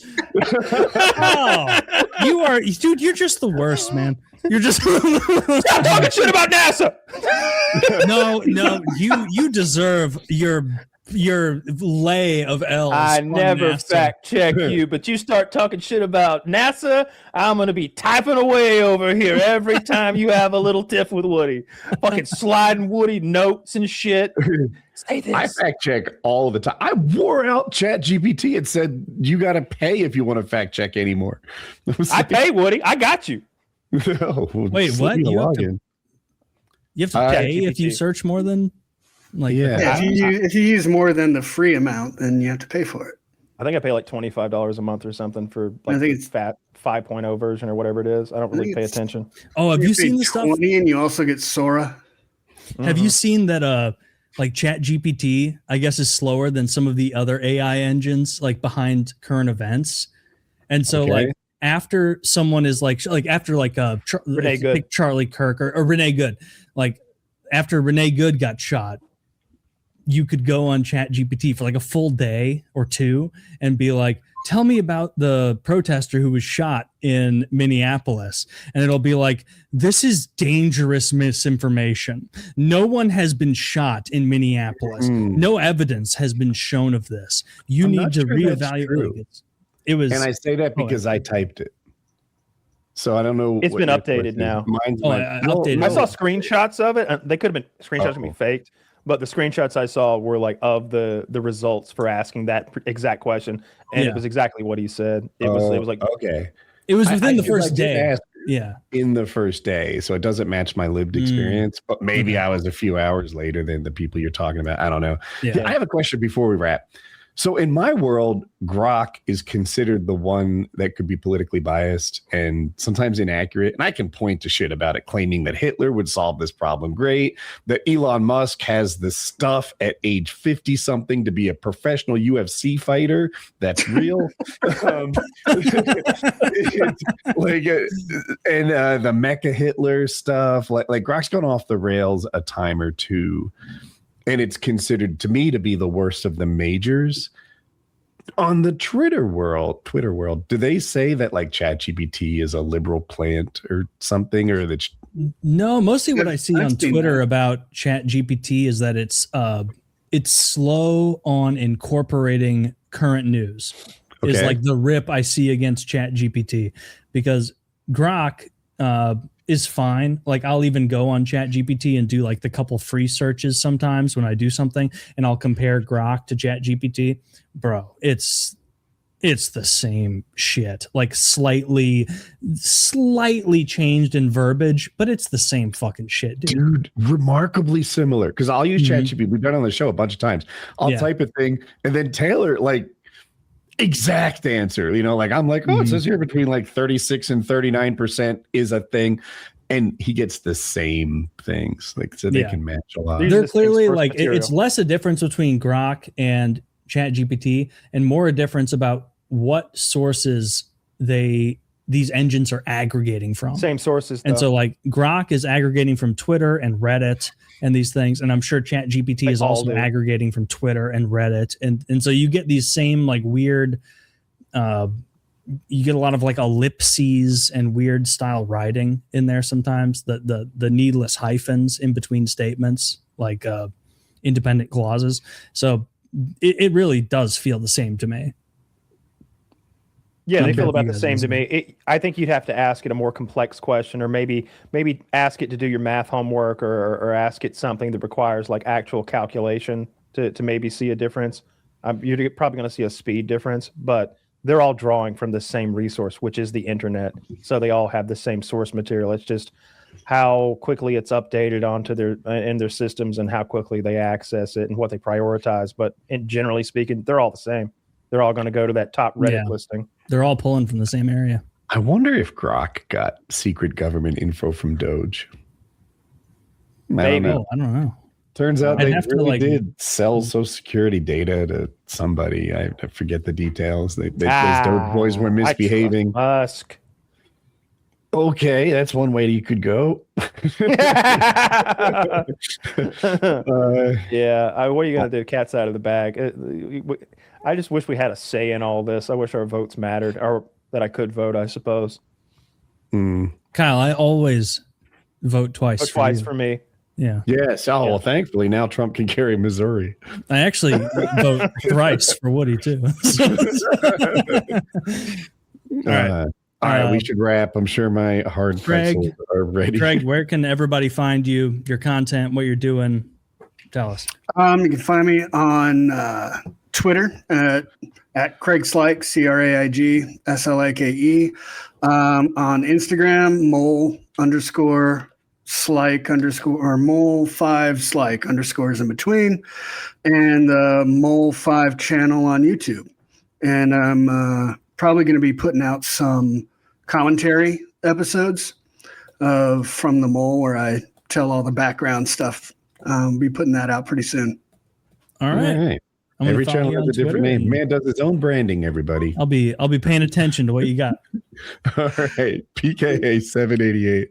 You are, dude. You're just the worst, man. You're just stop talking shit about NASA. No, you deserve your your lay of L's. I never fact check you, but you start talking shit about NASA, I'm gonna be typing away over here every time you have a little tiff with Woody. Fucking sliding Woody notes and shit. Say this. I fact check all the time. I wore out ChatGPT and said you got to pay if you want to fact check anymore. I pay, Woody. I got you. No, wait, what? You have to pay if you search more than if you use more than the free amount, then you have to pay for it. I think I pay like $25 a month or something for like I think it's fat 5.0 version or whatever it is. I don't really pay attention. Oh, have you seen the stuff? And you also get Sora. Have you seen that? Like ChatGPT, I guess, is slower than some of the other AI engines, like behind current events. And so, like after someone is after Renee Good, pick Charlie Kirk or Renee Good, like after Renee Good got shot, you could go on ChatGPT for like a full day or two and be like, tell me about the protester who was shot in Minneapolis. And it'll be like, this is dangerous misinformation. No one has been shot in Minneapolis. No evidence has been shown of this. You need to reevaluate it. It was, and I say that because I typed it. So I don't know. It's been updated now. Updated. I saw screenshots of it. They could have been screenshots can be faked. But the screenshots I saw were like of the results for asking that exact question, and it was exactly what he said. It was like okay. It was within the first day. In the first day, so it doesn't match my lived experience. But maybe I was a few hours later than the people you're talking about. I don't know. Yeah. I have a question before we wrap. So in my world, Grok is considered the one that could be politically biased and sometimes inaccurate. And I can point to shit about it, claiming that Hitler would solve this problem great, that Elon Musk has the stuff at age 50-something to be a professional UFC fighter. That's real. The Mecha Hitler stuff, like Grok's gone off the rails a time or two. And it's considered to me to be the worst of the majors. On the Twitter world, do they say that like ChatGPT is a liberal plant or something, or that? No, mostly what I see on Twitter about ChatGPT is that it's slow on incorporating current news. Okay. Is like the rip I see against ChatGPT, because Grok is fine. Like I'll even go on ChatGPT and do like the couple free searches sometimes when I do something, and I'll compare Grok to ChatGPT. Bro, it's the same shit. Like slightly changed in verbiage, but it's the same fucking shit, dude. Remarkably similar. Because I'll use ChatGPT. We've done it on the show a bunch of times. I'll type a thing and then Taylor like exact answer, like I'm like, it says here between like 36 and 39% is a thing, and he gets the same things, like so they can match a lot. They're clearly like it's less a difference between Grok and ChatGPT and more a difference about what sources these engines are aggregating from. Same sources, and so like Grok is aggregating from Twitter and Reddit and these things, and I'm sure ChatGPT is also aggregating from Twitter and Reddit, and so you get these same like weird, you get a lot of like ellipses and weird style writing in there sometimes. The needless hyphens in between statements, like independent clauses. So it really does feel the same to me. Yeah, they feel about the same to me. I think you'd have to ask it a more complex question, or maybe ask it to do your math homework, or ask it something that requires like actual calculation to maybe see a difference. You're probably going to see a speed difference, but they're all drawing from the same resource, which is the internet. So they all have the same source material. It's just how quickly it's updated onto their systems and how quickly they access it and what they prioritize. But generally speaking, they're all the same. They're all going to go to that top Reddit listing. They're all pulling from the same area. I wonder if Grok got secret government info from Doge. Maybe. I don't know. Turns out they really did sell Social Security data to somebody. I forget the details. Those Doge boys were misbehaving. Musk. Okay, that's one way you could go. Yeah. What are you going to do? Cat's out of the bag. I just wish we had a say in all this. I wish our votes mattered, or that I could vote, I suppose. Kyle, I always vote twice. For me. Yeah. Yes. Oh, well, thankfully now Trump can carry Missouri. I actually vote thrice for Woody too. All right, we should wrap. I'm sure my hard pretzels are ready. Craig, where can everybody find you, your content, what you're doing? Tell us. You can find me on Twitter at Craig Slike, CraigSlake. On Instagram, mole_Slike_mole5 underscores in between, and the Mole5 channel on YouTube. And I'm probably going to be putting out some commentary episodes from the Mole where I tell all the background stuff. Be putting that out pretty soon. All right. Every channel has a different name. Man does his own branding, everybody. I'll be paying attention to what you got. All right. PKA 788.